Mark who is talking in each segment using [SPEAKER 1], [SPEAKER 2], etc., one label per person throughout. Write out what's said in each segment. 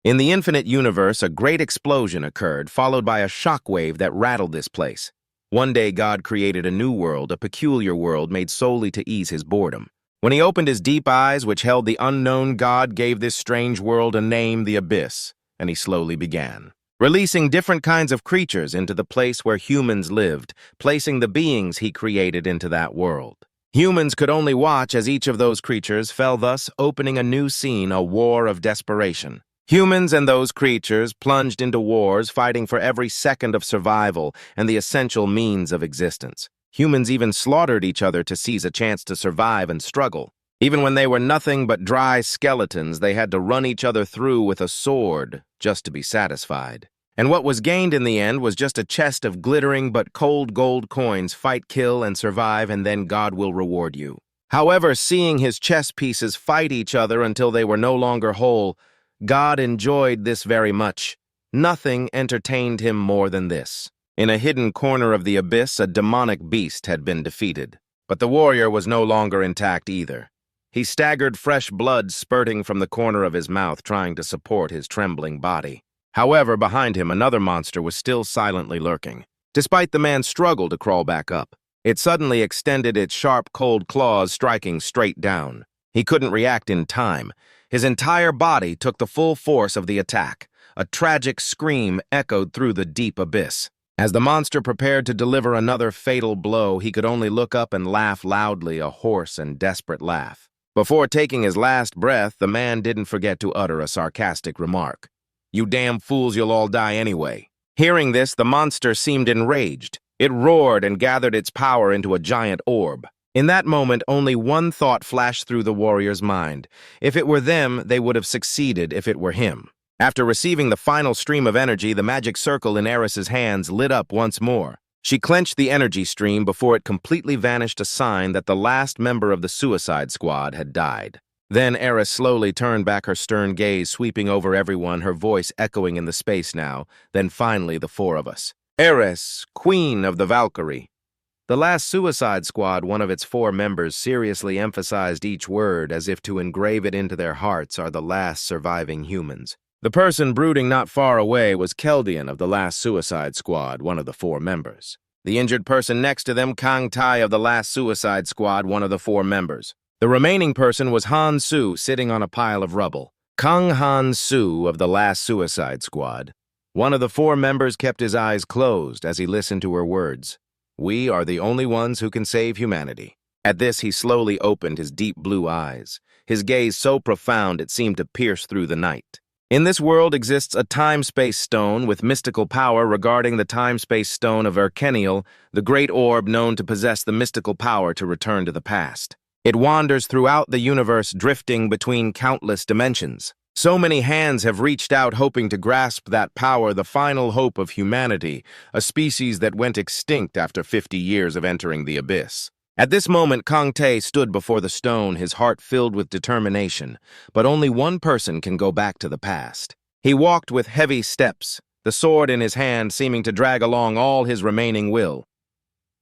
[SPEAKER 1] In the infinite universe, a great explosion occurred, followed by a shockwave that rattled this place. One day, God created a new world, a peculiar world made solely to ease his boredom. When he opened his deep eyes, which held the unknown, God gave this strange world a name, the Abyss, and he slowly began, releasing different kinds of creatures into the place where humans lived, placing the beings he created into that world. Humans could only watch as each of those creatures fell, thus opening a new scene, a war of desperation. Humans and those creatures plunged into wars, fighting for every second of survival and the essential means of existence. Humans even slaughtered each other to seize a chance to survive and struggle. Even when they were nothing but dry skeletons, they had to run each other through with a sword just to be satisfied. And what was gained in the end was just a chest of glittering but cold gold coins. Fight, kill, and survive, and then God will reward you. However, seeing his chess pieces fight each other until they were no longer whole, God enjoyed this very much. Nothing entertained him more than this. In a hidden corner of the abyss, a demonic beast had been defeated. But the warrior was no longer intact either. He staggered, fresh blood spurting from the corner of his mouth, trying to support his trembling body. However, behind him, another monster was still silently lurking. Despite the man's struggle to crawl back up, it suddenly extended its sharp, cold claws, striking straight down. He couldn't react in time. His entire body took the full force of the attack. A tragic scream echoed through the deep abyss. As the monster prepared to deliver another fatal blow, he could only look up and laugh loudly, a hoarse and desperate laugh. Before taking his last breath, the man didn't forget to utter a sarcastic remark. "You damn fools, you'll all die anyway." Hearing this, the monster seemed enraged. It roared and gathered its power into a giant orb. In that moment, only one thought flashed through the warrior's mind. If it were them, they would have succeeded if it were him. After receiving the final stream of energy, the magic circle in Eris's hands lit up once more. She clenched the energy stream before it completely vanished, a sign that the last member of the suicide squad had died. Then Eris slowly turned back her stern gaze, sweeping over everyone, her voice echoing in the space now. Then finally, the four of us. Eris, Queen of the Valkyrie. The last Suicide Squad, one of its four members, seriously emphasized each word as if to engrave it into their hearts, are the last surviving humans. The person brooding not far away was Keldian of the last Suicide Squad, one of the four members. The injured person next to them, Kang Tai of the last Suicide Squad, one of the four members. The remaining person was Han Su, sitting on a pile of rubble. Kang Han Su of the last Suicide Squad. One of the four members kept his eyes closed as he listened to her words. "We are the only ones who can save humanity." At this, he slowly opened his deep blue eyes, his gaze so profound it seemed to pierce through the night. In this world exists a time-space stone with mystical power regarding the time-space stone of Erkeniel, the great orb known to possess the mystical power to return to the past. It wanders throughout the universe, drifting between countless dimensions. So many hands have reached out hoping to grasp that power, the final hope of humanity, a species that went extinct after 50 years of entering the abyss. At this moment, Kang Tae stood before the stone, his heart filled with determination. But only one person can go back to the past. He walked with heavy steps, the sword in his hand seeming to drag along all his remaining will.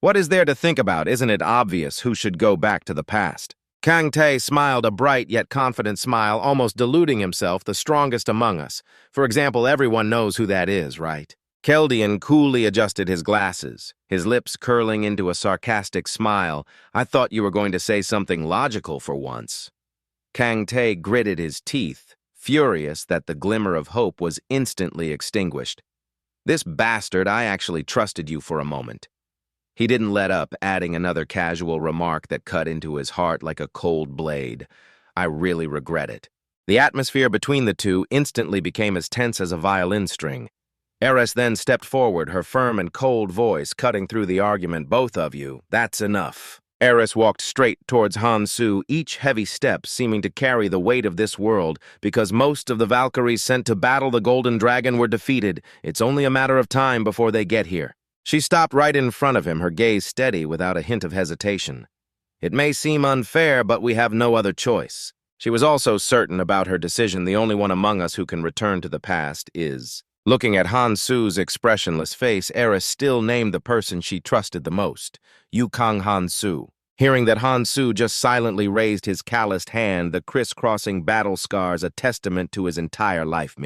[SPEAKER 1] What is there to think about? Isn't it obvious who should go back to the past? Kang Tae smiled a bright yet confident smile, almost deluding himself, the strongest among us. For example, everyone knows who that is, right? Keldian coolly adjusted his glasses, his lips curling into a sarcastic smile. "I thought you were going to say something logical for once." Kang Tae gritted his teeth, furious that the glimmer of hope was instantly extinguished. "This bastard, I actually trusted you for a moment." He didn't let up, adding another casual remark that cut into his heart like a cold blade. "I really regret it." The atmosphere between the two instantly became as tense as a violin string. Eris then stepped forward, her firm and cold voice cutting through the argument. "Both of you, that's enough." Eris walked straight towards Han Su, each heavy step seeming to carry the weight of this world. Because most of the Valkyries sent to battle the Golden Dragon were defeated, it's only a matter of time before they get here. She stopped right in front of him, her gaze steady without a hint of hesitation. "It may seem unfair, but we have no other choice." She was also certain about her decision. The only one among us who can return to the past is... Looking at Han Su's expressionless face, Eris still named the person she trusted the most, Yukong Han Su. Hearing that Han Su just silently raised his calloused hand, the crisscrossing battle scars a testament to his entire life.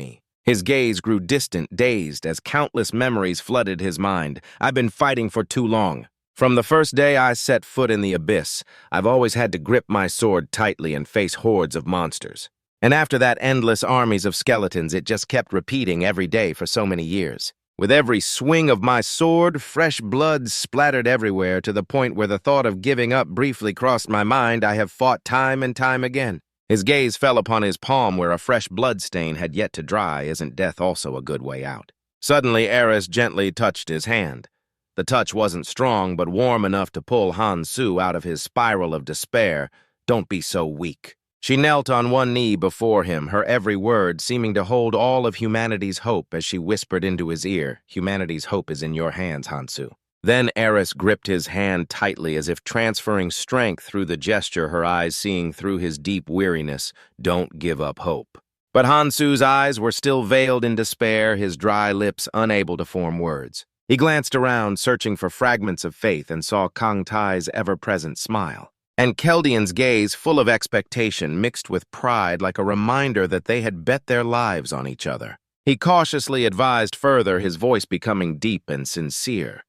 [SPEAKER 1] His gaze grew distant, dazed, as countless memories flooded his mind. I've been fighting for too long. From the first day I set foot in the abyss, I've always had to grip my sword tightly and face hordes of monsters. And after that, endless armies of skeletons, it just kept repeating every day for so many years. With every swing of my sword, fresh blood splattered everywhere to the point where the thought of giving up briefly crossed my mind. I have fought time and time again. His gaze fell upon his palm where a fresh blood stain had yet to dry. Isn't death also a good way out? Suddenly, Eris gently touched his hand. The touch wasn't strong, but warm enough to pull Han-Su out of his spiral of despair. Don't be so weak. She knelt on one knee before him, her every word seeming to hold all of humanity's hope as she whispered into his ear, "Humanity's hope is in your hands, Han-Su." Then Eris gripped his hand tightly as if transferring strength through the gesture, her eyes seeing through his deep weariness. Don't give up hope. But Han-Su's eyes were still veiled in despair, his dry lips unable to form words. He glanced around, searching for fragments of faith, and saw Kang Tai's ever-present smile. And Keldian's gaze, full of expectation, mixed with pride like a reminder that they had bet their lives on each other. He cautiously advised further, his voice becoming deep and sincere.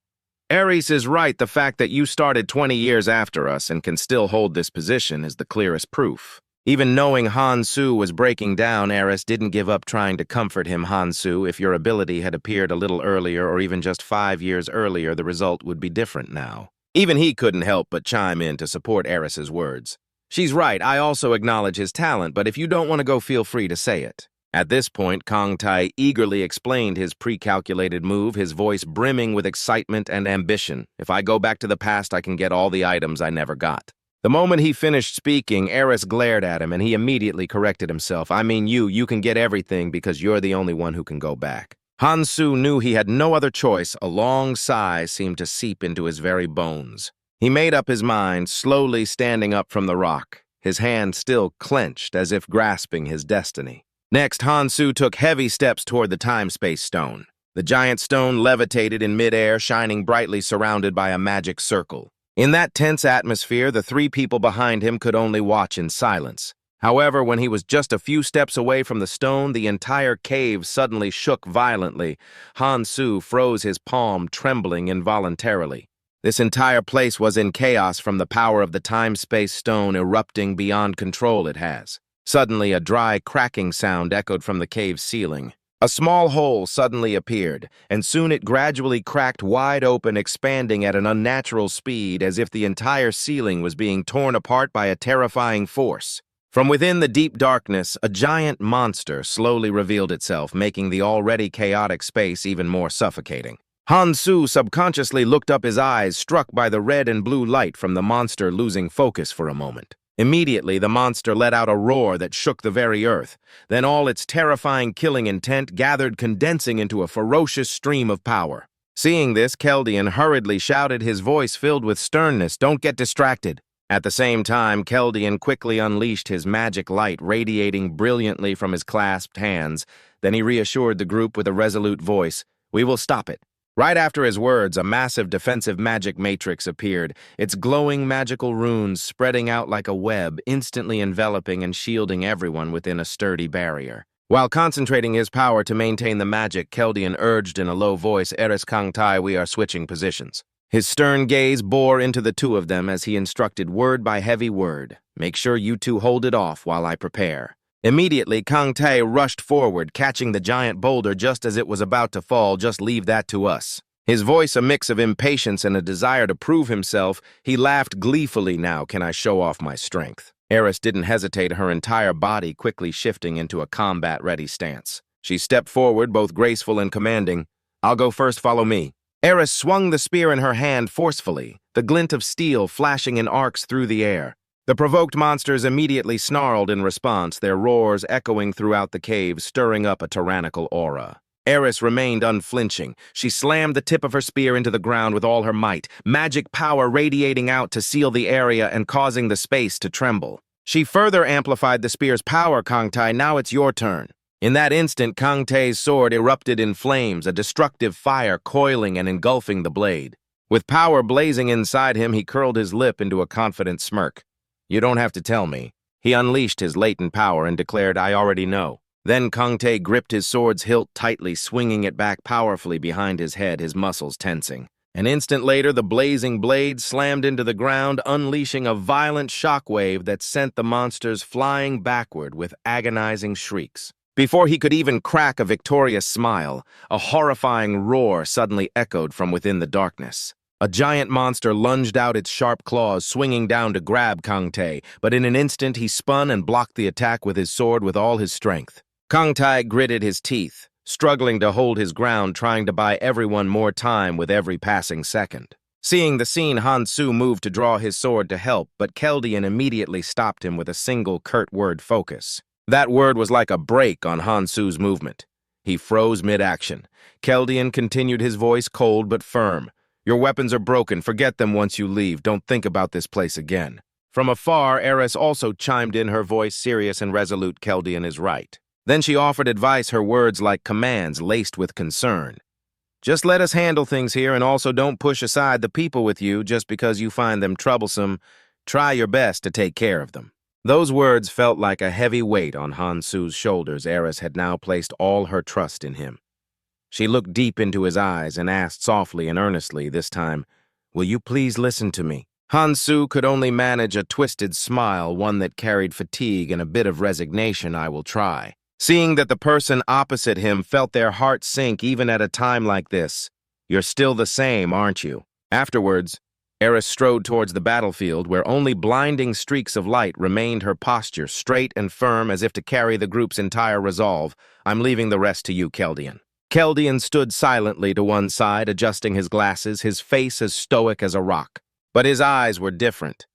[SPEAKER 1] "Eris is right. The fact that you started 20 years after us and can still hold this position is the clearest proof." Even knowing Han-Su was breaking down, Eris didn't give up trying to comfort him. "Han-Su, if your ability had appeared a little earlier or even just 5 years earlier, the result would be different now." Even he couldn't help but chime in to support Eris's words. "She's right. I also acknowledge his talent, but if you don't want to go, feel free to say it." At this point, Kang Tai eagerly explained his pre-calculated move, his voice brimming with excitement and ambition. "If I go back to the past, I can get all the items I never got." The moment he finished speaking, Eris glared at him, and he immediately corrected himself. "I mean you can get everything because you're the only one who can go back." Han-Su knew he had no other choice. A long sigh seemed to seep into his very bones. He made up his mind, slowly standing up from the rock, his hand still clenched as if grasping his destiny. Next, Han-Su took heavy steps toward the time-space stone. The giant stone levitated in midair, shining brightly, surrounded by a magic circle. In that tense atmosphere, the three people behind him could only watch in silence. However, when he was just a few steps away from the stone, the entire cave suddenly shook violently. Han-Su froze his palm, trembling involuntarily. This entire place was in chaos from the power of the time-space stone erupting beyond control it has. Suddenly, a dry, cracking sound echoed from the cave's ceiling. A small hole suddenly appeared, and soon it gradually cracked wide open, expanding at an unnatural speed as if the entire ceiling was being torn apart by a terrifying force. From within the deep darkness, a giant monster slowly revealed itself, making the already chaotic space even more suffocating. Han-Su subconsciously looked up, his eyes struck by the red and blue light from the monster, losing focus for a moment. Immediately, the monster let out a roar that shook the very earth. Then all its terrifying killing intent gathered, condensing into a ferocious stream of power. Seeing this, Keldian hurriedly shouted, his voice filled with sternness, "Don't get distracted." At the same time, Keldian quickly unleashed his magic light, radiating brilliantly from his clasped hands. Then he reassured the group with a resolute voice, "We will stop it." Right after his words, a massive defensive magic matrix appeared, its glowing magical runes spreading out like a web, instantly enveloping and shielding everyone within a sturdy barrier. While concentrating his power to maintain the magic, Keldian urged in a low voice, "Eris, Kang Tai, we are switching positions." His stern gaze bore into the two of them as he instructed word by heavy word, "Make sure you two hold it off while I prepare." Immediately, Kang Tai rushed forward, catching the giant boulder just as it was about to fall. "Just leave that to us." His voice a mix of impatience and a desire to prove himself. He laughed gleefully. "Now can I show off my strength?" Eris didn't hesitate, her entire body quickly shifting into a combat-ready stance. She stepped forward, both graceful and commanding. "I'll go first, follow me." Eris swung the spear in her hand forcefully, the glint of steel flashing in arcs through the air. The provoked monsters immediately snarled in response, their roars echoing throughout the cave, stirring up a tyrannical aura. Eris remained unflinching. She slammed the tip of her spear into the ground with all her might, magic power radiating out to seal the area and causing the space to tremble. She further amplified the spear's power. "Kang Tai, now it's your turn." In that instant, Kang Tai's sword erupted in flames, a destructive fire coiling and engulfing the blade. With power blazing inside him, he curled his lip into a confident smirk. "You don't have to tell me." He unleashed his latent power and declared, "I already know." Then Kang Tae gripped his sword's hilt tightly, swinging it back powerfully behind his head, his muscles tensing. An instant later, the blazing blade slammed into the ground, unleashing a violent shockwave that sent the monsters flying backward with agonizing shrieks. Before he could even crack a victorious smile, a horrifying roar suddenly echoed from within the darkness. A giant monster lunged out its sharp claws, swinging down to grab Kang Tae, but in an instant he spun and blocked the attack with his sword with all his strength. Kang Tae gritted his teeth, struggling to hold his ground, trying to buy everyone more time with every passing second. Seeing the scene, Han-Soo moved to draw his sword to help, but Keldian immediately stopped him with a single curt word: focus. That word was like a brake on Han-Soo's movement. He froze mid-action. Keldian continued, his voice cold but firm. Your weapons are broken. Forget them once you leave. Don't think about this place again. From afar, Eris also chimed in, her voice serious and resolute. Keldian is right. Then she offered advice, her words like commands laced with concern. Just let us handle things here, and also don't push aside the people with you just because you find them troublesome. Try your best to take care of them. Those words felt like a heavy weight on Han-Soo's shoulders. Eris had now placed all her trust in him. She looked deep into his eyes and asked softly and earnestly this time, "Will you please listen to me?" Han-Soo could only manage a twisted smile, one that carried fatigue and a bit of resignation. "I will try." Seeing that the person opposite him felt their heart sink even at a time like this. "You're still the same, aren't you?" Afterwards, Eris strode towards the battlefield, where only blinding streaks of light remained, her posture straight and firm as if to carry the group's entire resolve. "I'm leaving the rest to you, Keldian." Keldian stood silently to one side, adjusting his glasses, his face as stoic as a rock. But his eyes were different.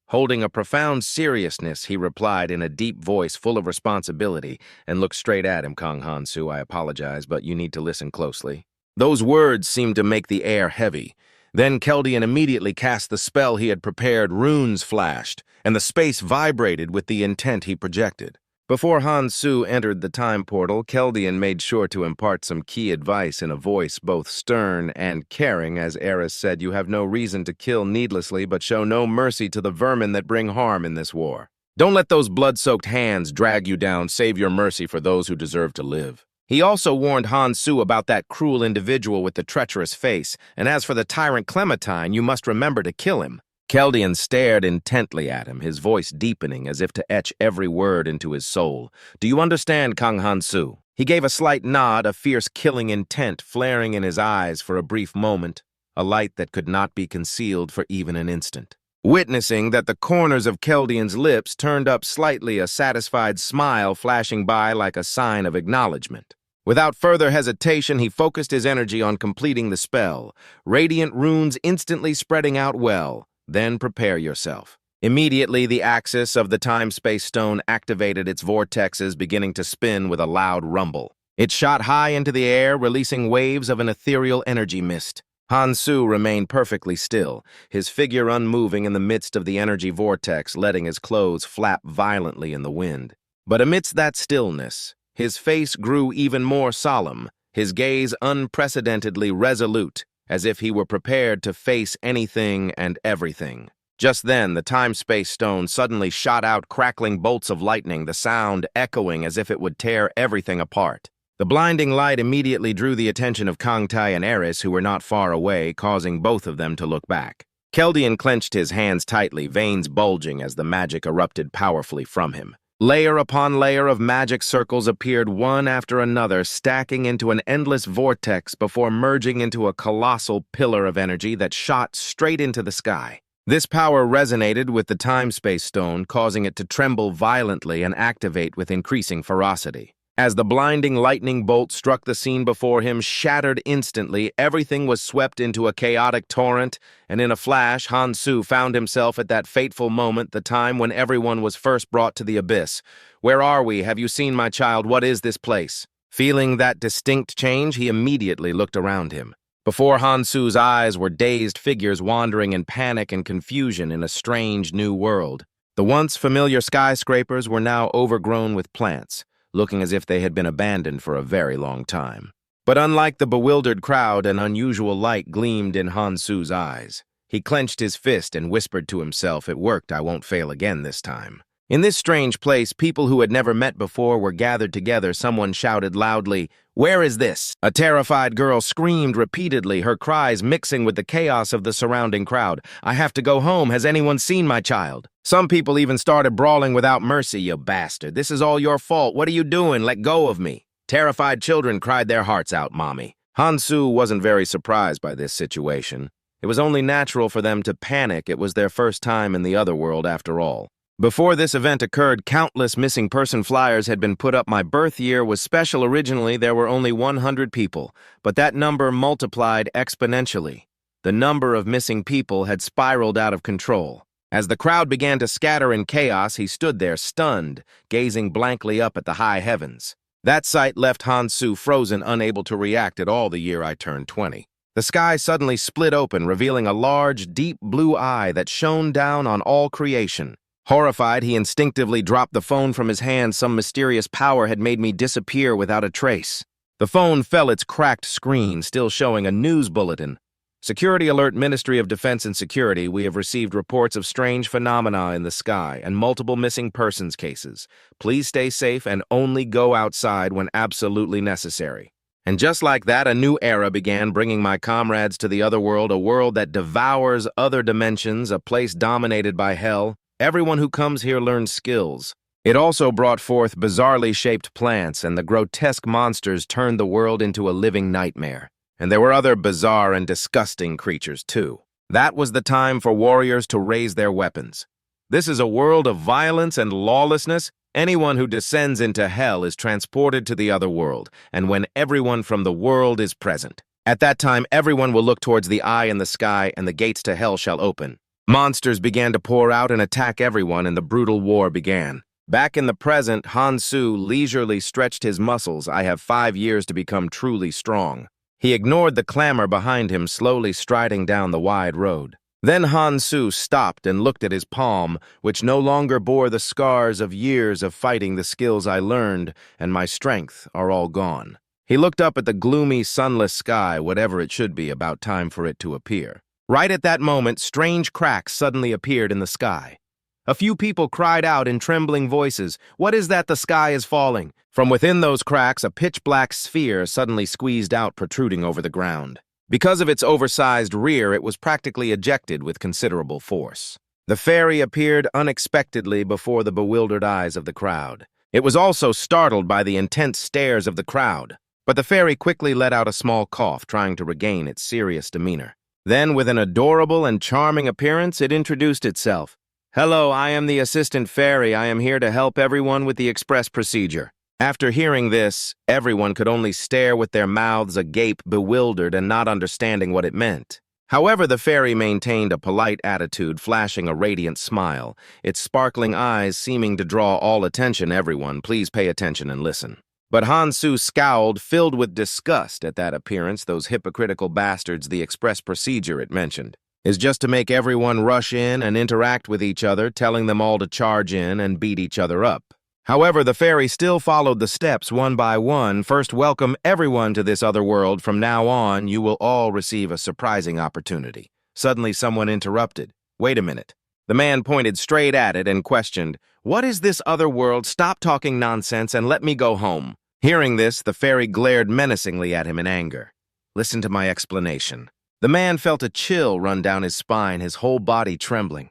[SPEAKER 1] Holding a profound seriousness, he replied in a deep voice full of responsibility and looked straight at him. "Kang Han-Soo, I apologize, but you need to listen closely." Those words seemed to make the air heavy. Then Keldian immediately cast the spell he had prepared. Runes flashed, and the space vibrated with the intent he projected. Before Han-Soo entered the time portal, Keldian made sure to impart some key advice in a voice both stern and caring. As Eris said, "You have no reason to kill needlessly, but show no mercy to the vermin that bring harm in this war. Don't let those blood-soaked hands drag you down. Save your mercy for those who deserve to live." He also warned Han-Soo about that cruel individual with the treacherous face, and as for the tyrant Clementine, you must remember to kill him. Keldian stared intently at him, his voice deepening as if to etch every word into his soul. "Do you understand, Kang Han-Soo?" He gave a slight nod, a fierce killing intent flaring in his eyes for a brief moment, a light that could not be concealed for even an instant. Witnessing that the corners of Keldian's lips turned up slightly, a satisfied smile flashing by like a sign of acknowledgement. Without further hesitation, he focused his energy on completing the spell, radiant runes instantly spreading out well. "Then prepare yourself." Immediately, the axis of the time-space stone activated, its vortexes beginning to spin with a loud rumble. It shot high into the air, releasing waves of an ethereal energy mist. Han-Soo remained perfectly still, his figure unmoving in the midst of the energy vortex, letting his clothes flap violently in the wind. But amidst that stillness, his face grew even more solemn, his gaze unprecedentedly resolute, as if he were prepared to face anything and everything. Just then, the time-space stone suddenly shot out crackling bolts of lightning, the sound echoing as if it would tear everything apart. The blinding light immediately drew the attention of Kang Tae and Eris, who were not far away, causing both of them to look back. Keldian clenched his hands tightly, veins bulging as the magic erupted powerfully from him. Layer upon layer of magic circles appeared one after another, stacking into an endless vortex before merging into a colossal pillar of energy that shot straight into the sky. This power resonated with the time-space stone, causing it to tremble violently and activate with increasing ferocity. As the blinding lightning bolt struck the scene before him, shattered instantly, everything was swept into a chaotic torrent, and in a flash, Han-Soo found himself at that fateful moment, the time when everyone was first brought to the abyss. "Where are we? Have you seen my child? What is this place?" Feeling that distinct change, he immediately looked around him. Before Han-Soo's eyes were dazed figures wandering in panic and confusion in a strange new world. The once familiar skyscrapers were now overgrown with plants, looking as if they had been abandoned for a very long time. But unlike the bewildered crowd, an unusual light gleamed in Han-Soo's eyes. He clenched his fist and whispered to himself, "It worked, I won't fail again this time." In this strange place, people who had never met before were gathered together. Someone shouted loudly, "Where is this?" A terrified girl screamed repeatedly, her cries mixing with the chaos of the surrounding crowd. "I have to go home. Has anyone seen my child?" Some people even started brawling without mercy. "You bastard. This is all your fault. What are you doing? Let go of me." Terrified children cried their hearts out, "Mommy." Hansu wasn't very surprised by this situation. It was only natural for them to panic. It was their first time in the other world after all. Before this event occurred, countless missing person flyers had been put up. My birth year was special. Originally, there were only 100 people, but that number multiplied exponentially. The number of missing people had spiraled out of control. As the crowd began to scatter in chaos, he stood there, stunned, gazing blankly up at the high heavens. That sight left Hansu frozen, unable to react at all the year I turned 20. The sky suddenly split open, revealing a large, deep blue eye that shone down on all creation. Horrified, he instinctively dropped the phone from his hand. Some mysterious power had made me disappear without a trace. The phone fell, its cracked screen still showing a news bulletin. "Security alert, Ministry of Defense and Security. We have received reports of strange phenomena in the sky and multiple missing persons cases. Please stay safe and only go outside when absolutely necessary." And just like that, a new era began, bringing my comrades to the other world, a world that devours other dimensions, a place dominated by hell. Everyone who comes here learns skills. It also brought forth bizarrely shaped plants, and the grotesque monsters turned the world into a living nightmare. And there were other bizarre and disgusting creatures, too. That was the time for warriors to raise their weapons. This is a world of violence and lawlessness. Anyone who descends into hell is transported to the other world, and when everyone from the world is present. At that time, everyone will look towards the eye in the sky, and the gates to hell shall open. Monsters began to pour out and attack everyone, and the brutal war began. Back in the present, Hansu leisurely stretched his muscles. "I have 5 years to become truly strong." He ignored the clamor behind him, slowly striding down the wide road. Then Hansu stopped and looked at his palm, which no longer bore the scars of years of fighting. "The skills I learned and my strength are all gone." He looked up at the gloomy, sunless sky, whatever it should be, about time for it to appear. Right at that moment, strange cracks suddenly appeared in the sky. A few people cried out in trembling voices, "What is that? The sky is falling." From within those cracks, a pitch-black sphere suddenly squeezed out, protruding over the ground. Because of its oversized rear, it was practically ejected with considerable force. The fairy appeared unexpectedly before the bewildered eyes of the crowd. It was also startled by the intense stares of the crowd, but the fairy quickly let out a small cough, trying to regain its serious demeanor. Then, with an adorable and charming appearance, it introduced itself. "Hello, I am the assistant fairy. I am here to help everyone with the express procedure." After hearing this, everyone could only stare with their mouths agape, bewildered and not understanding what it meant. However, the fairy maintained a polite attitude, flashing a radiant smile, its sparkling eyes seeming to draw all attention. "Everyone, please pay attention and listen." But Hansu scowled, filled with disgust at that appearance. "Those hypocritical bastards. The express procedure," it mentioned, "is just to make everyone rush in and interact with each other, telling them all to charge in and beat each other up." However, the fairy still followed the steps one by one. "First, welcome everyone to this other world. From now on, you will all receive a surprising opportunity." Suddenly, someone interrupted. "Wait a minute." The man pointed straight at it and questioned, "What is this other world? Stop talking nonsense and let me go home." Hearing this, the fairy glared menacingly at him in anger. "Listen to my explanation." The man felt a chill run down his spine, his whole body trembling.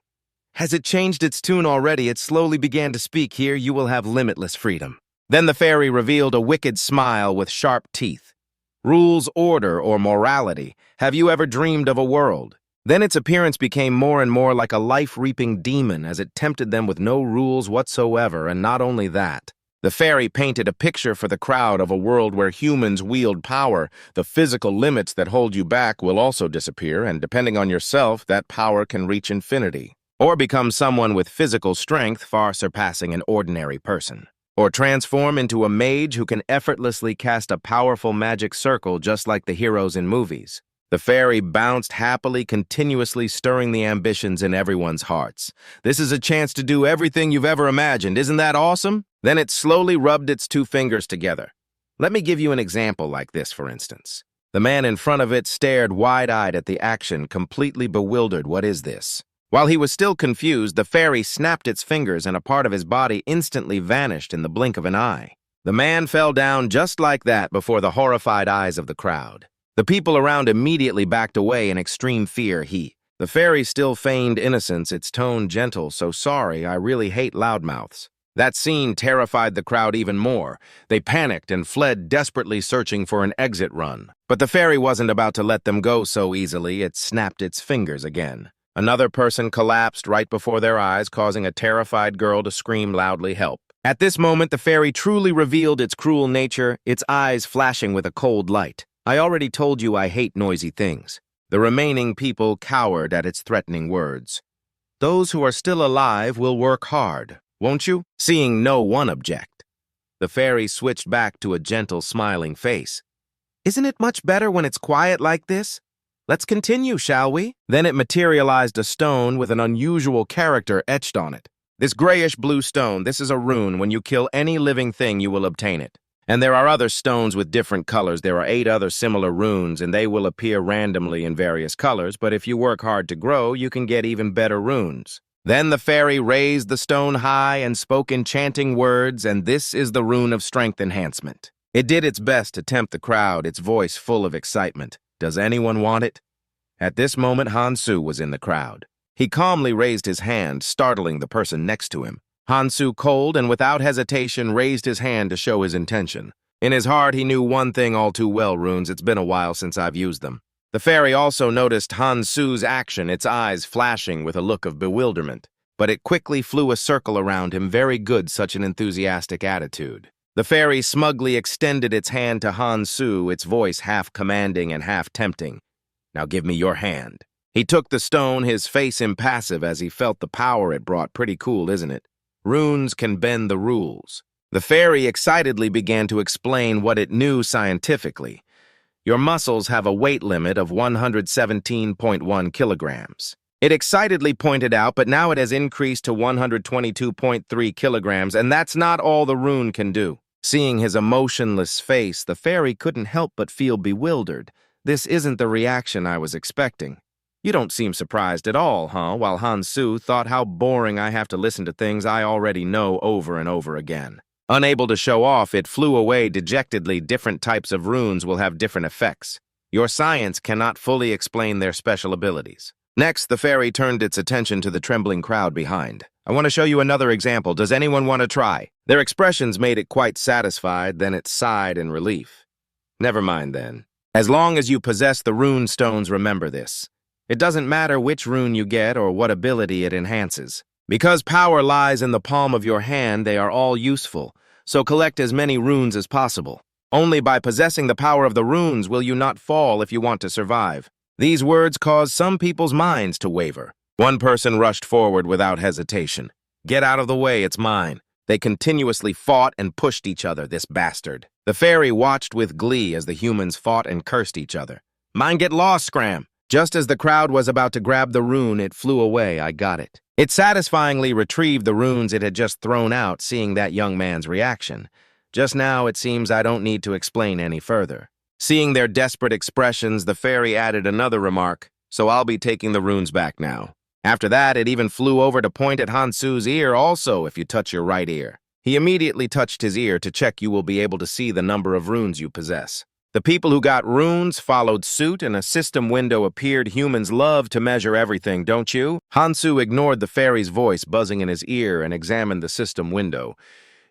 [SPEAKER 1] "Has it changed its tune already?" It slowly began to speak. "Here, you will have limitless freedom." Then the fairy revealed a wicked smile with sharp teeth. "Rules, order, or morality. Have you ever dreamed of a world?" Then its appearance became more and more like a life-reaping demon as it tempted them with no rules whatsoever, and not only that. The fairy painted a picture for the crowd of a world where humans wield power. The physical limits that hold you back will also disappear, and depending on yourself, that power can reach infinity. Or become someone with physical strength far surpassing an ordinary person. Or transform into a mage who can effortlessly cast a powerful magic circle just like the heroes in movies. The fairy bounced happily, continuously stirring the ambitions in everyone's hearts. "This is a chance to do everything you've ever imagined. Isn't that awesome?" Then it slowly rubbed its 2 fingers together. Let me give you an example like this, for instance. The man in front of it stared wide-eyed at the action, completely bewildered. "What is this?" While he was still confused, the fairy snapped its fingers and a part of his body instantly vanished in the blink of an eye. The man fell down just like that before the horrified eyes of the crowd. The people around immediately backed away in extreme fear. The fairy still feigned innocence, its tone gentle. "So sorry, I really hate loudmouths." That scene terrified the crowd even more. They panicked and fled, desperately searching for an exit run. But the fairy wasn't about to let them go so easily. It snapped its fingers again. Another person collapsed right before their eyes, causing a terrified girl to scream loudly, "Help." At this moment, the fairy truly revealed its cruel nature, its eyes flashing with a cold light. "I already told you I hate noisy things." The remaining people cowered at its threatening words. "Those who are still alive will work hard, won't you?" Seeing no one object, the fairy switched back to a gentle, smiling face. "Isn't it much better when it's quiet like this? Let's continue, shall we?" Then it materialized a stone with an unusual character etched on it. "This grayish-blue stone, this is a rune. When you kill any living thing, you will obtain it. And there are other stones with different colors. There are 8 other similar runes, and they will appear randomly in various colors, but if you work hard to grow, you can get even better runes." Then the fairy raised the stone high and spoke enchanting words, and this is the rune of strength enhancement. It did its best to tempt the crowd, its voice full of excitement. "Does anyone want it?" At this moment, Hansu was in the crowd. He calmly raised his hand, startling the person next to him. Hansu, cold and without hesitation, raised his hand to show his intention. In his heart, he knew one thing all too well: runes, it's been a while since I've used them. The fairy also noticed Hansu's action, its eyes flashing with a look of bewilderment. But it quickly flew a circle around him. Very good, such an enthusiastic attitude. The fairy smugly extended its hand to Hansu, its voice half commanding and half tempting. "Now give me your hand." He took the stone, his face impassive as he felt the power it brought. Pretty cool, isn't it? Runes can bend the rules. The fairy excitedly began to explain what it knew scientifically. Your muscles have a weight limit of 117.1 kilograms. It excitedly pointed out, but now it has increased to 122.3 kilograms, and that's not all the rune can do. Seeing his emotionless face, the fairy couldn't help but feel bewildered. This isn't the reaction I was expecting. "You don't seem surprised at all, huh?" While Hansu thought how boring I have to listen to things I already know over and over again. Unable to show off, it flew away dejectedly. "Different types of runes will have different effects. Your science cannot fully explain their special abilities." Next, the fairy turned its attention to the trembling crowd behind. "I want to show you another example. Does anyone want to try?" Their expressions made it quite satisfied, then it sighed in relief. "Never mind then. As long as you possess the rune stones, remember this. It doesn't matter which rune you get or what ability it enhances. Because power lies in the palm of your hand, they are all useful, so collect as many runes as possible. Only by possessing the power of the runes will you not fall if you want to survive." These words caused some people's minds to waver. One person rushed forward without hesitation. "Get out of the way, it's mine." They continuously fought and pushed each other, this bastard. The fairy watched with glee as the humans fought and cursed each other. "Mine get lost, Scram." Just as the crowd was about to grab the rune, it flew away. I got it. It satisfyingly retrieved the runes it had just thrown out, seeing that young man's reaction. Just now, it seems I don't need to explain any further. Seeing their desperate expressions, the fairy added another remark, "So I'll be taking the runes back now." After that, it even flew over to point at Hansu's ear also, "If you touch your right ear." He immediately touched his ear to check. "You will be able to see the number of runes you possess." The people who got runes followed suit, and a system window appeared. Humans love to measure everything, don't you? Hansu ignored the fairy's voice buzzing in his ear and examined the system window.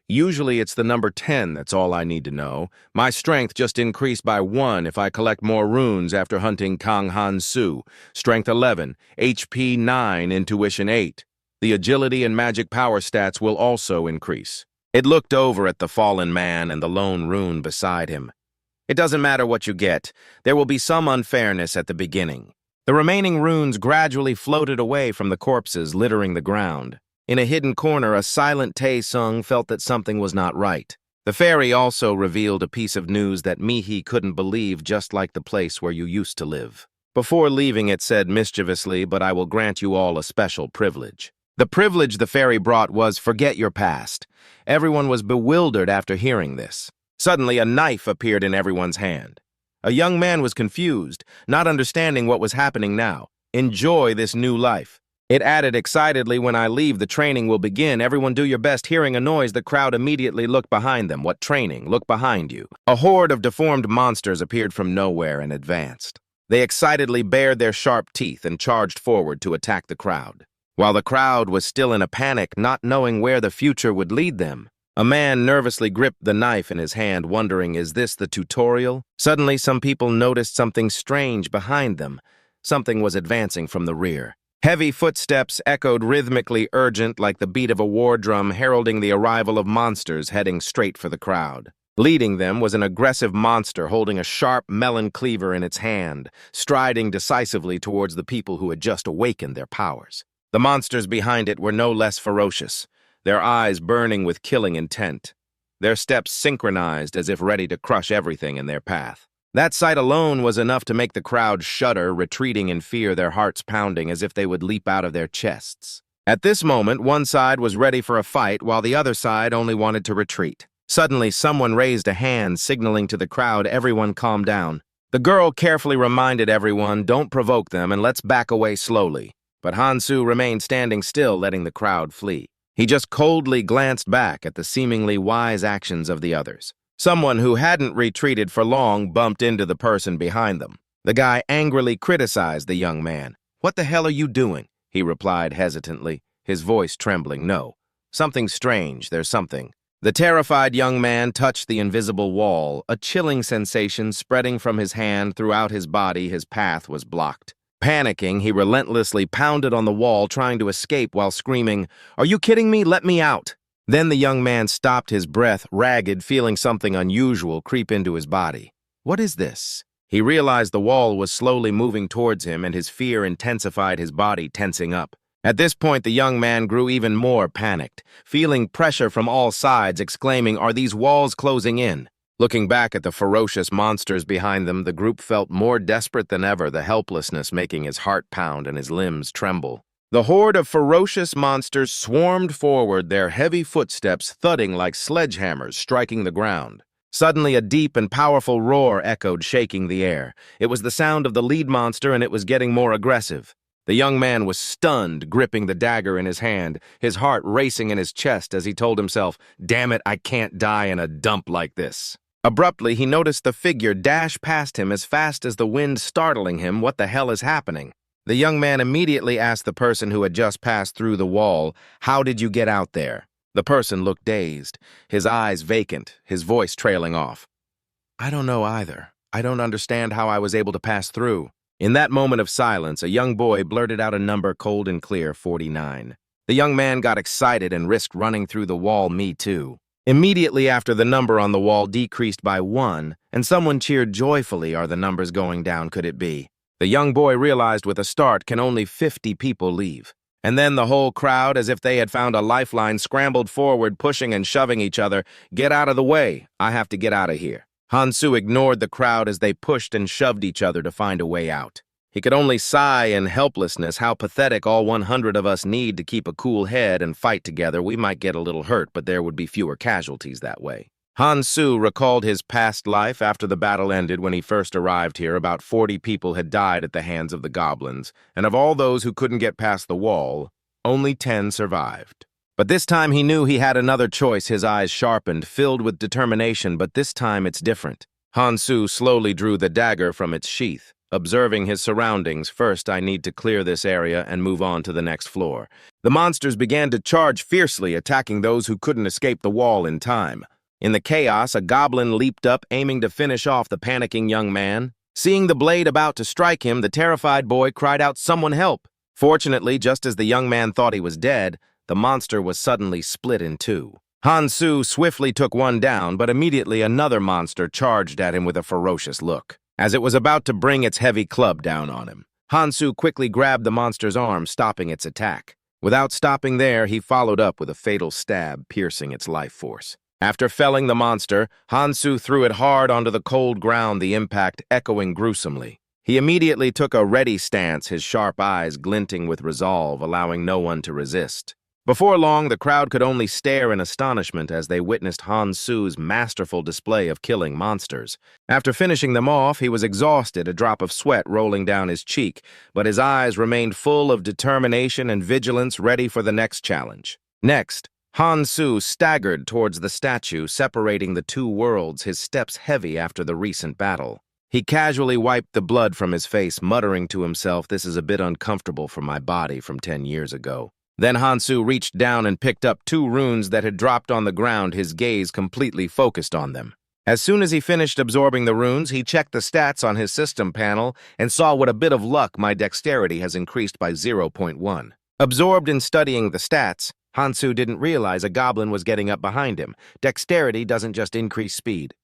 [SPEAKER 1] "Usually it's the number 10, that's all I need to know. My strength just increased by 1 if I collect more runes after hunting Kang Hansu. Strength 11, HP 9, Intuition 8. The agility and magic power stats will also increase." It looked over at the fallen man and the lone rune beside him. "It doesn't matter what you get. There will be some unfairness at the beginning." The remaining runes gradually floated away from the corpses littering the ground. In a hidden corner, a silent Tae-sung felt that something was not right. The fairy also revealed a piece of news that Mihi couldn't believe, just like the place where you used to live. Before leaving, it said mischievously, "But I will grant you all a special privilege." The privilege the fairy brought was forget your past. Everyone was bewildered after hearing this. Suddenly, a knife appeared in everyone's hand. A young man was confused, not understanding what was happening now. "Enjoy this new life." It added excitedly, "When I leave, the training will begin. Everyone do your best." Hearing a noise, the crowd immediately looked behind them. "What training? Look behind you." A horde of deformed monsters appeared from nowhere and advanced. They excitedly bared their sharp teeth and charged forward to attack the crowd. While the crowd was still in a panic, not knowing where the future would lead them, a man nervously gripped the knife in his hand, wondering, is this the tutorial? Suddenly, some people noticed something strange behind them. Something was advancing from the rear. Heavy footsteps echoed rhythmically, urgent like the beat of a war drum, heralding the arrival of monsters heading straight for the crowd. Leading them was an aggressive monster holding a sharp melon cleaver in its hand, striding decisively towards the people who had just awakened their powers. The monsters behind it were no less ferocious, their eyes burning with killing intent, their steps synchronized as if ready to crush everything in their path. That sight alone was enough to make the crowd shudder, retreating in fear, their hearts pounding as if they would leap out of their chests. At this moment, one side was ready for a fight, while the other side only wanted to retreat. Suddenly, someone raised a hand, signaling to the crowd, "Everyone calm down." The girl carefully reminded everyone, "Don't provoke them and let's back away slowly." But Hansu remained standing still, letting the crowd flee. He just coldly glanced back at the seemingly wise actions of the others. Someone who hadn't retreated for long bumped into the person behind them. The guy angrily criticized the young man. "What the hell are you doing?" he replied hesitantly, his voice trembling. "No. Something strange, there's something." The terrified young man touched the invisible wall, a chilling sensation spreading from his hand throughout his body. His path was blocked. Panicking, he relentlessly pounded on the wall, trying to escape while screaming, "Are you kidding me? Let me out!" Then the young man stopped, his breath ragged, feeling something unusual creep into his body. What is this? He realized the wall was slowly moving towards him, and his fear intensified, his body tensing up. At this point, the young man grew even more panicked, feeling pressure from all sides, exclaiming, "Are these walls closing in?" Looking back at the ferocious monsters behind them, the group felt more desperate than ever, the helplessness making his heart pound and his limbs tremble. The horde of ferocious monsters swarmed forward, their heavy footsteps thudding like sledgehammers striking the ground. Suddenly, a deep and powerful roar echoed, shaking the air. It was the sound of the lead monster, and it was getting more aggressive. The young man was stunned, gripping the dagger in his hand, his heart racing in his chest as he told himself, "Damn it, I can't die in a dump like this." Abruptly, he noticed the figure dash past him as fast as the wind, startling him. What the hell is happening? The young man immediately asked the person who had just passed through the wall, "How did you get out there?" The person looked dazed, his eyes vacant, his voice trailing off. "I don't know either. I don't understand how I was able to pass through." In that moment of silence, a young boy blurted out a number cold and clear, 49. The young man got excited and risked running through the wall. "Me too." Immediately after, the number on the wall decreased by 1, and someone cheered joyfully. "Are the numbers going down? Could it be?" The young boy realized with a start, can only 50 people leave? And then the whole crowd, as if they had found a lifeline, scrambled forward, pushing and shoving each other. "Get out of the way. I have to get out of here." Hansu ignored the crowd as they pushed and shoved each other to find a way out. He could only sigh in helplessness. How pathetic. All 100 of us need to keep a cool head and fight together. We might get a little hurt, but there would be fewer casualties that way. Hansu recalled his past life after the battle ended. When he first arrived here, about 40 people had died at the hands of the goblins, and of all those who couldn't get past the wall, only 10 survived. But this time he knew he had another choice. His eyes sharpened, filled with determination, but this time it's different. Hansu slowly drew the dagger from its sheath, observing his surroundings. "First, I need to clear this area and move on to the next floor." The monsters began to charge fiercely, attacking those who couldn't escape the wall in time. In the chaos, a goblin leaped up, aiming to finish off the panicking young man. Seeing the blade about to strike him, the terrified boy cried out, "Someone help!" Fortunately, just as the young man thought he was dead, the monster was suddenly split in two. Hansu swiftly took one down, but immediately another monster charged at him with a ferocious look. As it was about to bring its heavy club down on him, Hansu quickly grabbed the monster's arm, stopping its attack. Without stopping there, he followed up with a fatal stab, piercing its life force. After felling the monster, Hansu threw it hard onto the cold ground, the impact echoing gruesomely. He immediately took a ready stance, his sharp eyes glinting with resolve, allowing no one to resist. Before long, the crowd could only stare in astonishment as they witnessed Han Su's masterful display of killing monsters. After finishing them off, he was exhausted, a drop of sweat rolling down his cheek, but his eyes remained full of determination and vigilance, ready for the next challenge. Next, Han Su staggered towards the statue, separating the two worlds, his steps heavy after the recent battle. He casually wiped the blood from his face, muttering to himself, "This is a bit uncomfortable for my body from 10 years ago." Then Han Su reached down and picked up two runes that had dropped on the ground, his gaze completely focused on them. As soon as he finished absorbing the runes, he checked the stats on his system panel and saw with a bit of luck my dexterity has increased by 0.1. Absorbed in studying the stats, Han Su didn't realize a goblin was getting up behind him. Dexterity doesn't just increase speed.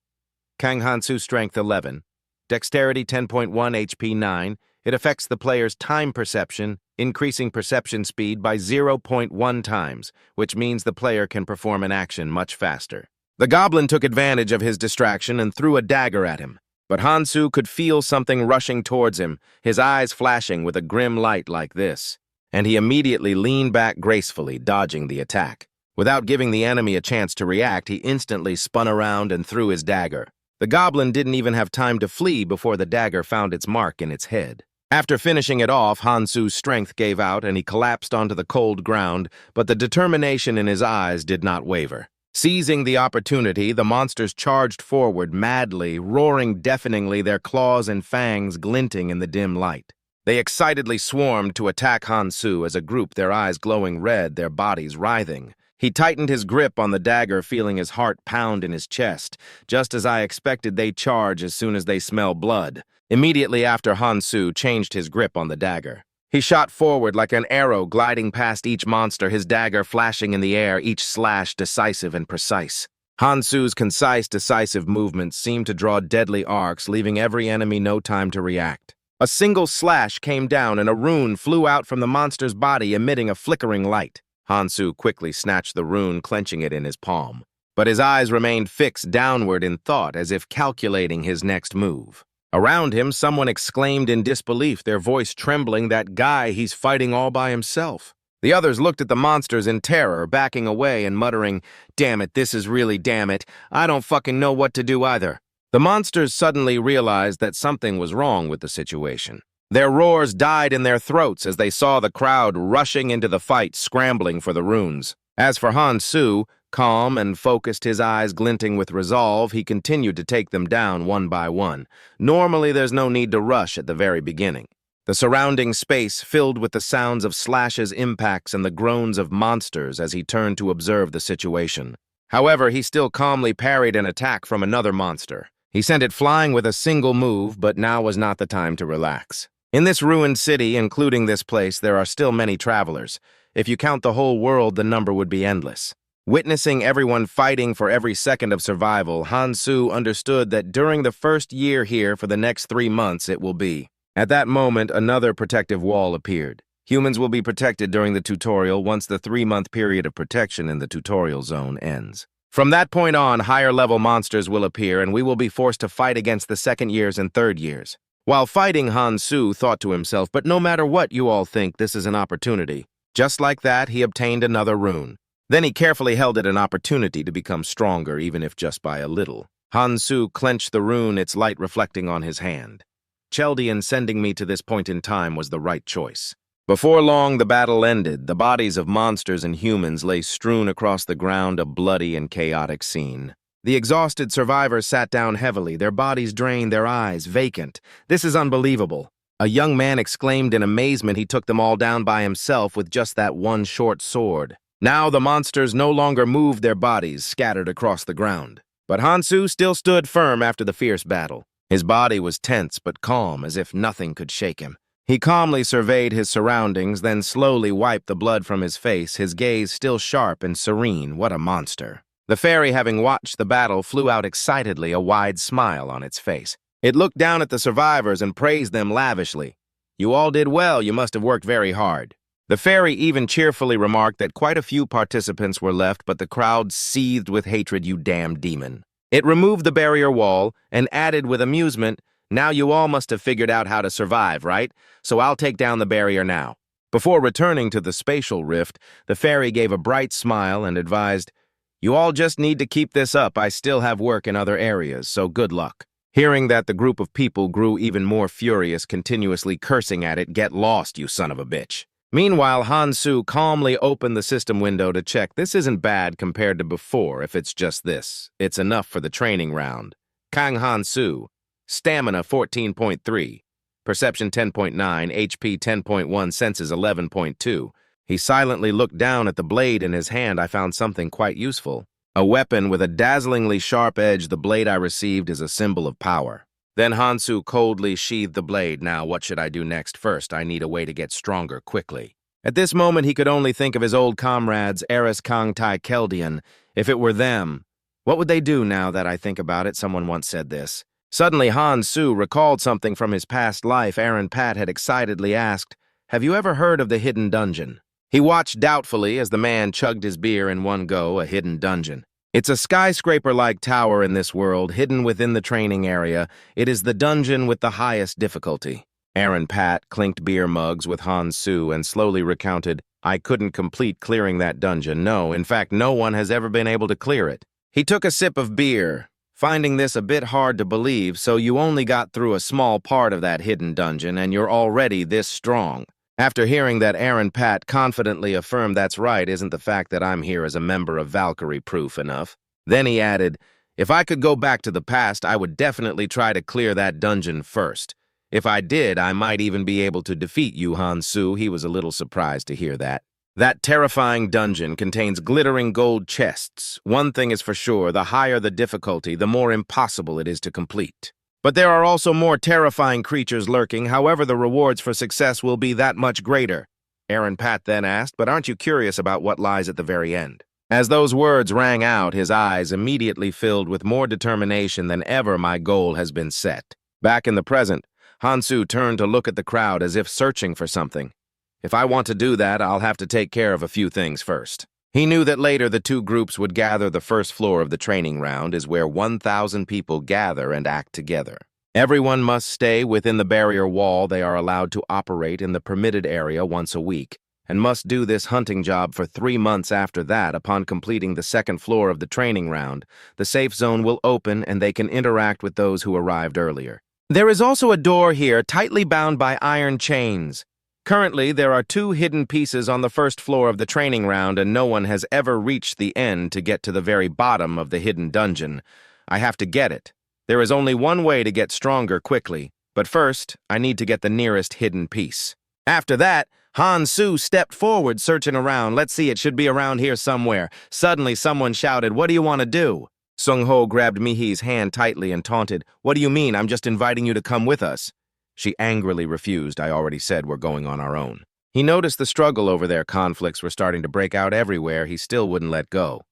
[SPEAKER 1] Kang Han Su strength 11. Dexterity 10.1, HP 9. It affects the player's time perception, increasing perception speed by 0.1 times, which means the player can perform an action much faster. The goblin took advantage of his distraction and threw a dagger at him, but Han Su could feel something rushing towards him, his eyes flashing with a grim light like this, and he immediately leaned back gracefully, dodging the attack. Without giving the enemy a chance to react, he instantly spun around and threw his dagger. The goblin didn't even have time to flee before the dagger found its mark in its head. After finishing it off, Han Su's strength gave out and he collapsed onto the cold ground, but the determination in his eyes did not waver. Seizing the opportunity, the monsters charged forward madly, roaring deafeningly, their claws and fangs glinting in the dim light. They excitedly swarmed to attack Han Su as a group, their eyes glowing red, their bodies writhing. He tightened his grip on the dagger, feeling his heart pound in his chest. Just as I expected, they charge as soon as they smell blood. Immediately after, Han Su changed his grip on the dagger. He shot forward like an arrow, gliding past each monster, his dagger flashing in the air, each slash decisive and precise. Han Su's concise, decisive movements seemed to draw deadly arcs, leaving every enemy no time to react. A single slash came down and a rune flew out from the monster's body, emitting a flickering light. Han Su quickly snatched the rune, clenching it in his palm. But his eyes remained fixed downward in thought, as if calculating his next move. Around him, someone exclaimed in disbelief, their voice trembling, "That guy, he's fighting all by himself." The others looked at the monsters in terror, backing away and muttering, "Damn it, this is really damn it. I don't fucking know what to do either." The monsters suddenly realized that something was wrong with the situation. Their roars died in their throats as they saw the crowd rushing into the fight, scrambling for the runes. As for Han Su, calm and focused, his eyes glinting with resolve, he continued to take them down one by one. Normally, there's no need to rush at the very beginning. The surrounding space filled with the sounds of slashes, impacts, and the groans of monsters as he turned to observe the situation. However, he still calmly parried an attack from another monster. He sent it flying with a single move, but now was not the time to relax. In this ruined city, including this place, there are still many travelers. If you count the whole world, the number would be endless. Witnessing everyone fighting for every second of survival, Han Su understood that during the first year here for the next 3 months it will be. At that moment, another protective wall appeared. Humans will be protected during the tutorial once the 3-month period of protection in the tutorial zone ends. From that point on, higher-level monsters will appear and we will be forced to fight against the second years and third years. While fighting, Han Su thought to himself, "But no matter what you all think, this is an opportunity." Just like that, he obtained another rune. Then he carefully held it an opportunity to become stronger, even if just by a little. Han Su clenched the rune, its light reflecting on his hand. Chaldean sending me to this point in time was the right choice. Before long, the battle ended. The bodies of monsters and humans lay strewn across the ground, a bloody and chaotic scene. The exhausted survivors sat down heavily, their bodies drained, their eyes vacant. "This is unbelievable." A young man exclaimed in amazement. He took them all down by himself with just that one short sword. Now the monsters no longer moved, their bodies scattered across the ground. But Han Su still stood firm after the fierce battle. His body was tense but calm, as if nothing could shake him. He calmly surveyed his surroundings, then slowly wiped the blood from his face, his gaze still sharp and serene. What a monster. The fairy, having watched the battle, flew out excitedly, a wide smile on its face. It looked down at the survivors and praised them lavishly. "You all did well. You must have worked very hard." The fairy even cheerfully remarked that quite a few participants were left, but the crowd seethed with hatred. "You damn demon." It removed the barrier wall and added with amusement, "Now you all must have figured out how to survive, right? So I'll take down the barrier now." Before returning to the spatial rift, the fairy gave a bright smile and advised, "You all just need to keep this up. I still have work in other areas, so good luck." Hearing that, the group of people grew even more furious, continuously cursing at it, "Get lost, you son of a bitch." Meanwhile, Han-Soo calmly opened the system window to check. This isn't bad compared to before. If it's just this, it's enough for the training round. Kang Han-Soo, Stamina 14.3, Perception 10.9, HP 10.1, Senses 11.2. He silently looked down at the blade in his hand. I found something quite useful. A weapon with a dazzlingly sharp edge. The blade I received is a symbol of power. Then Han-Soo coldly sheathed the blade. Now, what should I do next? First, I need a way to get stronger quickly. At this moment, he could only think of his old comrades, Eris, Kang, Tai, Keldian. If it were them, what would they do now that I think about it? Someone once said this. Suddenly, Han-Soo recalled something from his past life. Aaron Pat had excitedly asked, "Have you ever heard of the hidden dungeon?" He watched doubtfully as the man chugged his beer in one go. A hidden dungeon. It's a skyscraper-like tower in this world, hidden within the training area. It is the dungeon with the highest difficulty. Aaron Pat clinked beer mugs with Han-Soo and slowly recounted, "I couldn't complete clearing that dungeon. No, in fact, no one has ever been able to clear it." He took a sip of beer, finding this a bit hard to believe. "So you only got through a small part of that hidden dungeon, and you're already this strong." After hearing that, Aaron Pat confidently affirmed, "That's right. Isn't the fact that I'm here as a member of Valkyrie proof enough?" Then he added, "If I could go back to the past, I would definitely try to clear that dungeon first. If I did, I might even be able to defeat you, Han-Soo." He was a little surprised to hear that. That terrifying dungeon contains glittering gold chests. One thing is for sure, the higher the difficulty, the more impossible it is to complete. But there are also more terrifying creatures lurking. However, the rewards for success will be that much greater. Aaron Pat then asked, "But aren't you curious about what lies at the very end?" As those words rang out, his eyes immediately filled with more determination than ever. "My goal has been set." Back in the present, Han-Soo turned to look at the crowd as if searching for something. "If I want to do that, I'll have to take care of a few things first." He knew that later the two groups would gather. The first floor of the training round is where 1,000 people gather and act together. Everyone must stay within the barrier wall. They are allowed to operate in the permitted area once a week, and must do this hunting job for 3 months after that. Upon completing the second floor of the training round, the safe zone will open and they can interact with those who arrived earlier. There is also a door here, tightly bound by iron chains. Currently, there are 2 hidden pieces on the first floor of the training round, and no one has ever reached the end to get to the very bottom of the hidden dungeon. I have to get it. There is only one way to get stronger quickly, but first, I need to get the nearest hidden piece. After that, Han-Soo stepped forward, searching around. "Let's see, it should be around here somewhere." Suddenly, someone shouted, "What do you want to do?" Sung-ho grabbed Mi-hee's hand tightly and taunted, "What do you mean? I'm just inviting you to come with us." She angrily refused. "I already said we're going on our own." He noticed the struggle over there. Conflicts were starting to break out everywhere. He still wouldn't let go.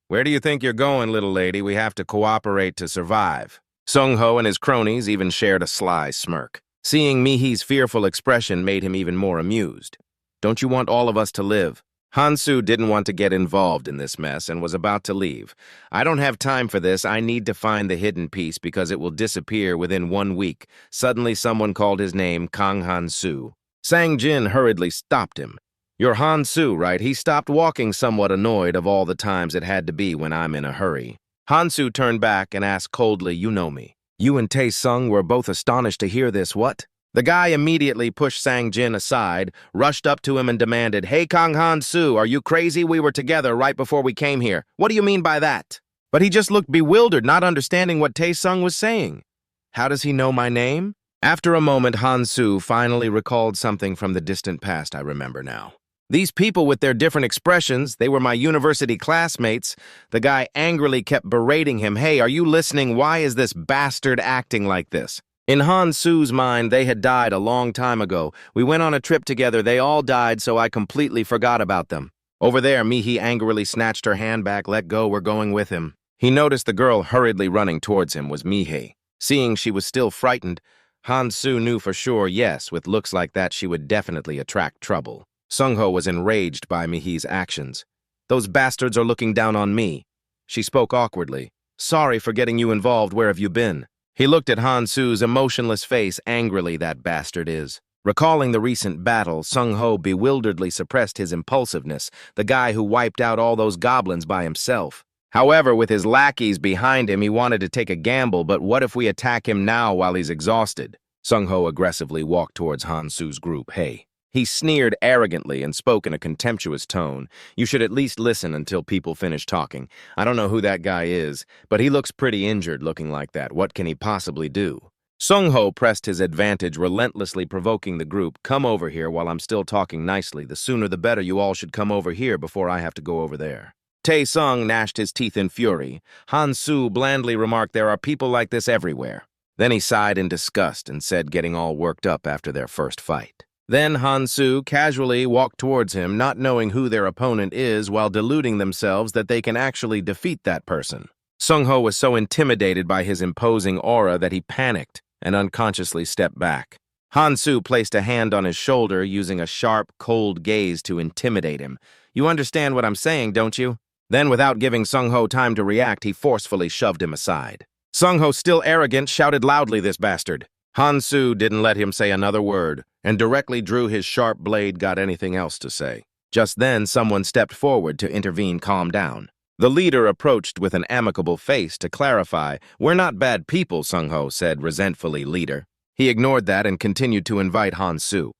[SPEAKER 1] "Where do you think you're going, little lady? We have to cooperate to survive." Sung-ho and his cronies even shared a sly smirk. Seeing Mi-hee's fearful expression made him even more amused. "Don't you want all of us to live?" Han-Soo didn't want to get involved in this mess and was about to leave. "I don't have time for this. I need to find the hidden piece because it will disappear within 1 week. Suddenly, someone called his name, Kang Han-Soo. Sang-jin hurriedly stopped him. "You're Han-Soo, right?" He stopped walking, somewhat annoyed of all the times it had to be when I'm in a hurry. Han-Soo turned back and asked coldly, "You know me?" You and Tae-sung were both astonished to hear this. "What?" The guy immediately pushed Sang-jin aside, rushed up to him and demanded, "Hey, Kang Han-Soo, are you crazy? We were together right before we came here. What do you mean by that?" But he just looked bewildered, not understanding what Tae-sung was saying. "How does he know my name?" After a moment, Han-Soo finally recalled something from the distant past. "I remember now. These people with their different expressions, they were my university classmates." The guy angrily kept berating him. "Hey, are you listening? Why is this bastard acting like this?" In Han-Soo's mind, they had died a long time ago. "We went on a trip together. They all died, so I completely forgot about them." Over there, Mi-hee angrily snatched her hand back. "Let go, we're going with him." He noticed the girl hurriedly running towards him was Mi-hee. Seeing she was still frightened, Han-Soo knew for sure, yes, with looks like that she would definitely attract trouble. Sung-ho was enraged by Mi-hee's actions. "Those bastards are looking down on me." She spoke awkwardly. "Sorry for getting you involved. Where have you been?" He looked at Han-Soo's emotionless face angrily. "That bastard is." Recalling the recent battle, Sung-ho bewilderedly suppressed his impulsiveness, the guy who wiped out all those goblins by himself. However, with his lackeys behind him, he wanted to take a gamble, but what if we attack him now while he's exhausted? Sung-ho aggressively walked towards Han-Su's group. Hey. He sneered arrogantly and spoke in a contemptuous tone. You should at least listen until people finish talking. I don't know who that guy is, but he looks pretty injured looking like that. What can he possibly do? Sung-ho pressed his advantage, relentlessly provoking the group. Come over here while I'm still talking nicely. The sooner the better. You all should come over here before I have to go over there. Tae-sung gnashed his teeth in fury. Han-Su blandly remarked, there are people like this everywhere. Then he sighed in disgust and said, getting all worked up after their first fight. Then Han-Su casually walked towards him, not knowing who their opponent is while deluding themselves that they can actually defeat that person. Sung-ho was so intimidated by his imposing aura that he panicked and unconsciously stepped back. Han-Su placed a hand on his shoulder, using a sharp, cold gaze to intimidate him. You understand what I'm saying, don't you? Then, without giving Sung-ho time to react, he forcefully shoved him aside. Sung-ho, still arrogant, shouted loudly, this bastard. Han-Su didn't let him say another word, and directly drew his sharp blade, got anything else to say. Just then, someone stepped forward to intervene. Calm down. The leader approached with an amicable face to clarify. We're not bad people, Sung-ho said resentfully, leader. He ignored that and continued to invite Han-Su.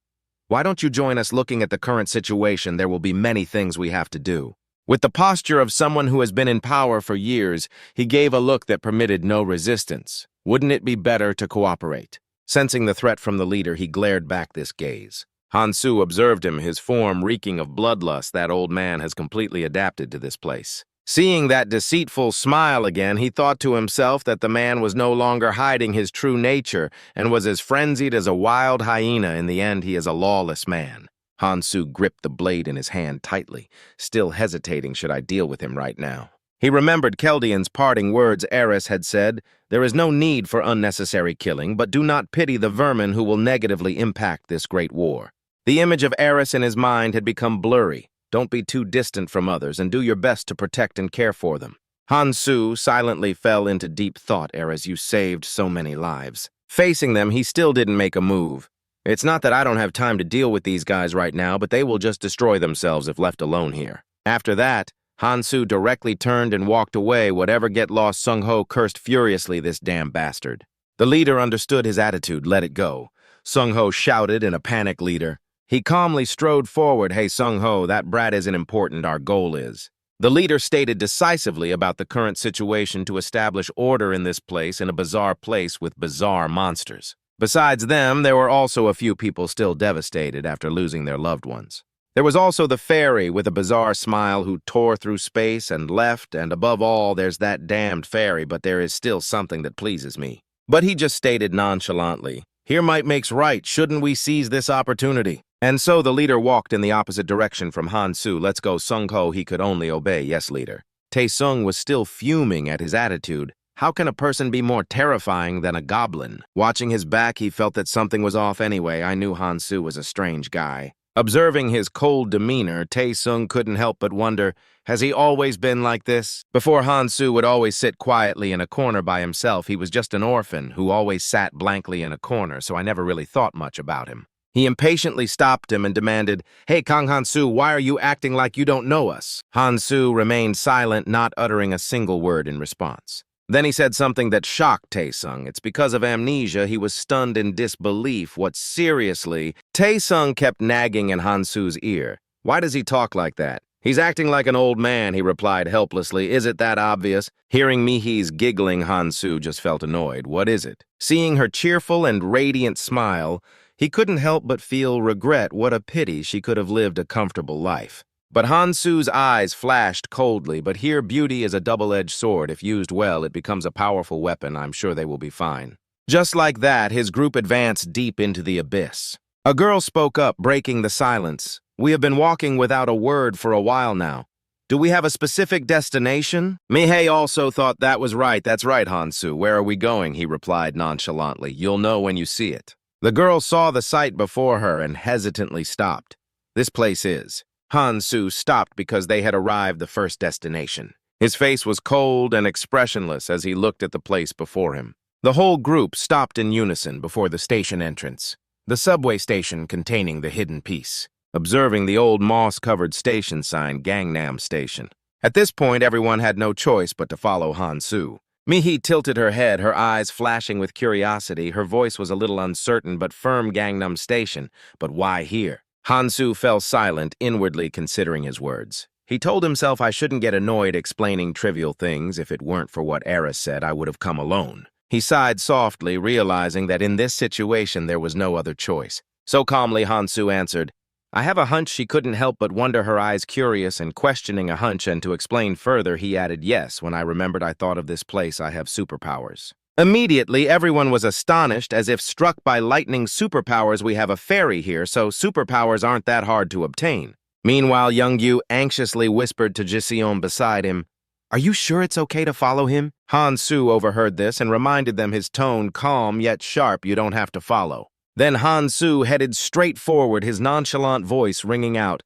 [SPEAKER 1] Why don't you join us? Looking at the current situation, there will be many things we have to do. With the posture of someone who has been in power for years, he gave a look that permitted no resistance. Wouldn't it be better to cooperate? Sensing the threat from the leader, he glared back this gaze. Han-Su observed him, his form reeking of bloodlust. That old man has completely adapted to this place. Seeing that deceitful smile again, he thought to himself that the man was no longer hiding his true nature and was as frenzied as a wild hyena. In the end, he is a lawless man. Han-Su gripped the blade in his hand tightly, still hesitating should I deal with him right now. He remembered Keldian's parting words. Eris had said, there is no need for unnecessary killing, but do not pity the vermin who will negatively impact this great war. The image of Eris in his mind had become blurry. Don't be too distant from others and do your best to protect and care for them. Han-Su silently fell into deep thought. Eris, you saved so many lives. Facing them, he still didn't make a move. It's not that I don't have time to deal with these guys right now, but they will just destroy themselves if left alone here. After that, Han-Su directly turned and walked away. Whatever get lost, Sung-ho cursed furiously, this damn bastard. The leader understood his attitude, let it go. Sung-ho shouted in a panic. Leader. He calmly strode forward. Hey, Sung-ho, that brat isn't important, our goal is. The leader stated decisively about the current situation to establish order in this place, in a bizarre place with bizarre monsters. Besides them, there were also a few people still devastated after losing their loved ones. There was also the fairy with a bizarre smile who tore through space and left, and above all, there's that damned fairy, but there is still something that pleases me. But he just stated nonchalantly, here might makes right, shouldn't we seize this opportunity? And so the leader walked in the opposite direction from Han-Su. Let's go, Sung-ho, he could only obey. Yes, leader. Tae-sung was still fuming at his attitude. How can a person be more terrifying than a goblin? Watching his back, he felt that something was off anyway. I knew Han-Su was a strange guy. Observing his cold demeanor, Tae-sung couldn't help but wonder, has he always been like this? Before, Han-Su would always sit quietly in a corner by himself. He was just an orphan who always sat blankly in a corner, so I never really thought much about him. He impatiently stopped him and demanded, Hey, Kang Han-Su, why are you acting like you don't know us? Han-Su remained silent, not uttering a single word in response. Then he said something that shocked Tae-sung. It's because of amnesia, he was stunned in disbelief. What, seriously? Tae-sung kept nagging in Han-Su's ear. Why does he talk like that? He's acting like an old man, he replied helplessly. Is it that obvious? Hearing Mihi's giggling, Han-Su just felt annoyed. What is it? Seeing her cheerful and radiant smile, he couldn't help but feel regret. What a pity she could have lived a comfortable life. But Han-Su's eyes flashed coldly. But here, beauty is a double-edged sword. If used well, it becomes a powerful weapon. I'm sure they will be fine. Just like that, his group advanced deep into the abyss. A girl spoke up, breaking the silence. We have been walking without a word for a while now. Do we have a specific destination? Mihei also thought that was right. That's right, Han-Su. Where are we going? He replied nonchalantly. You'll know when you see it. The girl saw the sight before her and hesitantly stopped. This place is. Han-Su stopped because they had arrived the first destination. His face was cold and expressionless as he looked at the place before him. The whole group stopped in unison before the station entrance. the subway station containing the hidden piece, observing the old moss-covered station sign Gangnam Station. At this point, everyone had no choice but to follow Han-soo. Mi-hee tilted her head, her eyes flashing with curiosity. Her voice was a little uncertain but firm. Gangnam Station, but why here? Han-soo fell silent, inwardly considering his words. He told himself, I shouldn't get annoyed explaining trivial things. If it weren't for what Eris said, I would have come alone. He sighed softly, realizing that in this situation there was no other choice. So calmly, Han-soo answered, I have a hunch. She couldn't help but wonder, her eyes curious and questioning a hunch, and to explain further, he added, yes, when I remembered I thought of this place, I have superpowers. Immediately, everyone was astonished, as if struck by lightning. Superpowers? We have a ferry here, so superpowers aren't that hard to obtain. Meanwhile, Young-yu anxiously whispered to Jiseon beside him, Are you sure it's okay to follow him? Han-soo overheard this and reminded them, his tone calm yet sharp, you don't have to follow. Then Han-soo headed straight forward, his nonchalant voice ringing out,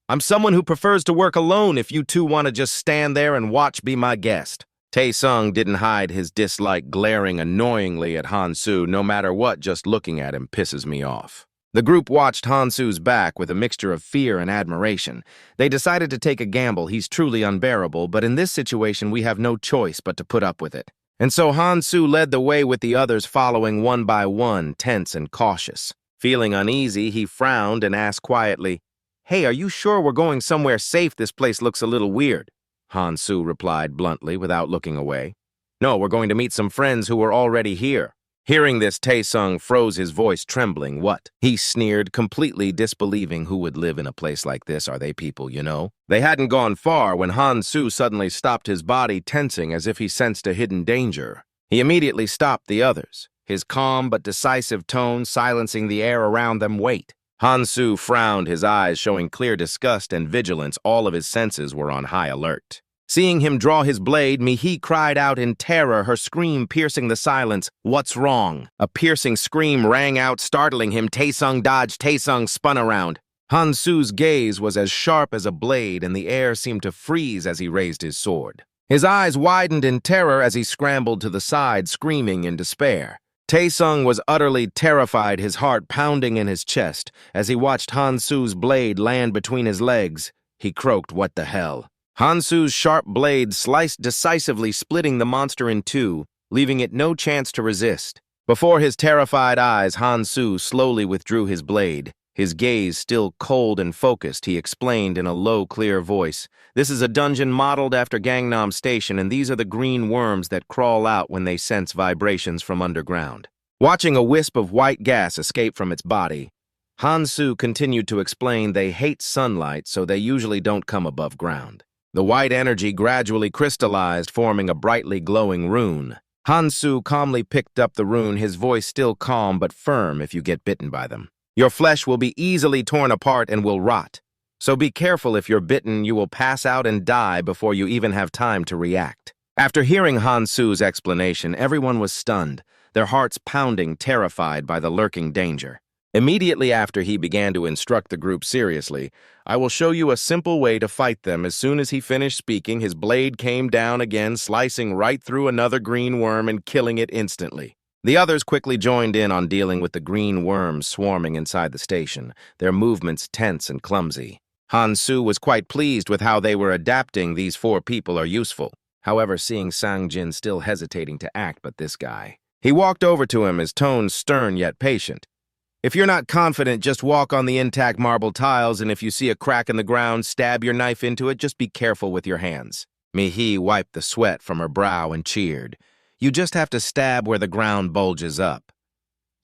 [SPEAKER 1] I'm someone who prefers to work alone. If you two want to just stand there and watch, be my guest. Tae-sung didn't hide his dislike, glaring annoyingly at Han-soo. No matter what, just looking at him pisses me off. The group watched Han-soo's back with a mixture of fear and admiration. They decided to take a gamble. He's truly unbearable, but in this situation we have no choice but to put up with it. And so Han-soo led the way with the others following one by one, tense and cautious. Feeling uneasy, he frowned and asked quietly, Hey, are you sure we're going somewhere safe? This place looks a little weird. Han-soo replied bluntly without looking away. No, we're going to meet some friends who are already here. Hearing this, Tae-sung froze, his voice trembling. What? He sneered, completely disbelieving. Who would live in a place like this? Are they people, you know? They hadn't gone far when Han-soo suddenly stopped, his body tensing as if he sensed a hidden danger. He immediately stopped the others, his calm but decisive tone silencing the air around them. Wait. Han-soo frowned, his eyes showing clear disgust and vigilance. All of his senses were on high alert. Seeing him draw his blade, Mi-hee cried out in terror, her scream piercing the silence. What's wrong? A piercing scream rang out, startling him. Tae-sung dodged. Tae-sung spun around. Han-soo's gaze was as sharp as a blade, and the air seemed to freeze as he raised his sword. His eyes widened in terror as he scrambled to the side, screaming in despair. Tae-sung was utterly terrified, his heart pounding in his chest. As he watched Han-soo's blade land between his legs, he croaked, What the hell? Han-soo's sharp blade sliced decisively, splitting the monster in two, leaving it no chance to resist. Before his terrified eyes, Han-soo slowly withdrew his blade. His gaze still cold and focused, he explained in a low, clear voice, This is a dungeon modeled after Gangnam Station, and these are the green worms that crawl out when they sense vibrations from underground. Watching a wisp of white gas escape from its body, Han-soo continued to explain, they hate sunlight, so they usually don't come above ground. The white energy gradually crystallized, forming a brightly glowing rune. Han-soo calmly picked up the rune, his voice still calm but firm. If you get bitten by them, your flesh will be easily torn apart and will rot. So be careful. If you're bitten, you will pass out and die before you even have time to react. After hearing Han-soo's explanation, everyone was stunned, their hearts pounding, terrified by the lurking danger. Immediately after, he began to instruct the group seriously. I will show you a simple way to fight them. As soon as he finished speaking, his blade came down again, slicing right through another green worm and killing it instantly. The others quickly joined in on dealing with the green worms swarming inside the station, their movements tense and clumsy. Han-soo was quite pleased with how they were adapting. These four people are useful. However, seeing Sang-jin still hesitating to act, but this guy. He walked over to him, his tone stern yet patient. If you're not confident, just walk on the intact marble tiles, and if you see a crack in the ground, stab your knife into it. Just be careful with your hands. Mi-hee wiped the sweat from her brow and cheered. You just have to stab where the ground bulges up.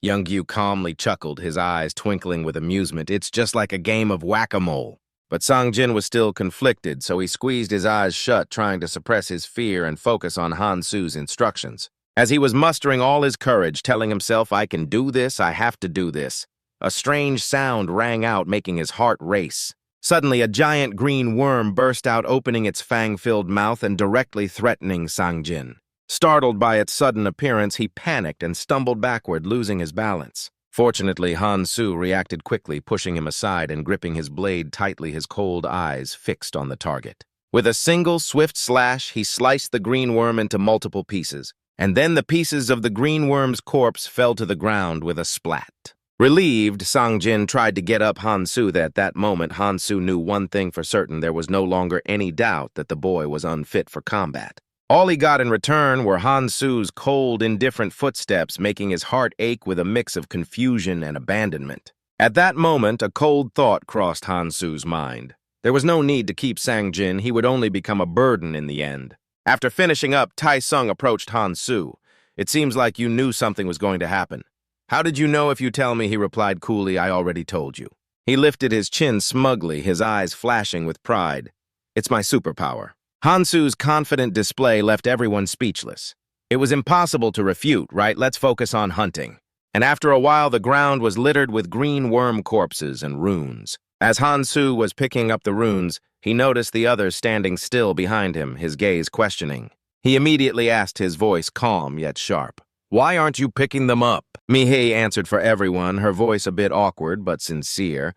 [SPEAKER 1] Young-yu calmly chuckled, his eyes twinkling with amusement. It's just like a game of whack-a-mole. But Sang-jin was still conflicted, so he squeezed his eyes shut, trying to suppress his fear and focus on Han-soo's instructions. As he was mustering all his courage, telling himself, I can do this, I have to do this, a strange sound rang out, making his heart race. Suddenly, a giant green worm burst out, opening its fang-filled mouth and directly threatening Sang-jin. Startled by its sudden appearance, he panicked and stumbled backward, losing his balance. Fortunately, Han-soo reacted quickly, pushing him aside and gripping his blade tightly, his cold eyes fixed on the target. With a single swift slash, he sliced the green worm into multiple pieces. And then the pieces of the green worm's corpse fell to the ground with a splat. Relieved, Sang-jin tried to get up Han-soo. At that moment, Han-soo knew one thing for certain: there was no longer any doubt that the boy was unfit for combat. All he got in return were Han-soo's cold, indifferent footsteps, making his heart ache with a mix of confusion and abandonment. At that moment, a cold thought crossed Han-soo's mind. There was no need to keep Sang-jin. He would only become a burden in the end. After finishing up, Tae-sung approached Han-soo. "It seems like you knew something was going to happen." "How did you know if you tell me?" he replied coolly. "I already told you." He lifted his chin smugly, his eyes flashing with pride. "It's my superpower." Han-soo's confident display left everyone speechless. It was impossible to refute, right? Let's focus on hunting. And after a while, the ground was littered with green worm corpses and runes. As Han-soo was picking up the runes, he noticed the others standing still behind him, his gaze questioning. He immediately asked, his voice calm yet sharp. "Why aren't you picking them up?" Mi-hee answered for everyone, her voice a bit awkward but sincere.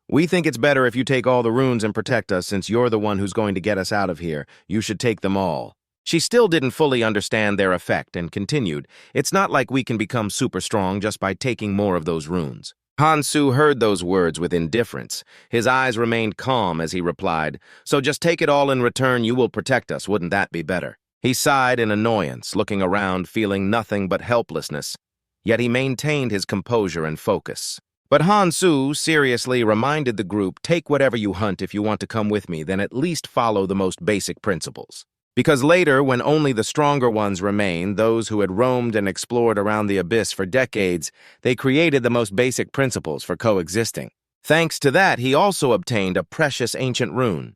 [SPEAKER 1] "We think it's better if you take all the runes and protect us, since you're the one who's going to get us out of here. You should take them all." She still didn't fully understand their effect and continued, "It's not like we can become super strong just by taking more of those runes." Han-soo heard those words with indifference. His eyes remained calm as he replied, "So just take it all in return. You will protect us. Wouldn't that be better?" He sighed in annoyance, looking around, feeling nothing but helplessness. Yet he maintained his composure and focus. But Han-soo seriously reminded the group, "Take whatever you hunt. If you want to come with me, then at least follow the most basic principles." Because later, when only the stronger ones remained, those who had roamed and explored around the abyss for decades, they created the most basic principles for coexisting. Thanks to that, he also obtained a precious ancient rune.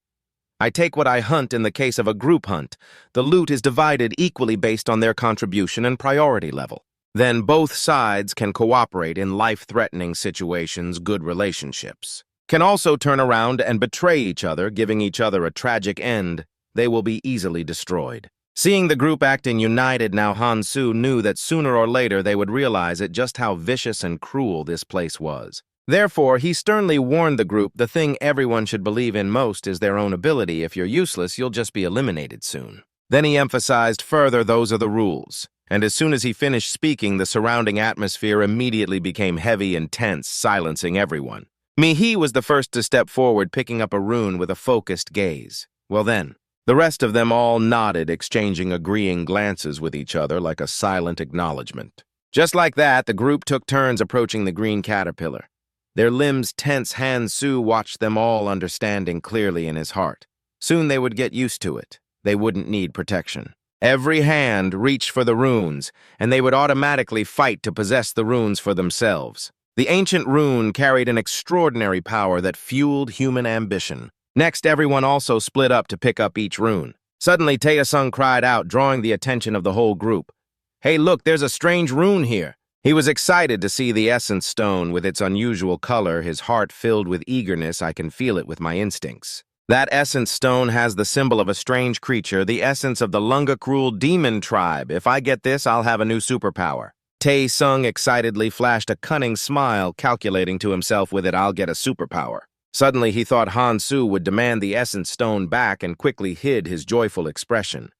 [SPEAKER 1] "I take what I hunt in the case of a group hunt. The loot is divided equally based on their contribution and priority level. Then both sides can cooperate in life-threatening situations. Good relationships can also turn around and betray each other, giving each other a tragic end. They will be easily destroyed." Seeing the group acting united now, Han-soo knew that sooner or later they would realize just how vicious and cruel this place was. Therefore, he sternly warned the group, "The thing everyone should believe in most is their own ability. If you're useless, you'll just be eliminated soon." Then he emphasized further, "Those are the rules." And as soon as he finished speaking, the surrounding atmosphere immediately became heavy and tense, silencing everyone. Mi-hee was the first to step forward, picking up a rune with a focused gaze. Well then, the rest of them all nodded, exchanging agreeing glances with each other like a silent acknowledgement. Just like that, the group took turns approaching the green caterpillar. Their limbs tense, Han-soo watched them all, understanding clearly in his heart. Soon they would get used to it. They wouldn't need protection. Every hand reached for the runes, and they would automatically fight to possess the runes for themselves. The ancient rune carried an extraordinary power that fueled human ambition. Next, everyone also split up to pick up each rune. Suddenly, Tae-sung cried out, drawing the attention of the whole group. "Hey, look, there's a strange rune here." He was excited to see the essence stone with its unusual color, his heart filled with eagerness. "I can feel it with my instincts. That essence stone has the symbol of a strange creature, the essence of the Lunga-cruel demon tribe. If I get this, I'll have a new superpower." Tae-sung excitedly flashed a cunning smile, calculating to himself, "With it, I'll get a superpower." Suddenly, he thought Han-soo would demand the essence stone back and quickly hid his joyful expression.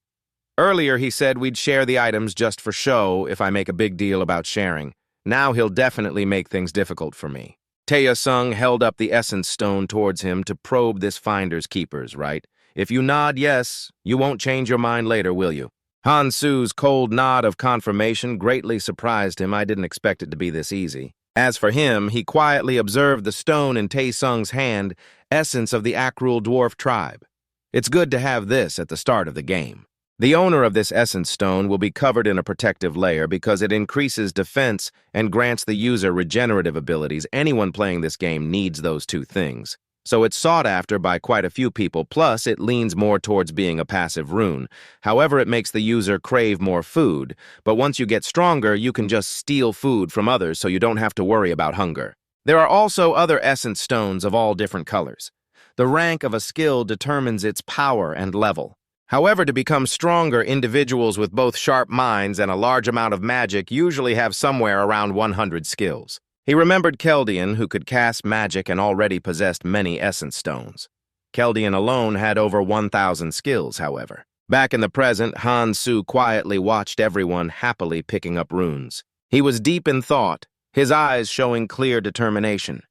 [SPEAKER 1] Earlier, he said we'd share the items just for show if I make a big deal about sharing. Now he'll definitely make things difficult for me. Tae-sung held up the essence stone towards him to probe this finder's keepers, right? "If you nod yes, you won't change your mind later, will you?" Han-soo's cold nod of confirmation greatly surprised him. I didn't expect it to be this easy. As for him, he quietly observed the stone in Tae-sung's hand, essence of the Akrul dwarf tribe. It's good to have this at the start of the game. The owner of this essence stone will be covered in a protective layer because it increases defense and grants the user regenerative abilities. Anyone playing this game needs those two things. So it's sought after by quite a few people, plus it leans more towards being a passive rune. However, it makes the user crave more food, but once you get stronger, you can just steal food from others so you don't have to worry about hunger. There are also other essence stones of all different colors. The rank of a skill determines its power and level. However, to become stronger, individuals with both sharp minds and a large amount of magic usually have somewhere around 100 skills. He remembered Keldian, who could cast magic and already possessed many essence stones. Keldian alone had over 1,000 skills, however. Back in the present, Han-soo quietly watched everyone happily picking up runes. He was deep in thought, his eyes showing clear determination.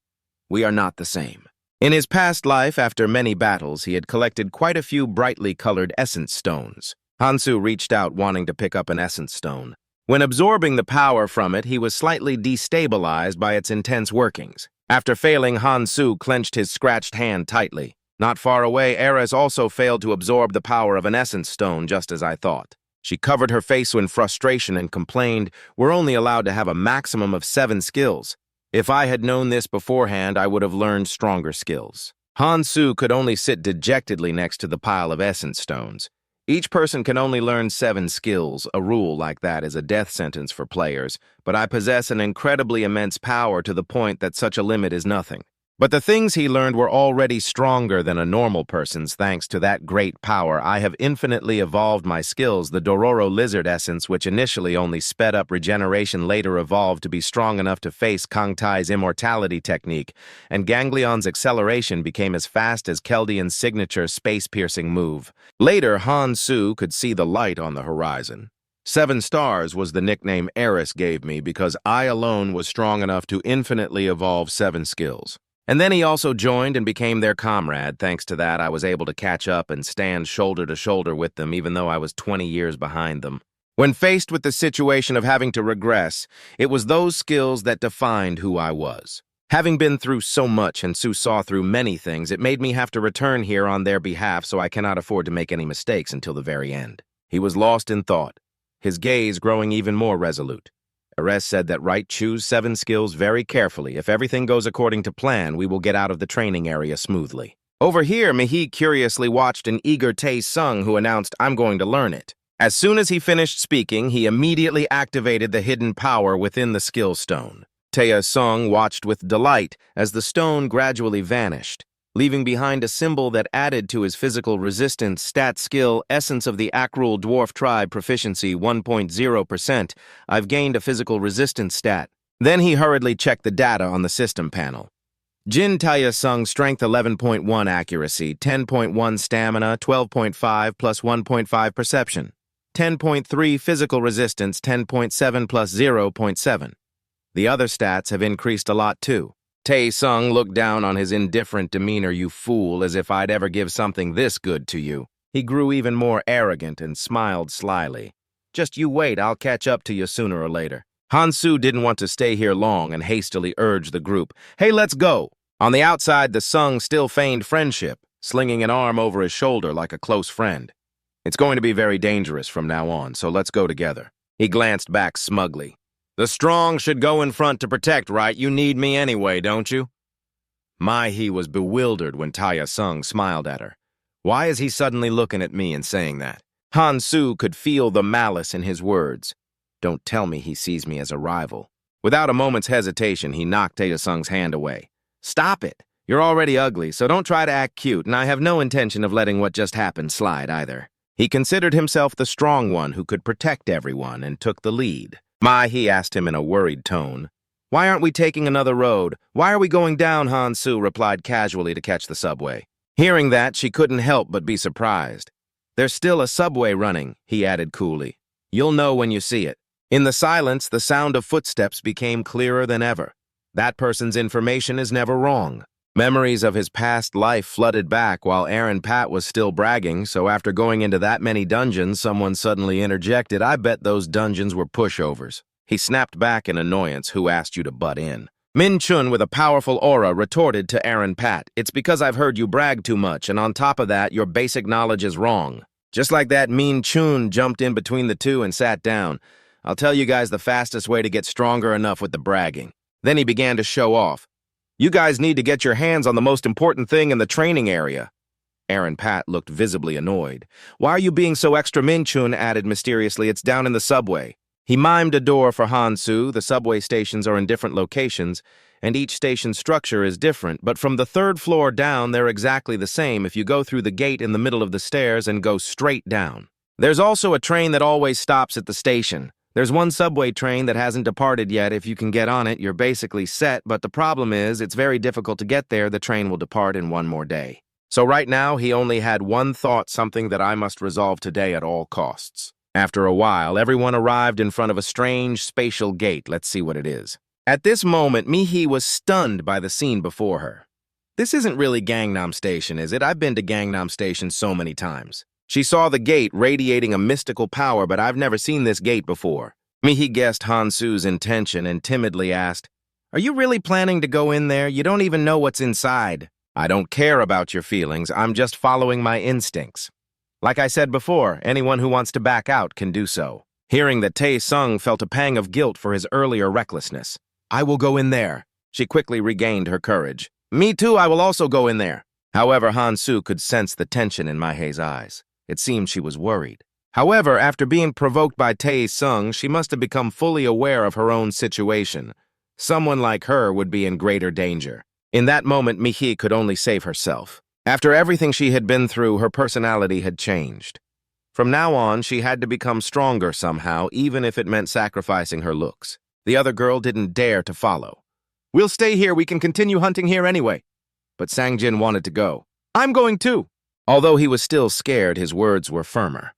[SPEAKER 1] We are not the same. In his past life, after many battles, he had collected quite a few brightly colored essence stones. Hansu reached out wanting to pick up an essence stone. When absorbing the power from it, he was slightly destabilized by its intense workings. After failing, Hansu clenched his scratched hand tightly. Not far away, Eris also failed to absorb the power of an essence stone, just as I thought. She covered her face in frustration and complained, "We're only allowed to have a maximum of 7 skills. If I had known this beforehand, I would have learned stronger skills." Hansu could only sit dejectedly next to the pile of essence stones. Each person can only learn 7 skills. A rule like that is a death sentence for players, but I possess an incredibly immense power to the point that such a limit is nothing. But the things he learned were already stronger than a normal person's. Thanks to that great power, I have infinitely evolved my skills. The Dororo lizard essence, which initially only sped up regeneration, later evolved to be strong enough to face Kangtai's immortality technique, and Ganglion's acceleration became as fast as Keldion's signature space-piercing move. Later, Hansu could see the light on the horizon. 7 stars was the nickname Eris gave me because I alone was strong enough to infinitely evolve 7 skills. And then he also joined and became their comrade. Thanks to that, I was able to catch up and stand shoulder to shoulder with them, even though I was 20 years behind them. When faced with the situation of having to regress, it was those skills that defined who I was. Having been through so much and Su saw through many things, it made me have to return here on their behalf, so I cannot afford to make any mistakes until the very end. He was lost in thought, his gaze growing even more resolute. Eris said that choose 7 skills very carefully. If everything goes according to plan, we will get out of the training area smoothly. Over here, Mihi curiously watched an eager Tae-sung who announced, "I'm going to learn it." As soon as he finished speaking, he immediately activated the hidden power within the skill stone. Tae-sung watched with delight as the stone gradually vanished, leaving behind a symbol that added to his physical resistance. Stat skill, Essence of the Akrul Dwarf Tribe, proficiency 1.0%. I've gained a physical resistance stat. Then he hurriedly checked the data on the system panel. Jin Tae-sung, strength 11.1, accuracy 10.1, stamina 12.5 plus 1.5 perception, 10.3 physical resistance, 10.7 plus 0.7. The other stats have increased a lot too. Tae-sung looked down on his indifferent demeanor. "You fool, as if I'd ever give something this good to you." He grew even more arrogant and smiled slyly. "Just you wait, I'll catch up to you sooner or later." Hansu didn't want to stay here long and hastily urged the group, "Hey, let's go." On the outside, the Sung still feigned friendship, slinging an arm over his shoulder like a close friend. "It's going to be very dangerous from now on, so let's go together." He glanced back smugly. "The strong should go in front to protect, right? You need me anyway, don't you?" Mai-hee was bewildered when Tae-sung smiled at her. Why is he suddenly looking at me and saying that? Hansu could feel the malice in his words. Don't tell me he sees me as a rival. Without a moment's hesitation, he knocked Tae-sung's hand away. "Stop it. You're already ugly, so don't try to act cute, and I have no intention of letting what just happened slide either." He considered himself the strong one who could protect everyone and took the lead. Mai-hee asked him in a worried tone. "Why aren't we taking another road? Why are we going down?" Hansu replied casually to catch the subway. Hearing that, she couldn't help but be surprised. "There's still a subway running," he added coolly. "You'll know when you see it." In the silence, the sound of footsteps became clearer than ever. That person's information is never wrong. Memories of his past life flooded back while Aaron Pat was still bragging, so after going into that many dungeons, someone suddenly interjected, "I bet those dungeons were pushovers." He snapped back in annoyance. "Who asked you to butt in?" Min Chun, with a powerful aura, retorted to Aaron Pat, "It's because I've heard you brag too much, and on top of that, your basic knowledge is wrong." Just like that, Min Chun jumped in between the two and sat down. "I'll tell you guys the fastest way to get stronger enough with the bragging." Then he began to show off. "You guys need to get your hands on the most important thing in the training area." Aaron Pat looked visibly annoyed. "Why are you being so extra?" Min Chun added mysteriously, "It's down in the subway." He mimed a door for Hansu. The subway stations are in different locations, and each station structure is different, but from the 3rd floor down, they're exactly the same if you go through the gate in the middle of the stairs and go straight down. There's also a train that always stops at the station. There's one subway train that hasn't departed yet. If you can get on it, you're basically set, but the problem is it's very difficult to get there. The train will depart in 1 more day. So right now, he only had one thought, something that I must resolve today at all costs. After a while, everyone arrived in front of a strange spatial gate. Let's see what it is. At this moment, Mihi was stunned by the scene before her. This isn't really Gangnam Station, is it? I've been to Gangnam Station so many times. She saw the gate radiating a mystical power, but I've never seen this gate before. Mihi guessed Hansu's intention and timidly asked, "Are you really planning to go in there? You don't even know what's inside." "I don't care about your feelings. I'm just following my instincts. Like I said before, anyone who wants to back out can do so." Hearing that, Tae-sung felt a pang of guilt for his earlier recklessness. "I will go in there." She quickly regained her courage. "Me too, I will also go in there." However, Hansu could sense the tension in Maihe's eyes. It seemed she was worried. However, after being provoked by Tae-sung, she must have become fully aware of her own situation. Someone like her would be in greater danger. In that moment, Mihi could only save herself. After everything she had been through, her personality had changed. From now on, she had to become stronger somehow, even if it meant sacrificing her looks. The other girl didn't dare to follow. "We'll stay here, we can continue hunting here anyway." But Sang-jin wanted to go. "I'm going too." Although he was still scared, his words were firmer.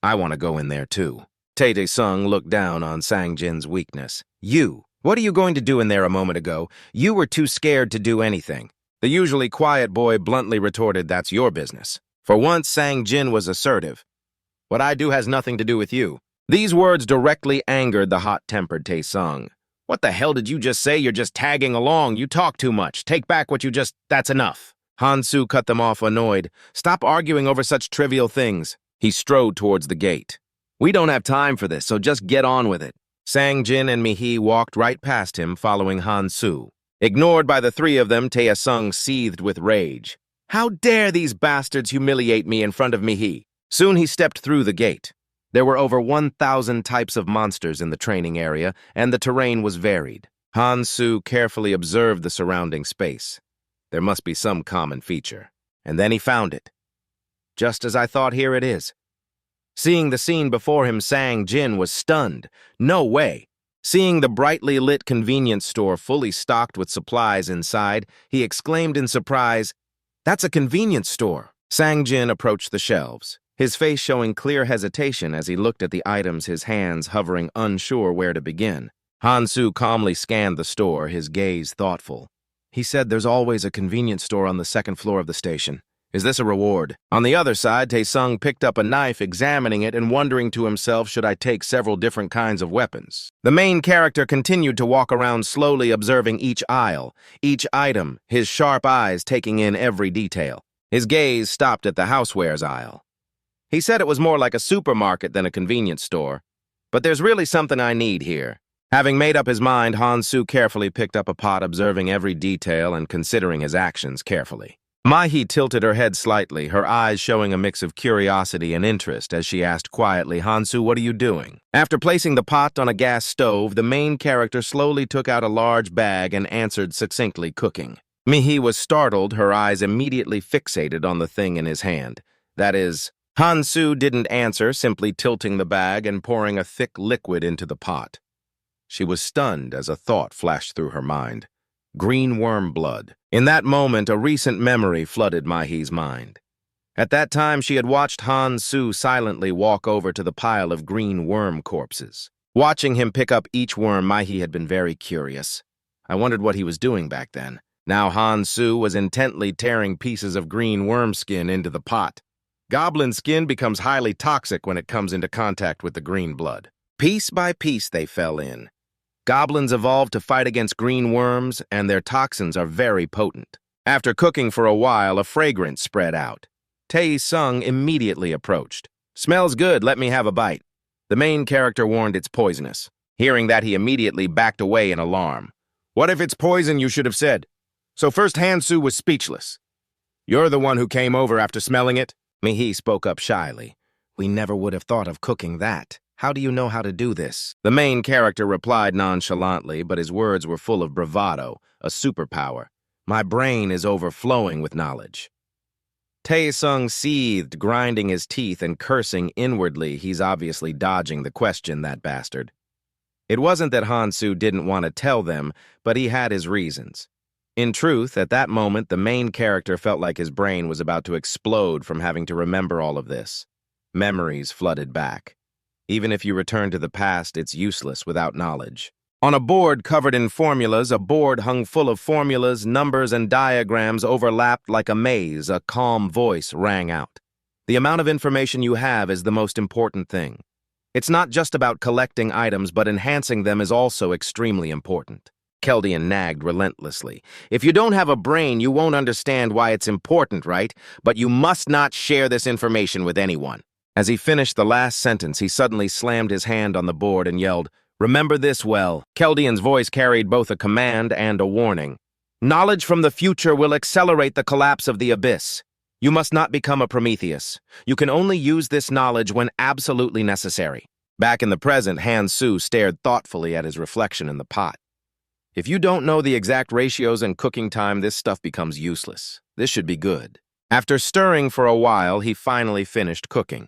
[SPEAKER 1] "I want to go in there too." Tae-sung looked down on Sang-jin's weakness. "You? What are you going to do in there a moment ago? You were too scared to do anything." The usually quiet boy bluntly retorted, "That's your business." For once, Sang-jin was assertive. "What I do has nothing to do with you." These words directly angered the hot-tempered Tae-sung. "What the hell did you just say? You're just tagging along. You talk too much. Take back what you just... That's enough." Hansu cut them off, annoyed. "Stop arguing over such trivial things." He strode towards the gate. "We don't have time for this, so just get on with it." Sang-jin and Mihi walked right past him, following Hansu. Ignored by the three of them, Tae-sung seethed with rage. "How dare these bastards humiliate me in front of Mihi?" Soon he stepped through the gate. There were over 1,000 types of monsters in the training area, and the terrain was varied. Hansu carefully observed the surrounding space. There must be some common feature. And then he found it. "Just as I thought, here it is." Seeing the scene before him, Sang-jin was stunned. No way! Seeing the brightly lit convenience store fully stocked with supplies inside, he exclaimed in surprise, "That's a convenience store." Sang-jin approached the shelves, his face showing clear hesitation as he looked at the items, his hands hovering unsure where to begin. Hansu calmly scanned the store, his gaze thoughtful. "He said there's always a convenience store on the second floor of the station. Is this a reward?" On the other side, Tae-sung picked up a knife, examining it and wondering to himself, should I take several different kinds of weapons? The main character continued to walk around slowly, observing each aisle, each item, his sharp eyes taking in every detail. His gaze stopped at the housewares aisle. He said it was more like a supermarket than a convenience store. But there's really something I need here. Having made up his mind, Hansu carefully picked up a pot, observing every detail and considering his actions carefully. Maihe tilted her head slightly, her eyes showing a mix of curiosity and interest as she asked quietly, "Hansu, what are you doing?" After placing the pot on a gas stove, the main character slowly took out a large bag and answered succinctly, "Cooking." Mihi was startled, her eyes immediately fixated on the thing in his hand. That is, Hansu didn't answer, simply tilting the bag and pouring a thick liquid into the pot. She was stunned as a thought flashed through her mind. Green worm blood. In that moment, a recent memory flooded Maihe's mind. At that time, she had watched Hansu silently walk over to the pile of green worm corpses. Watching him pick up each worm, Maihe had been very curious. I wondered what he was doing back then. Now Hansu was intently tearing pieces of green worm skin into the pot. Goblin skin becomes highly toxic when it comes into contact with the green blood. Piece by piece they fell in. Goblins evolved to fight against green worms, and their toxins are very potent. After cooking for a while, a fragrance spread out. Tae-sung immediately approached. "Smells good, let me have a bite." The main character warned it's poisonous. Hearing that, he immediately backed away in alarm. "What if it's poison, you should have said." So first Hansu was speechless. "You're the one who came over after smelling it?" Mihi spoke up shyly. "We never would have thought of cooking that. How do you know how to do this?" The main character replied nonchalantly, but his words were full of bravado, a superpower. "My brain is overflowing with knowledge." Tae-sung seethed, grinding his teeth and cursing inwardly. He's obviously dodging the question, that bastard. It wasn't that Hansu didn't want to tell them, but he had his reasons. In truth, at that moment, the main character felt like his brain was about to explode from having to remember all of this. Memories flooded back. Even if you return to the past, it's useless without knowledge. On a board covered in formulas, a board hung full of formulas, numbers, and diagrams overlapped like a maze, a calm voice rang out. The amount of information you have is the most important thing. It's not just about collecting items, but enhancing them is also extremely important. Keldian nagged relentlessly. If you don't have a brain, you won't understand why it's important, right? But you must not share this information with anyone. As he finished the last sentence, he suddenly slammed his hand on the board and yelled, "Remember this well." Keldian's voice carried both a command and a warning. Knowledge from the future will accelerate the collapse of the abyss. You must not become a Prometheus. You can only use this knowledge when absolutely necessary. Back in the present, Han-Su stared thoughtfully at his reflection in the pot. If you don't know the exact ratios and cooking time, this stuff becomes useless. This should be good. After stirring for a while, he finally finished cooking.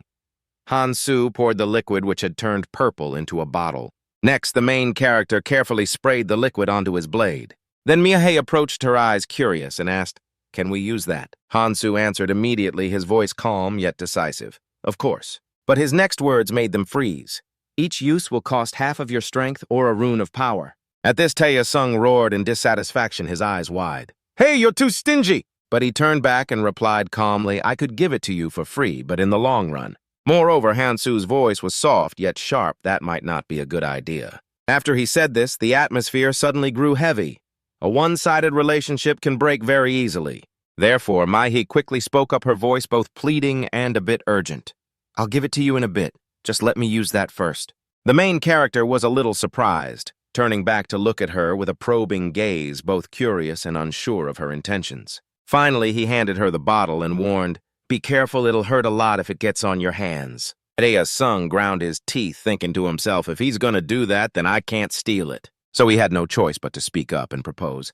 [SPEAKER 1] Han-Su poured the liquid, which had turned purple, into a bottle. Next, the main character carefully sprayed the liquid onto his blade. Then Mihei approached her eyes curious and asked, "Can we use that?" Han-Su answered immediately, his voice calm yet decisive. "Of course." But his next words made them freeze. "Each use will cost half of your strength or a rune of power." At this, Tae-sung roared in dissatisfaction, his eyes wide. "Hey, you're too stingy!" But he turned back and replied calmly, "I could give it to you for free, but in the long run." Moreover, Han-Su's voice was soft yet sharp. That might not be a good idea. After he said this, the atmosphere suddenly grew heavy. A one-sided relationship can break very easily. Therefore, Mai-He quickly spoke up, her voice both pleading and a bit urgent. "I'll give it to you in a bit. Just let me use that first." The main character was a little surprised, turning back to look at her with a probing gaze, both curious and unsure of her intentions. Finally, he handed her the bottle and warned, "Be careful, it'll hurt a lot if it gets on your hands." Tae-sung ground his teeth, thinking to himself, if he's gonna do that, then I can't steal it. So he had no choice but to speak up and propose.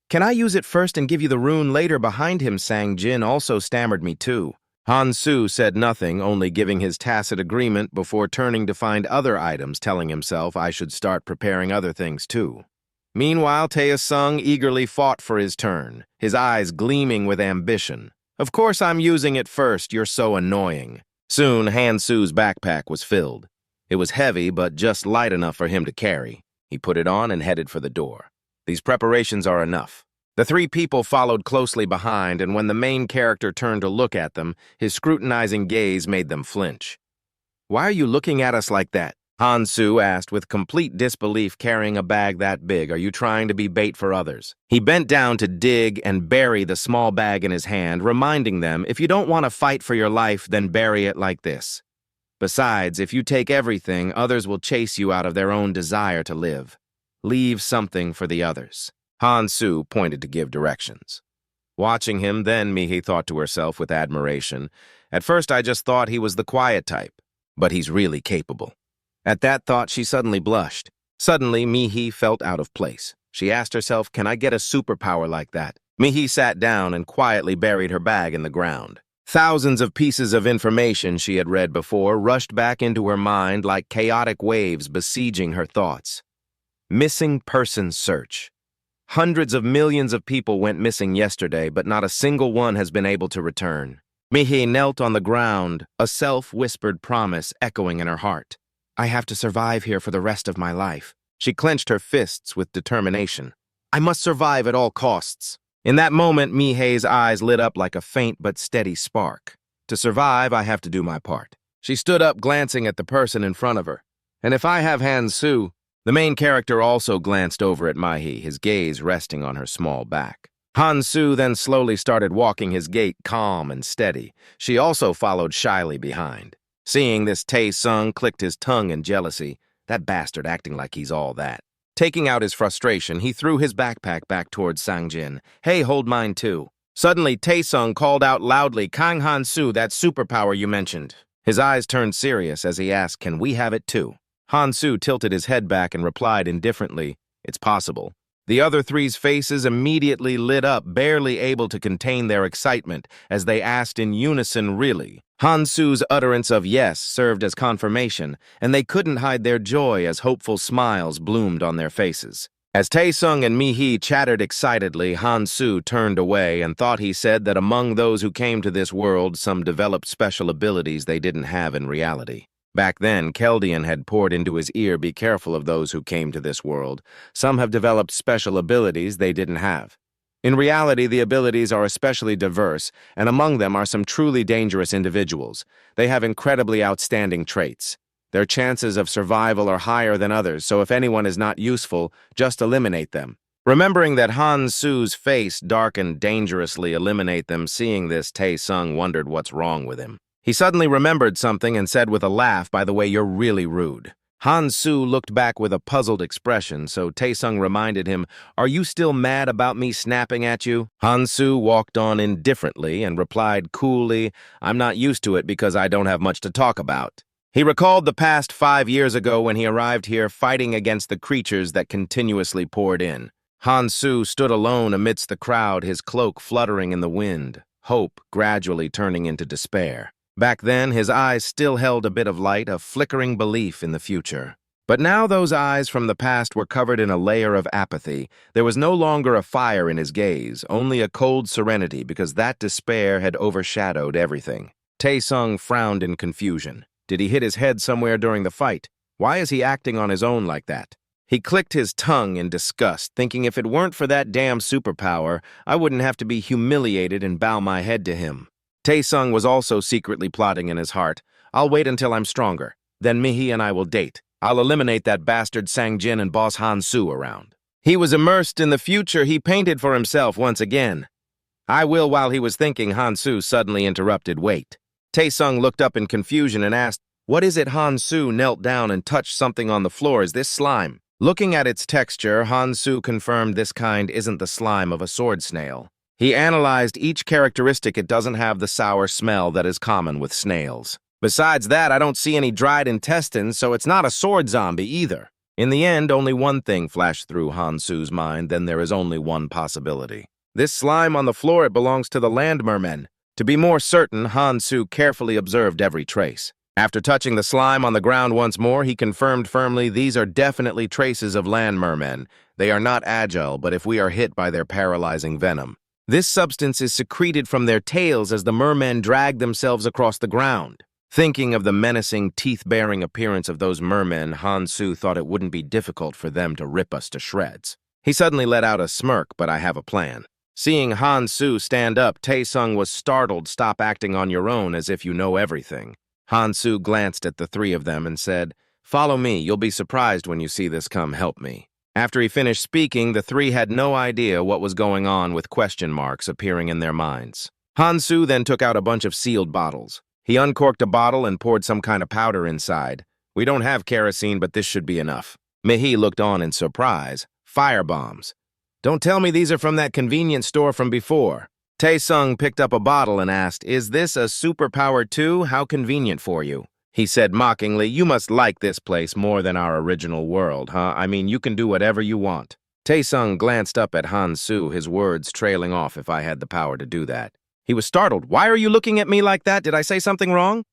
[SPEAKER 1] "Can I use it first and give you the rune later?" Behind him, Sang-jin also stammered, "Me too." Han-Su said nothing, only giving his tacit agreement before turning to find other items, telling himself I should start preparing other things too. Meanwhile, Tae-sung eagerly fought for his turn, his eyes gleaming with ambition. "Of course I'm using it first, you're so annoying." Soon, Han-Su's backpack was filled. It was heavy, but just light enough for him to carry. He put it on and headed for the door. These preparations are enough. The three people followed closely behind, and when the main character turned to look at them, his scrutinizing gaze made them flinch. "Why are you looking at us like that?" Han-Su asked with complete disbelief, carrying a bag that big. "Are you trying to be bait for others?" He bent down to dig and bury the small bag in his hand, reminding them, if you don't want to fight for your life, then bury it like this. Besides, if you take everything, others will chase you out of their own desire to live. Leave something for the others. Han-Su pointed to give directions. Watching him, then Mihi thought to herself with admiration, "At first I just thought he was the quiet type, but he's really capable." At that thought, she suddenly blushed. Suddenly, Mihi felt out of place. She asked herself, "Can I get a superpower like that?" Mihi sat down and quietly buried her bag in the ground. Thousands of pieces of information she had read before rushed back into her mind like chaotic waves besieging her thoughts. Missing person search. Hundreds of millions of people went missing yesterday, but not a single one has been able to return. Mihi knelt on the ground, a self-whispered promise echoing in her heart. "I have to survive here for the rest of my life." She clenched her fists with determination. "I must survive at all costs." In that moment, Mihei's eyes lit up like a faint but steady spark. "To survive, I have to do my part." She stood up, glancing at the person in front of her. "And if I have Han-Su..." The main character also glanced over at Mai-He, his gaze resting on her small back. Han-Su then slowly started walking his gait, calm and steady. She also followed shyly behind. Seeing this, Tae-sung clicked his tongue in jealousy. That bastard acting like he's all that. Taking out his frustration, he threw his backpack back towards Sang-jin. "Hey, hold mine too." Suddenly, Tae-sung called out loudly, "Kang Han-Su, that superpower you mentioned." His eyes turned serious as he asked, "Can we have it too?" Han-Su tilted his head back and replied indifferently, "It's possible." The other three's faces immediately lit up, barely able to contain their excitement, as they asked in unison, "Really?" Han-Su's utterance of yes served as confirmation, and they couldn't hide their joy as hopeful smiles bloomed on their faces. As Tae-sung and Mi-He chattered excitedly, Han-Su turned away and thought he said that among those who came to this world, some developed special abilities they didn't have in reality. Back then, Keldian had poured into his ear, "Be careful of those who came to this world. Some have developed special abilities they didn't have." In reality, the abilities are especially diverse, and among them are some truly dangerous individuals. They have incredibly outstanding traits. Their chances of survival are higher than others, so if anyone is not useful, just eliminate them. Remembering that Han Su's face darkened dangerously, eliminate them. Seeing this, Tae-sung wondered what's wrong with him. He suddenly remembered something and said with a laugh, "By the way, you're really rude." Han Su looked back with a puzzled expression, so Tae-sung reminded him, "Are you still mad about me snapping at you?" Han Su walked on indifferently and replied coolly, "I'm not used to it because I don't have much to talk about." He recalled the past 5 years ago when he arrived here fighting against the creatures that continuously poured in. Han Su stood alone amidst the crowd, his cloak fluttering in the wind, hope gradually turning into despair. Back then, his eyes still held a bit of light, a flickering belief in the future. But now those eyes from the past were covered in a layer of apathy. There was no longer a fire in his gaze, only a cold serenity, because that despair had overshadowed everything. Tae-sung frowned in confusion. Did he hit his head somewhere during the fight? Why is he acting on his own like that? He clicked his tongue in disgust, thinking if it weren't for that damn superpower, I wouldn't have to be humiliated and bow my head to him. Tae-sung was also secretly plotting in his heart. I'll wait until I'm stronger. Then Mihi and I will date. I'll eliminate that bastard Sang-jin and boss Han Su around. He was immersed in the future he painted for himself once again. I will. While he was thinking, Han Su suddenly interrupted. Wait. Tae-sung looked up in confusion and asked, "What is it?" Han Su knelt down and touched something on the floor. "Is this slime?" Looking at its texture, Han Su confirmed this kind isn't the slime of a sword snail. He analyzed each characteristic. It doesn't have the sour smell that is common with snails. Besides that, I don't see any dried intestines, so it's not a sword zombie either. In the end, only one thing flashed through Han Su's mind, then there is only one possibility. This slime on the floor, it belongs to the land mermen. To be more certain, Han Su carefully observed every trace. After touching the slime on the ground once more, he confirmed firmly, these are definitely traces of land mermen. They are not agile, but if we are hit by their paralyzing venom. This substance is secreted from their tails as the mermen drag themselves across the ground. Thinking of the menacing, teeth-bearing appearance of those mermen, Han Su thought it wouldn't be difficult for them to rip us to shreds. He suddenly let out a smirk, but I have a plan. Seeing Han Su stand up, Tae-sung was startled. Stop acting on your own as if you know everything. Han Su glanced at the three of them and said, "Follow me. You'll be surprised when you see this. Come help me." After he finished speaking, the three had no idea what was going on, with question marks appearing in their minds. Han Su then took out a bunch of sealed bottles. He uncorked a bottle and poured some kind of powder inside. "We don't have kerosene, but this should be enough." Mihi looked on in surprise. "Fire bombs. Don't tell me these are from that convenience store from before." Tae-sung picked up a bottle and asked, "Is this a superpower too? How convenient for you." He said mockingly, "You must like this place more than our original world, huh? I mean, you can do whatever you want." Tae-sung glanced up at Han Su, his words trailing off. "If I had the power to do that." He was startled. "Why are you looking at me like that? Did I say something wrong?"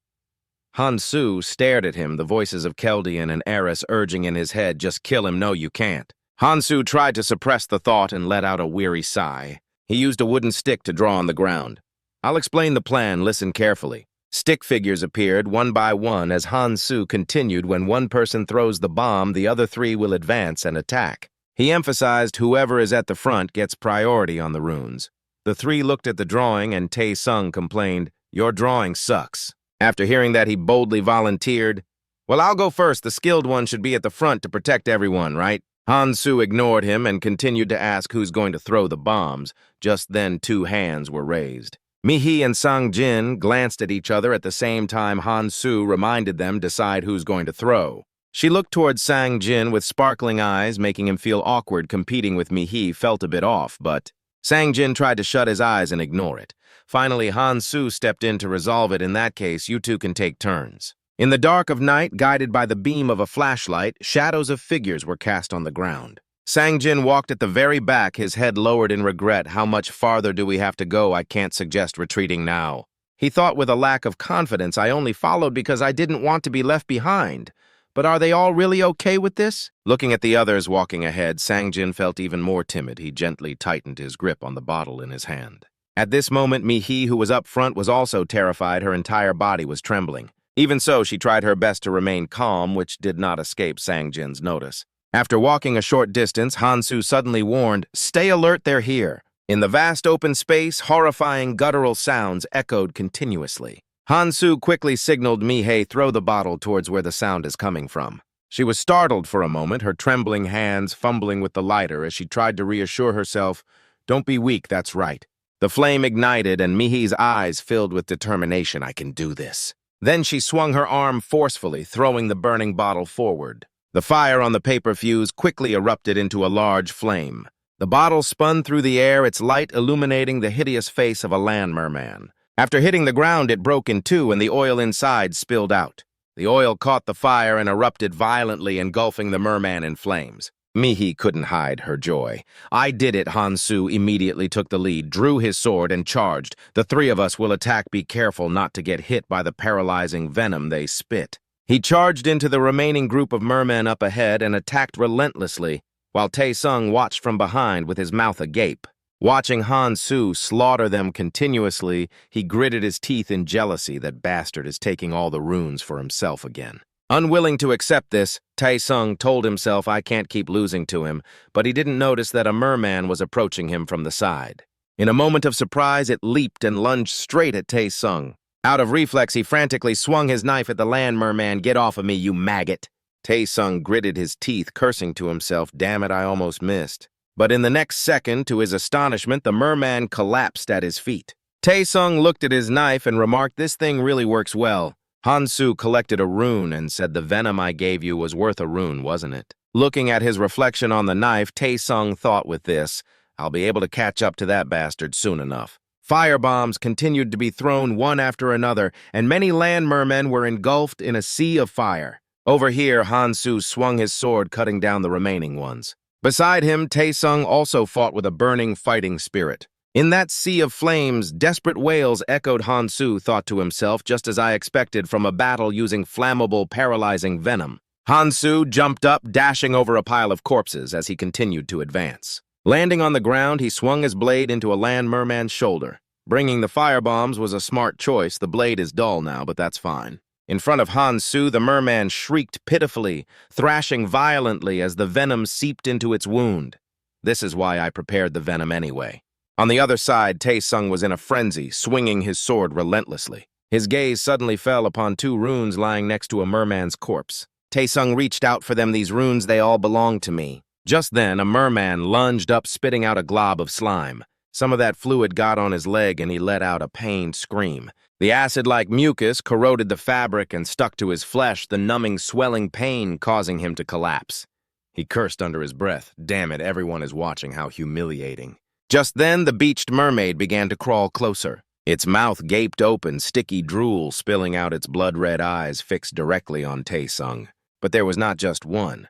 [SPEAKER 1] Han Su stared at him, the voices of Keldian and Eris urging in his head, "Just kill him. No, you can't." Han Su tried to suppress the thought and let out a weary sigh. He used a wooden stick to draw on the ground. "I'll explain the plan. Listen carefully." Stick figures appeared one by one as Han Su continued, "When one person throws the bomb, the other three will advance and attack." He emphasized whoever is at the front gets priority on the runes. The three looked at the drawing and Tae-sung complained, "Your drawing sucks." After hearing that, he boldly volunteered, "Well, I'll go first. The skilled one should be at the front to protect everyone, right?" Han Su ignored him and continued to ask who's going to throw the bombs. Just then, 2 hands were raised. Mihi and Sang-jin glanced at each other at the same time. Han Su reminded them decide who's going to throw. She looked towards Sang-jin with sparkling eyes, making him feel awkward. Competing with Mihi felt a bit off, but Sang-jin tried to shut his eyes and ignore it. Finally, Han Su stepped in to resolve it. "In that case, you two can take turns." In the dark of night, guided by the beam of a flashlight, shadows of figures were cast on the ground. Sang-jin walked at the very back, his head lowered in regret. "How much farther do we have to go? I can't suggest retreating now." He thought with a lack of confidence, "I only followed because I didn't want to be left behind. But are they all really okay with this?" Looking at the others walking ahead, Sang-jin felt even more timid. He gently tightened his grip on the bottle in his hand. At this moment, Mihi, who was up front, was also terrified. Her entire body was trembling. Even so, she tried her best to remain calm, which did not escape Sang-jin's notice. After walking a short distance, Han-Soo suddenly warned, "Stay alert, they're here." In the vast open space, horrifying guttural sounds echoed continuously. Han-Soo quickly signaled Mi-hee throw the bottle towards where the sound is coming from. She was startled for a moment, her trembling hands fumbling with the lighter as she tried to reassure herself, "Don't be weak, that's right." The flame ignited and Mi-hee's eyes filled with determination. "I can do this." Then she swung her arm forcefully, throwing the burning bottle forward. The fire on the paper fuse quickly erupted into a large flame. The bottle spun through the air, its light illuminating the hideous face of a land merman. After hitting the ground, it broke in two and the oil inside spilled out. The oil caught the fire and erupted violently, engulfing the merman in flames. Mi-hee couldn't hide her joy. "I did it," Han-Soo immediately took the lead, drew his sword, and charged. "The three of us will attack. Be careful not to get hit by the paralyzing venom they spit." He charged into the remaining group of mermen up ahead and attacked relentlessly, while Tae-sung watched from behind with his mouth agape. Watching Han-Soo slaughter them continuously, he gritted his teeth in jealousy that bastard is taking all the runes for himself again. Unwilling to accept this, Tae-sung told himself, "I can't keep losing to him," but he didn't notice that a merman was approaching him from the side. In a moment of surprise, it leaped and lunged straight at Tae-sung. Out of reflex, he frantically swung his knife at the land merman. "Get off of me, you maggot!" Tae-sung gritted his teeth, cursing to himself, "Damn it, I almost missed." But in the next second, to his astonishment, the merman collapsed at his feet. Tae-sung looked at his knife and remarked, "This thing really works well." Han-Soo collected a rune and said, "The venom I gave you was worth a rune, wasn't it?" Looking at his reflection on the knife, Tae-sung thought with this, "I'll be able to catch up to that bastard soon enough." Firebombs continued to be thrown one after another, and many land mermen were engulfed in a sea of fire. Over here, Han-Soo swung his sword, cutting down the remaining ones. Beside him, Tae-sung also fought with a burning fighting spirit. In that sea of flames, desperate wails echoed, Han-Soo thought to himself, just as I expected from a battle using flammable, paralyzing venom. Han-Soo jumped up, dashing over a pile of corpses as he continued to advance. Landing on the ground, he swung his blade into a land merman's shoulder. Bringing the firebombs was a smart choice. The blade is dull now, but that's fine. In front of Han-Soo, the merman shrieked pitifully, thrashing violently as the venom seeped into its wound. This is why I prepared the venom anyway. On the other side, Tae-sung was in a frenzy, swinging his sword relentlessly. His gaze suddenly fell upon two runes lying next to a merman's corpse. Tae-sung reached out for them. "These runes, they all belong to me." Just then, a merman lunged up, spitting out a glob of slime. Some of that fluid got on his leg, and he let out a pained scream. The acid-like mucus corroded the fabric and stuck to his flesh, the numbing, swelling pain causing him to collapse. He cursed under his breath. "Damn it, everyone is watching. How humiliating." Just then, the beached mermaid began to crawl closer. Its mouth gaped open, sticky drool spilling out its blood-red eyes fixed directly on Tae-sung. But there was not just one.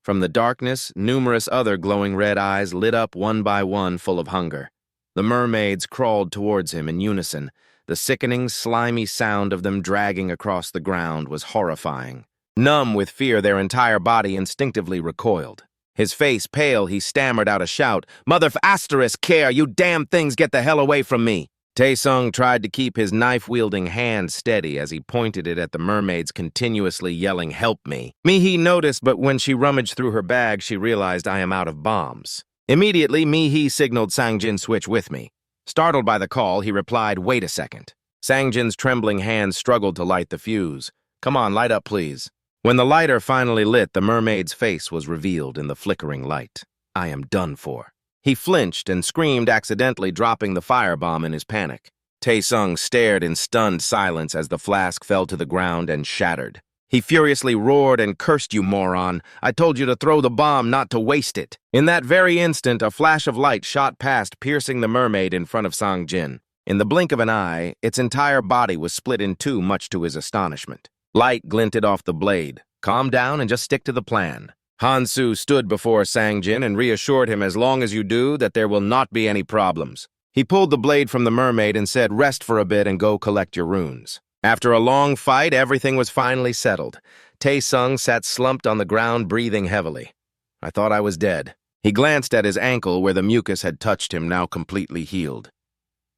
[SPEAKER 1] From the darkness, numerous other glowing red eyes lit up one by one, full of hunger. The mermaids crawled towards him in unison. The sickening, slimy sound of them dragging across the ground was horrifying. Numb with fear, their entire body instinctively recoiled. His face pale, he stammered out a shout. "Mother asterisk care, you damn things, get the hell away from me!" Tae-sung tried to keep his knife-wielding hand steady as he pointed it at the mermaids, continuously yelling, "Help me." Mi-hee noticed, but when she rummaged through her bag, she realized, "I am out of bombs." Immediately, Mi-hee signaled Sang-jin switch with me. Startled by the call, he replied, "Wait a second." Sang-jin's trembling hands struggled to light the fuse. "Come on, light up, please." When the lighter finally lit, the mermaid's face was revealed in the flickering light. "I am done for." He flinched and screamed, accidentally dropping the firebomb in his panic. Tae-sung stared in stunned silence as the flask fell to the ground and shattered. He furiously roared and cursed, "You moron! I told you to throw the bomb, not to waste it." In that very instant, a flash of light shot past, piercing the mermaid in front of Sang-jin. In the blink of an eye, its entire body was split in two, much to his astonishment. Light glinted off the blade. "Calm down and just stick to the plan." Han-Soo stood before Sang-jin and reassured him, "As long as you do, that there will not be any problems." He pulled the blade from the mermaid and said, "Rest for a bit and go collect your runes." After a long fight, everything was finally settled. Tae-sung sat slumped on the ground, breathing heavily. I thought I was dead. He glanced at his ankle where the mucus had touched him, now completely healed.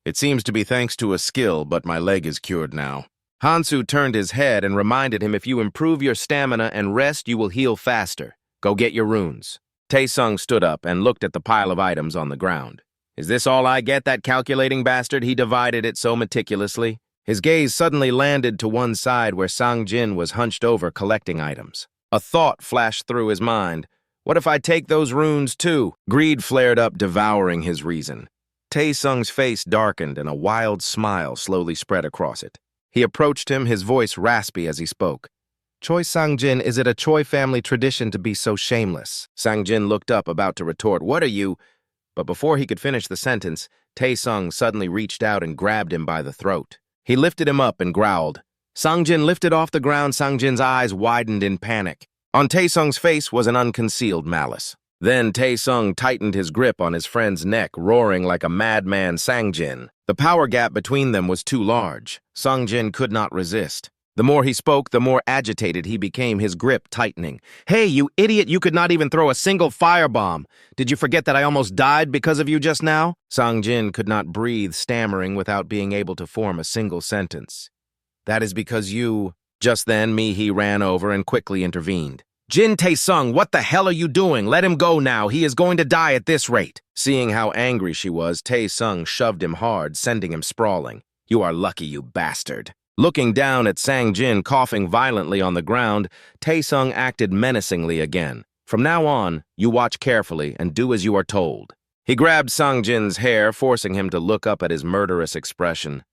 [SPEAKER 1] "It seems to be thanks to a skill, but my leg is cured now." Hansu turned his head and reminded him, if you improve your stamina and rest, you will heal faster. Go get your runes. Taesung stood up and looked at the pile of items on the ground. Is this all I get, that calculating bastard? He divided it so meticulously. His gaze suddenly landed to one side where Sang-jin was hunched over collecting items. A thought flashed through his mind. What if I take those runes too? Greed flared up, devouring his reason. Taesung's face darkened and a wild smile slowly spread across it. He approached him, his voice raspy as he spoke. Choi Sang-jin, is it a Choi family tradition to be so shameless? Sang-jin looked up, about to retort, what are you? But before he could finish the sentence, Taesung suddenly reached out and grabbed him by the throat. He lifted him up and growled. Sang-jin lifted off the ground. Sang-jin's eyes widened in panic. On Taesung's face was an unconcealed malice. Then Taesung tightened his grip on his friend's neck, roaring like a madman. Sang-jin. The power gap between them was too large. Sang-jin could not resist. The more he spoke, the more agitated he became, his grip tightening. Hey, you idiot, you could not even throw a single firebomb. Did you forget that I almost died because of you just now? Sang-jin could not breathe, stammering without being able to form a single sentence. That is because you... Just then, Mi-hee ran over and quickly intervened. Jin Taesung, what the hell are you doing? Let him go now. He is going to die at this rate. Seeing how angry she was, Taesung shoved him hard, sending him sprawling. You are lucky, you bastard. Looking down at Sang-jin coughing violently on the ground, Taesung acted menacingly again. From now on, you watch carefully and do as you are told. He grabbed Sang-jin's hair, forcing him to look up at his murderous expression.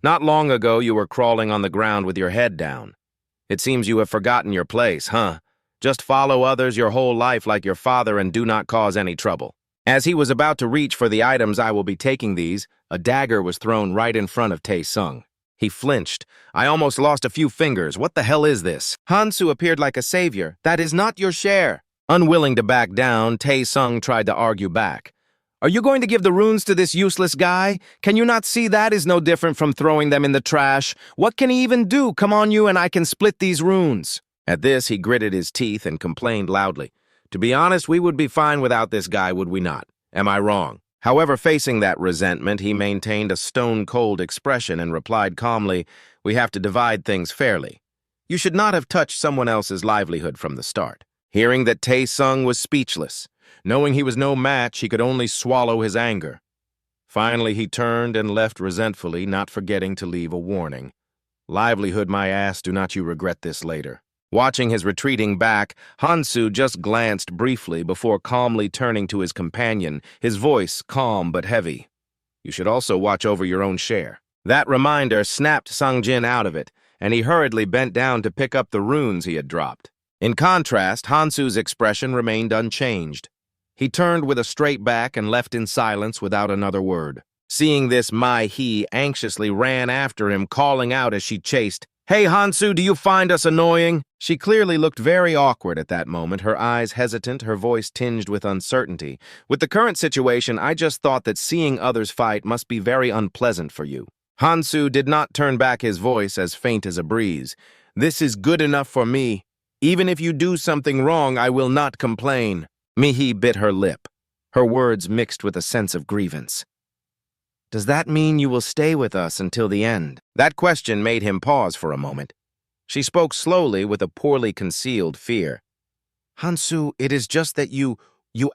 [SPEAKER 1] Not long ago, you were crawling on the ground with your head down. It seems you have forgotten your place, huh? Just follow others your whole life like your father and do not cause any trouble. As he was about to reach for the items I will be taking these, a dagger was thrown right in front of Taesung. He flinched. I almost lost a few fingers. What the hell is this? Hansu appeared like a savior. That is not your share. Unwilling to back down, Taesung tried to argue back. Are you going to give the runes to this useless guy? Can you not see that is no different from throwing them in the trash? What can he even do? Come on, you, and I can split these runes. At this, he gritted his teeth and complained loudly. To be honest, we would be fine without this guy, would we not? Am I wrong? However, facing that resentment, he maintained a stone-cold expression and replied calmly, we have to divide things fairly. You should not have touched someone else's livelihood from the start. Hearing that Taesung was speechless, knowing he was no match, he could only swallow his anger. Finally, he turned and left resentfully, not forgetting to leave a warning. Livelihood, my ass, do not you regret this later. Watching his retreating back, Hansu just glanced briefly before calmly turning to his companion, his voice calm but heavy. You should also watch over your own share. That reminder snapped Sang-jin out of it, and he hurriedly bent down to pick up the runes he had dropped. In contrast, Hansu's expression remained unchanged. He turned with a straight back and left in silence without another word. Seeing this, Mi-hee anxiously ran after him, calling out as she chased, Hey, Hansu, do you find us annoying? She clearly looked very awkward at that moment, her eyes hesitant, her voice tinged with uncertainty. With the current situation, I just thought that seeing others fight must be very unpleasant for you. Hansu did not turn back his voice as faint as a breeze. This is good enough for me. Even if you do something wrong, I will not complain. Mi-hee bit her lip, her words mixed with a sense of grievance. Does that mean you will stay with us until the end? That question made him pause for a moment. She spoke slowly with a poorly concealed fear. Hansu, it is just that you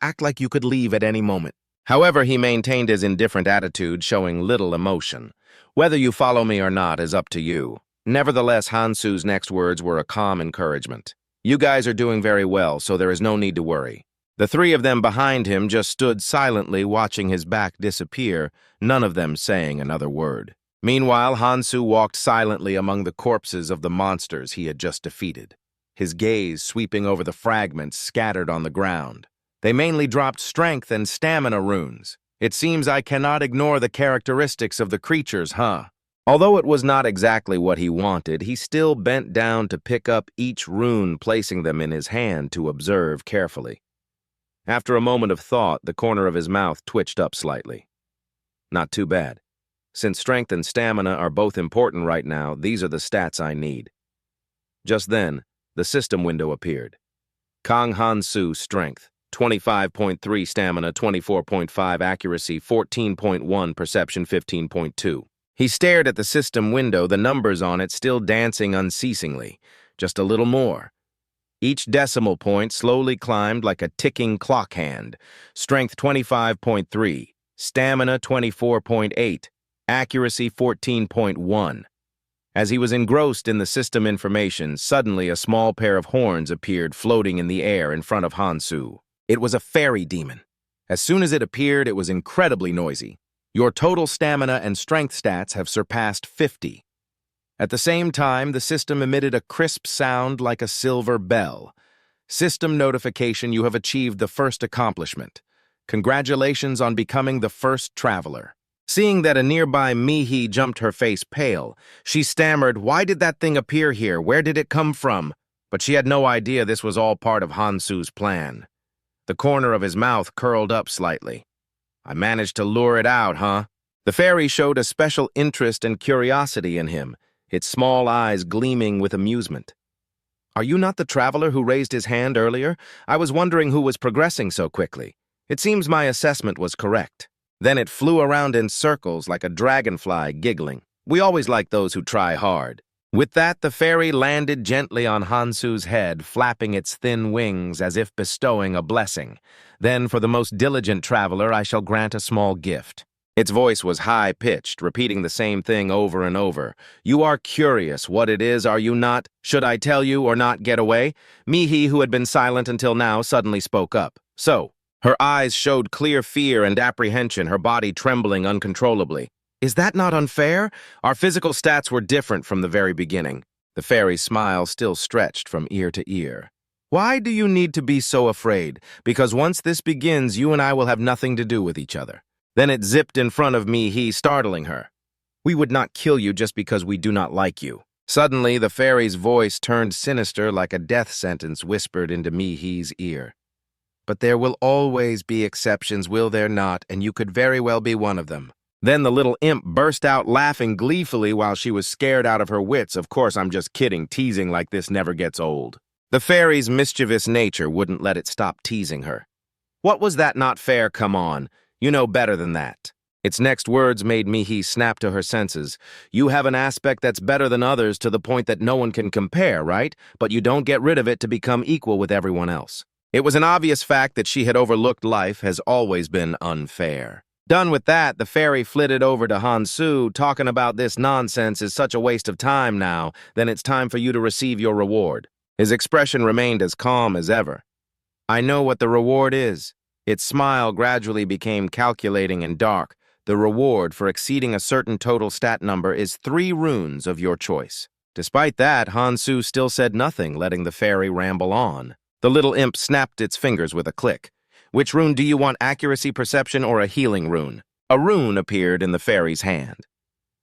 [SPEAKER 1] act like you could leave at any moment. However, he maintained his indifferent attitude, showing little emotion. Whether you follow me or not is up to you. Nevertheless, Hansu's next words were a calm encouragement. You guys are doing very well, so there is no need to worry. The three of them behind him just stood silently watching his back disappear, none of them saying another word. Meanwhile, Hansu walked silently among the corpses of the monsters he had just defeated, his gaze sweeping over the fragments scattered on the ground. They mainly dropped strength and stamina runes. It seems I cannot ignore the characteristics of the creatures, huh? Although it was not exactly what he wanted, he still bent down to pick up each rune, placing them in his hand to observe carefully. After a moment of thought, the corner of his mouth twitched up slightly. Not too bad. Since strength and stamina are both important right now, these are the stats I need. Just then, the system window appeared. Kang Hansu strength, 25.3 stamina, 24.5 accuracy, 14.1 perception, 15.2. He stared at the system window, the numbers on it still dancing unceasingly. Just a little more. Each decimal point slowly climbed like a ticking clock hand. Strength 25.3, stamina 24.8, accuracy 14.1. As he was engrossed in the system information, suddenly a small pair of horns appeared floating in the air in front of Hansu. It was a fairy demon. As soon as it appeared, it was incredibly noisy. Your total stamina and strength stats have surpassed 50. At the same time, the system emitted a crisp sound like a silver bell. System notification: you have achieved the first accomplishment. Congratulations on becoming the first traveler. Seeing that a nearby Mihi jumped, her face pale. She stammered, "Why did that thing appear here? Where did it come from?" But she had no idea this was all part of Hansu's plan. The corner of his mouth curled up slightly. "I managed to lure it out, huh?" The fairy showed a special interest and curiosity in him, its small eyes gleaming with amusement. "Are you not the traveler who raised his hand earlier? I was wondering who was progressing so quickly. It seems my assessment was correct." Then it flew around in circles like a dragonfly, giggling. "We always like those who try hard." With that, the fairy landed gently on Hansu's head, flapping its thin wings as if bestowing a blessing. "Then, for the most diligent traveler, I shall grant a small gift." Its voice was high-pitched, repeating the same thing over and over. "You are curious what it is, are you not? Should I tell you or not get away?" Mihi, who had been silent until now, suddenly spoke up. "So." Her eyes showed clear fear and apprehension, her body trembling uncontrollably. "Is that not unfair? Our physical stats were different from the very beginning." The fairy's smile still stretched from ear to ear. "Why do you need to be so afraid? Because once this begins, you and I will have nothing to do with each other." Then it zipped in front of Mihi, startling her. "We would not kill you just because we do not like you." Suddenly, the fairy's voice turned sinister like a death sentence whispered into Mihi's ear. "But there will always be exceptions, will there not? And you could very well be one of them." Then the little imp burst out laughing gleefully while she was scared out of her wits. "Of course, I'm just kidding. Teasing like this never gets old." The fairy's mischievous nature wouldn't let it stop teasing her. "What was that? Not fair? Come on. You know better than that." Its next words made Mihi snap to her senses. "You have an aspect that's better than others to the point that no one can compare, right? But you don't get rid of it to become equal with everyone else." It was an obvious fact that she had overlooked life has always been unfair. Done with that, the fairy flitted over to Hansu, talking about "this nonsense is such a waste of time now, then it's time for you to receive your reward." His expression remained as calm as ever. "I know what the reward is." Its smile gradually became calculating and dark. "The reward for exceeding a certain total stat number is 3 runes of your choice." Despite that, Hansu still said nothing, letting the fairy ramble on. The little imp snapped its fingers with a click. "Which rune do you want, accuracy, perception, or a healing rune?" A rune appeared in the fairy's hand.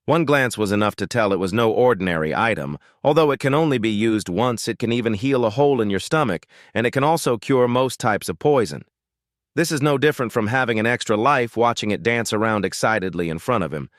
[SPEAKER 1] One glance was enough to tell it was no ordinary item. Although it can only be used once, it can even heal a hole in your stomach, and it can also cure most types of poison. This is no different from having an extra life, watching it dance around excitedly in front of him.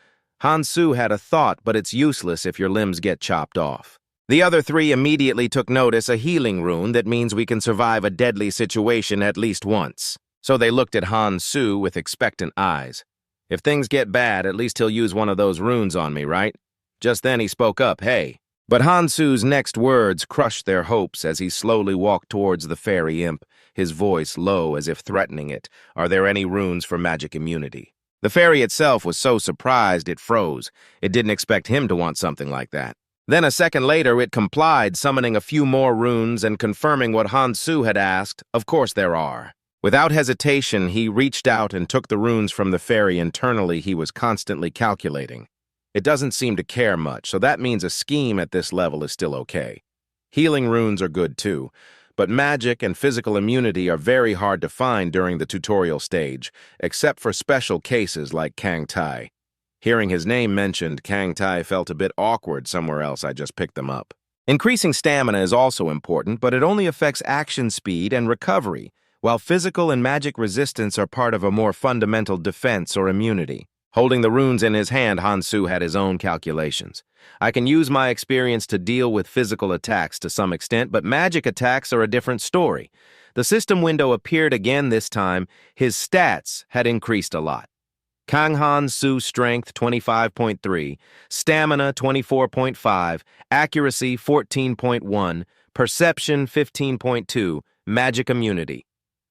[SPEAKER 1] Hansu had a thought, but it's useless if your limbs get chopped off. The other 3 immediately took notice: a healing rune that means we can survive a deadly situation at least once. So they looked at Hansu with expectant eyes. "If things get bad, at least he'll use one of those runes on me, right?" Just then he spoke up, "Hey." But Hansu's next words crushed their hopes as he slowly walked towards the fairy imp, his voice low as if threatening it. "Are there any runes for magic immunity?" The fairy itself was so surprised it froze. It didn't expect him to want something like that. Then a second later, it complied, summoning a few more runes and confirming what Hansu had asked. "Of course there are." Without hesitation, he reached out and took the runes from the fairy. Internally, he was constantly calculating. It doesn't seem to care much, so that means a scheme at this level is still okay. Healing runes are good too, but magic and physical immunity are very hard to find during the tutorial stage, except for special cases like Kang Tai. Hearing his name mentioned, Kang Tai felt a bit awkward. Somewhere else, I just picked them up. Increasing stamina is also important, but it only affects action speed and recovery, while physical and magic resistance are part of a more fundamental defense or immunity. Holding the runes in his hand, Hansu had his own calculations. "I can use my experience to deal with physical attacks to some extent, but magic attacks are a different story." The system window appeared again this time. His stats had increased a lot. Kanghan Su Strength 25.3, Stamina 24.5, Accuracy 14.1, Perception 15.2, Magic Immunity.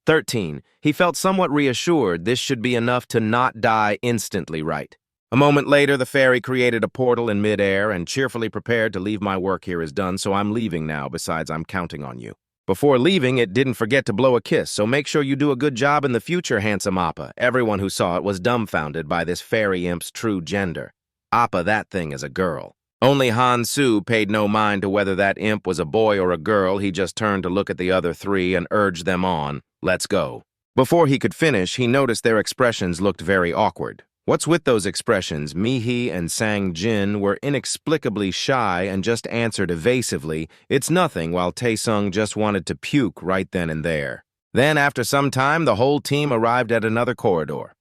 [SPEAKER 1] 13. He felt somewhat reassured this should be enough to not die instantly, right? A moment later, the fairy created a portal in midair and cheerfully prepared to leave. My work here is done, so I'm leaving now. Besides, I'm counting on you. Before leaving, it didn't forget to blow a kiss, so make sure you do a good job in the future, handsome Appa. Everyone who saw it was dumbfounded by this fairy imp's true gender. Appa, that thing is a girl. Only Han Su paid no mind to whether that imp was a boy or a girl. He just turned to look at the other three and urged them on. Let's go. Before he could finish, he noticed their expressions looked very awkward. What's with those expressions? Mihi and Sang Jin were inexplicably shy and just answered evasively, "It's nothing," while Taesung just wanted to puke right then and there. Then, after some time, the whole team arrived at another corridor.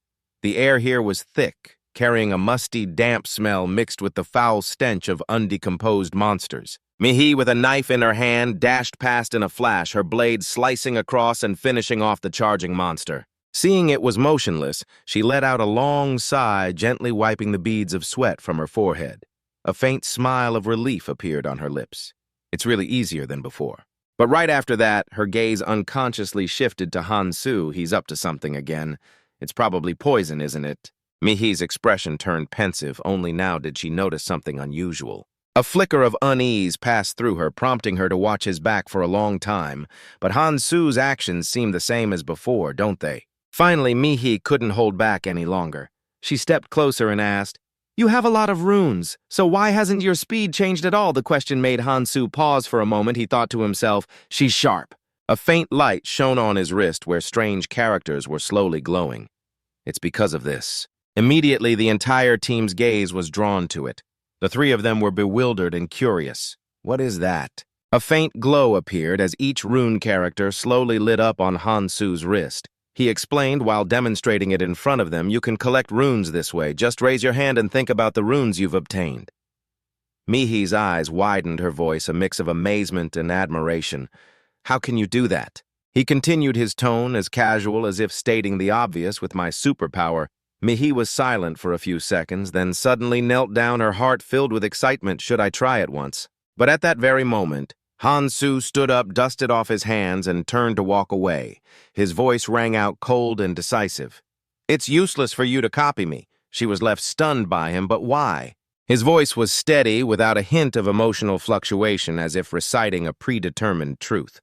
[SPEAKER 1] The air here was thick, carrying a musty, damp smell mixed with the foul stench of undecomposed monsters. Mihi, with a knife in her hand, dashed past in a flash, her blade slicing across and finishing off the charging monster. Seeing it was motionless, she let out a long sigh, gently wiping the beads of sweat from her forehead. A faint smile of relief appeared on her lips. It's really easier than before. But right after that, her gaze unconsciously shifted to Han Su. He's up to something again. It's probably poison, isn't it? Mihi's expression turned pensive. Only now did she notice something unusual. A flicker of unease passed through her, prompting her to watch his back for a long time. But Han Su's actions seemed the same as before, don't they? Finally, Mihi couldn't hold back any longer. She stepped closer and asked, "You have a lot of runes, so why hasn't your speed changed at all?" The question made Han Su pause for a moment. He thought to himself, "She's sharp." A faint light shone on his wrist where strange characters were slowly glowing. It's because of this. Immediately, the entire team's gaze was drawn to it. The three of them were bewildered and curious. What is that? A faint glow appeared as each rune character slowly lit up on Han Su's wrist. He explained while demonstrating it in front of them, "You can collect runes this way. Just raise your hand and think about the runes you've obtained." Mihi's eyes widened, her voice a mix of amazement and admiration. "How can you do that?" He continued, his tone as casual as if stating the obvious. "With my superpower." Mihi was silent for a few seconds, then suddenly knelt down, her heart filled with excitement. Should I try it once? But at that very moment, Han Su stood up, dusted off his hands, and turned to walk away. His voice rang out cold and decisive. "It's useless for you to copy me." She was left stunned by him, but why? His voice was steady, without a hint of emotional fluctuation, as if reciting a predetermined truth.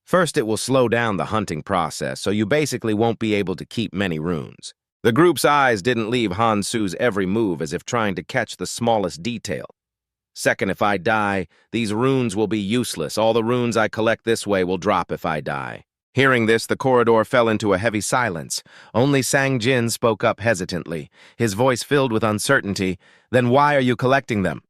[SPEAKER 1] "First, it will slow down the hunting process, so you basically won't be able to keep many runes." The group's eyes didn't leave Han Su's every move, as if trying to catch the smallest detail. "Second, if I die, these runes will be useless. All the runes I collect this way will drop if I die." Hearing this, the corridor fell into a heavy silence. Only Sang Jin spoke up hesitantly, his voice filled with uncertainty. "Then why are you collecting them?"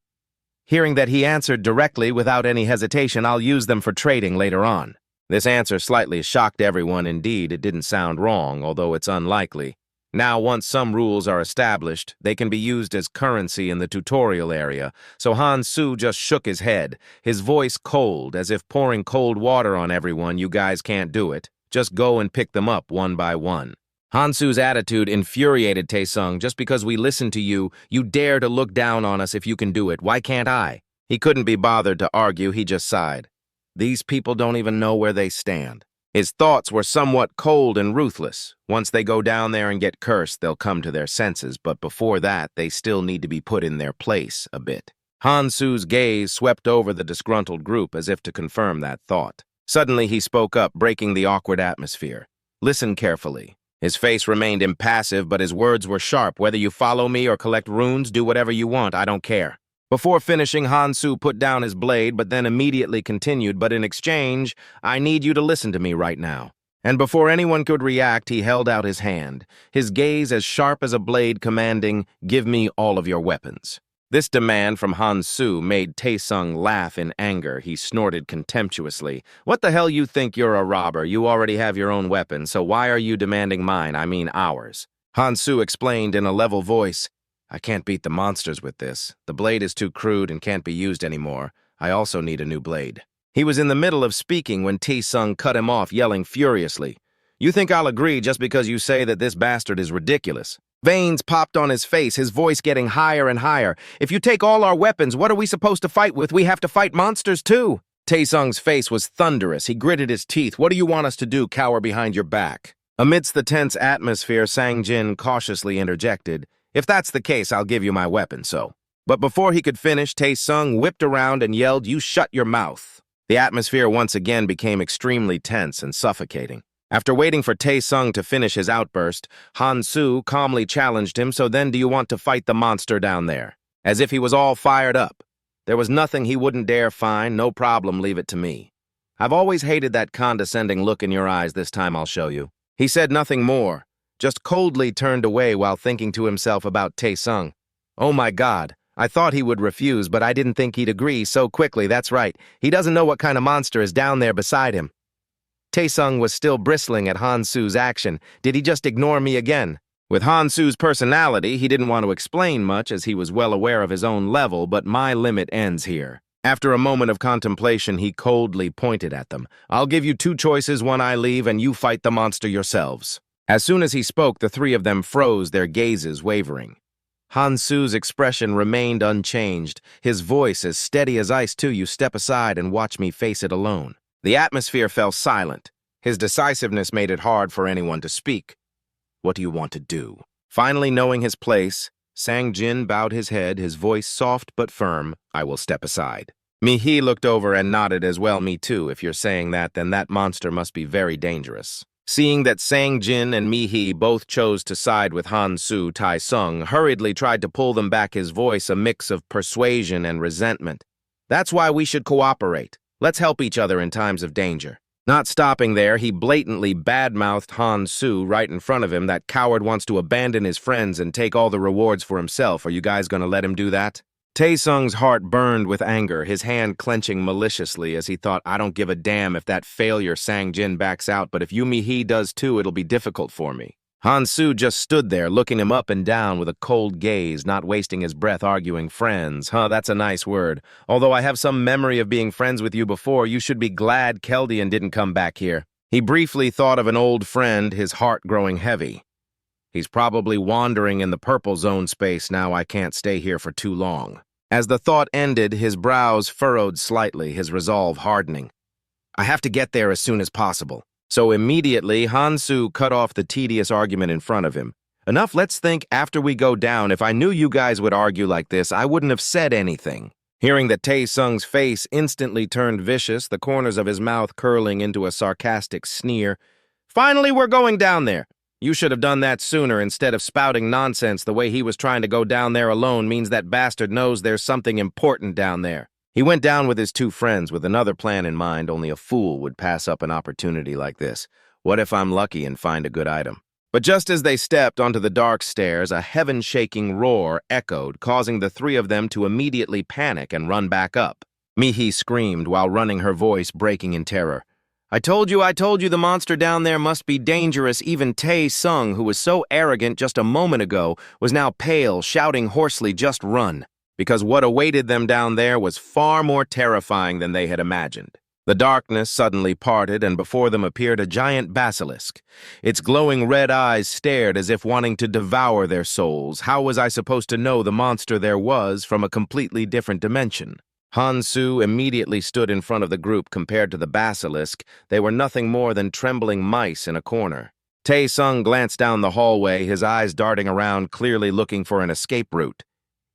[SPEAKER 1] Hearing that he answered directly without any hesitation, "I'll use them for trading later on." This answer slightly shocked everyone. Indeed, it didn't sound wrong, although it's unlikely. Now, once some rules are established, they can be used as currency in the tutorial area, so Han Su just shook his head, his voice cold, as if pouring cold water on everyone. "You guys can't do it. Just go and pick them up one by one." Han Su's attitude infuriated Taesung. "Just because we listen to you, you dare to look down on us. If you can do it, why can't I?" He couldn't be bothered to argue, he just sighed. These people don't even know where they stand. His thoughts were somewhat cold and ruthless. Once they go down there and get cursed, they'll come to their senses, but before that, they still need to be put in their place a bit. Han Su's gaze swept over the disgruntled group as if to confirm that thought. Suddenly, he spoke up, breaking the awkward atmosphere. "Listen carefully." His face remained impassive, but his words were sharp. "Whether you follow me or collect runes, do whatever you want, I don't care." Before finishing, Han Su put down his blade, but then immediately continued, "But in exchange, I need you to listen to me right now." And before anyone could react, he held out his hand, his gaze as sharp as a blade, commanding, "Give me all of your weapons." This demand from Han Su made Taesung laugh in anger. He snorted contemptuously. "What the hell you think you're a robber? You already have your own weapon, so why are you demanding mine? I mean ours." Han Su explained in a level voice, "I can't beat the monsters with this. The blade is too crude and can't be used anymore. I also need a new blade." He was in the middle of speaking when Taesung cut him off, yelling furiously, "You think I'll agree just because you say that this bastard is ridiculous? Veins popped on his face, his voice getting higher and higher. "If you take all our weapons, what are we supposed to fight with? We have to fight monsters too." Taesung's face was thunderous. He gritted his teeth. "What do you want us to do, cower behind your back?" Amidst the tense atmosphere, Sang-jin cautiously interjected, "If that's the case, I'll give you my weapon, so." But before he could finish, Taesung whipped around and yelled, "You shut your mouth." The atmosphere once again became extremely tense and suffocating. After waiting for Taesung to finish his outburst, Han-soo calmly challenged him, "So then do you want to fight the monster down there?" As if he was all fired up. There was nothing he wouldn't dare find. "No problem, leave it to me." "I've always hated that condescending look in your eyes. This time I'll show you." He said nothing more, just coldly turned away while thinking to himself about Taesung. "Oh my God, I thought he would refuse, but I didn't think he'd agree so quickly. That's right, he doesn't know what kind of monster is down there beside him." Taesung was still bristling at Han-soo's action. Did he just ignore me again? With Han-soo's personality, he didn't want to explain much as he was well aware of his own level, but my limit ends here. After a moment of contemplation, he coldly pointed at them. "I'll give you two choices, one I leave, and you fight the monster yourselves." As soon as he spoke, the three of them froze, their gazes wavering. Han-soo's expression remained unchanged, his voice as steady as ice too. "You step aside and watch me face it alone." The atmosphere fell silent. His decisiveness made it hard for anyone to speak. "What do you want to do?" Finally knowing his place, Sang-jin bowed his head, his voice soft but firm. "I will step aside." Mi-hee looked over and nodded as well. "Me too. If you're saying that, then that monster must be very dangerous." Seeing that Sang-jin and Mi-hee both chose to side with Han-soo, Taesung hurriedly tried to pull them back, his voice a mix of persuasion and resentment. "That's why we should cooperate. Let's help each other in times of danger." Not stopping there, he blatantly badmouthed Han-soo right in front of him. "That coward wants to abandon his friends and take all the rewards for himself. Are you guys going to let him do that?" Taesung's heart burned with anger, his hand clenching maliciously as he thought, "I don't give a damn if that failure Sang-jin backs out, but if Mi-hee does too, it'll be difficult for me." Han-soo just stood there, looking him up and down with a cold gaze, not wasting his breath arguing. "Friends, huh, that's a nice word. Although I have some memory of being friends with you before, you should be glad Keldian didn't come back here." He briefly thought of an old friend, his heart growing heavy. "He's probably wandering in the purple zone space now. I can't stay here for too long." As the thought ended, his brows furrowed slightly, his resolve hardening. "I have to get there as soon as possible." So immediately, Han-soo cut off the tedious argument in front of him. "Enough, let's think after we go down. If I knew you guys would argue like this, I wouldn't have said anything." Hearing that Taesung's face instantly turned vicious, the corners of his mouth curling into a sarcastic sneer. "Finally, we're going down there. You should have done that sooner instead of spouting nonsense. The way he was trying to go down there alone means that bastard knows there's something important down there." He went down with his two friends with another plan in mind. Only a fool would pass up an opportunity like this. What if I'm lucky and find a good item? But just as they stepped onto the dark stairs, a heaven-shaking roar echoed, causing the three of them to immediately panic and run back up. Mi-hee screamed while running, her voice breaking in terror. I told you, the monster down there must be dangerous." Even Taesung, who was so arrogant just a moment ago, was now pale, shouting hoarsely, "Just run." Because what awaited them down there was far more terrifying than they had imagined. The darkness suddenly parted, and before them appeared a giant basilisk. Its glowing red eyes stared as if wanting to devour their souls. How was I supposed to know the monster there was from a completely different dimension? Han-soo immediately stood in front of the group. Compared to the basilisk, they were nothing more than trembling mice in a corner. Taesung glanced down the hallway, his eyes darting around, clearly looking for an escape route.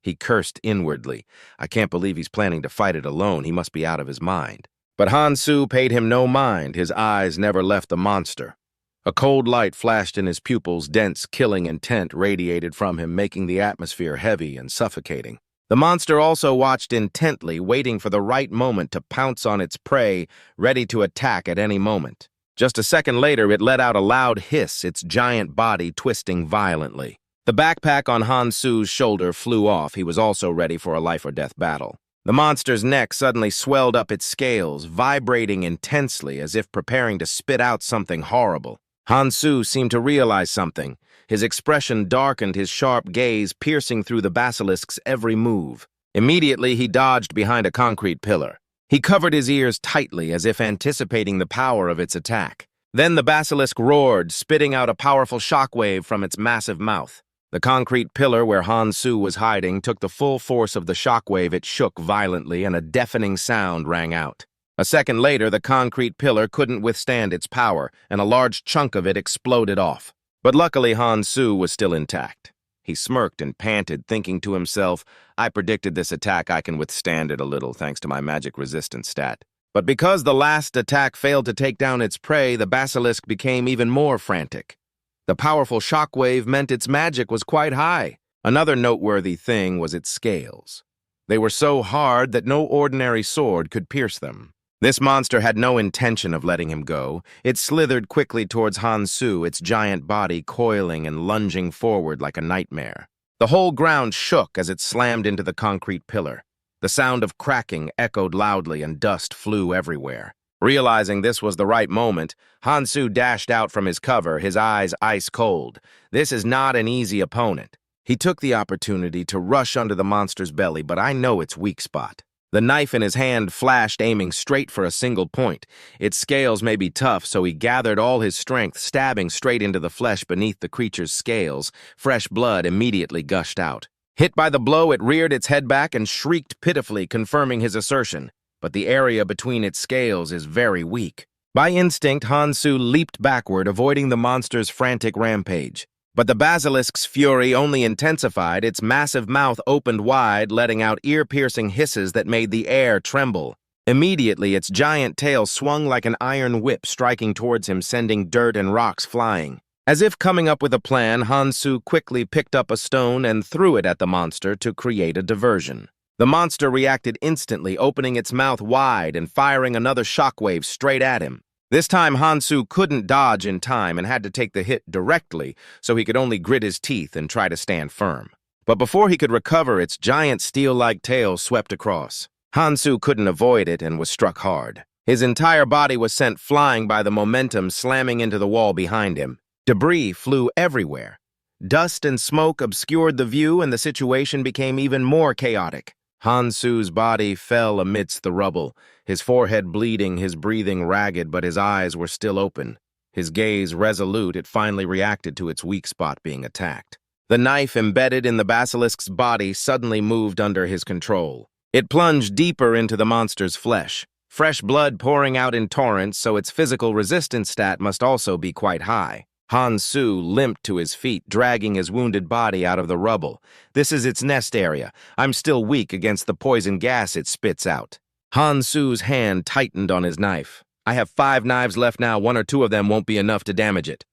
[SPEAKER 1] He cursed inwardly. I can't believe he's planning to fight it alone. He must be out of his mind. But Han-soo paid him no mind. His eyes never left the monster. A cold light flashed in his pupils, dense, killing intent radiated from him, making the atmosphere heavy and suffocating. The monster also watched intently, waiting for the right moment to pounce on its prey, ready to attack at any moment. Just a second later, it let out a loud hiss, its giant body twisting violently. The backpack on Han-soo's shoulder flew off. He was also ready for a life-or-death battle. The monster's neck suddenly swelled up its scales, vibrating intensely as if preparing to spit out something horrible. Han-soo seemed to realize something. His expression darkened, his sharp gaze piercing through the basilisk's every move. Immediately, he dodged behind a concrete pillar. He covered his ears tightly as if anticipating the power of its attack. Then the basilisk roared, spitting out a powerful shockwave from its massive mouth. The concrete pillar where Han-Soo was hiding took the full force of the shockwave. It shook violently, and a deafening sound rang out. A second later, the concrete pillar couldn't withstand its power, and a large chunk of it exploded off. But luckily, Han-Soo was still intact. He smirked and panted, thinking to himself, I predicted this attack. I can withstand it a little, thanks to my magic resistance stat. But because the last attack failed to take down its prey, the basilisk became even more frantic. The powerful shockwave meant its magic was quite high. Another noteworthy thing was its scales. They were so hard that no ordinary sword could pierce them. This monster had no intention of letting him go. It slithered quickly towards Han-Soo, its giant body coiling and lunging forward like a nightmare. The whole ground shook as it slammed into the concrete pillar. The sound of cracking echoed loudly and dust flew everywhere. Realizing this was the right moment, Han-Soo dashed out from his cover, his eyes ice cold. This is not an easy opponent. He took the opportunity to rush under the monster's belly, but I know its weak spot. The knife in his hand flashed, aiming straight for a single point. Its scales may be tough, so he gathered all his strength, stabbing straight into the flesh beneath the creature's scales. Fresh blood immediately gushed out. Hit by the blow, it reared its head back and shrieked pitifully, confirming his assertion. But the area between its scales is very weak. By instinct, Han-Soo leaped backward, avoiding the monster's frantic rampage. But the basilisk's fury only intensified. Its massive mouth opened wide, letting out ear-piercing hisses that made the air tremble. Immediately, its giant tail swung like an iron whip, striking towards him, sending dirt and rocks flying. As if coming up with a plan, Han-Soo quickly picked up a stone and threw it at the monster to create a diversion. The monster reacted instantly, opening its mouth wide and firing another shockwave straight at him. This time, Han-Soo couldn't dodge in time and had to take the hit directly, so he could only grit his teeth and try to stand firm. But before he could recover, its giant steel-like tail swept across. Han-Soo couldn't avoid it and was struck hard. His entire body was sent flying by the momentum, slamming into the wall behind him. Debris flew everywhere. Dust and smoke obscured the view, and the situation became even more chaotic. Han-Soo's body fell amidst the rubble, his forehead bleeding, his breathing ragged, but his eyes were still open. His gaze resolute, it finally reacted to its weak spot being attacked. The knife embedded in the basilisk's body suddenly moved under his control. It plunged deeper into the monster's flesh, fresh blood pouring out in torrents, so its physical resistance stat must also be quite high. Han-Soo limped to his feet, dragging his wounded body out of the rubble. This is its nest area. I'm still weak against the poison gas it spits out. Han-Soo's hand tightened on his knife. I have 5 knives left now. 1 or 2 of them won't be enough to damage it.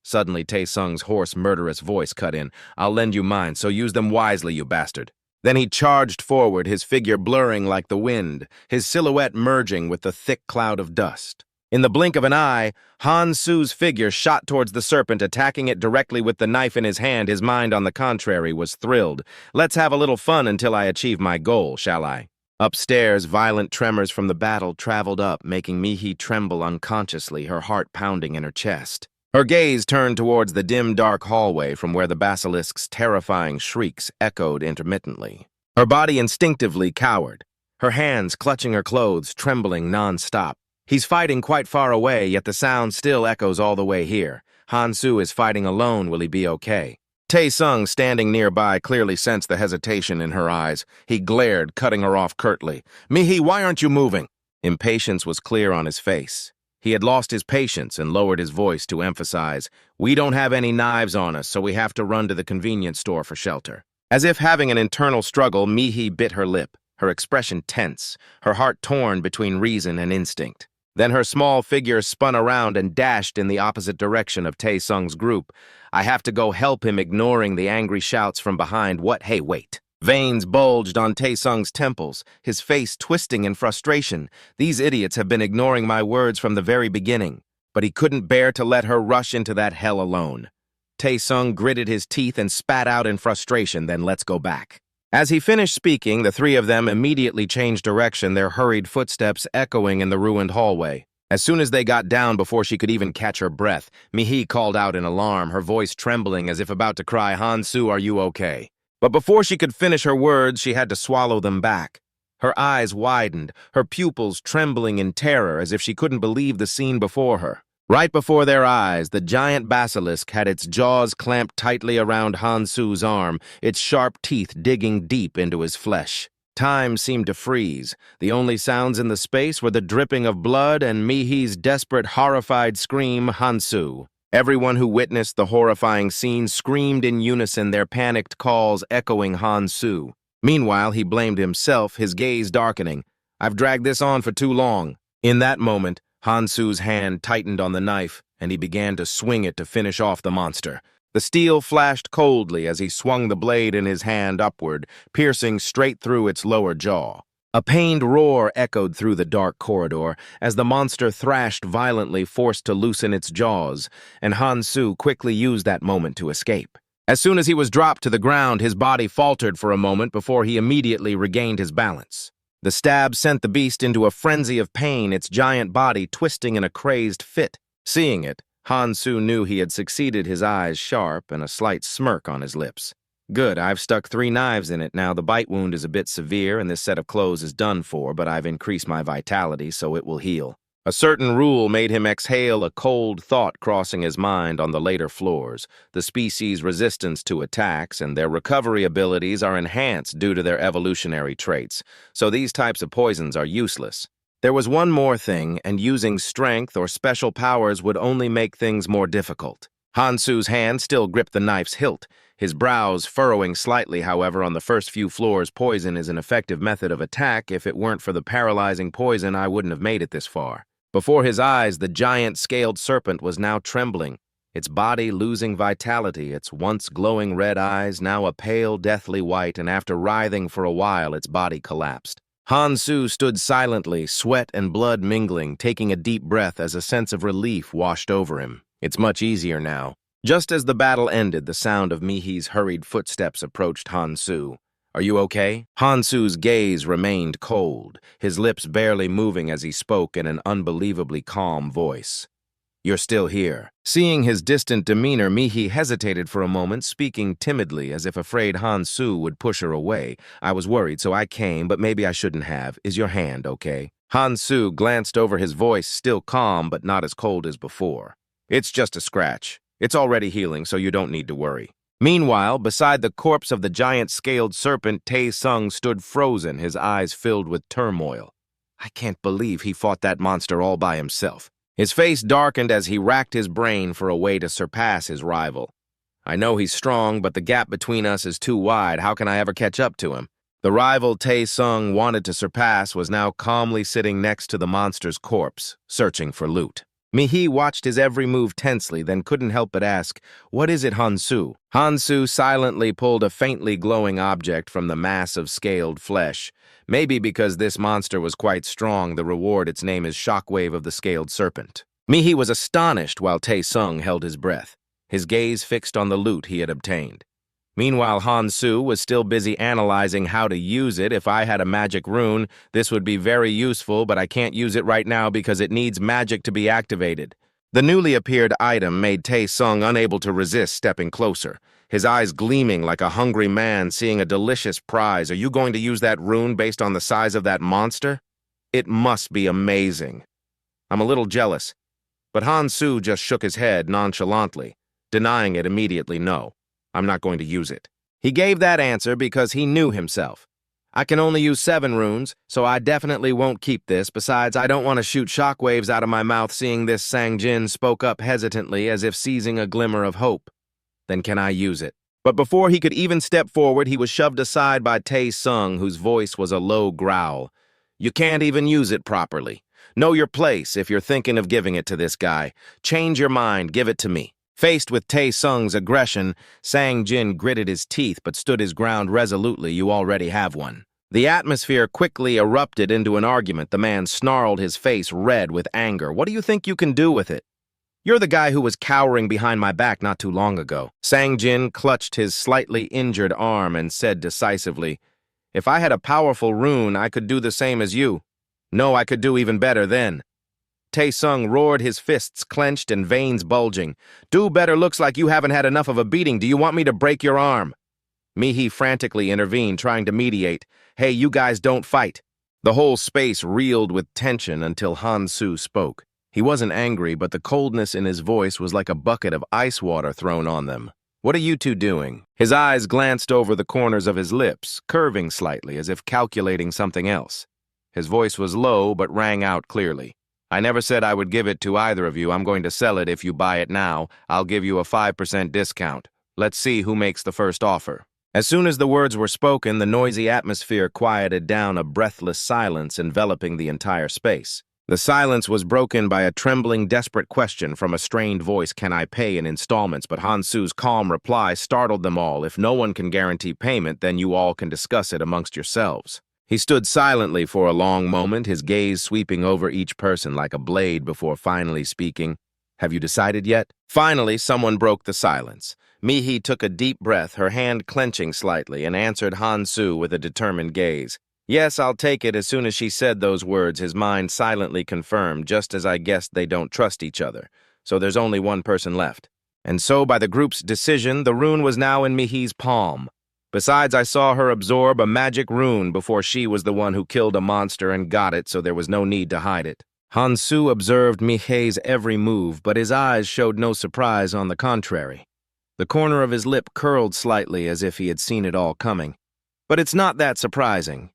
[SPEAKER 1] Suddenly, Tae-sung's hoarse, murderous voice cut in. I'll lend you mine, so use them wisely, you bastard. Then he charged forward, his figure blurring like the wind, his silhouette merging with the thick cloud of dust. In the blink of an eye, Han-Soo's figure shot towards the serpent, attacking it directly with the knife in his hand. His mind, on the contrary, was thrilled. Let's have a little fun until I achieve my goal, shall I? Upstairs, violent tremors from the battle traveled up, making Mi-hee tremble unconsciously, her heart pounding in her chest. Her gaze turned towards the dim, dark hallway from where the basilisk's terrifying shrieks echoed intermittently. Her body instinctively cowered, her hands clutching her clothes, trembling non-stop. He's fighting quite far away, yet the sound still echoes all the way here. Han-Soo is fighting alone. Will he be okay? Tae-sung, standing nearby, clearly sensed the hesitation in her eyes. He glared, cutting her off curtly. Mi-hee, why aren't you moving? Impatience was clear on his face. He had lost his patience and lowered his voice to emphasize, we don't have any knives on us, so we have to run to the convenience store for shelter. As if having an internal struggle, Mi-hee bit her lip, her expression tense, her heart torn between reason and instinct. Then her small figure spun around and dashed in the opposite direction of Tae-sung's group. I have to go help him, ignoring the angry shouts from behind. What? Hey, wait. Veins bulged on Tae-sung's temples, his face twisting in frustration. These idiots have been ignoring my words from the very beginning. But he couldn't bear to let her rush into that hell alone. Tae-sung gritted his teeth and spat out in frustration, then let's go back. As he finished speaking, the 3 of them immediately changed direction, their hurried footsteps echoing in the ruined hallway. As soon as they got down, before she could even catch her breath, Mi-hee called out in alarm, her voice trembling as if about to cry, Han-Soo, are you okay? But before she could finish her words, she had to swallow them back. Her eyes widened, her pupils trembling in terror as if she couldn't believe the scene before her. Right before their eyes, the giant basilisk had its jaws clamped tightly around Hansu's arm, its sharp teeth digging deep into his flesh. Time seemed to freeze. The only sounds in the space were the dripping of blood and Mihi's desperate, horrified scream, Hansu. Everyone who witnessed the horrifying scene screamed in unison, their panicked calls echoing Hansu. Meanwhile, he blamed himself, his gaze darkening. I've dragged this on for too long. In that moment, Hansu's hand tightened on the knife, and he began to swing it to finish off the monster. The steel flashed coldly as he swung the blade in his hand upward, piercing straight through its lower jaw. A pained roar echoed through the dark corridor as the monster thrashed violently, forced to loosen its jaws, and Hansu quickly used that moment to escape. As soon as he was dropped to the ground, his body faltered for a moment before he immediately regained his balance. The stab sent the beast into a frenzy of pain, its giant body twisting in a crazed fit. Seeing it, Hansu knew he had succeeded, his eyes sharp and a slight smirk on his lips. Good, I've stuck 3 knives in it now. The bite wound is a bit severe and this set of clothes is done for, but I've increased my vitality so it will heal. A certain rule made him exhale, a cold thought crossing his mind on the later floors. The species' resistance to attacks and their recovery abilities are enhanced due to their evolutionary traits, so these types of poisons are useless. There was one more thing, and using strength or special powers would only make things more difficult. Hansu's hand still gripped the knife's hilt, his brows furrowing slightly. However, on the first few floors, poison is an effective method of attack. If it weren't for the paralyzing poison, I wouldn't have made it this far. Before his eyes, the giant scaled serpent was now trembling, its body losing vitality, its once glowing red eyes now a pale, deathly white, and after writhing for a while, its body collapsed. Hansu stood silently, sweat and blood mingling, taking a deep breath as a sense of relief washed over him. It's much easier now. Just as the battle ended, the sound of Mihi's hurried footsteps approached Hansu. Are you okay? Hansu's gaze remained cold, his lips barely moving as he spoke in an unbelievably calm voice. You're still here. Seeing his distant demeanor, Mihi hesitated for a moment, speaking timidly as if afraid Hansu would push her away. I was worried, so I came, but maybe I shouldn't have. Is your hand okay? Hansu glanced over, his voice still calm but not as cold as before. It's just a scratch. It's already healing, so you don't need to worry. Meanwhile, beside the corpse of the giant scaled serpent, Tae-sung stood frozen, his eyes filled with turmoil. I can't believe he fought that monster all by himself. His face darkened as he racked his brain for a way to surpass his rival. I know he's strong, but the gap between us is too wide. How can I ever catch up to him? The rival Tae-sung wanted to surpass was now calmly sitting next to the monster's corpse, searching for loot. Mihi watched his every move tensely, then couldn't help but ask, What is it, Hansu? Hansu silently pulled a faintly glowing object from the mass of scaled flesh. Maybe because this monster was quite strong, the reward, its name is Shockwave of the Scaled Serpent. Mihi was astonished while Tae-sung held his breath, his gaze fixed on the loot he had obtained. Meanwhile, Hansu was still busy analyzing how to use it. If I had a magic rune, this would be very useful, but I can't use it right now because it needs magic to be activated. The newly appeared item made Tae-sung unable to resist stepping closer, his eyes gleaming like a hungry man seeing a delicious prize. Are you going to use that rune based on the size of that monster? It must be amazing. I'm a little jealous, but Hansu just shook his head nonchalantly, denying it immediately. No. I'm not going to use it. He gave that answer because he knew himself. I can only use 7 runes, so I definitely won't keep this. Besides, I don't want to shoot shockwaves out of my mouth. Seeing this, Sang-jin spoke up hesitantly as if seizing a glimmer of hope. Then can I use it? But before he could even step forward, he was shoved aside by Tae-sung, whose voice was a low growl. You can't even use it properly. Know your place if you're thinking of giving it to this guy. Change your mind, give it to me. Faced with Tae-sung's aggression, Sang-jin gritted his teeth but stood his ground resolutely. You already have one. The atmosphere quickly erupted into an argument. The man snarled, his face red with anger. What do you think you can do with it? You're the guy who was cowering behind my back not too long ago. Sang-jin clutched his slightly injured arm and said decisively, If I had a powerful rune, I could do the same as you. No, I could do even better then. Tae-sung roared, his fists clenched and veins bulging. Do better, looks like you haven't had enough of a beating. Do you want me to break your arm? Mihi frantically intervened, trying to mediate. Hey, you guys don't fight. The whole space reeled with tension until Hansu spoke. He wasn't angry, but the coldness in his voice was like a bucket of ice water thrown on them. "What are you two doing?" His eyes glanced over the corners of his lips, curving slightly as if calculating something else. His voice was low but rang out clearly. "I never said I would give it to either of you. I'm going to sell it if you buy it now. I'll give you a 5% discount. Let's see who makes the first offer." As soon as the words were spoken, the noisy atmosphere quieted down, a breathless silence enveloping the entire space. The silence was broken by a trembling, desperate question from a strained voice: "Can I pay in installments?" But Hansu's calm reply startled them all. "If no one can guarantee payment, then you all can discuss it amongst yourselves." He stood silently for a long moment, his gaze sweeping over each person like a blade before finally speaking. "Have you decided yet?" Finally, someone broke the silence. Mihi took a deep breath, her hand clenching slightly, and answered Hansu with a determined gaze. "Yes, I'll take it." As soon as she said those words, his mind silently confirmed, just as I guessed, they don't trust each other. So there's only one person left. And so, by the group's decision, the rune was now in Mihi's palm. Besides, I saw her absorb a magic rune before she was the one who killed a monster and got it, so there was no need to hide it. Hansu observed Mihi's every move, but his eyes showed no surprise. On the contrary. The corner of his lip curled slightly as if he had seen it all coming. But it's not that surprising.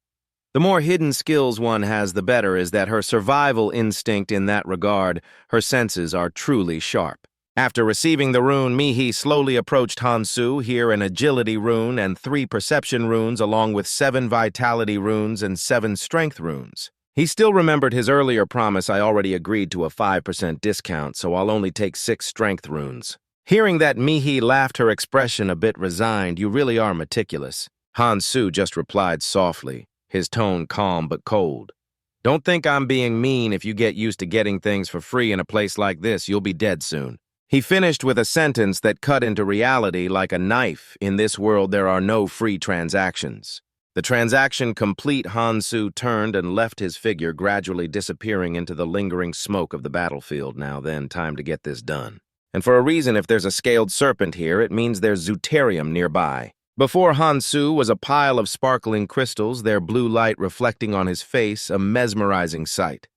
[SPEAKER 1] The more hidden skills one has, the better. Is that her survival instinct in that regard? Her senses are truly sharp. After receiving the rune, Mihi slowly approached Hansu, here an agility rune and 3 perception runes, along with 7 vitality runes and 7 strength runes. He still remembered his earlier promise. "I already agreed to a 5% discount, so I'll only take 6 strength runes." Hearing that, Mihi laughed, her expression a bit resigned. "You really are meticulous." Hansu just replied softly, his tone calm but cold. "Don't think I'm being mean. If you get used to getting things for free in a place like this, you'll be dead soon." He finished with a sentence that cut into reality like a knife. In this world, there are no free transactions. The transaction complete, Hansu turned and left, his figure gradually disappearing into the lingering smoke of the battlefield. Now then, time to get this done. And for a reason, if there's a scaled serpent here, it means there's Zutarium nearby. Before Hansu was a pile of sparkling crystals, their blue light reflecting on his face, a mesmerizing sight.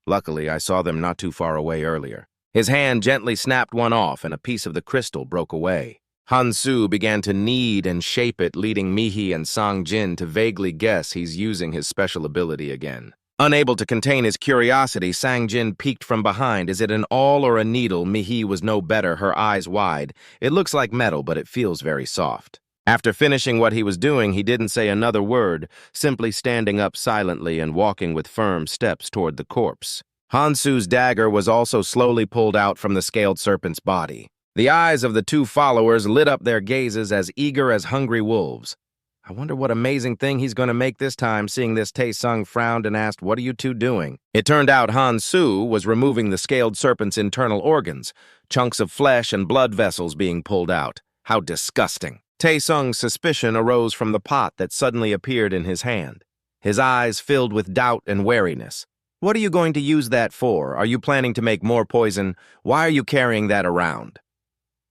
[SPEAKER 1] Luckily, I saw them not too far away earlier. His hand gently snapped one off, and a piece of the crystal broke away. Hansu began to knead and shape it, leading Mihi and Sang-jin to vaguely guess he's using his special ability again. Unable to contain his curiosity, Sang-jin peeked from behind. "Is it an awl or a needle?" Mihi was no better, her eyes wide. "It looks like metal, but it feels very soft." After finishing what he was doing, he didn't say another word, simply standing up silently and walking with firm steps toward the corpse. Hansu's dagger was also slowly pulled out from the scaled serpent's body. The eyes of the two followers lit up, their gazes as eager as hungry wolves. "I wonder what amazing thing he's going to make this time." Seeing this, Tae-sung frowned and asked, "What are you two doing?" It turned out Hansu was removing the scaled serpent's internal organs, chunks of flesh and blood vessels being pulled out. How disgusting. Tae-sung's suspicion arose from the pot that suddenly appeared in his hand. His eyes filled with doubt and wariness. "What are you going to use that for? Are you planning to make more poison? Why are you carrying that around?"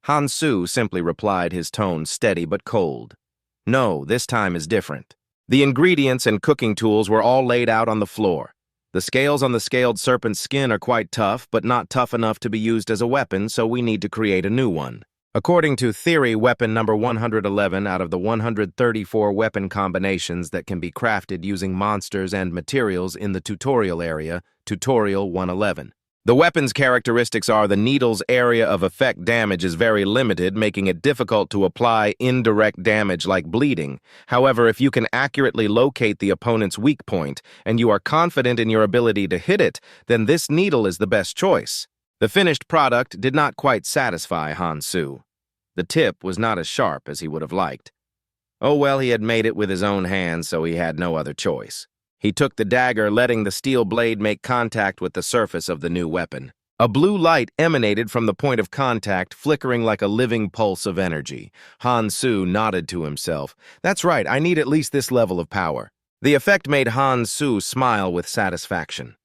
[SPEAKER 1] Hansu simply replied, his tone steady but cold. "No, this time is different." The ingredients and cooking tools were all laid out on the floor. The scales on the scaled serpent's skin are quite tough, but not tough enough to be used as a weapon, so we need to create a new one. According to theory, weapon number 111 out of the 134 weapon combinations that can be crafted using monsters and materials in the tutorial area, Tutorial 111. The weapon's characteristics are: the needle's area of effect damage is very limited, making it difficult to apply indirect damage like bleeding. However, if you can accurately locate the opponent's weak point, and you are confident in your ability to hit it, then this needle is the best choice. The finished product did not quite satisfy Hansu. The tip was not as sharp as he would have liked. Oh well, he had made it with his own hands, so he had no other choice. He took the dagger, letting the steel blade make contact with the surface of the new weapon. A blue light emanated from the point of contact, flickering like a living pulse of energy. Hansu nodded to himself. "That's right, I need at least this level of power." The effect made Hansu smile with satisfaction.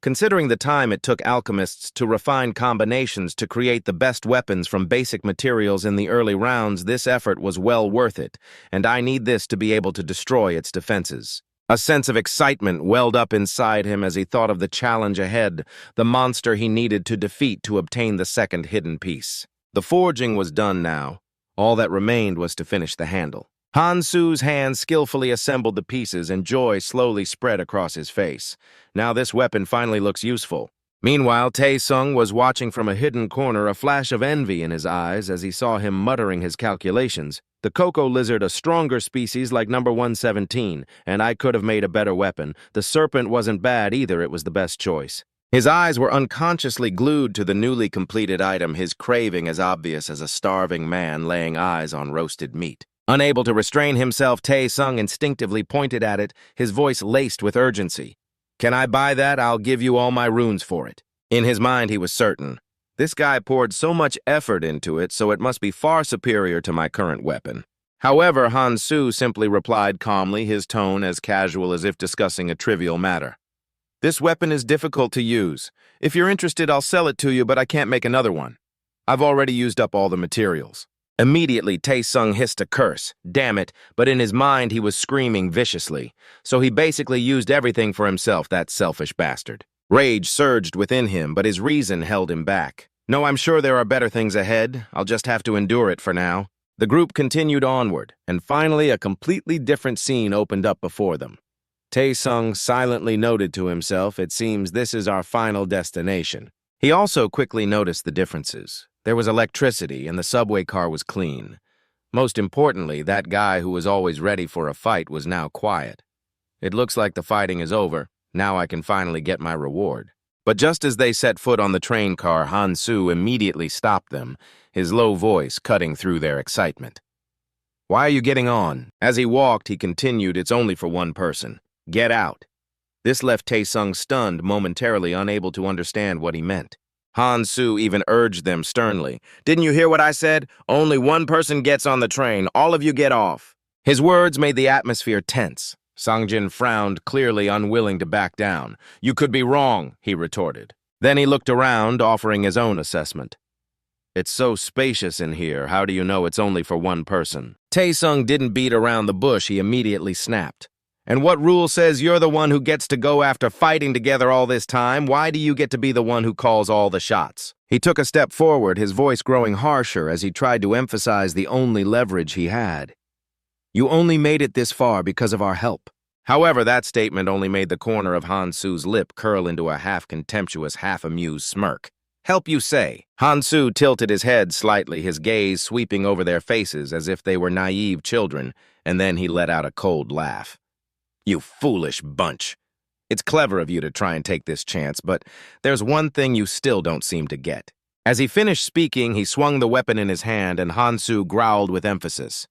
[SPEAKER 1] Considering the time it took alchemists to refine combinations to create the best weapons from basic materials in the early rounds, this effort was well worth it, and I need this to be able to destroy its defenses. A sense of excitement welled up inside him as he thought of the challenge ahead, the monster he needed to defeat to obtain the second hidden piece. The forging was done now. All that remained was to finish the handle. Han-Su's hands skillfully assembled the pieces, and joy slowly spread across his face. Now this weapon finally looks useful. Meanwhile, Tae-sung was watching from a hidden corner, a flash of envy in his eyes as he saw him muttering his calculations. The Coco lizard, a stronger species like number 117, and I could have made a better weapon. The serpent wasn't bad either, it was the best choice. His eyes were unconsciously glued to the newly completed item, his craving as obvious as a starving man laying eyes on roasted meat. Unable to restrain himself, Tae-sung instinctively pointed at it, his voice laced with urgency. "Can I buy that? I'll give you all my runes for it." In his mind, he was certain. This guy poured so much effort into it, so it must be far superior to my current weapon. However, Han-Su simply replied calmly, his tone as casual as if discussing a trivial matter. "This weapon is difficult to use. If you're interested, I'll sell it to you, but I can't make another one. I've already used up all the materials." Immediately, Tae-sung hissed a curse. Damn it, but in his mind he was screaming viciously. So he basically used everything for himself, that selfish bastard. Rage surged within him, but his reason held him back. "No, I'm sure there are better things ahead. I'll just have to endure it for now." The group continued onward, and finally a completely different scene opened up before them. Tae-sung silently noted to himself, "It seems this is our final destination." He also quickly noticed the differences. There was electricity, and the subway car was clean. Most importantly, that guy who was always ready for a fight was now quiet. It looks like the fighting is over. Now I can finally get my reward. But just as they set foot on the train car, Han-Su immediately stopped them, his low voice cutting through their excitement. "Why are you getting on?" As he walked, he continued, "It's only for one person. Get out." This left Tae-sung stunned, momentarily unable to understand what he meant. Han-Su even urged them sternly. "Didn't you hear what I said? Only one person gets on the train. All of you get off." His words made the atmosphere tense. Sang-jin frowned, clearly unwilling to back down. "You could be wrong," he retorted. Then he looked around, offering his own assessment. "It's so spacious in here. How do you know it's only for one person?" Tae-sung didn't beat around the bush. He immediately snapped. "And what rule says you're the one who gets to go after fighting together all this time? Why do you get to be the one who calls all the shots?" He took a step forward, his voice growing harsher as he tried to emphasize the only leverage he had. "You only made it this far because of our help." However, that statement only made the corner of Han-Su's lip curl into a half-contemptuous, half-amused smirk. "Help, you say?" Han-Su tilted his head slightly, his gaze sweeping over their faces as if they were naive children, and then he let out a cold laugh. "You foolish bunch. It's clever of you to try and take this chance, but there's one thing you still don't seem to get." As he finished speaking, he swung the weapon in his hand, and Han-Su growled with emphasis.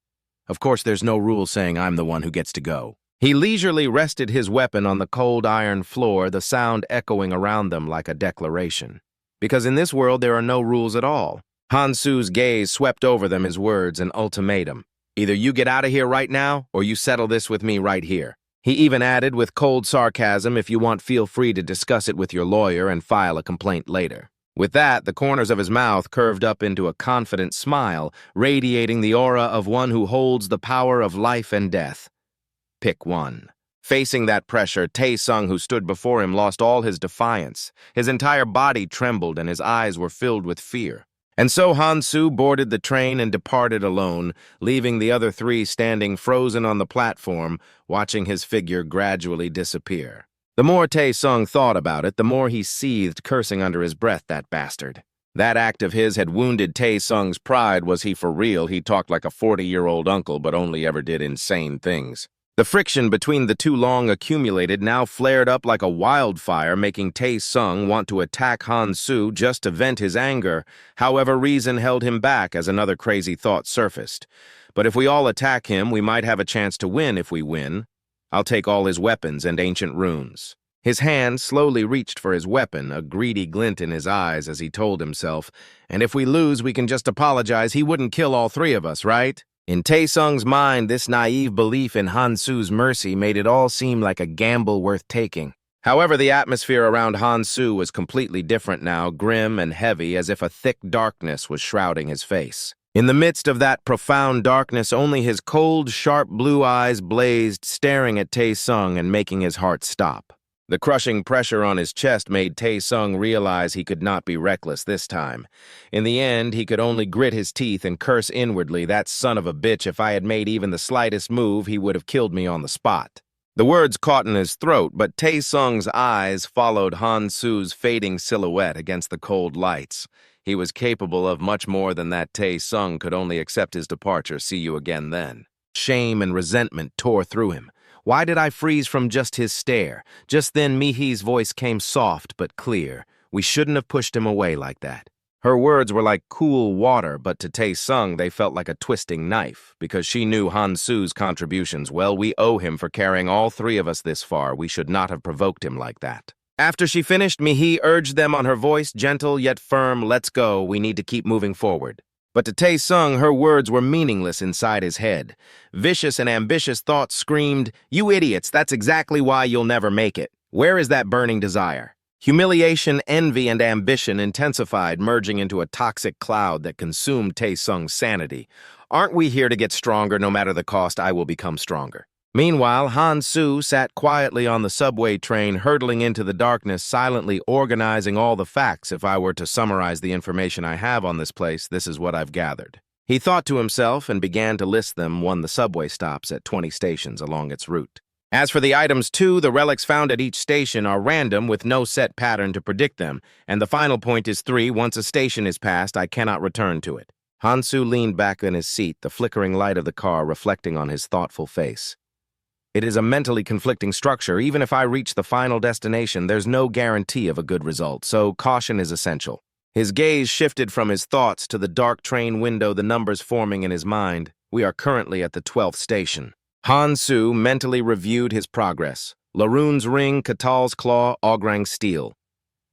[SPEAKER 1] "Of course, there's no rule saying I'm the one who gets to go." He leisurely rested his weapon on the cold iron floor, the sound echoing around them like a declaration. Because in this world, there are no rules at all. Han-Su's gaze swept over them, his words an ultimatum. "Either you get out of here right now, or you settle this with me right here." He even added with cold sarcasm, "If you want, feel free to discuss it with your lawyer and file a complaint later." With that, the corners of his mouth curved up into a confident smile, radiating the aura of one who holds the power of life and death. Pick one. Facing that pressure, Tae-sung, who stood before him, lost all his defiance. His entire body trembled and his eyes were filled with fear. And so Han-Su boarded the train and departed alone, leaving the other three standing frozen on the platform, watching his figure gradually disappear. The more Tae-sung thought about it, the more he seethed, cursing under his breath, that bastard. That act of his had wounded Tae-sung's pride. Was he for real? He talked like a 40-year-old uncle, but only ever did insane things. The friction between the two long accumulated now flared up like a wildfire, making Tae-sung want to attack Han-Su just to vent his anger. However, reason held him back as another crazy thought surfaced. But if we all attack him, we might have a chance to win. If we win, I'll take all his weapons and ancient runes. His hand slowly reached for his weapon, a greedy glint in his eyes as he told himself, "And if we lose, we can just apologize. He wouldn't kill all three of us, right?" In Tae-sung's mind, this naive belief in Han-Su's mercy made it all seem like a gamble worth taking. However, the atmosphere around Han-Su was completely different now, grim and heavy, as if a thick darkness was shrouding his face. In the midst of that profound darkness, only his cold, sharp blue eyes blazed, staring at Tae-sung and making his heart stop. The crushing pressure on his chest made Tae-sung realize he could not be reckless this time. In the end, he could only grit his teeth and curse inwardly, "That son of a bitch, if I had made even the slightest move, he would have killed me on the spot." The words caught in his throat, but Tae-sung's eyes followed Han-soo's fading silhouette against the cold lights. He was capable of much more than that. Tae-sung could only accept his departure. "See you again then." Shame and resentment tore through him. Why did I freeze from just his stare? Just then, Mihi's voice came soft but clear. We shouldn't have pushed him away like that. Her words were like cool water, but to Tae-sung they felt like a twisting knife, because she knew Han-soo's contributions well. We owe him for carrying all three of us this far. We should not have provoked him like that. After she finished, Mihi urged them on her voice, gentle yet firm, "Let's go, we need to keep moving forward." But to Tae-sung, her words were meaningless inside his head. Vicious and ambitious thoughts screamed, "You idiots, that's exactly why you'll never make it. Where is that burning desire?" Humiliation, envy, and ambition intensified, merging into a toxic cloud that consumed Tae-sung's sanity. "Aren't we here to get stronger? No matter the cost, I will become stronger." Meanwhile, Han-soo sat quietly on the subway train, hurtling into the darkness, silently organizing all the facts. If I were to summarize the information I have on this place, this is what I've gathered. He thought to himself and began to list them, the subway stops at 20 stations along its route. As for the items too, the relics found at each station are random with no set pattern to predict them, and the final point is 3. Once a station is passed, I cannot return to it. Han-soo leaned back in his seat, the flickering light of the car reflecting on his thoughtful face. It is a mentally conflicting structure. Even if I reach the final destination, there's no guarantee of a good result, so caution is essential. His gaze shifted from his thoughts to the dark train window, the numbers forming in his mind. We are currently at the 12th station. Han-soo mentally reviewed his progress. Laroon's ring, Katal's claw, Ograng's steel.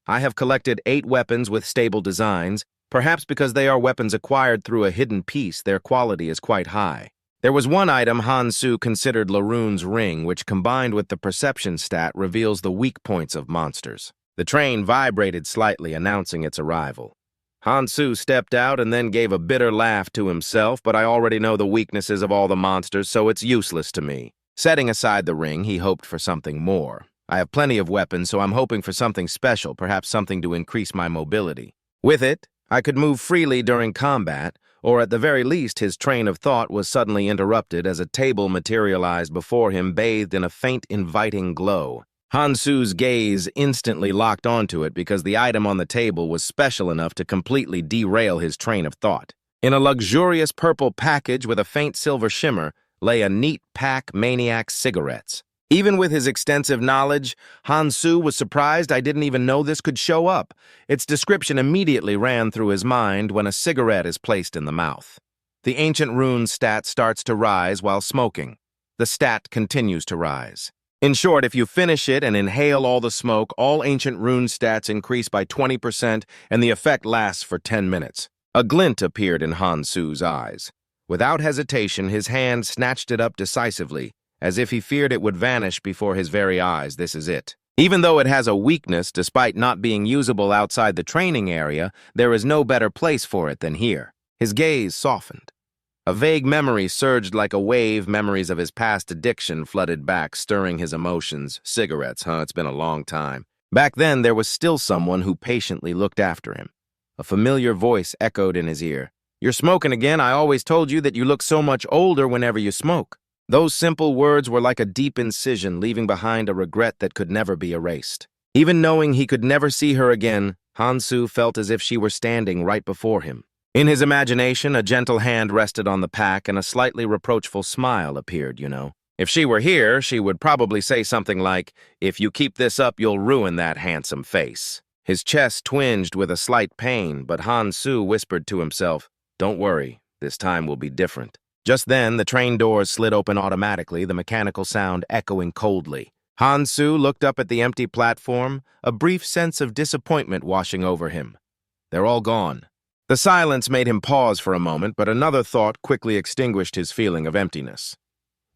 [SPEAKER 1] I have collected 8 weapons with stable designs. Perhaps because they are weapons acquired through a hidden piece, their quality is quite high. There was one item Han-soo considered, Laroon's ring, which combined with the perception stat reveals the weak points of monsters. The train vibrated slightly, announcing its arrival. Han-soo stepped out and then gave a bitter laugh to himself, "But I already know the weaknesses of all the monsters, so it's useless to me." Setting aside the ring, he hoped for something more. "I have plenty of weapons, so I'm hoping for something special, perhaps something to increase my mobility. With it, I could move freely during combat, or at the very least his train of thought was suddenly interrupted as a table materialized before him, bathed in a faint, inviting glow. Han-soo's gaze instantly locked onto it because the item on the table was special enough to completely derail his train of thought. In a luxurious purple package with a faint silver shimmer lay a neat pack Maniac cigarettes. Even with his extensive knowledge, Han-soo was surprised I didn't even know this could show up. Its description immediately ran through his mind when a cigarette is placed in the mouth. The ancient rune stat starts to rise while smoking. The stat continues to rise. In short, if you finish it and inhale all the smoke, all ancient rune stats increase by 20%, and the effect lasts for 10 minutes. A glint appeared in Han-soo's eyes. Without hesitation, his hand snatched it up decisively, as if he feared it would vanish before his very eyes. This is it. Even though it has a weakness, despite not being usable outside the training area, there is no better place for it than here. His gaze softened. A vague memory surged like a wave. Memories of his past addiction flooded back, stirring his emotions. Cigarettes, huh? It's been a long time. Back then, there was still someone who patiently looked after him. A familiar voice echoed in his ear. "You're smoking again. I always told you that you look so much older whenever you smoke." Those simple words were like a deep incision, leaving behind a regret that could never be erased. Even knowing he could never see her again, Han-soo felt as if she were standing right before him. In his imagination, a gentle hand rested on the pack and a slightly reproachful smile appeared, If she were here, she would probably say something like, "If you keep this up, you'll ruin that handsome face." His chest twinged with a slight pain, but Han-soo whispered to himself, "Don't worry, this time will be different." Just then, the train doors slid open automatically, the mechanical sound echoing coldly. Han-soo looked up at the empty platform, a brief sense of disappointment washing over him. They're all gone. The silence made him pause for a moment, but another thought quickly extinguished his feeling of emptiness.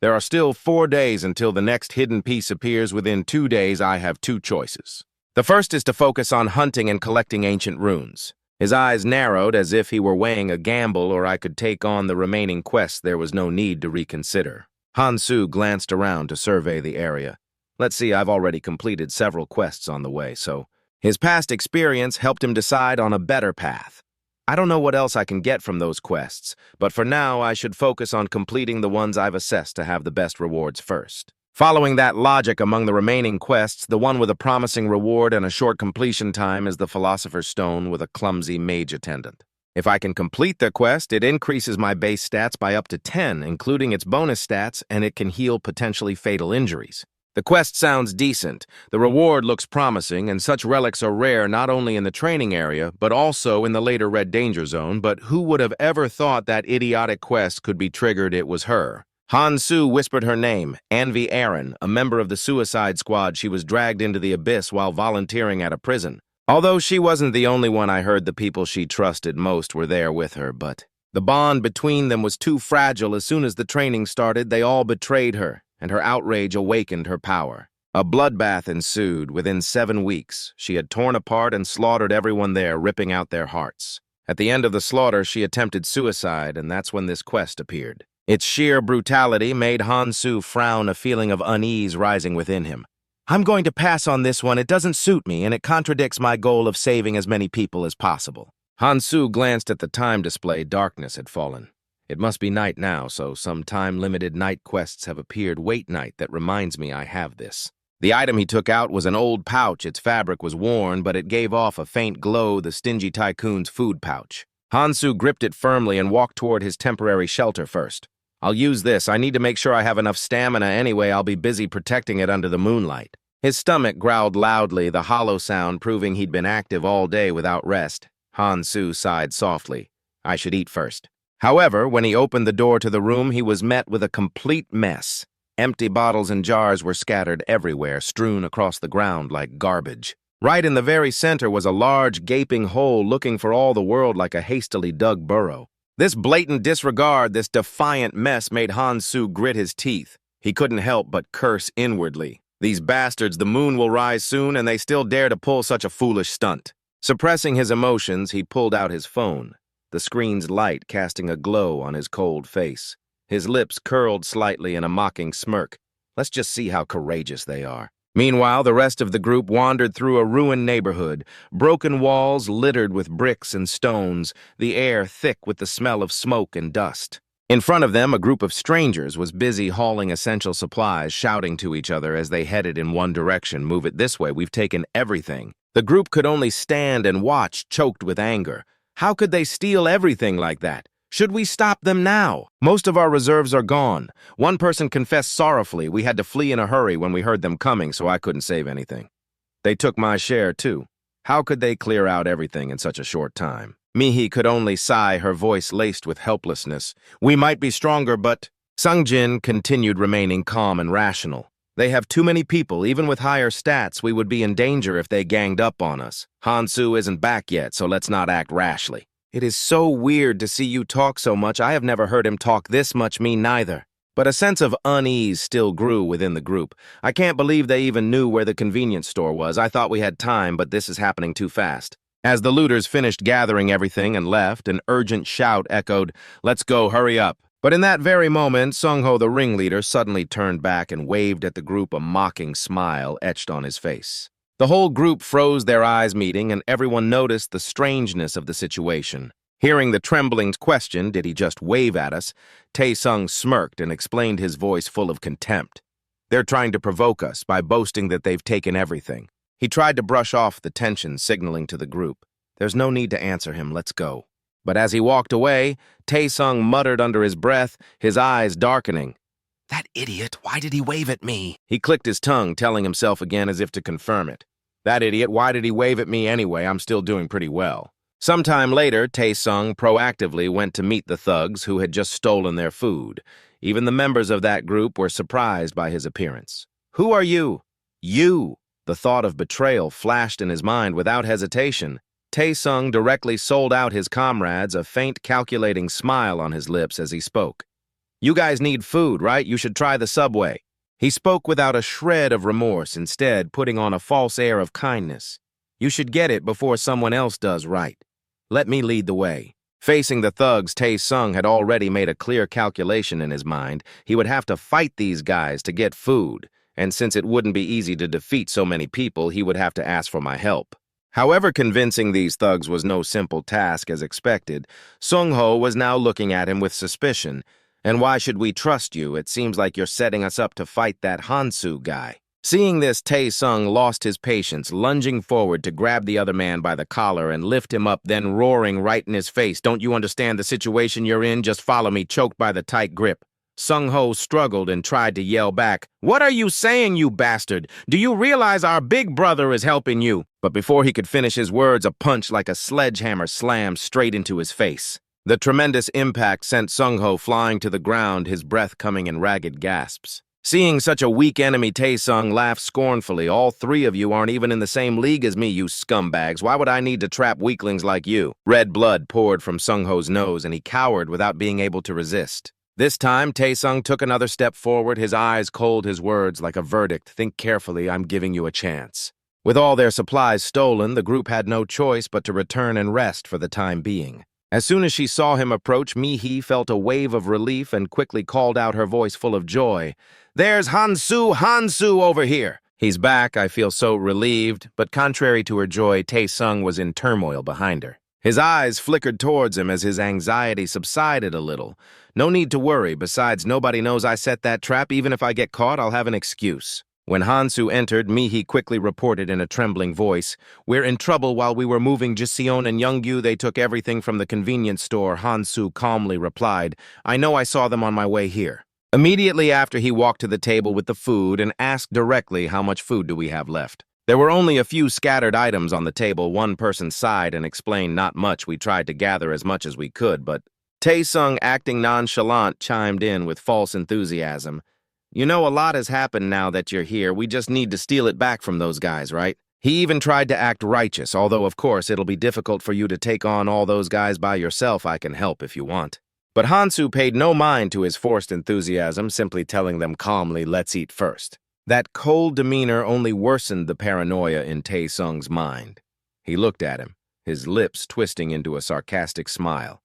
[SPEAKER 1] There are still 4 days until the next hidden piece appears. Within 2 days, I have 2 choices. The first is to focus on hunting and collecting ancient runes. His eyes narrowed as if he were weighing a gamble or I could take on the remaining quests there was no need to reconsider. Hansu glanced around to survey the area. Let's see, I've already completed several quests on the way, so his past experience helped him decide on a better path. I don't know what else I can get from those quests, but for now I should focus on completing the ones I've assessed to have the best rewards first. Following that logic among the remaining quests, the one with a promising reward and a short completion time is the Philosopher's Stone with a clumsy mage attendant. If I can complete the quest, it increases my base stats by up to 10, including its bonus stats, and it can heal potentially fatal injuries. The quest sounds decent, the reward looks promising, and such relics are rare not only in the training area, but also in the later Red Danger Zone, but who would have ever thought that idiotic quest could be triggered? It was her. Hansu whispered her name, Anvi Aaron, a member of the suicide squad. She was dragged into the abyss while volunteering at a prison. Although she wasn't the only one, I heard the people she trusted most were there with her, but the bond between them was too fragile. As soon as the training started, they all betrayed her, and her outrage awakened her power. A bloodbath ensued. Within 7 weeks, she had torn apart and slaughtered everyone there, ripping out their hearts. At the end of the slaughter, she attempted suicide, and that's when this quest appeared. Its sheer brutality made Hansu frown, a feeling of unease rising within him. I'm going to pass on this one. It doesn't suit me, and it contradicts my goal of saving as many people as possible. Hansu glanced at the time display. Darkness had fallen. It must be night now, so some time-limited night quests have appeared. Wait night, that reminds me I have this. The item he took out was an old pouch. Its fabric was worn, but it gave off a faint glow, the stingy tycoon's food pouch. Hansu gripped it firmly and walked toward his temporary shelter first. I'll use this. I need to make sure I have enough stamina anyway. I'll be busy protecting it under the moonlight. His stomach growled loudly, the hollow sound proving he'd been active all day without rest. Hansu sighed softly. I should eat first. However, when he opened the door to the room, he was met with a complete mess. Empty bottles and jars were scattered everywhere, strewn across the ground like garbage. Right in the very center was a large, gaping hole looking for all the world like a hastily dug burrow. This blatant disregard, this defiant mess made Hansu grit his teeth. He couldn't help but curse inwardly. These bastards, the moon will rise soon, and they still dare to pull such a foolish stunt. Suppressing his emotions, he pulled out his phone, the screen's light casting a glow on his cold face. His lips curled slightly in a mocking smirk. Let's just see how courageous they are. Meanwhile, the rest of the group wandered through a ruined neighborhood, broken walls littered with bricks and stones, the air thick with the smell of smoke and dust. In front of them, a group of strangers was busy hauling essential supplies, shouting to each other as they headed in one direction. Move it this way, we've taken everything. The group could only stand and watch, choked with anger. How could they steal everything like that? Should we stop them now? Most of our reserves are gone. One person confessed sorrowfully. We had to flee in a hurry when we heard them coming, so I couldn't save anything. They took my share, too. How could they clear out everything in such a short time? Mihi could only sigh, her voice laced with helplessness. We might be stronger, but... Sungjin continued remaining calm and rational. They have too many people. Even with higher stats, we would be in danger if they ganged up on us. Hansu isn't back yet, so let's not act rashly. It is so weird to see you talk so much. I have never heard him talk this much, me neither. But a sense of unease still grew within the group. I can't believe they even knew where the convenience store was. I thought we had time, but this is happening too fast. As the looters finished gathering everything and left, an urgent shout echoed, "Let's go, hurry up." But in that very moment, Sungho, the ringleader, suddenly turned back and waved at the group, a mocking smile etched on his face. The whole group froze, their eyes meeting, and everyone noticed the strangeness of the situation. Hearing the trembling's question, did he just wave at us, Tae-sung smirked and explained, his voice full of contempt. They're trying to provoke us by boasting that they've taken everything. He tried to brush off the tension, signaling to the group. There's no need to answer him, let's go. But as he walked away, Tae-sung muttered under his breath, his eyes darkening. That idiot, why did he wave at me? He clicked his tongue, telling himself again as if to confirm it. That idiot, why did he wave at me anyway? I'm still doing pretty well. Sometime later, Tae-sung proactively went to meet the thugs who had just stolen their food. Even the members of that group were surprised by his appearance. Who are you? You! The thought of betrayal flashed in his mind without hesitation. Tae-sung directly sold out his comrades, a faint calculating smile on his lips as he spoke. You guys need food, right? You should try the subway. He spoke without a shred of remorse, instead putting on a false air of kindness. You should get it before someone else does, right? Let me lead the way. Facing the thugs, Tae-sung had already made a clear calculation in his mind. He would have to fight these guys to get food, and since it wouldn't be easy to defeat so many people, he would have to ask for my help. However, convincing these thugs was no simple task as expected. Sung-ho was now looking at him with suspicion. And why should we trust you? It seems like you're setting us up to fight that Hansu guy. Seeing this, Tae-sung lost his patience, lunging forward to grab the other man by the collar and lift him up, then roaring right in his face. Don't you understand the situation you're in? Just follow me, choked by the tight grip. Sung-ho struggled and tried to yell back. What are you saying, you bastard? Do you realize our big brother is helping you? But before he could finish his words, a punch like a sledgehammer slammed straight into his face. The tremendous impact sent Sung-ho flying to the ground, his breath coming in ragged gasps. Seeing such a weak enemy, Tae-sung laughed scornfully. All three of you aren't even in the same league as me, you scumbags. Why would I need to trap weaklings like you? Red blood poured from Sung-ho's nose, and he cowered without being able to resist. This time, Tae-sung took another step forward, his eyes cold, his words like a verdict. Think carefully, I'm giving you a chance. With all their supplies stolen, the group had no choice but to return and rest for the time being. As soon as she saw him approach, Mi-hee felt a wave of relief and quickly called out, her voice full of joy. There's Hansu over here. He's back, I feel so relieved, but contrary to her joy, Tae-sung was in turmoil behind her. His eyes flickered towards him as his anxiety subsided a little. No need to worry, besides nobody knows I set that trap. Even if I get caught, I'll have an excuse. When Hansu entered, Mi-hee quickly reported in a trembling voice, We're in trouble while we were moving Jiseon and Youngyu. They took everything from the convenience store. Hansu calmly replied, I know I saw them on my way here. Immediately after, he walked to the table with the food and asked directly, how much food do we have left? There were only a few scattered items on the table. One person sighed and explained not much. We tried to gather as much as we could, but Tae-sung, acting nonchalant, chimed in with false enthusiasm. You know, a lot has happened now that you're here. We just need to steal it back from those guys, right? He even tried to act righteous, although, of course, it'll be difficult for you to take on all those guys by yourself. I can help if you want. But Hansu paid no mind to his forced enthusiasm, simply telling them calmly, let's eat first. That cold demeanor only worsened the paranoia in Tae-sung's mind. He looked at him, his lips twisting into a sarcastic smile.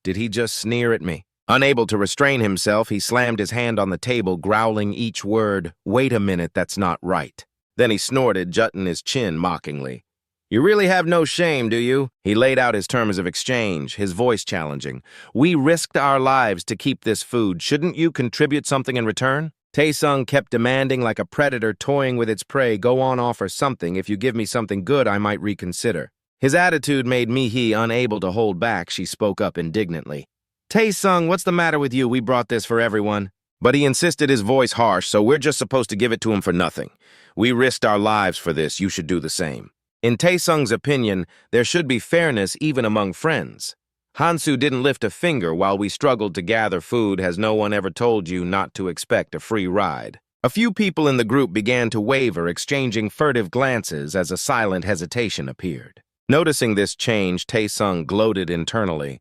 [SPEAKER 1] Did he just sneer at me? Unable to restrain himself, he slammed his hand on the table, growling each word, Wait a minute, that's not right. Then he snorted, jutting his chin mockingly. You really have no shame, do you? He laid out his terms of exchange, his voice challenging. We risked our lives to keep this food. Shouldn't you contribute something in return? Tae-sung kept demanding like a predator toying with its prey. Go on, offer something. If you give me something good, I might reconsider. His attitude made Mi-hee unable to hold back. She spoke up indignantly. Tae-sung, what's the matter with you? We brought this for everyone. But he insisted, his voice harsh, so we're just supposed to give it to him for nothing. We risked our lives for this. You should do the same. In Tae-sung's opinion, there should be fairness even among friends. Hansu didn't lift a finger while we struggled to gather food. Has no one ever told you not to expect a free ride? A few people in the group began to waver, exchanging furtive glances as a silent hesitation appeared. Noticing this change, Tae-sung gloated internally.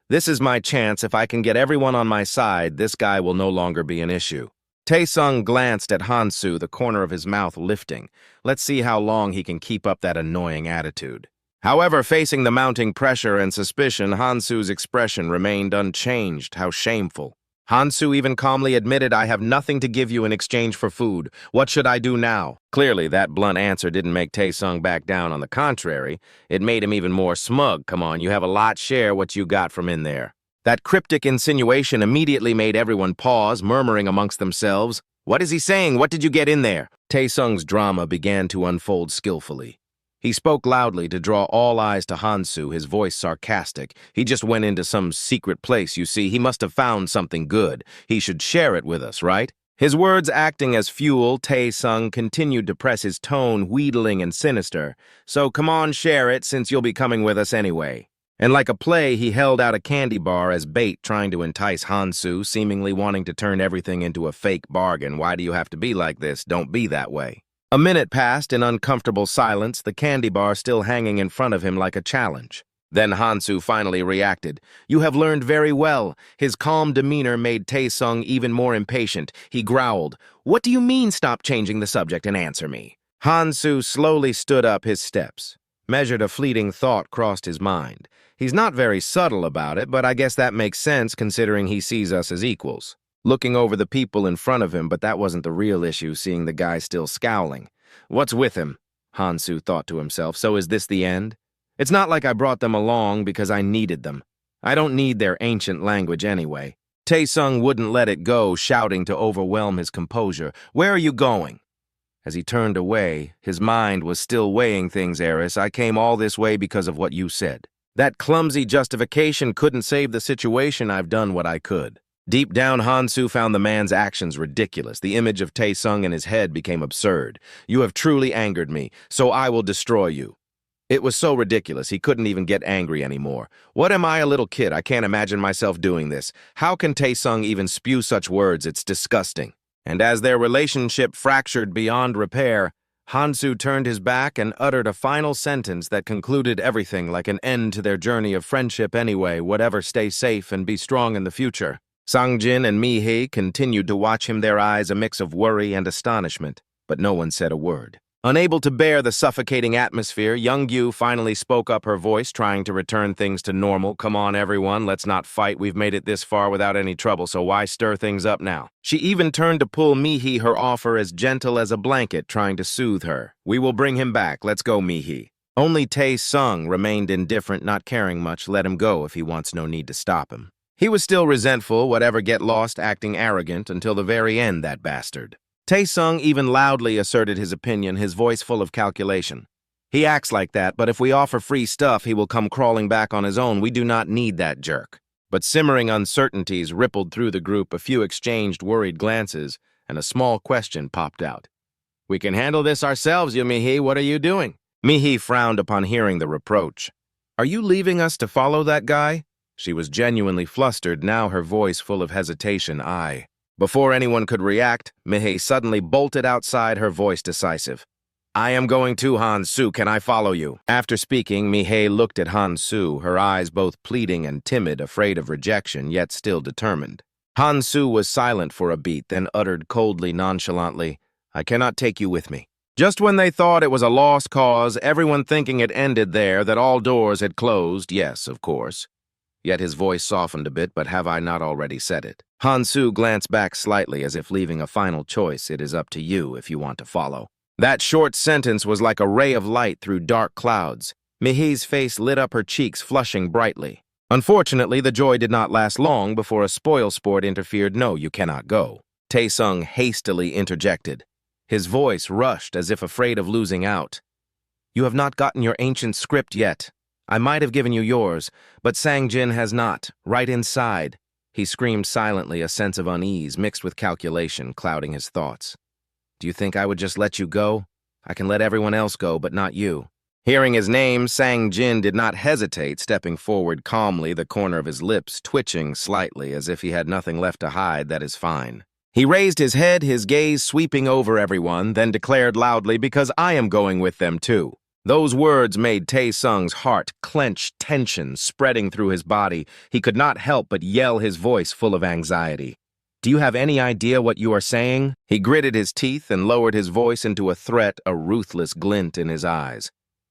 [SPEAKER 1] This is my chance. If I can get everyone on my side, this guy will no longer be an issue. Tae-sung glanced at Hansu, the corner of his mouth lifting. Let's see how long he can keep up that annoying attitude. However, facing the mounting pressure and suspicion, Hansu's expression remained unchanged. How shameful. Hansu even calmly admitted, I have nothing to give you in exchange for food. What should I do now? Clearly, that blunt answer didn't make Tae-sung back down. On the contrary, it made him even more smug. Come on, you have a lot. Share what you got from in there. That cryptic insinuation immediately made everyone pause, murmuring amongst themselves. What is he saying? What did you get in there? Tae-sung's drama began to unfold skillfully. He spoke loudly to draw all eyes to Hansu, his voice sarcastic. He just went into some secret place, you see. He must have found something good. He should share it with us, right? His words acting as fuel, Tae-sung continued to press his tone, wheedling and sinister. So come on, share it, since you'll be coming with us anyway. And like a play, he held out a candy bar as bait, trying to entice Hansu, seemingly wanting to turn everything into a fake bargain. Why do you have to be like this? Don't be that way. A minute passed in uncomfortable silence, the candy bar still hanging in front of him like a challenge. Then Hansu finally reacted. You have learned very well. His calm demeanor made Tae-sung even more impatient. He growled, What do you mean stop changing the subject and answer me? Hansu slowly stood up his steps. Measured a fleeting thought crossed his mind. He's not very subtle about it, but I guess that makes sense considering he sees us as equals. Looking over the people in front of him, but that wasn't the real issue, seeing the guy still scowling. What's with him? Hansu thought to himself. So is this the end? It's not like I brought them along because I needed them. I don't need their ancient language anyway. Taesung wouldn't let it go, shouting to overwhelm his composure. Where are you going? As he turned away, his mind was still weighing things, Eris. I came all this way because of what you said. That clumsy justification couldn't save the situation. I've done what I could. Deep down, Hansu found the man's actions ridiculous. The image of Taesung in his head became absurd. You have truly angered me, so I will destroy you. It was so ridiculous, he couldn't even get angry anymore. What am I, a little kid? I can't imagine myself doing this. How can Taesung even spew such words? It's disgusting. And as their relationship fractured beyond repair, Hansu turned his back and uttered a final sentence that concluded everything, like an end to their journey of friendship anyway. Whatever, stay safe and be strong in the future. Sangjin and Mi-hee continued to watch him, their eyes a mix of worry and astonishment, but no one said a word. Unable to bear the suffocating atmosphere, Young-gyu finally spoke up, her voice trying to return things to normal. Come on, everyone, let's not fight. We've made it this far without any trouble, so why stir things up now? She even turned to pull Mi-hee, her offer as gentle as a blanket, trying to soothe her. We will bring him back. Let's go, Mi-hee. Only Tae-sung remained indifferent, not caring much. Let him go if he wants, no need to stop him. He was still resentful, whatever, get lost, acting arrogant, until the very end, that bastard. Taesung even loudly asserted his opinion, his voice full of calculation. He acts like that, but if we offer free stuff, he will come crawling back on his own. We do not need that jerk. But simmering uncertainties rippled through the group. A few exchanged worried glances, and a small question popped out. We can handle this ourselves, Mi-hee. What are you doing? Mi-hee frowned upon hearing the reproach. Are you leaving us to follow that guy? She was genuinely flustered, now her voice full of hesitation. Before anyone could react, Mi-hee suddenly bolted outside, her voice decisive. I am going to Hansu. Can I follow you? After speaking, Mi-hee looked at Hansu, her eyes both pleading and timid, afraid of rejection, yet still determined. Hansu was silent for a beat, then uttered coldly, nonchalantly, I cannot take you with me. Just when they thought it was a lost cause, everyone thinking it ended there, that all doors had closed, yes, of course. Yet his voice softened a bit, but have I not already said it? Hansu glanced back slightly as if leaving a final choice. It is up to you if you want to follow. That short sentence was like a ray of light through dark clouds. Mi-hee's face lit up, her cheeks flushing brightly. Unfortunately, the joy did not last long before a spoilsport interfered. No, you cannot go. Taesung hastily interjected. His voice rushed as if afraid of losing out. You have not gotten your ancient script yet. I might have given you yours, but Sangjin has not, right inside. He screamed silently, a sense of unease mixed with calculation clouding his thoughts. Do you think I would just let you go? I can let everyone else go, but not you. Hearing his name, Sangjin did not hesitate, stepping forward calmly, the corner of his lips twitching slightly as if he had nothing left to hide. That is fine. He raised his head, his gaze sweeping over everyone, then declared loudly, because I am going with them too. Those words made Taesung's heart clench, tension spreading through his body. He could not help but yell, his voice full of anxiety. Do you have any idea what you are saying? He gritted his teeth and lowered his voice into a threat, a ruthless glint in his eyes.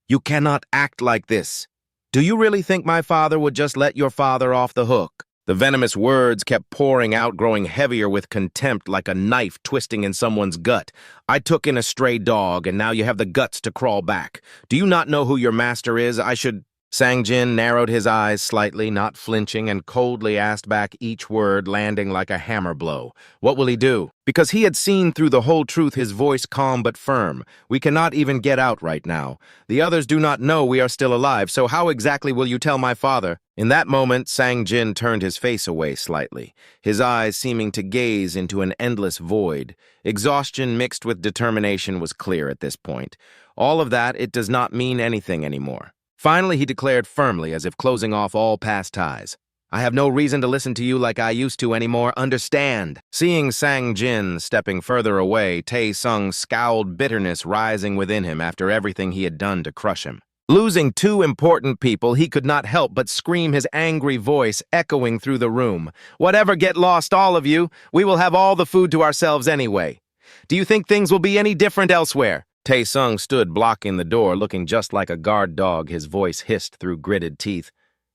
[SPEAKER 1] You cannot act like this. Do you really think my father would just let your father off the hook? The venomous words kept pouring out, growing heavier with contempt, like a knife twisting in someone's gut. I took in a stray dog, and now you have the guts to crawl back. Do you not know who your master is? I should... Sangjin narrowed his eyes slightly, not flinching, and coldly asked back each word, landing like a hammer blow. What will he do? Because he had seen through the whole truth, his voice calm but firm. We cannot even get out right now. The others do not know we are still alive, so how exactly will you tell my father? In that moment, Sangjin turned his face away slightly, his eyes seeming to gaze into an endless void. Exhaustion mixed with determination was clear at this point. All of that, it does not mean anything anymore. Finally, he declared firmly, as if closing off all past ties. I have no reason to listen to you like I used to anymore. Understand? Seeing Sangjin stepping further away, Taesung scowled, bitterness rising within him after everything he had done to crush him. Losing two important people, he could not help but scream, his angry voice echoing through the room. Whatever, get lost, all of you. We will have all the food to ourselves anyway. Do you think things will be any different elsewhere? Tae-sung stood blocking the door, looking just like a guard dog. His voice hissed through gritted teeth.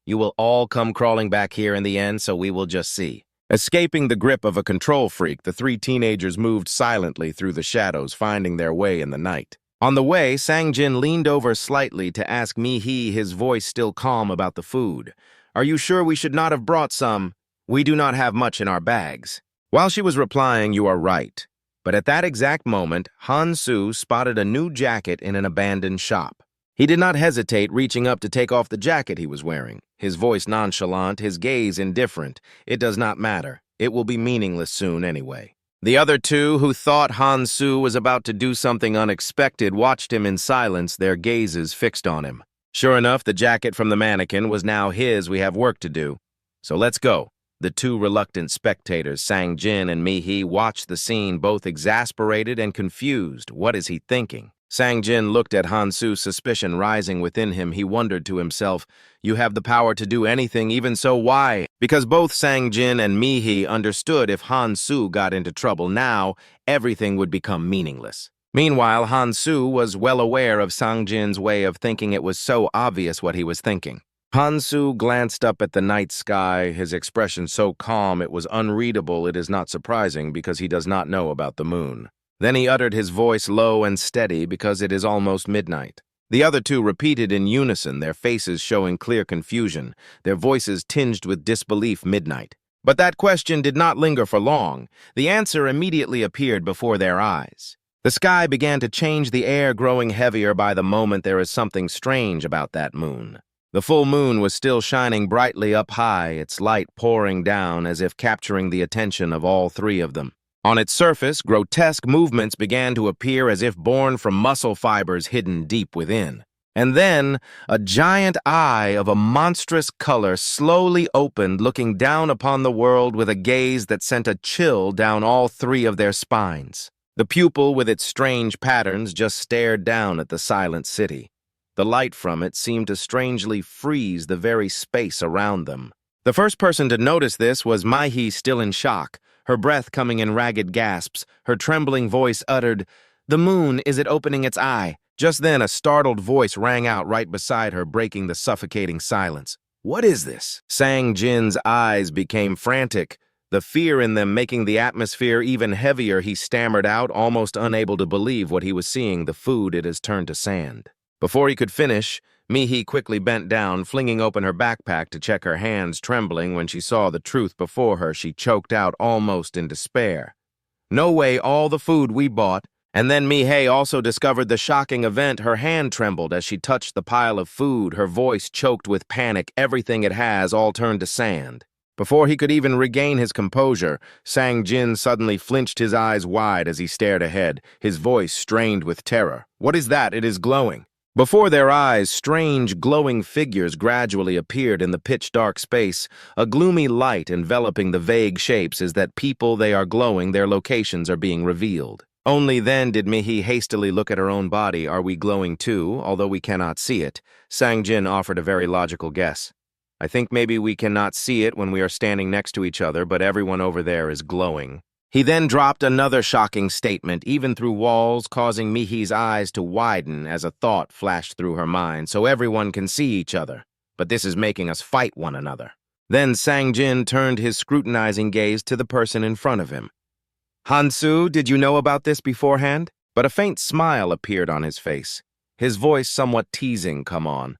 [SPEAKER 1] You will all come crawling back here in the end, so we will just see. Escaping the grip of a control freak, the three teenagers moved silently through the shadows, finding their way in the night. On the way, Sang-jin leaned over slightly to ask Mi-hee, his voice still calm, about the food. Are you sure we should not have brought some? We do not have much in our bags. While she was replying, you are right. But at that exact moment, Han-soo spotted a new jacket in an abandoned shop. He did not hesitate, reaching up to take off the jacket he was wearing. His voice nonchalant, his gaze indifferent. It does not matter. It will be meaningless soon anyway. The other two, who thought Han-soo was about to do something unexpected, watched him in silence, their gazes fixed on him. Sure enough, the jacket from the mannequin was now his. We have work to do. So let's go. The two reluctant spectators, Sang-jin and Mi-hee, watched the scene, both exasperated and confused. What is he thinking? Sang-jin looked at Han-soo, suspicion rising within him. He wondered to himself, you have the power to do anything, even so why? Because both Sang-jin and Mi-hee understood if Han-soo got into trouble now, everything would become meaningless. Meanwhile, Han-soo was well aware of Sang-jin's way of thinking. It was so obvious what he was thinking. Han-soo glanced up at the night sky, his expression so calm it was unreadable. It is not surprising because he does not know about the moon. Then he uttered, his voice low and steady, because it is almost midnight. The other two repeated in unison, their faces showing clear confusion, their voices tinged with disbelief. Midnight. But that question did not linger for long. The answer immediately appeared before their eyes. The sky began to change, the air growing heavier by the moment. There is something strange about that moon. The full moon was still shining brightly up high, its light pouring down as if capturing the attention of all three of them. On its surface, grotesque movements began to appear as if born from muscle fibers hidden deep within. And then, a giant eye of a monstrous color slowly opened, looking down upon the world with a gaze that sent a chill down all three of their spines. The pupil, with its strange patterns, just stared down at the silent city. The light from it seemed to strangely freeze the very space around them. The first person to notice this was Mi-hee, still in shock, her breath coming in ragged gasps. Her trembling voice uttered, "The moon, is it opening its eye?" Just then, a startled voice rang out right beside her, breaking the suffocating silence. What is this? Sang-jin's eyes became frantic, the fear in them making the atmosphere even heavier. He stammered out, almost unable to believe what he was seeing. The food, it has turned to sand. Before he could finish, Mi-hee quickly bent down, flinging open her backpack to check her hands, trembling when she saw the truth before her. She choked out almost in despair. No way, all the food we bought. And then Mi-hee also discovered the shocking event. Her hand trembled as she touched the pile of food, her voice choked with panic. Everything it has all turned to sand. Before he could even regain his composure, Sang-jin suddenly flinched, his eyes wide as he stared ahead, his voice strained with terror. What is that? It is glowing. Before their eyes, strange, glowing figures gradually appeared in the pitch-dark space, a gloomy light enveloping the vague shapes. Is that people? They are glowing, their locations are being revealed. Only then did Mi-hee hastily look at her own body. Are we glowing too, although we cannot see it? Sang-jin offered a very logical guess. I think maybe we cannot see it when we are standing next to each other, but everyone over there is glowing. He then dropped another shocking statement, even through walls, causing Mi-hee's eyes to widen as a thought flashed through her mind. So everyone can see each other, but this is making us fight one another. Then Sang-jin turned his scrutinizing gaze to the person in front of him. Han-soo, did you know about this beforehand? But a faint smile appeared on his face, his voice somewhat teasing. Come on.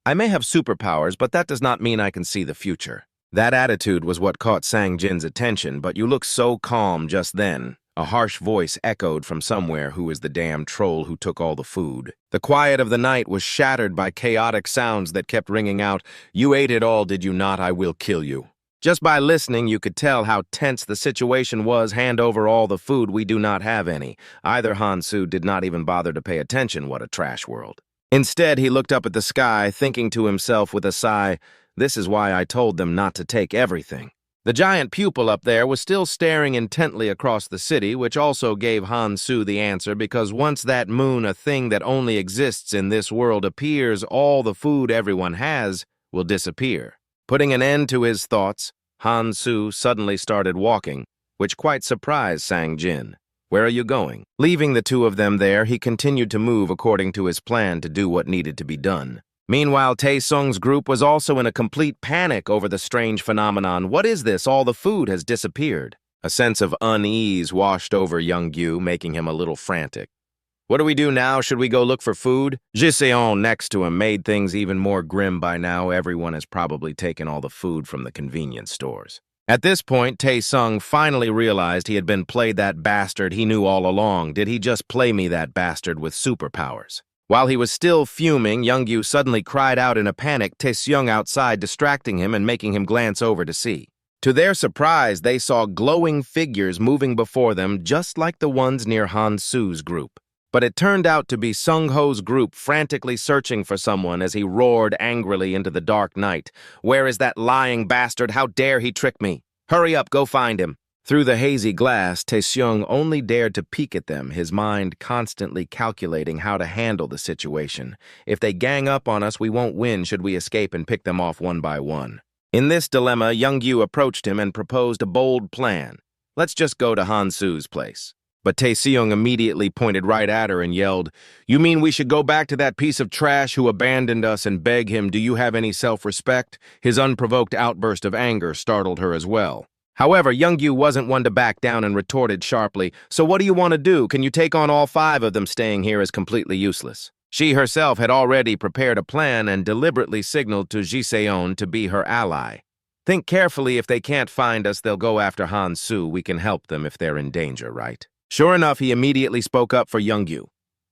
[SPEAKER 1] I may have superpowers, but that does not mean I can see the future. That attitude was what caught Sang-jin's attention. But you look so calm just then. A harsh voice echoed from somewhere. Who is the damn troll who took all the food? The quiet of the night was shattered by chaotic sounds that kept ringing out. You ate it all, did you not? I will kill you. Just by listening, you could tell how tense the situation was. Hand over all the food. We do not have any. Either Han-soo did not even bother to pay attention. What a trash world. Instead, he looked up at the sky, thinking to himself with a sigh, this is why I told them not to take everything. The giant pupil up there was still staring intently across the city, which also gave Han-soo the answer, because once that moon, a thing that only exists in this world, appears, all the food everyone has will disappear. Putting an end to his thoughts, Han-soo suddenly started walking, which quite surprised Sang-jin. Where are you going? Leaving the two of them there, he continued to move according to his plan to do what needed to be done. Meanwhile, Tae-sung's group was also in a complete panic over the strange phenomenon. What is this? All the food has disappeared. A sense of unease washed over Young-gyu, making him a little frantic. What do we do now? Should we go look for food? Ji-seon next to him made things even more grim by now. Everyone has probably taken all the food from the convenience stores. At this point, Tae-sung finally realized he had been played that bastard he knew all along. Did he just play me, that bastard, with superpowers? While he was still fuming, Young-gyu suddenly cried out in a panic, Tae-seung outside, distracting him and making him glance over to see. To their surprise, they saw glowing figures moving before them, just like the ones near Han-soo's group. But it turned out to be Sung-ho's group frantically searching for someone as he roared angrily into the dark night. Where is that lying bastard? How dare he trick me? Hurry up, go find him. Through the hazy glass, Tae-seung only dared to peek at them, his mind constantly calculating how to handle the situation. If they gang up on us, we won't win should we escape and pick them off one by one. In this dilemma, Young-gyu approached him and proposed a bold plan. Let's just go to Han-soo's place. But Tae-seung immediately pointed right at her and yelled, You mean we should go back to that piece of trash who abandoned us and beg him, do you have any self-respect? His unprovoked outburst of anger startled her as well. However, Young-gyu wasn't one to back down and retorted sharply, So what do you want to do? Can you take on all 5 of them? Staying here is completely useless. She herself had already prepared a plan and deliberately signaled to Ji-seon to be her ally. Think carefully, if they can't find us, they'll go after Han-soo. We can help them if they're in danger, right? Sure enough, he immediately spoke up for Young-gyu.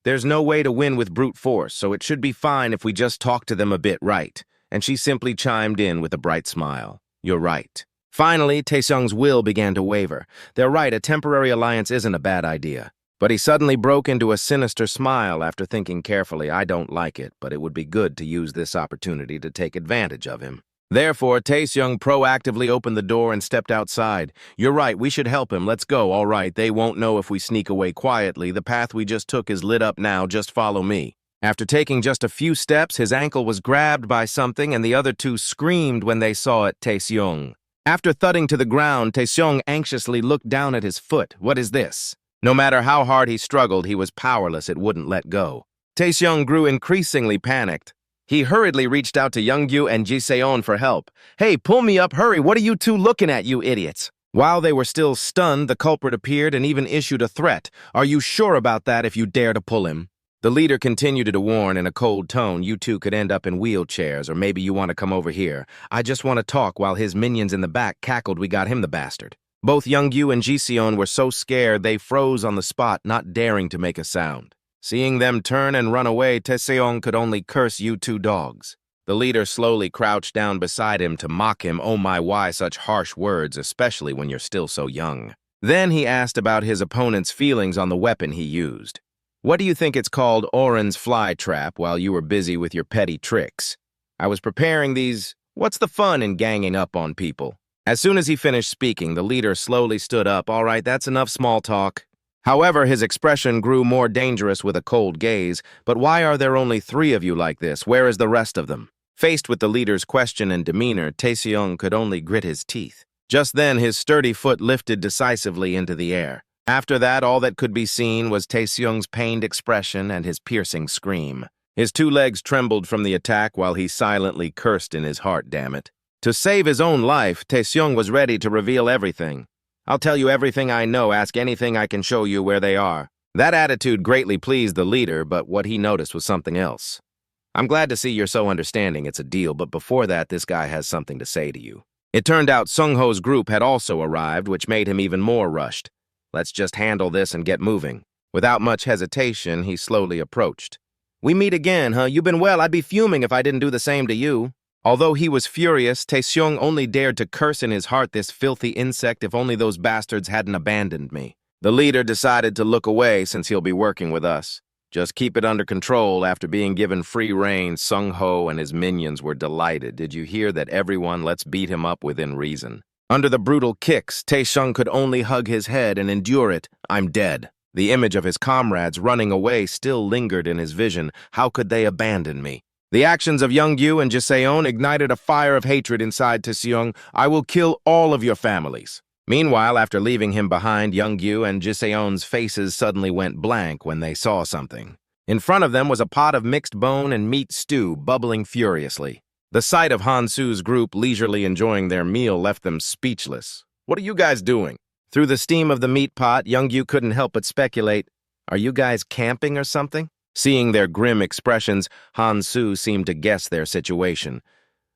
[SPEAKER 1] There's no way to win with brute force, so it should be fine if we just talk to them a bit, right? And she simply chimed in with a bright smile. You're right. Finally, Tae-seung's will began to waver. They're right, a temporary alliance isn't a bad idea. But he suddenly broke into a sinister smile after thinking carefully. I don't like it, but it would be good to use this opportunity to take advantage of him. Therefore, Tae-seung proactively opened the door and stepped outside. You're right, we should help him. Let's go. All right, they won't know if we sneak away quietly. The path we just took is lit up now. Just follow me. After taking just a few steps, his ankle was grabbed by something and the other two screamed when they saw it. Tae-seung. After thudding to the ground, Tae-seung anxiously looked down at his foot. What is this? No matter how hard he struggled, he was powerless. It wouldn't let go. Tae-seung grew increasingly panicked. He hurriedly reached out to Young-gyu and Ji-seon for help. Hey, pull me up, hurry, what are you two looking at, you idiots? While they were still stunned, the culprit appeared and even issued a threat. Are you sure about that if you dare to pull him? The leader continued to warn in a cold tone, you two could end up in wheelchairs, or maybe you want to come over here. I just want to talk. While his minions in the back cackled, we got him, the bastard. Both Young-gyu and Ji-seon were so scared they froze on the spot, not daring to make a sound. Seeing them turn and run away, Tae-seung could only curse, you two dogs. The leader slowly crouched down beside him to mock him. Oh my, why such harsh words, especially when you're still so young. Then he asked about his opponent's feelings on the weapon he used. What do you think it's called? Oren's fly trap, while you were busy with your petty tricks. I was preparing these. What's the fun in ganging up on people? As soon as he finished speaking, the leader slowly stood up. All right, that's enough small talk. However, his expression grew more dangerous with a cold gaze. But why are there only 3 of you like this? Where is the rest of them? Faced with the leader's question and demeanor, Tae-seung could only grit his teeth. Just then, his sturdy foot lifted decisively into the air. After that, all that could be seen was Tae-seung's pained expression and his piercing scream. His 2 legs trembled from the attack while he silently cursed in his heart, damn it. To save his own life, Tae-seung was ready to reveal everything. I'll tell you everything I know, ask anything I can show you where they are. That attitude greatly pleased the leader, but what he noticed was something else. I'm glad to see you're so understanding, it's a deal, but before that, this guy has something to say to you. It turned out Sung-ho's group had also arrived, which made him even more rushed. Let's just handle this and get moving. Without much hesitation, he slowly approached. We meet again, huh? You've been well. I'd be fuming if I didn't do the same to you. Although he was furious, Tae-seung only dared to curse in his heart, this filthy insect, if only those bastards hadn't abandoned me. The leader decided to look away since he'll be working with us. Just keep it under control. After being given free rein, Sung-ho and his minions were delighted. Did you hear that, everyone? Let's beat him up within reason. Under the brutal kicks, Tae-seung could only hug his head and endure it. I'm dead. The image of his comrades running away still lingered in his vision. How could they abandon me? The actions of Young-gyu and Ji-seon ignited a fire of hatred inside Tae-seung. I will kill all of your families. Meanwhile, after leaving him behind, Youngyu and Jiseon's faces suddenly went blank when they saw something. In front of them was a pot of mixed bone and meat stew bubbling furiously. The sight of Hansu's group leisurely enjoying their meal left them speechless. "What are you guys doing?" Through the steam of the meat pot, Youngyu couldn't help but speculate, "Are you guys camping or something?" Seeing their grim expressions, Hansu seemed to guess their situation.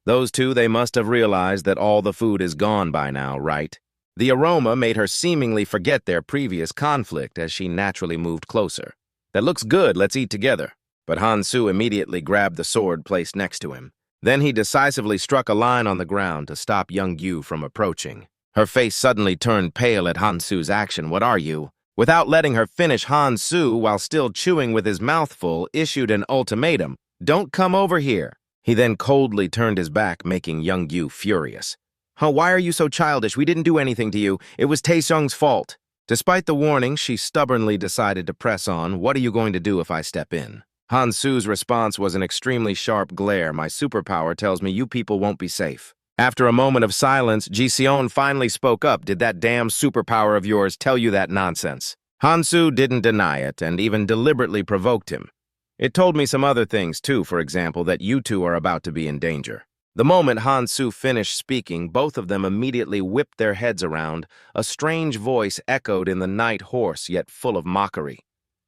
[SPEAKER 1] Those two, they must have realized that all the food is gone by now, right? The aroma made her seemingly forget their previous conflict as she naturally moved closer. "That looks good, let's eat together." But Hansu immediately grabbed the sword placed next to him. Then he decisively struck a line on the ground to stop Youngyu from approaching. Her face suddenly turned pale at Hansu's action. "What are you?" Without letting her finish, Hansu, while still chewing with his mouth full, issued an ultimatum. "Don't come over here." He then coldly turned his back, making Youngyu furious. "Huh, why are you so childish? We didn't do anything to you. It was Taesung's fault." Despite the warning, she stubbornly decided to press on. "What are you going to do if I step in?" Hansu's response was an extremely sharp glare. "My superpower tells me you people won't be safe." After a moment of silence, Jiseon finally spoke up. "Did that damn superpower of yours tell you that nonsense?" Hansu didn't deny it and even deliberately provoked him. "It told me some other things too, for example, that you two are about to be in danger." The moment Hansu finished speaking, both of them immediately whipped their heads around. A strange voice echoed in the night, hoarse yet full of mockery.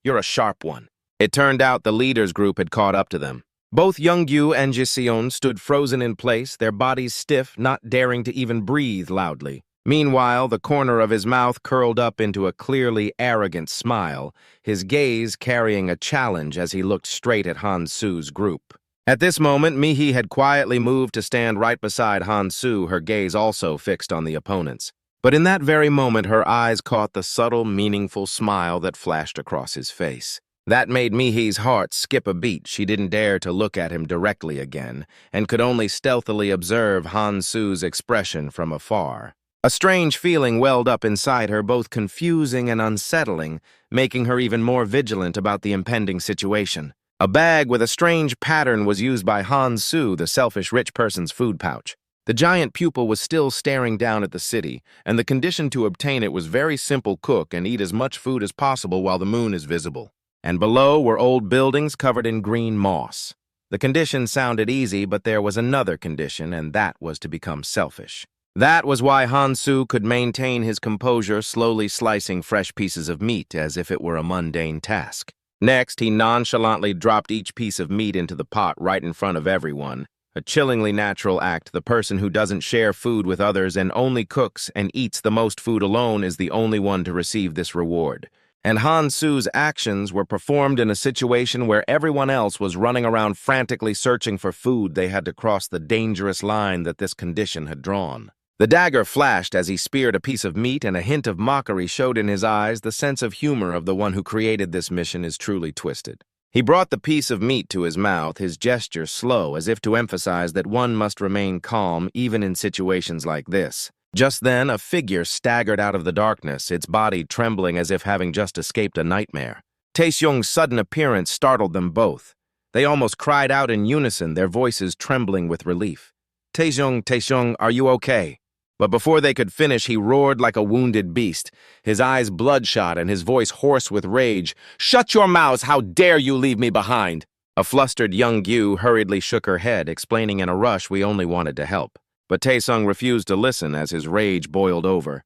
[SPEAKER 1] "You're a sharp one." It turned out the leaders' group had caught up to them. Both Youngyu and Jiseon stood frozen in place, their bodies stiff, not daring to even breathe loudly. Meanwhile, the corner of his mouth curled up into a clearly arrogant smile, his gaze carrying a challenge as he looked straight at Hansu's group. At this moment, Mihi had quietly moved to stand right beside Hansu, her gaze also fixed on the opponents. But in that very moment, her eyes caught the subtle, meaningful smile that flashed across his face. That made Mihi's heart skip a beat. She didn't dare to look at him directly again, and could only stealthily observe Hansu's expression from afar. A strange feeling welled up inside her, both confusing and unsettling, making her even more vigilant about the impending situation. A bag with a strange pattern was used by Hansu, the selfish rich person's food pouch. The giant pupil was still staring down at the city, and the condition to obtain it was very simple: cook and eat as much food as possible while the moon is visible. And below were old buildings covered in green moss. The condition sounded easy, but there was another condition, and that was to become selfish. That was why Hansu could maintain his composure, slowly slicing fresh pieces of meat as if it were a mundane task. Next, he nonchalantly dropped each piece of meat into the pot right in front of everyone. A chillingly natural act. The person who doesn't share food with others and only cooks and eats the most food alone is the only one to receive this reward. And Hansu's actions were performed in a situation where everyone else was running around frantically searching for food. They had to cross the dangerous line that this condition had drawn. The dagger flashed as he speared a piece of meat, and a hint of mockery showed in his eyes. The sense of humor of the one who created this mission is truly twisted. He brought the piece of meat to his mouth, his gesture slow, as if to emphasize that one must remain calm even in situations like this. Just then, a figure staggered out of the darkness, its body trembling as if having just escaped a nightmare. Taesung's sudden appearance startled them both. They almost cried out in unison, their voices trembling with relief. Taesung, are you okay?" But before they could finish, he roared like a wounded beast, his eyes bloodshot and his voice hoarse with rage. "Shut your mouths! How dare you leave me behind!" A flustered Youngyu hurriedly shook her head, explaining in a rush, "We only wanted to help." But Taesung refused to listen as his rage boiled over.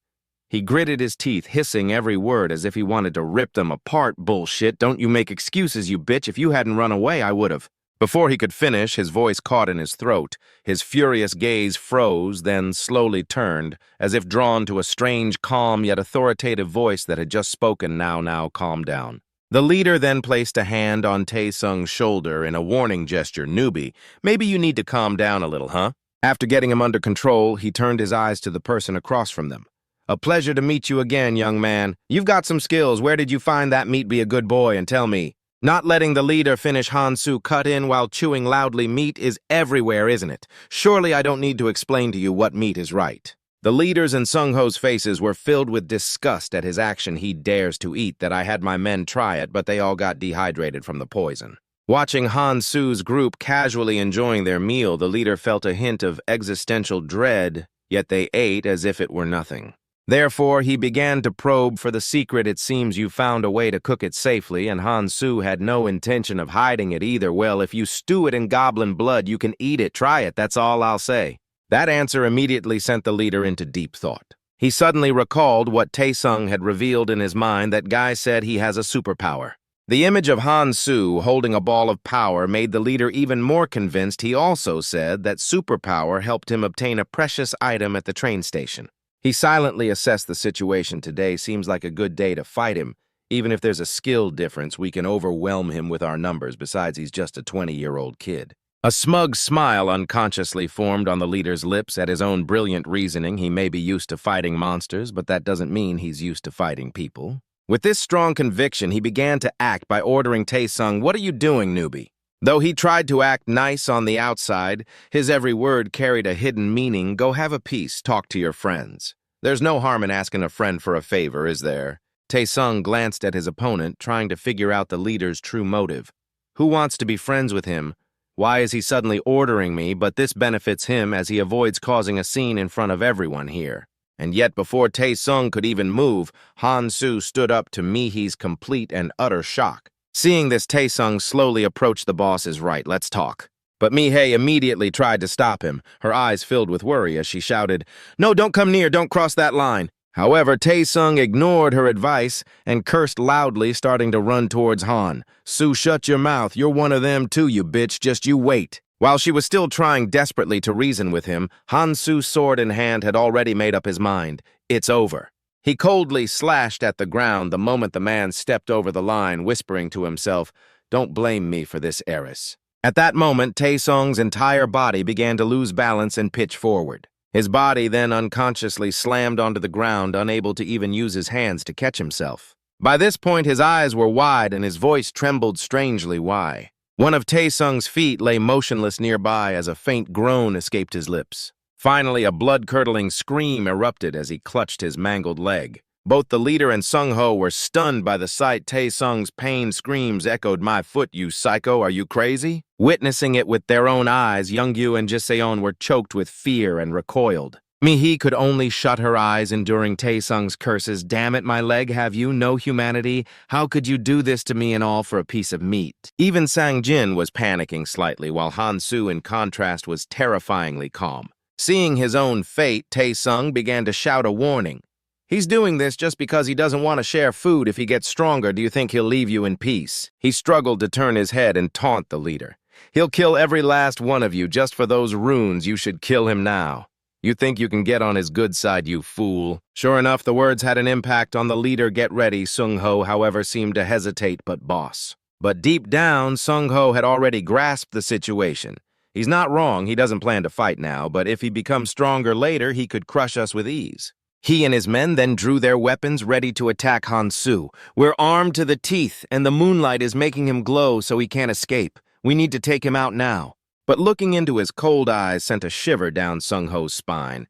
[SPEAKER 1] He gritted his teeth, hissing every word as if he wanted to rip them apart. "Bullshit, don't you make excuses, you bitch. If you hadn't run away, I would've." Before he could finish, his voice caught in his throat. His furious gaze froze, then slowly turned, as if drawn to a strange, calm yet authoritative voice that had just spoken. Now, calm down." The leader then placed a hand on Taesung's shoulder in a warning gesture. "Newbie, maybe you need to calm down a little, huh?" After getting him under control, he turned his eyes to the person across from them. "A pleasure to meet you again, young man. You've got some skills. Where did you find that meat? Be a good boy and tell me." Not letting the leader finish, Hansu cut in while chewing loudly. "Meat is everywhere, isn't it? Surely I don't need to explain to you what meat is right." The leader's and Sungho's faces were filled with disgust at his action. "He dares to eat that. I had my men try it, but they all got dehydrated from the poison." Watching Hansu's group casually enjoying their meal, the leader felt a hint of existential dread, yet they ate as if it were nothing. Therefore, he began to probe for the secret. It seems you found a way to cook it safely, and Han-Su had no intention of hiding it either. Well, if you stew it in goblin blood, you can eat it. Try it, that's all I'll say. That answer immediately sent the leader into deep thought. He suddenly recalled what Tae-sung had revealed in his mind. That guy said he has a superpower. The image of Han-Su holding a ball of power made the leader even more convinced. He also said that superpower helped him obtain a precious item at the train station. He silently assessed the situation. Today seems like a good day to fight him. Even if there's a skill difference, we can overwhelm him with our numbers. Besides, he's just a 20-year-old kid. A smug smile unconsciously formed on the leader's lips at his own brilliant reasoning. He may be used to fighting monsters, but that doesn't mean he's used to fighting people. With this strong conviction, he began to act by ordering Tae-sung, "What are you doing, newbie?" Though he tried to act nice on the outside, his every word carried a hidden meaning. Go have a peace, talk to your friends. There's no harm in asking a friend for a favor, is there? Tae-sung glanced at his opponent, trying to figure out the leader's true motive. Who wants to be friends with him? Why is he suddenly ordering me? But this benefits him as he avoids causing a scene in front of everyone here. And yet before Tae-sung could even move, Han-Su stood up to Mihee's complete and utter shock. Seeing this, Tae-sung slowly approached the boss. Is right, let's talk. But Mihee immediately tried to stop him, her eyes filled with worry as she shouted, "No, don't come near, don't cross that line." However, Tae-sung ignored her advice and cursed loudly, starting to run towards Han. "Su, shut your mouth, you're one of them too, you bitch, just you wait." While she was still trying desperately to reason with him, Han-Su, sword in hand, had already made up his mind. It's over. He coldly slashed at the ground the moment the man stepped over the line, whispering to himself, "Don't blame me for this, heiress." At that moment, Tae-sung's entire body began to lose balance and pitch forward. His body then unconsciously slammed onto the ground, unable to even use his hands to catch himself. By this point, his eyes were wide and his voice trembled strangely. Why? One of Tae-sung's feet lay motionless nearby as a faint groan escaped his lips. Finally, a blood-curdling scream erupted as he clutched his mangled leg. Both the leader and Sung-ho were stunned by the sight. Tae-sung's pain screams echoed, "My foot, you psycho, are you crazy?" Witnessing it with their own eyes, Youngyu and Jiseon were choked with fear and recoiled. Mihee could only shut her eyes, enduring Tae-sung's curses. "Damn it, my leg, have you no humanity? How could you do this to me, and all for a piece of meat?" Even Sang-jin was panicking slightly, while Han-Su, in contrast, was terrifyingly calm. Seeing his own fate, Tae-sung began to shout a warning. "He's doing this just because he doesn't want to share food. If he gets stronger, do you think he'll leave you in peace?" He struggled to turn his head and taunt the leader. "He'll kill every last one of you just for those runes. You should kill him now. You think you can get on his good side, you fool." Sure enough, the words had an impact on the leader. "Get ready." Sung-ho, however, seemed to hesitate, But deep down, Sung-ho had already grasped the situation. He's not wrong, he doesn't plan to fight now, but if he becomes stronger later, he could crush us with ease. He and his men then drew their weapons, ready to attack Han-Su. "We're armed to the teeth, and the moonlight is making him glow so he can't escape. We need to take him out now." But looking into his cold eyes sent a shiver down Sung-ho's spine.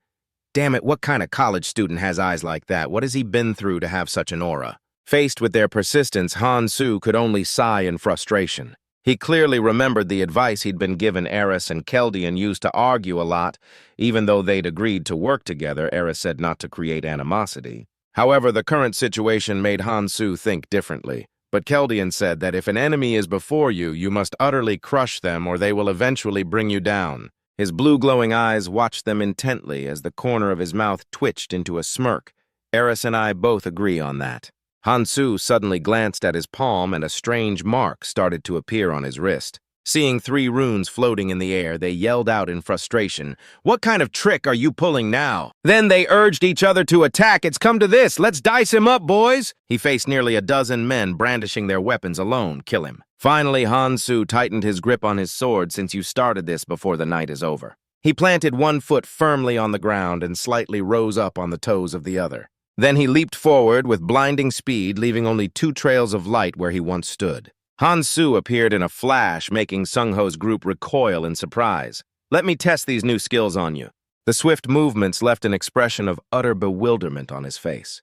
[SPEAKER 1] Damn it, what kind of college student has eyes like that? What has he been through to have such an aura? Faced with their persistence, Han-Su could only sigh in frustration. He clearly remembered the advice he'd been given. Eris and Keldian used to argue a lot. Even though they'd agreed to work together, Eris said not to create animosity. However, the current situation made Han-Su think differently. But Keldian said that if an enemy is before you, you must utterly crush them or they will eventually bring you down. His blue glowing eyes watched them intently as the corner of his mouth twitched into a smirk. Eris and I both agree on that. Han-Su suddenly glanced at his palm and a strange mark started to appear on his wrist. Seeing 3 runes floating in the air, they yelled out in frustration, "What kind of trick are you pulling now?" Then they urged each other to attack. "It's come to this. Let's dice him up, boys." He faced nearly a dozen men brandishing their weapons alone. Kill him. Finally, Han-Su tightened his grip on his sword. "Since you started this before the night is over." He planted one foot firmly on the ground and slightly rose up on the toes of the other. Then he leaped forward with blinding speed, leaving only 2 trails of light where he once stood. Han-Su appeared in a flash, making Sung-ho's group recoil in surprise. "Let me test these new skills on you." The swift movements left an expression of utter bewilderment on his face.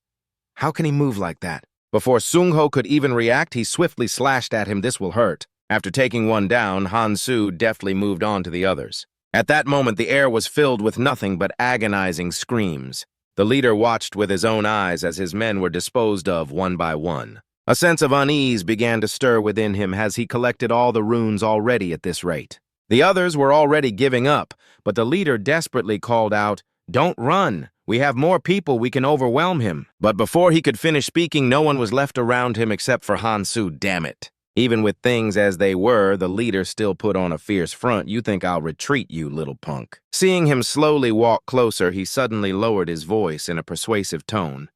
[SPEAKER 1] How can he move like that? Before Sung-ho could even react, he swiftly slashed at him. "This will hurt." After taking one down, Han-Su deftly moved on to the others. At that moment, the air was filled with nothing but agonizing screams. The leader watched with his own eyes as his men were disposed of one by one. A sense of unease began to stir within him as he collected all the runes already at this rate. The others were already giving up, but the leader desperately called out, "Don't run! We have more people, we can overwhelm him." But before he could finish speaking, no one was left around him except for Hansu, damn it. Even with things as they were, the leader still put on a fierce front. "You think I'll retreat, you little punk." Seeing him slowly walk closer, he suddenly lowered his voice in a persuasive tone.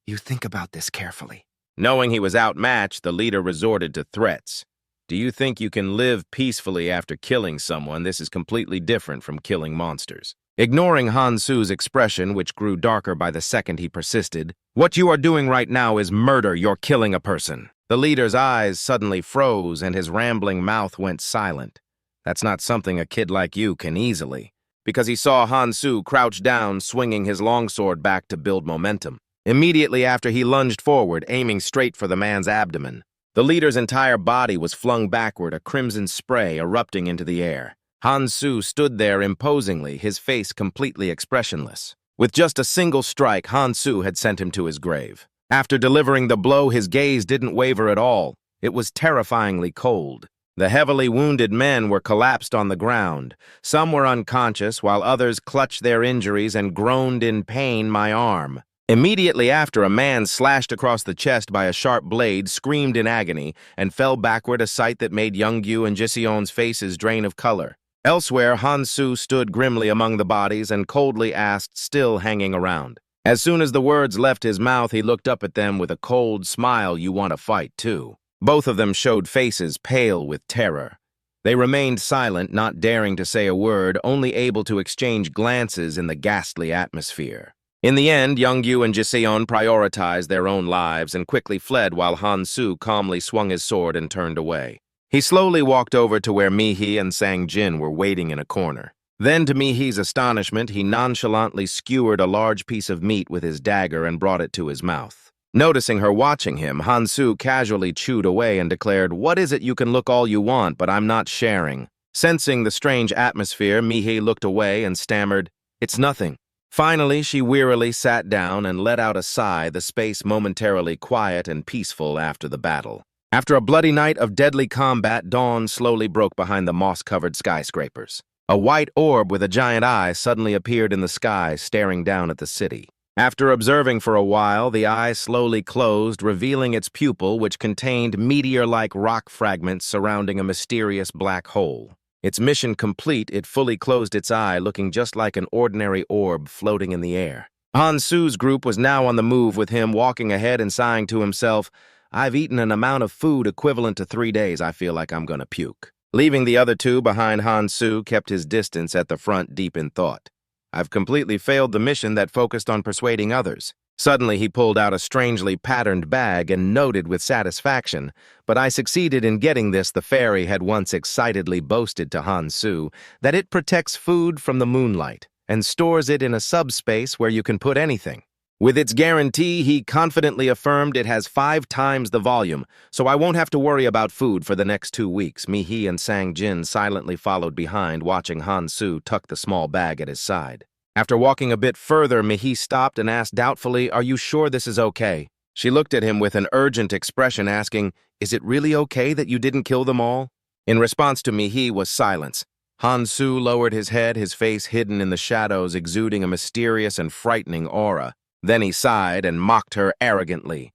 [SPEAKER 1] "You think about this carefully." Knowing he was outmatched, the leader resorted to threats. "Do you think you can live peacefully after killing someone? This is completely different from killing monsters." Ignoring Hansu's expression, which grew darker by the second, he persisted, "What you are doing right now is murder. You're killing a person." The leader's eyes suddenly froze and his rambling mouth went silent. That's not something a kid like you can easily, because he saw Hansu crouch down, swinging his longsword back to build momentum. Immediately after, he lunged forward, aiming straight for the man's abdomen. The leader's entire body was flung backward, a crimson spray erupting into the air. Hansu stood there imposingly, his face completely expressionless. With just a single strike, Hansu had sent him to his grave. After delivering the blow, his gaze didn't waver at all. It was terrifyingly cold. The heavily wounded men were collapsed on the ground. Some were unconscious, while others clutched their injuries and groaned in pain. "My arm." Immediately after, a man slashed across the chest by a sharp blade, screamed in agony, and fell backward, a sight that made Youngyu and Jiseon's faces drain of color. Elsewhere, Hansu stood grimly among the bodies and coldly asked, still hanging around. As soon as the words left his mouth, he looked up at them with a cold smile. "You want to fight, too." Both of them showed faces pale with terror. They remained silent, not daring to say a word, only able to exchange glances in the ghastly atmosphere. In the end, Youngyu and Jiseon prioritized their own lives and quickly fled while Hansu calmly swung his sword and turned away. He slowly walked over to where Mihi and Sang-jin were waiting in a corner. Then, to Mihi's astonishment, he nonchalantly skewered a large piece of meat with his dagger and brought it to his mouth. Noticing her watching him, Hansu casually chewed away and declared, "What is it? You can look all you want, but I'm not sharing." Sensing the strange atmosphere, Mihi looked away and stammered, "It's nothing." Finally, she wearily sat down and let out a sigh, the space momentarily quiet and peaceful after the battle. After a bloody night of deadly combat, dawn slowly broke behind the moss-covered skyscrapers. A white orb with a giant eye suddenly appeared in the sky, staring down at the city. After observing for a while, the eye slowly closed, revealing its pupil, which contained meteor-like rock fragments surrounding a mysterious black hole. Its mission complete, it fully closed its eye, looking just like an ordinary orb floating in the air. Hansu's group was now on the move, with him walking ahead and sighing to himself, "I've eaten an amount of food equivalent to 3 days. I feel like I'm gonna puke." Leaving the other two behind, Hansu kept his distance at the front, deep in thought. "I've completely failed the mission that focused on persuading others." Suddenly, he pulled out a strangely patterned bag and noted with satisfaction, "But I succeeded in getting this." The fairy had once excitedly boasted to Hansu that it protects food from the moonlight and stores it in a subspace where you can put anything. With its guarantee, he confidently affirmed, it has 5 times the volume, so I won't have to worry about food for the next 2 weeks. Mihi and Sang-jin silently followed behind, watching Hansu tuck the small bag at his side. After walking a bit further, Mihi stopped and asked doubtfully, "Are you sure this is okay?" She looked at him with an urgent expression, asking, "Is it really okay that you didn't kill them all?" In response to Mihi was silence. Hansu lowered his head, his face hidden in the shadows, exuding a mysterious and frightening aura. Then he sighed and mocked her arrogantly.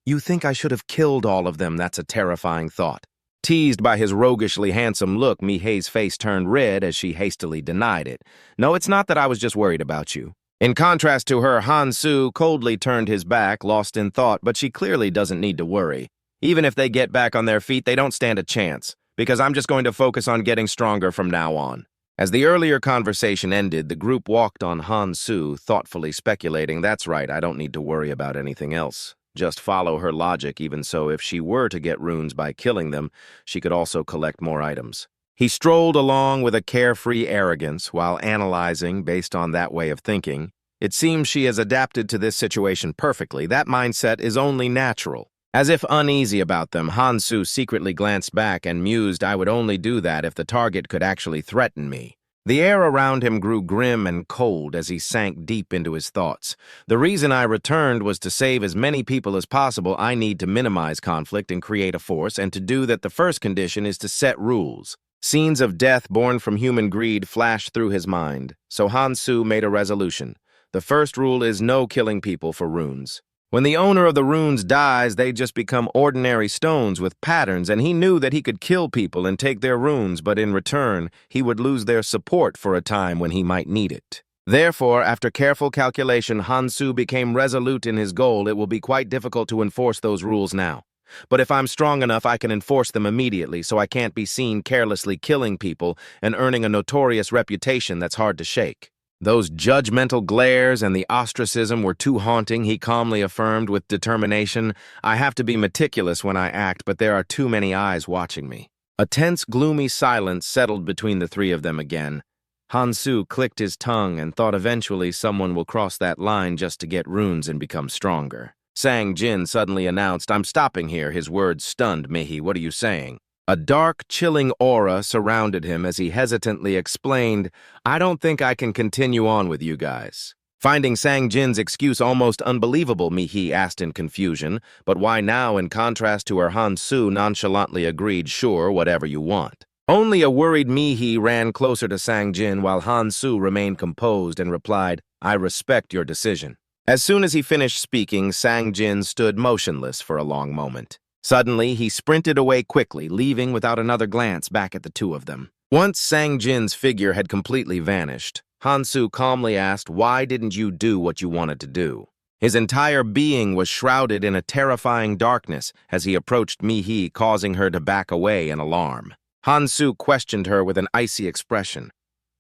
[SPEAKER 1] "You think I should have killed all of them? That's a terrifying thought." Teased by his roguishly handsome look, Mihi's face turned red as she hastily denied it. "No, it's not that. I was just worried about you." In contrast to her, Hansu coldly turned his back, lost in thought, but she clearly doesn't need to worry. Even if they get back on their feet, they don't stand a chance, because I'm just going to focus on getting stronger from now on. As the earlier conversation ended, the group walked on Hansu, thoughtfully speculating, "That's right, I don't need to worry about anything else. Just follow her logic. Even so, if she were to get runes by killing them, she could also collect more items." He strolled along with a carefree arrogance while analyzing based on that way of thinking. It seems she has adapted to this situation perfectly. That mindset is only natural. As if uneasy about them, Hansu secretly glanced back and mused, "I would only do that if the target could actually threaten me." The air around him grew grim and cold as he sank deep into his thoughts. The reason I returned was to save as many people as possible. I need to minimize conflict and create a force, and to do that the first condition is to set rules. Scenes of death born from human greed flashed through his mind, so Hansu made a resolution. The first rule is no killing people for runes. When the owner of the runes dies, they just become ordinary stones with patterns, and he knew that he could kill people and take their runes, but in return, he would lose their support for a time when he might need it. Therefore, after careful calculation, Hansu became resolute in his goal. It will be quite difficult to enforce those rules now. But if I'm strong enough, I can enforce them immediately, so I can't be seen carelessly killing people and earning a notorious reputation that's hard to shake. Those judgmental glares and the ostracism were too haunting, he calmly affirmed with determination. I have to be meticulous when I act, but there are too many eyes watching me. A tense, gloomy silence settled between the three of them again. Hansu clicked his tongue and thought eventually someone will cross that line just to get runes and become stronger. Sang Jin suddenly announced, I'm stopping here. His words stunned Mihi. What are you saying? A dark, chilling aura surrounded him as he hesitantly explained, I don't think I can continue on with you guys. Finding Sang Jin's excuse almost unbelievable, Mihi asked in confusion, but why now in contrast to her Hansu nonchalantly agreed, sure, whatever you want. Only a worried Mihi ran closer to Sang Jin while Hansu remained composed and replied, I respect your decision. As soon as he finished speaking, Sang Jin stood motionless for a long moment. Suddenly, he sprinted away quickly, leaving without another glance back at the two of them. Once Sang Jin's figure had completely vanished, Hansu calmly asked, why didn't you do what you wanted to do? His entire being was shrouded in a terrifying darkness as he approached Mihi, causing her to back away in alarm. Hansu questioned her with an icy expression.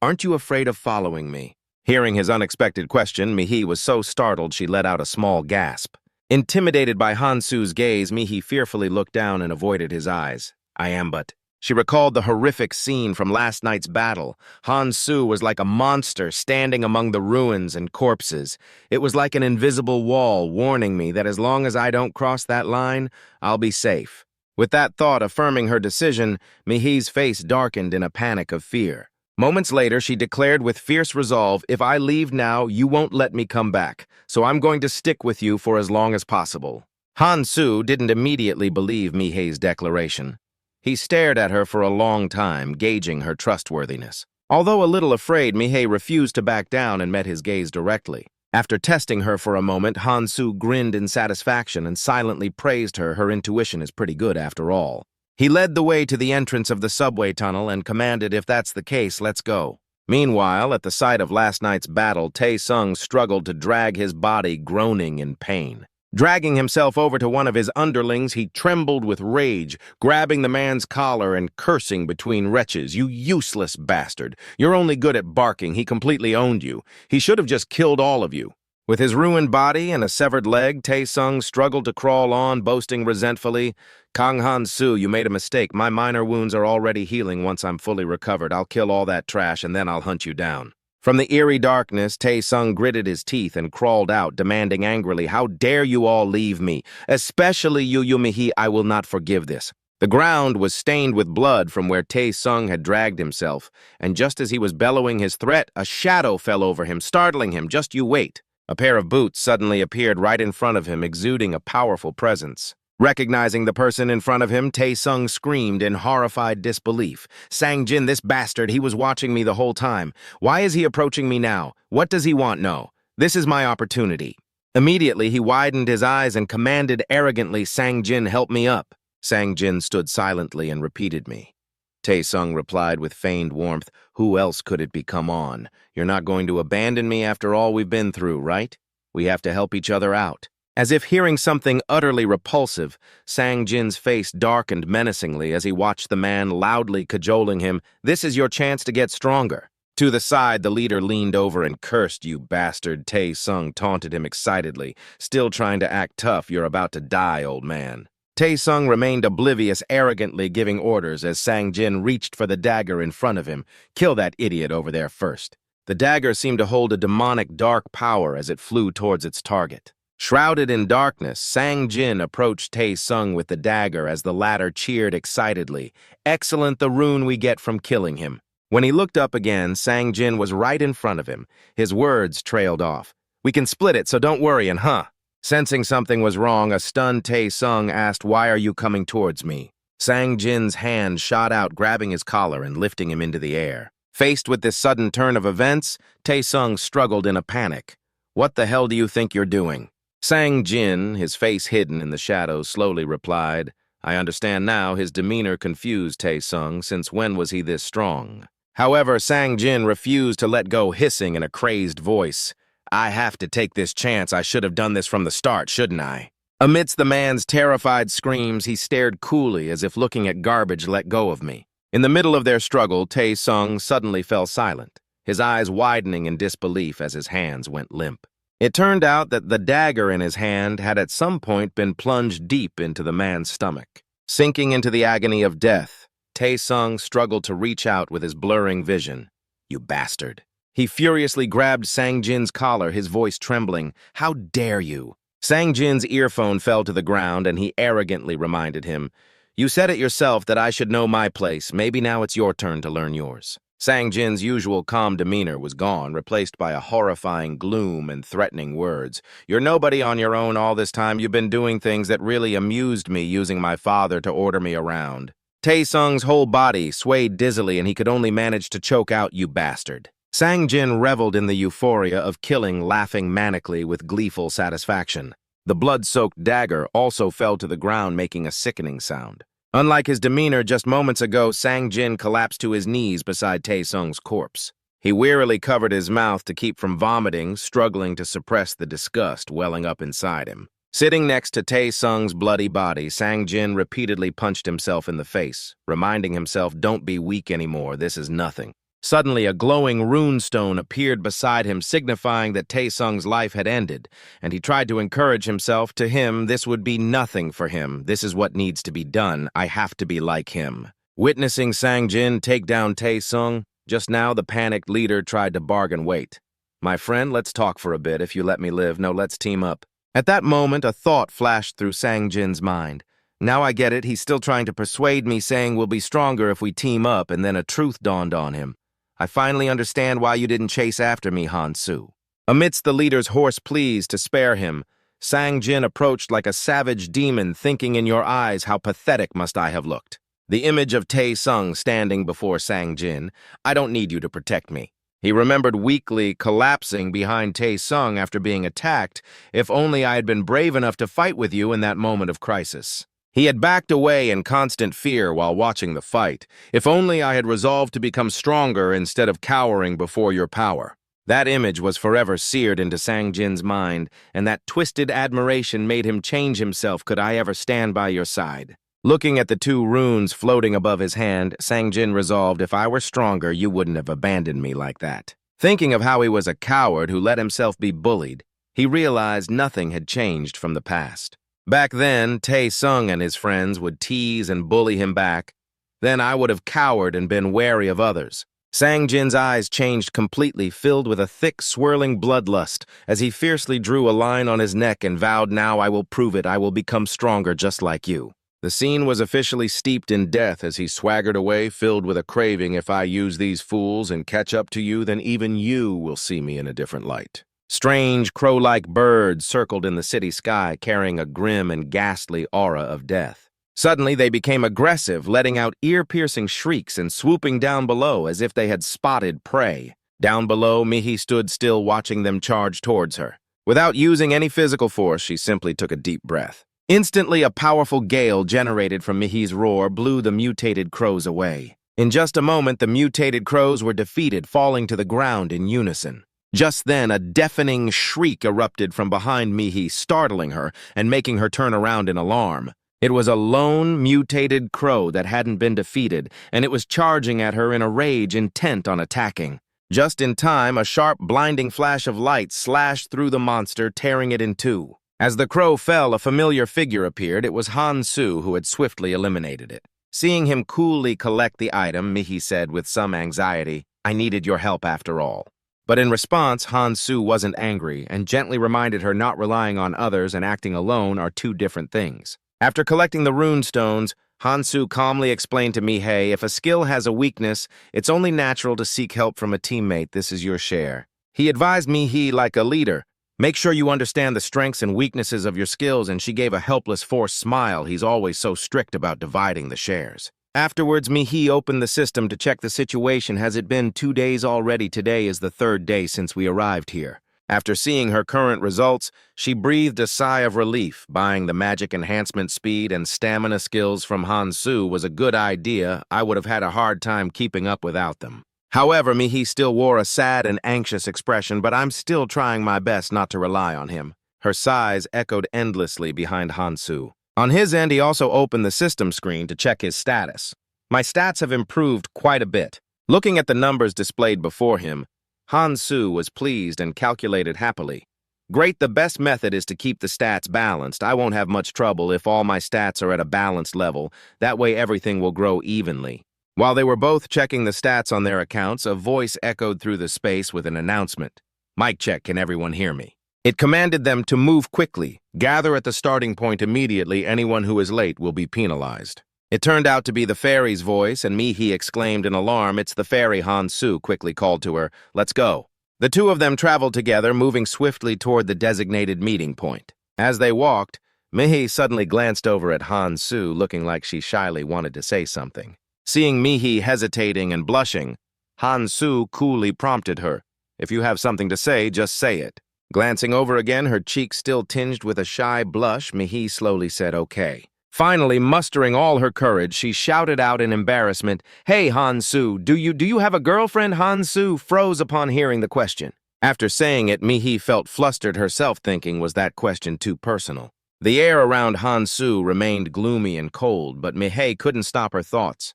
[SPEAKER 1] Aren't you afraid of following me? Hearing his unexpected question, Mihi was so startled she let out a small gasp. Intimidated by Hansu's gaze, Mihi fearfully looked down and avoided his eyes. I am but. She recalled the horrific scene from last night's battle. Hansu was like a monster standing among the ruins and corpses. It was like an invisible wall warning me that as long as I don't cross that line, I'll be safe. With that thought affirming her decision, Mihi's face darkened in a panic of fear. Moments later, she declared with fierce resolve, if I leave now, you won't let me come back, so I'm going to stick with you for as long as possible. Hansu didn't immediately believe Mihi's declaration. He stared at her for a long time, gauging her trustworthiness. Although a little afraid, Mihi refused to back down and met his gaze directly. After testing her for a moment, Hansu grinned in satisfaction and silently praised her. Her intuition is pretty good after all. He led the way to the entrance of the subway tunnel and commanded, if that's the case, let's go. Meanwhile, at the site of last night's battle, Tae-sung struggled to drag his body, groaning in pain. Dragging himself over to one of his underlings, he trembled with rage, grabbing the man's collar and cursing between retches. You useless bastard. You're only good at barking. He completely owned you. He should have just killed all of you. With his ruined body and a severed leg, Tae-sung struggled to crawl on, boasting resentfully, Kang Han-soo, you made a mistake. My minor wounds are already healing once I'm fully recovered. I'll kill all that trash and then I'll hunt you down. From the eerie darkness, Tae-sung gritted his teeth and crawled out, demanding angrily, how dare you all leave me? Especially you, Mihi, I will not forgive this. The ground was stained with blood from where Tae-sung had dragged himself, and just as he was bellowing his threat, a shadow fell over him, startling him. Just you wait. A pair of boots suddenly appeared right in front of him, exuding a powerful presence. Recognizing the person in front of him, Tae-sung screamed in horrified disbelief. Sang Jin, this bastard, he was watching me the whole time. Why is he approaching me now? What does he want? No. This is my opportunity. Immediately, he widened his eyes and commanded arrogantly, Sang Jin, help me up. Sang Jin stood silently and repeated me. Tae-sung replied with feigned warmth, who else could it be? Come on. You're not going to abandon me after all we've been through, right? We have to help each other out. As if hearing something utterly repulsive, Sang Jin's face darkened menacingly as he watched the man loudly cajoling him. This is your chance to get stronger. To the side, the leader leaned over and cursed, you bastard. Tae-sung taunted him excitedly. Still trying to act tough, you're about to die, old man. Tae-sung remained oblivious, arrogantly giving orders as Sang Jin reached for the dagger in front of him. Kill that idiot over there first. The dagger seemed to hold a demonic dark power as it flew towards its target. Shrouded in darkness, Sang Jin approached Tae-sung with the dagger as the latter cheered excitedly. Excellent the rune we get from killing him. When he looked up again, Sang Jin was right in front of him. His words trailed off. "We can split it, so don't worry, and huh?" Sensing something was wrong, a stunned Tae-sung asked, "Why are you coming towards me?" Sang Jin's hand shot out, grabbing his collar and lifting him into the air. Faced with this sudden turn of events, Tae-sung struggled in a panic. "What the hell do you think you're doing?" Sang Jin, his face hidden in the shadows, slowly replied. I understand now his demeanor confused Tae-sung, since when was he this strong? However, Sang Jin refused to let go, hissing in a crazed voice. "I have to take this chance. I should have done this from the start, shouldn't I?" Amidst the man's terrified screams, he stared coolly as if looking at garbage let go of me. In the middle of their struggle, Tae-sung suddenly fell silent, his eyes widening in disbelief as his hands went limp. It turned out that the dagger in his hand had at some point been plunged deep into the man's stomach. Sinking into the agony of death, Tae-sung struggled to reach out with his blurring vision. "You bastard." He furiously grabbed Sang Jin's collar, his voice trembling. "How dare you?" Sang Jin's earphone fell to the ground, and he arrogantly reminded him, "You said it yourself that I should know my place. Maybe now it's your turn to learn yours." Sang Jin's usual calm demeanor was gone, replaced by a horrifying gloom and threatening words. "You're nobody on your own all this time. You've been doing things that really amused me, using my father to order me around." Tae-sung's whole body swayed dizzily, and he could only manage to choke out, "You bastard." Sang Jin reveled in the euphoria of killing, laughing manically with gleeful satisfaction. The blood-soaked dagger also fell to the ground, making a sickening sound. Unlike his demeanor just moments ago, Sang Jin collapsed to his knees beside Tae-sung's corpse. He wearily covered his mouth to keep from vomiting, struggling to suppress the disgust welling up inside him. Sitting next to Tae-sung's bloody body, Sang Jin repeatedly punched himself in the face, reminding himself, "Don't be weak anymore, this is nothing." Suddenly, a glowing runestone appeared beside him, signifying that Tae-sung's life had ended, and he tried to encourage himself. To him, this would be nothing for him. This is what needs to be done. I have to be like him. Witnessing Sang Jin take down Tae-sung, just now the panicked leader tried to bargain. "Wait. My friend, let's talk for a bit if you let me live. No, let's team up." At that moment, a thought flashed through Sang Jin's mind. Now I get it. He's still trying to persuade me, saying we'll be stronger if we team up, and then a truth dawned on him. "I finally understand why you didn't chase after me, Han-soo." Amidst the leader's hoarse pleas to spare him, Sang Jin approached like a savage demon, thinking, "In your eyes, how pathetic must I have looked." The image of Tae-sung standing before Sang Jin. "I don't need you to protect me." He remembered weakly collapsing behind Tae-sung after being attacked. "If only I had been brave enough to fight with you in that moment of crisis." He had backed away in constant fear while watching the fight. "If only I had resolved to become stronger instead of cowering before your power." That image was forever seared into Sang Jin's mind, and that twisted admiration made him change himself. "Could I ever stand by your side?" Looking at the two runes floating above his hand, Sang Jin resolved, "If I were stronger, you wouldn't have abandoned me like that." Thinking of how he was a coward who let himself be bullied, he realized nothing had changed from the past. Back then, Tae-sung and his friends would tease and bully him back. Then I would have cowered and been wary of others. Sang Jin's eyes changed completely, filled with a thick, swirling bloodlust, as he fiercely drew a line on his neck and vowed, "Now I will prove it. I will become stronger just like you." The scene was officially steeped in death as he swaggered away, filled with a craving. "If I use these fools and catch up to you, then even you will see me in a different light." Strange, crow-like birds circled in the city sky, carrying a grim and ghastly aura of death. Suddenly, they became aggressive, letting out ear-piercing shrieks and swooping down below as if they had spotted prey. Down below, Mihi stood still, watching them charge towards her. Without using any physical force, she simply took a deep breath. Instantly, a powerful gale generated from Mihi's roar blew the mutated crows away. In just a moment, the mutated crows were defeated, falling to the ground in unison. Just then, a deafening shriek erupted from behind Mihi, startling her and making her turn around in alarm. It was a lone, mutated crow that hadn't been defeated, and it was charging at her in a rage, intent on attacking. Just in time, a sharp, blinding flash of light slashed through the monster, tearing it in two. As the crow fell, a familiar figure appeared. It was Han-soo, who had swiftly eliminated it. Seeing him coolly collect the item, Mihi said with some anxiety, "I needed your help after all." But in response, Han-soo wasn't angry and gently reminded her not relying on others and acting alone are two different things. After collecting the rune stones, Hansu calmly explained to Mihei, if a skill has a weakness, it's only natural to seek help from a teammate. This is your share. He advised Mihei like a leader. Make sure you understand the strengths and weaknesses of your skills, and she gave a helpless, forced smile. He's always so strict about dividing the shares. Afterwards, Mihei opened the system to check the situation. Has it been 2 days already? Today is the 3rd day since we arrived here. After seeing her current results, she breathed a sigh of relief. Buying the magic enhancement speed and stamina skills from Hansu was a good idea. I would have had a hard time keeping up without them. However, Mihei still wore a sad and anxious expression, but I'm still trying my best not to rely on him. Her sighs echoed endlessly behind Hansu. On his end, he also opened the system screen to check his status. My stats have improved quite a bit. Looking at the numbers displayed before him, Hansu was pleased and calculated happily. Great, the best method is to keep the stats balanced. I won't have much trouble if all my stats are at a balanced level. That way everything will grow evenly. While they were both checking the stats on their accounts, a voice echoed through the space with an announcement. Mic check, can everyone hear me? It commanded them to move quickly. Gather at the starting point immediately. Anyone who is late will be penalized. It turned out to be the fairy's voice, and Mihei exclaimed in alarm. It's the fairy. Hansu quickly called to her. Let's go. The two of them traveled together, moving swiftly toward the designated meeting point. As they walked, Mihei suddenly glanced over at Hansu, looking like she shyly wanted to say something. Seeing Mihei hesitating and blushing, Hansu coolly prompted her. If you have something to say, just say it. Glancing over again, her cheeks still tinged with a shy blush, Mihei slowly said, okay. Finally, mustering all her courage, she shouted out in embarrassment, Hey, Hansu, do you have a girlfriend? Hansu froze upon hearing the question. After saying it, Mihei felt flustered herself, thinking, was that question too personal? The air around Hansu remained gloomy and cold, but Mihei couldn't stop her thoughts.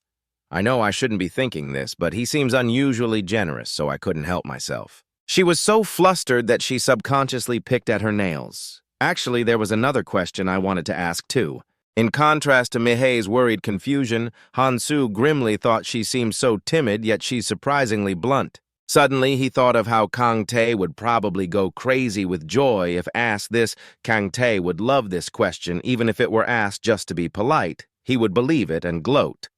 [SPEAKER 1] I know I shouldn't be thinking this, but he seems unusually generous, so I couldn't help myself. She was so flustered that she subconsciously picked at her nails. Actually, there was another question I wanted to ask, too. In contrast to Mihei's worried confusion, Hansu grimly thought she seemed so timid, yet she's surprisingly blunt. Suddenly, he thought of how Kang Tae would probably go crazy with joy if asked this. Kang Tae would love this question, even if it were asked just to be polite. He would believe it and gloat.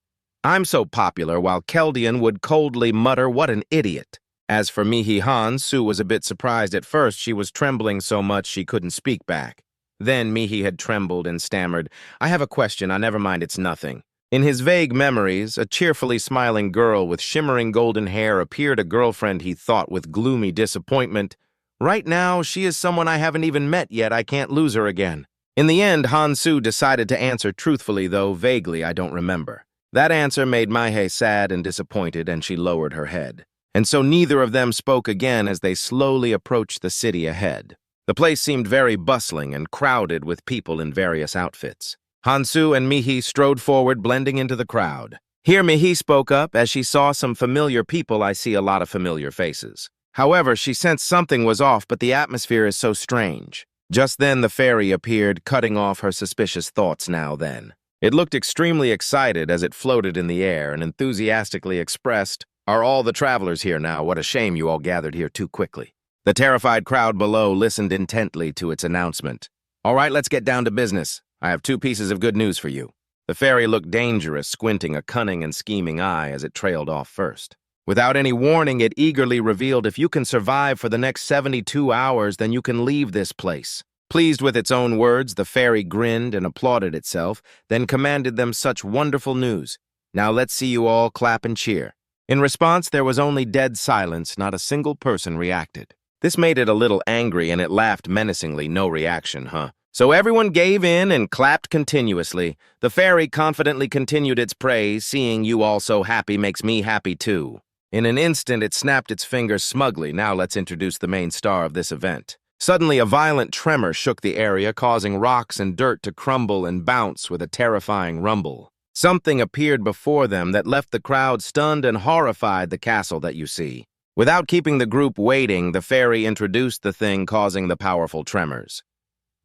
[SPEAKER 1] I'm so popular, while Keldian would coldly mutter, what an idiot. As for Mihei, Hansu was a bit surprised at first. She was trembling so much she couldn't speak back. Then Mihei had trembled and stammered, I have a question. Never mind, it's nothing. In his vague memories, a cheerfully smiling girl with shimmering golden hair appeared, a girlfriend he thought with gloomy disappointment. Right now, she is someone I haven't even met yet. I can't lose her again. In the end, Hansu decided to answer truthfully, though vaguely, I don't remember. That answer made Mihei sad and disappointed, and she lowered her head. And so neither of them spoke again as they slowly approached the city ahead. The place seemed very bustling and crowded with people in various outfits. Hansu and Mihei strode forward, blending into the crowd. Here Mihei spoke up. As she saw some familiar people, I see a lot of familiar faces. However, she sensed something was off, but the atmosphere is so strange. Just then the fairy appeared, cutting off her suspicious thoughts then. It looked extremely excited as it floated in the air and enthusiastically expressed, Are all the travelers here now? What a shame you all gathered here too quickly. The terrified crowd below listened intently to its announcement. All right, let's get down to business. I have 2 pieces of good news for you. The fairy looked dangerous, squinting a cunning and scheming eye as it trailed off first. Without any warning, it eagerly revealed, if you can survive for the next 72 hours, then you can leave this place. Pleased with its own words, the fairy grinned and applauded itself, then commanded them such wonderful news. Now let's see you all clap and cheer. In response, there was only dead silence. Not a single person reacted. This made it a little angry, and it laughed menacingly. No reaction, huh? So everyone gave in and clapped continuously. The fairy confidently continued its praise. Seeing you all so happy makes me happy too. In an instant, it snapped its fingers smugly. Now let's introduce the main star of this event. Suddenly, a violent tremor shook the area, causing rocks and dirt to crumble and bounce with a terrifying rumble. Something appeared before them that left the crowd stunned and horrified. The castle that you see. Without keeping the group waiting, the fairy introduced the thing causing the powerful tremors.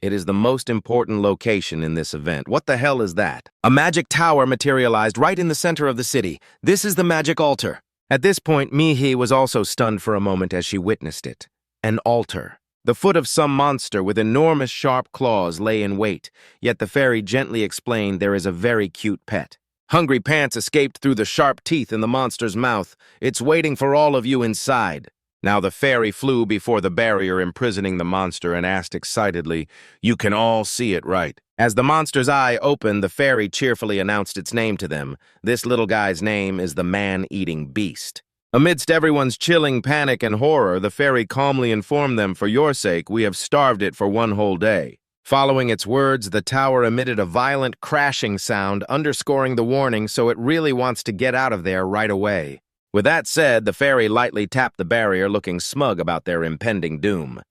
[SPEAKER 1] It is the most important location in this event. What the hell is that? A magic tower materialized right in the center of the city. This is the magic altar. At this point, Mihei was also stunned for a moment as she witnessed it. An altar. The foot of some monster with enormous sharp claws lay in wait, yet the fairy gently explained there is a very cute pet. Hungry Pants escaped through the sharp teeth in the monster's mouth. It's waiting for all of you inside. Now the fairy flew before the barrier imprisoning the monster and asked excitedly, "You can all see it, right?" As the monster's eye opened, the fairy cheerfully announced its name to them. This little guy's name is the man-eating beast. Amidst everyone's chilling panic and horror, the fairy calmly informed them, "For your sake, we have starved it for one whole day." Following its words, the tower emitted a violent crashing sound, underscoring the warning, so it really wants to get out of there right away. With that said, the fairy lightly tapped the barrier, looking smug about their impending doom.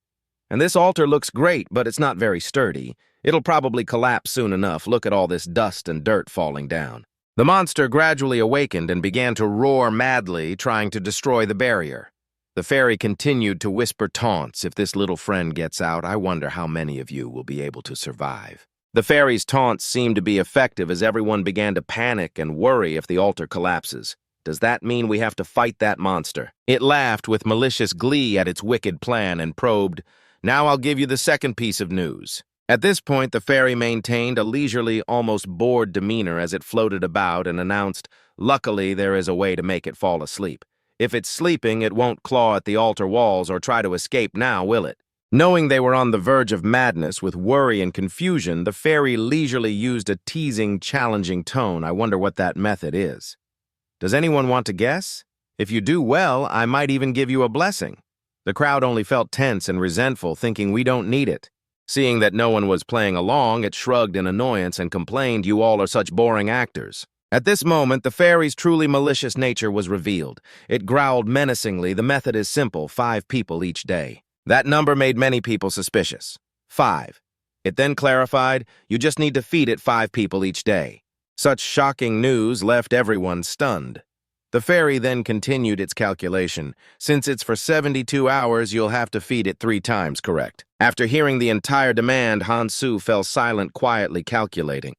[SPEAKER 1] "And this altar looks great, but it's not very sturdy. It'll probably collapse soon enough. Look at all this dust and dirt falling down." The monster gradually awakened and began to roar madly, trying to destroy the barrier. The fairy continued to whisper taunts. "If this little friend gets out, I wonder how many of you will be able to survive." The fairy's taunts seemed to be effective as everyone began to panic and worry if the altar collapses. Does that mean we have to fight that monster? It laughed with malicious glee at its wicked plan and probed, "Now I'll give you the second piece of news." At this point, the fairy maintained a leisurely, almost bored demeanor as it floated about and announced, "Luckily, there is a way to make it fall asleep. If it's sleeping, it won't claw at the altar walls or try to escape now, will it?" Knowing they were on the verge of madness with worry and confusion, the fairy leisurely used a teasing, challenging tone. "I wonder what that method is. Does anyone want to guess? If you do well, I might even give you a blessing." The crowd only felt tense and resentful, thinking we don't need it. Seeing that no one was playing along, it shrugged in annoyance and complained, "You all are such boring actors." At this moment, the fairy's truly malicious nature was revealed. It growled menacingly, "The method is simple, 5 people each day." That number made many people suspicious. 5. It then clarified, "You just need to feed it 5 people each day." Such shocking news left everyone stunned. The fairy then continued its calculation. "Since it's for 72 hours, you'll have to feed it 3 times, correct?" After hearing the entire demand, Han-Su fell silent, quietly calculating.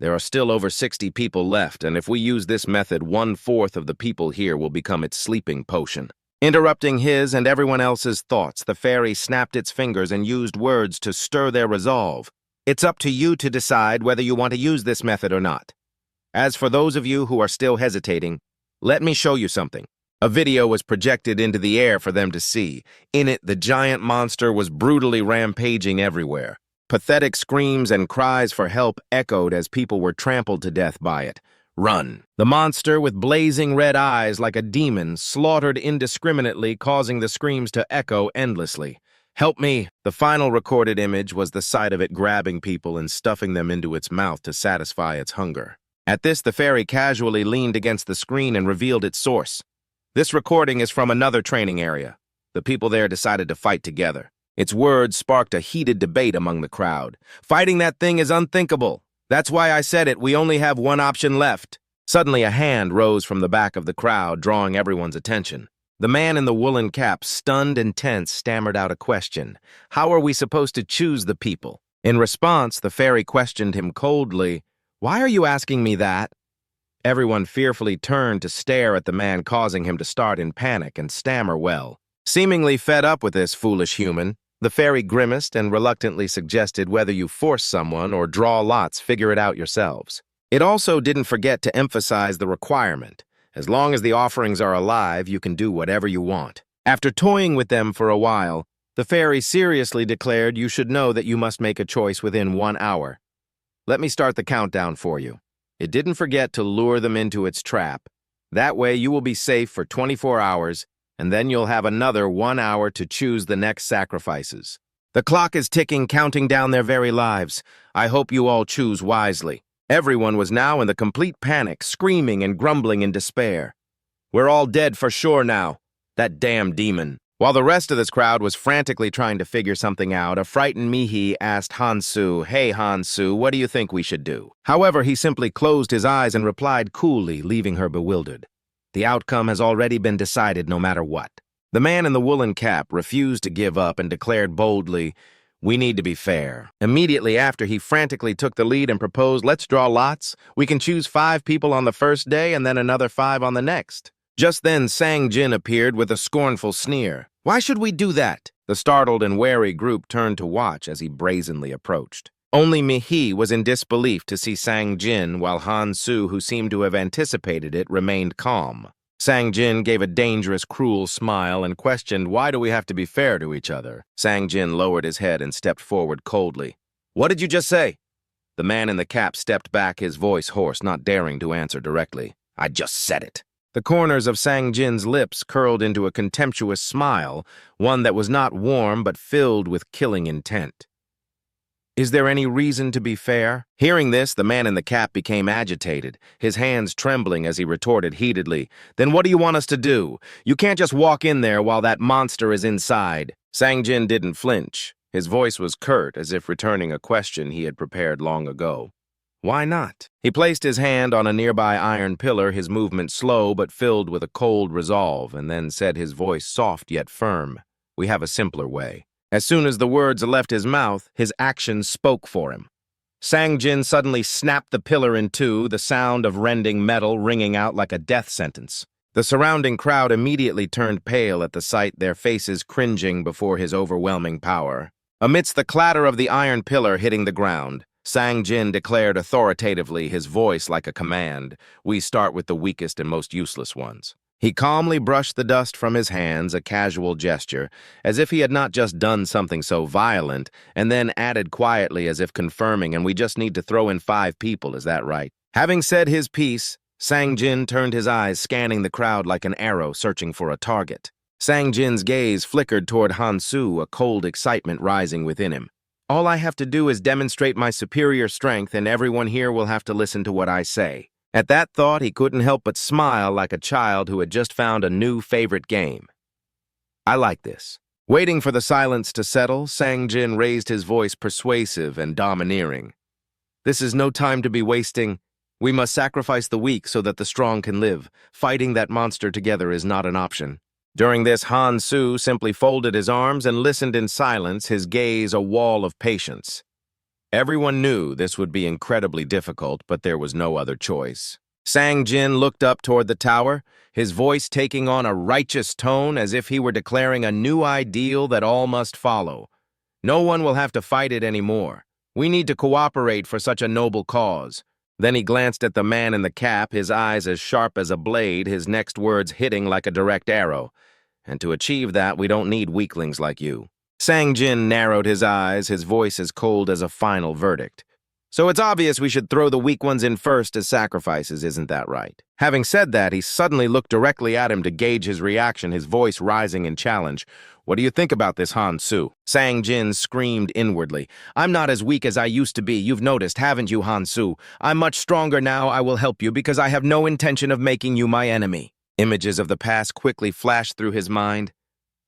[SPEAKER 1] There are still over 60 people left, and if we use this method, 1/4 of the people here will become its sleeping potion. Interrupting his and everyone else's thoughts, the fairy snapped its fingers and used words to stir their resolve. "It's up to you to decide whether you want to use this method or not. As for those of you who are still hesitating, let me show you something." A video was projected into the air for them to see. In it, the giant monster was brutally rampaging everywhere. Pathetic screams and cries for help echoed as people were trampled to death by it. "Run!" The monster, with blazing red eyes like a demon, slaughtered indiscriminately, causing the screams to echo endlessly. "Help me!" The final recorded image was the sight of it grabbing people and stuffing them into its mouth to satisfy its hunger. At this, the fairy casually leaned against the screen and revealed its source. This recording is from another training area. The people there decided to fight together. Its words sparked a heated debate among the crowd. "Fighting that thing is unthinkable. That's why I said it. We only have one option left." Suddenly, a hand rose from the back of the crowd, drawing everyone's attention. The man in the woolen cap, stunned and tense, stammered out a question. "How are we supposed to choose the people?" In response, the fairy questioned him coldly, "Why are you asking me that?" Everyone fearfully turned to stare at the man, causing him to start in panic and stammer well. Seemingly fed up with this foolish human, the fairy grimaced and reluctantly suggested, "Whether you force someone or draw lots, figure it out yourselves." It also didn't forget to emphasize the requirement. As long as the offerings are alive, you can do whatever you want. After toying with them for a while, the fairy seriously declared, "You should know that you must make a choice within 1 hour. Let me start the countdown for you." It didn't forget to lure them into its trap. That way you will be safe for 24 hours, and then you'll have another 1 hour to choose the next sacrifices. The clock is ticking, counting down their very lives. I hope you all choose wisely. Everyone was now in the complete panic, screaming and grumbling in despair. "We're all dead for sure now. That damn demon." While the rest of this crowd was frantically trying to figure something out, a frightened Mihi asked Han-Su, "Hey Han-Su, what do you think we should do?" However, he simply closed his eyes and replied coolly, leaving her bewildered. "The outcome has already been decided no matter what." The man in the woolen cap refused to give up and declared boldly, "We need to be fair." Immediately after, he frantically took the lead and proposed, "Let's draw lots. We can choose 5 people on the first day and then another 5 on the next." Just then, Sang Jin appeared with a scornful sneer. "Why should we do that? The startled and wary group turned to watch as he brazenly approached. Only Mi-hee was in disbelief to see Sang-jin, while Han-soo, who seemed to have anticipated it, remained calm. Sang-jin gave a dangerous, cruel smile and questioned, "Why do we have to be fair to each other?" Sang-jin lowered his head and stepped forward coldly. "What did you just say?" The man in the cap stepped back, his voice hoarse, not daring to answer directly. "I just said it." The corners of Sang-jin's lips curled into a contemptuous smile, one that was not warm but filled with killing intent. "Is there any reason to be fair?" Hearing this, the man in the cap became agitated, his hands trembling as he retorted heatedly, "Then what do you want us to do? You can't just walk in there while that monster is inside." Sang-jin didn't flinch. His voice was curt, as if returning a question he had prepared long ago. "Why not?" He placed his hand on a nearby iron pillar, his movement slow but filled with a cold resolve, and then said, his voice soft yet firm, "We have a simpler way." As soon as the words left his mouth, his actions spoke for him. Sang-jin suddenly snapped the pillar in two, the sound of rending metal ringing out like a death sentence. The surrounding crowd immediately turned pale at the sight, their faces cringing before his overwhelming power. Amidst the clatter of the iron pillar hitting the ground, Sang-jin declared authoritatively, his voice like a command, "We start with the weakest and most useless ones." He calmly brushed the dust from his hands, a casual gesture, as if he had not just done something so violent, and then added quietly as if confirming, "And we just need to throw in 5 people, is that right?" Having said his piece, Sang-jin turned his eyes, scanning the crowd like an arrow searching for a target. Sang-jin's gaze flickered toward Han-soo, a cold excitement rising within him. "All I have to do is demonstrate my superior strength, and everyone here will have to listen to what I say." At that thought, he couldn't help but smile like a child who had just found a new favorite game. "I like this." Waiting for the silence to settle, Sang-jin raised his voice, persuasive and domineering. "This is no time to be wasting. We must sacrifice the weak so that the strong can live. Fighting that monster together is not an option." During this, Han-soo simply folded his arms and listened in silence, his gaze a wall of patience. Everyone knew this would be incredibly difficult, but there was no other choice. Sang-jin looked up toward the tower, his voice taking on a righteous tone as if he were declaring a new ideal that all must follow. "No one will have to fight it anymore. We need to cooperate for such a noble cause." Then he glanced at the man in the cap, his eyes as sharp as a blade, his next words hitting like a direct arrow. "And to achieve that, we don't need weaklings like you." Sang-jin narrowed his eyes, his voice as cold as a final verdict. "So it's obvious we should throw the weak ones in first as sacrifices, isn't that right?" Having said that, he suddenly looked directly at him to gauge his reaction, his voice rising in challenge. "What do you think about this, Han-soo?" Sang-jin screamed inwardly. "I'm not as weak as I used to be. You've noticed, haven't you, Han-soo? I'm much stronger now. I will help you because I have no intention of making you my enemy." Images of the past quickly flashed through his mind.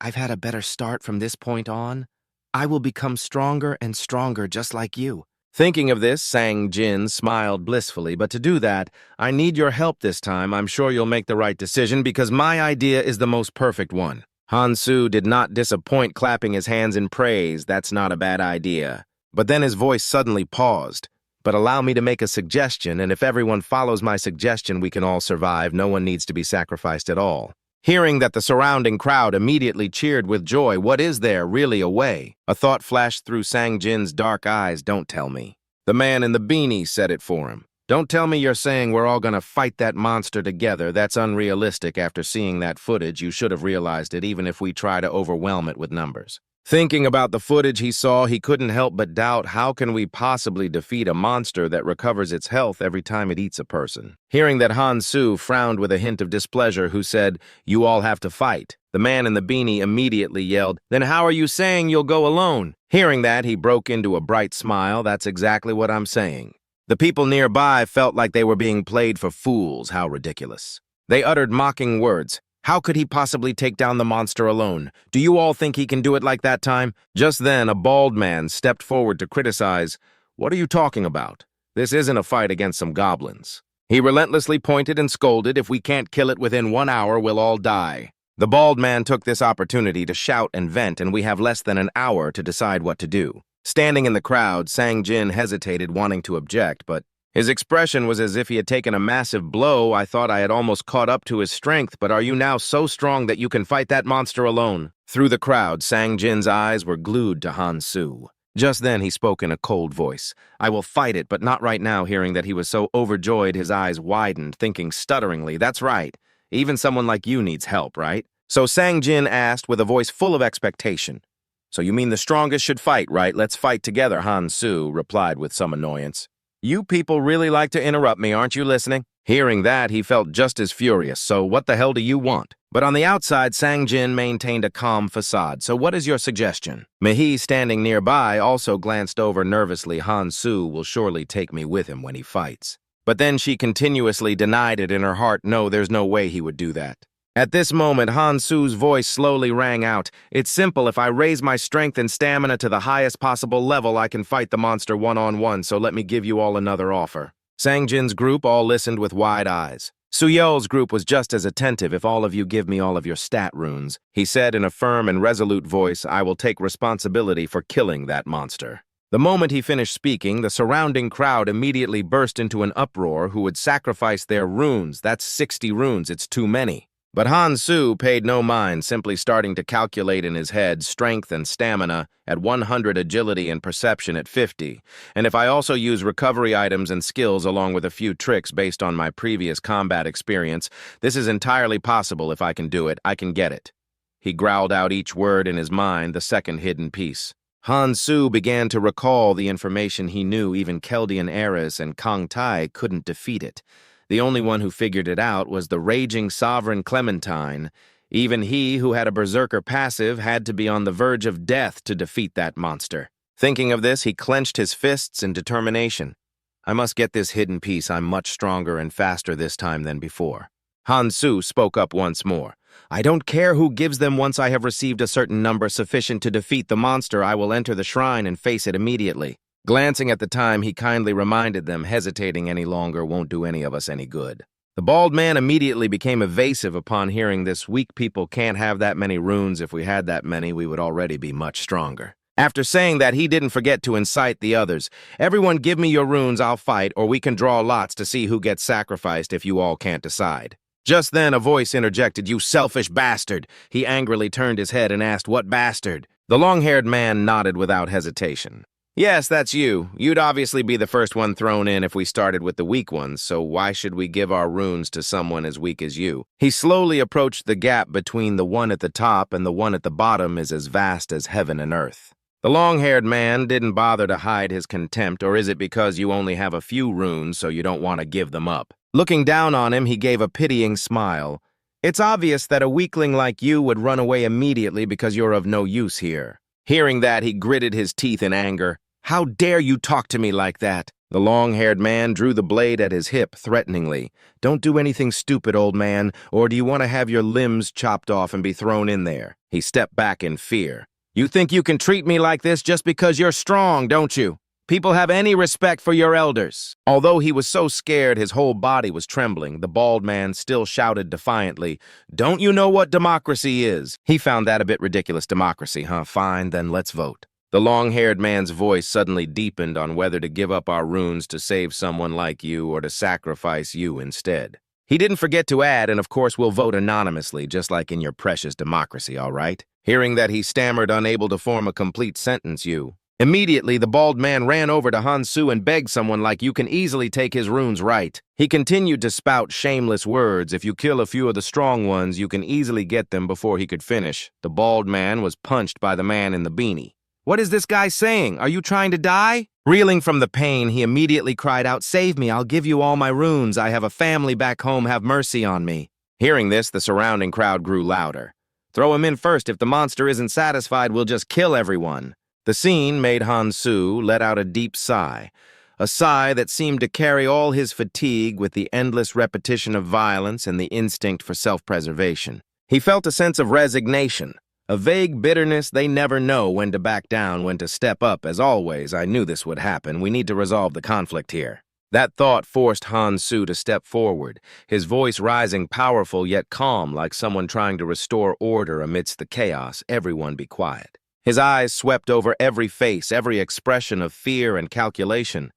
[SPEAKER 1] "I've had a better start from this point on. I will become stronger and stronger just like you." Thinking of this, Sang-jin smiled blissfully, "But to do that, I need your help this time. I'm sure you'll make the right decision because my idea is the most perfect one." Han-soo did not disappoint, clapping his hands in praise. "That's not a bad idea." But then his voice suddenly paused. "But allow me to make a suggestion, and if everyone follows my suggestion, we can all survive. No one needs to be sacrificed at all." Hearing that, the surrounding crowd immediately cheered with joy. "What is there really a way?" A thought flashed through Sang-jin's dark eyes. "Don't tell me." The man in the beanie said it for him. "Don't tell me you're saying we're all gonna fight that monster together. That's unrealistic. After seeing that footage, you should have realized it, even if we try to overwhelm it with numbers." Thinking about the footage he saw, he couldn't help but doubt, how can we possibly defeat a monster that recovers its health every time it eats a person? Hearing that, Han-soo frowned with a hint of displeasure, who said, "You all have to fight." The man in the beanie immediately yelled, "Then how are you saying you'll go alone?" Hearing that, he broke into a bright smile. "That's exactly what I'm saying." The people nearby felt like they were being played for fools. How ridiculous. They uttered mocking words. "How could he possibly take down the monster alone? Do you all think he can do it like that time?" Just then, a bald man stepped forward to criticize. "What are you talking about? This isn't a fight against some goblins." He relentlessly pointed and scolded, "If we can't kill it within 1 hour, we'll all die." The bald man took this opportunity to shout and vent, and we have less than an hour to decide what to do. Standing in the crowd, Sang-jin hesitated, wanting to object, but His expression was as if he had taken a massive blow. I thought I had almost caught up to his strength, but are you now so strong that you can fight that monster alone? Through the crowd, Sang Jin's eyes were glued to Han Su. Just then he spoke in a cold voice. I will fight it, but not right now. Hearing that he was so overjoyed, his eyes widened, thinking stutteringly, that's right. Even someone like you needs help, right? So Sang Jin asked with a voice full of expectation. So you mean the strongest should fight, right? Let's fight together, Han Su replied with some annoyance. You people really like to interrupt me, aren't you listening? Hearing that, he felt just as furious. So what the hell do you want? But on the outside, Sang Jin maintained a calm facade. So what is your suggestion? Mehi, standing nearby, also glanced over nervously. Han Su will surely take me with him when he fights. But then she continuously denied it in her heart. No, there's no way he would do that. At this moment, Han Su's voice slowly rang out. It's simple. If I raise my strength and stamina to the highest possible level, I can fight the monster one-on-one, so let me give you all another offer. Sang Jin's group all listened with wide eyes. Suyeol's group was just as attentive. If all of you give me all of your stat runes, he said in a firm and resolute voice, I will take responsibility for killing that monster. The moment he finished speaking, the surrounding crowd immediately burst into an uproar. Who would sacrifice their runes? That's 60 runes. It's too many. But Han Su paid no mind, simply starting to calculate in his head strength and stamina at 100, agility and perception at 50. And if I also use recovery items and skills along with a few tricks based on my previous combat experience, this is entirely possible. If I can do it, I can get it. He growled out each word in his mind, the second hidden piece. Han Su began to recall the information he knew. Even Chaldean Eris and Kang Tai couldn't defeat it. The only one who figured it out was the raging sovereign Clementine. Even he, who had a berserker passive, had to be on the verge of death to defeat that monster. Thinking of this, he clenched his fists in determination. I must get this hidden piece. I'm much stronger and faster this time than before. Han Su spoke up once more. I don't care who gives them. Once I have received a certain number sufficient to defeat the monster, I will enter the shrine and face it immediately. Glancing at the time, he kindly reminded them, hesitating any longer won't do any of us any good. The bald man immediately became evasive upon hearing this. Weak people can't have that many runes. If we had that many, we would already be much stronger. After saying that, he didn't forget to incite the others. Everyone give me your runes, I'll fight, or we can draw lots to see who gets sacrificed if you all can't decide. Just then, a voice interjected, you selfish bastard. He angrily turned his head and asked, what bastard? The long-haired man nodded without hesitation. Yes, that's you. You'd obviously be the first one thrown in if we started with the weak ones, so why should we give our runes to someone as weak as you? He slowly approached the gap between the one at the top and the one at the bottom is as vast as heaven and earth. The long-haired man didn't bother to hide his contempt, or is it because you only have a few runes so you don't want to give them up? Looking down on him, he gave a pitying smile. It's obvious that a weakling like you would run away immediately because you're of no use here. Hearing that, he gritted his teeth in anger. How dare you talk to me like that? The long-haired man drew the blade at his hip threateningly. Don't do anything stupid, old man, or do you want to have your limbs chopped off and be thrown in there? He stepped back in fear. You think you can treat me like this just because you're strong, don't you? People have any respect for your elders. Although he was so scared his whole body was trembling, the bald man still shouted defiantly, Don't you know what democracy is? He found that a bit ridiculous. Democracy, huh? Fine, then let's vote. The long-haired man's voice suddenly deepened on whether to give up our runes to save someone like you or to sacrifice you instead. He didn't forget to add, and of course we'll vote anonymously, just like in your precious democracy, all right? Hearing that, he stammered, unable to form a complete sentence. You. Immediately, the bald man ran over to Han Su and begged someone like, you can easily take his runes, right? He continued to spout shameless words. If you kill a few of the strong ones, you can easily get them. Before he could finish, the bald man was punched by the man in the beanie. What is this guy saying? Are you trying to die? Reeling from the pain, he immediately cried out, Save me, I'll give you all my runes. I have a family back home, have mercy on me. Hearing this, the surrounding crowd grew louder. Throw him in first. If the monster isn't satisfied, we'll just kill everyone. The scene made Han Su let out a deep sigh, a sigh that seemed to carry all his fatigue with the endless repetition of violence and the instinct for self-preservation. He felt a sense of resignation, a vague bitterness. They never know when to back down, when to step up. As always, I knew this would happen. We need to resolve the conflict here. That thought forced Han Su to step forward, his voice rising powerful yet calm, like someone trying to restore order amidst the chaos. Everyone be quiet. His eyes swept over every face, every expression of fear and calculation.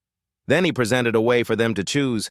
[SPEAKER 1] Then he presented a way for them to choose.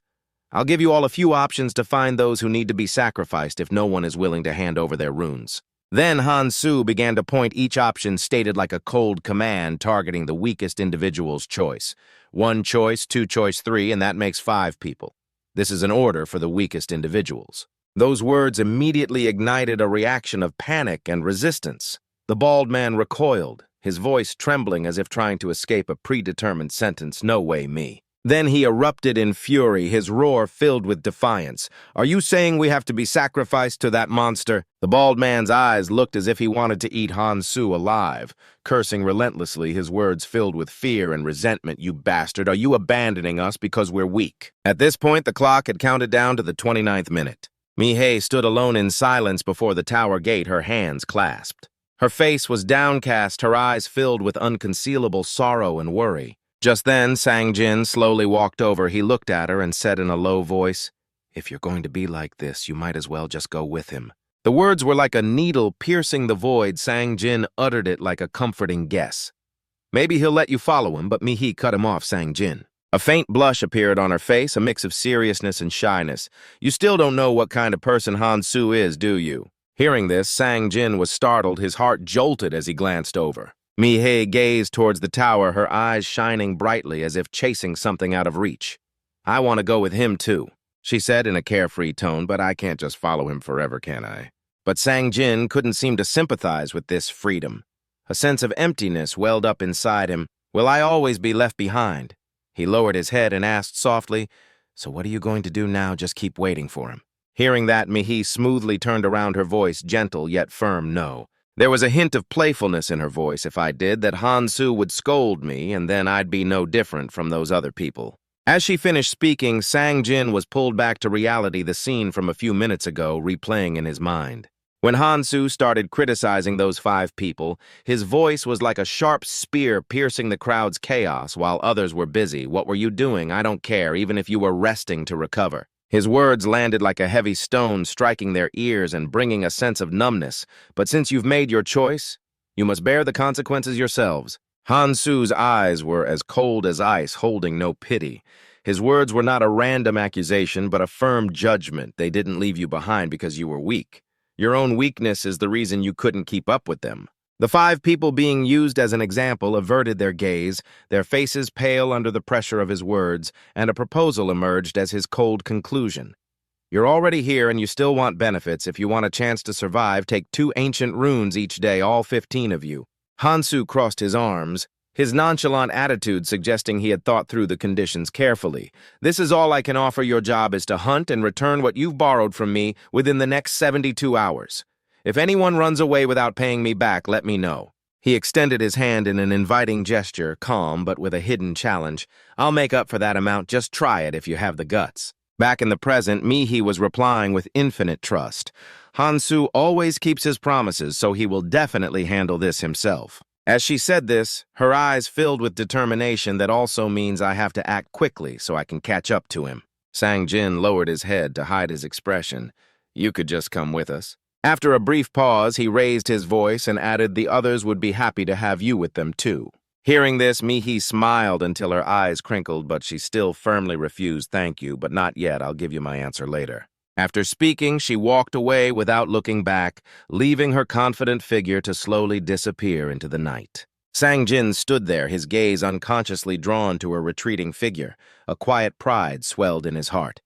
[SPEAKER 1] I'll give you all a few options to find those who need to be sacrificed if no one is willing to hand over their runes. Then Han Su began to point each option stated like a cold command targeting the weakest individual's choice. 1 choice, 2 choice, 3, and that makes 5 people. This is an order for the weakest individuals. Those words immediately ignited a reaction of panic and resistance. The bald man recoiled, his voice trembling as if trying to escape a predetermined sentence. No way, me. Then he erupted in fury, his roar filled with defiance. Are you saying we have to be sacrificed to that monster? The bald man's eyes looked as if he wanted to eat Han Su alive, cursing relentlessly, his words filled with fear and resentment. You bastard, are you abandoning us because we're weak? At this point, the clock had counted down to the 29th minute. Mi-hye stood alone in silence before the tower gate, her hands clasped. Her face was downcast, her eyes filled with unconcealable sorrow and worry. Just then, Sang-jin slowly walked over. He looked at her and said in a low voice, "If you're going to be like this, you might as well just go with him." The words were like a needle piercing the void. Sang-jin uttered it like a comforting guess. Maybe he'll let you follow him, but Mi-hye cut him off. Sang-jin. A faint blush appeared on her face, a mix of seriousness and shyness. You still don't know what kind of person Han Su is, do you? Hearing this, Sang-jin was startled. His heart jolted as he glanced over. Mi-hye gazed towards the tower, her eyes shining brightly as if chasing something out of reach. I want to go with him too, she said in a carefree tone, but I can't just follow him forever, can I? But Sang-jin couldn't seem to sympathize with this freedom. A sense of emptiness welled up inside him. Will I always be left behind? He lowered his head and asked softly, so what are you going to do now? Just keep waiting for him. Hearing that, Mi-hye smoothly turned around, her voice gentle yet firm. No. There was a hint of playfulness in her voice. If I did, that Han Su would scold me, and then I'd be no different from those other people. As she finished speaking, Sang-jin was pulled back to reality, the scene from a few minutes ago replaying in his mind. When Han Su started criticizing those 5 people, his voice was like a sharp spear piercing the crowd's chaos while others were busy. What were you doing? I don't care, even if you were resting to recover. His words landed like a heavy stone, striking their ears and bringing a sense of numbness. But since you've made your choice, you must bear the consequences yourselves. Han Su's eyes were as cold as ice, holding no pity. His words were not a random accusation, but a firm judgment. They didn't leave you behind because you were weak. Your own weakness is the reason you couldn't keep up with them. The 5 people being used as an example averted their gaze, their faces pale under the pressure of his words, and a proposal emerged as his cold conclusion. You're already here and you still want benefits. If you want a chance to survive, take 2 ancient runes each day, all 15 of you. Han Su crossed his arms, his nonchalant attitude suggesting he had thought through the conditions carefully. This is all I can offer. Your job is to hunt and return what you've borrowed from me within the next 72 hours. If anyone runs away without paying me back, let me know. He extended his hand in an inviting gesture, calm but with a hidden challenge. I'll make up for that amount. Just try it if you have the guts. Back in the present, Mi-hye was replying with infinite trust. Han Su always keeps his promises, so he will definitely handle this himself. As she said this, her eyes filled with determination. That also means I have to act quickly so I can catch up to him. Sang-jin lowered his head to hide his expression. You could just come with us. After a brief pause, he raised his voice and added, the others would be happy to have you with them too. Hearing this, Mi-hye smiled until her eyes crinkled, but she still firmly refused. Thank you, but not yet. I'll give you my answer later. After speaking, she walked away without looking back, leaving her confident figure to slowly disappear into the night. Sang-jin stood there, his gaze unconsciously drawn to her retreating figure. A quiet pride swelled in his heart.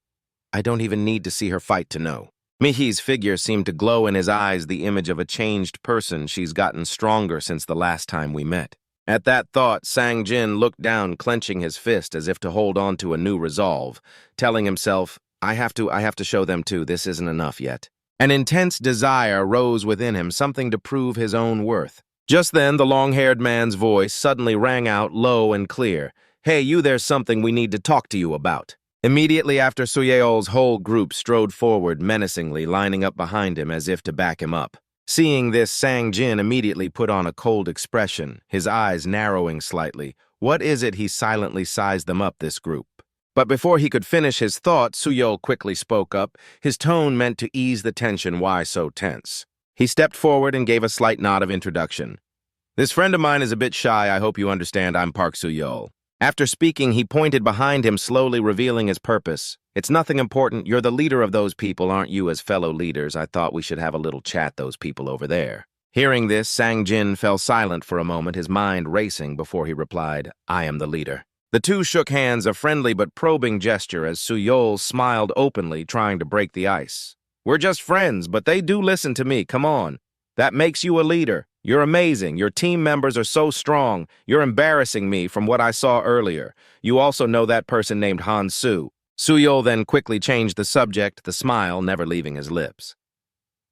[SPEAKER 1] I don't even need to see her fight to know. Mi-hye's figure seemed to glow in his eyes, the image of a changed person. She's gotten stronger since the last time we met. At that thought, Sang-jin looked down, clenching his fist as if to hold on to a new resolve, telling himself, I have to show them too. This isn't enough yet. An intense desire rose within him, something to prove his own worth. Just then, the long-haired man's voice suddenly rang out low and clear. Hey, you, there's something we need to talk to you about. Immediately after, Suyeol's whole group strode forward menacingly, lining up behind him as if to back him up. Seeing this, Sang-jin immediately put on a cold expression, his eyes narrowing slightly. What is it he silently sized them up, this group? But before he could finish his thought, Suyeol quickly spoke up, his tone meant to ease the tension. Why so tense? He stepped forward and gave a slight nod of introduction. This friend of mine is a bit shy. I hope you understand. I'm Park Suyeol. After speaking, he pointed behind him, slowly revealing his purpose. It's nothing important. You're the leader of those people, aren't you? As fellow leaders, I thought we should have a little chat, those people over there. Hearing this, Sang-jin fell silent for a moment, his mind racing before he replied, I am the leader. The two shook hands, a friendly but probing gesture, as Suyol smiled openly, trying to break the ice. We're just friends, but they do listen to me, come on. That makes you a leader. You're amazing. Your team members are so strong. You're embarrassing me from what I saw earlier. You also know that person named Han-soo. Suyol then quickly changed the subject, the smile never leaving his lips.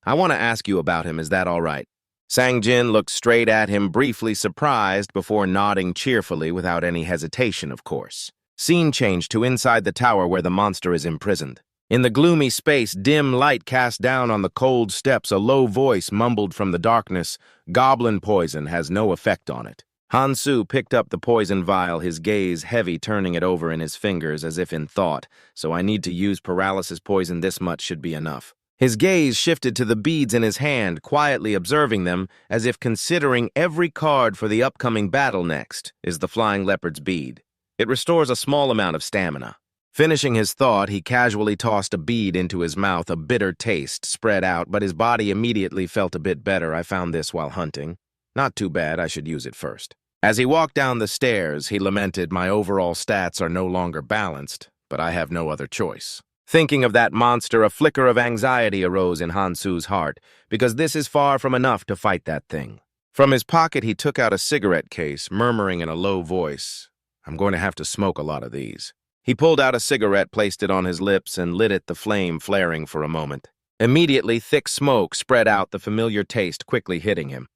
[SPEAKER 1] I want to ask you about him, is that all right? Sang-jin looked straight at him, briefly surprised, before nodding cheerfully without any hesitation, of course. Scene changed to inside the tower where the monster is imprisoned. In the gloomy space, dim light cast down on the cold steps, a low voice mumbled from the darkness, goblin poison has no effect on it. Han-soo picked up the poison vial, his gaze heavy, turning it over in his fingers as if in thought. So I need to use paralysis poison, this much should be enough. His gaze shifted to the beads in his hand, quietly observing them, as if considering every card for the upcoming battle. Next is the Flying Leopard's bead. It restores a small amount of stamina. Finishing his thought, he casually tossed a bead into his mouth, a bitter taste spread out, but his body immediately felt a bit better. I found this while hunting. Not too bad, I should use it first. As he walked down the stairs, he lamented, my overall stats are no longer balanced, but I have no other choice. Thinking of that monster, a flicker of anxiety arose in Han-soo's heart, because this is far from enough to fight that thing. From his pocket, he took out a cigarette case, murmuring in a low voice, I'm going to have to smoke a lot of these. He pulled out a cigarette, placed it on his lips, and lit it, the flame flaring for a moment. Immediately, thick smoke spread out, the familiar taste quickly hitting him.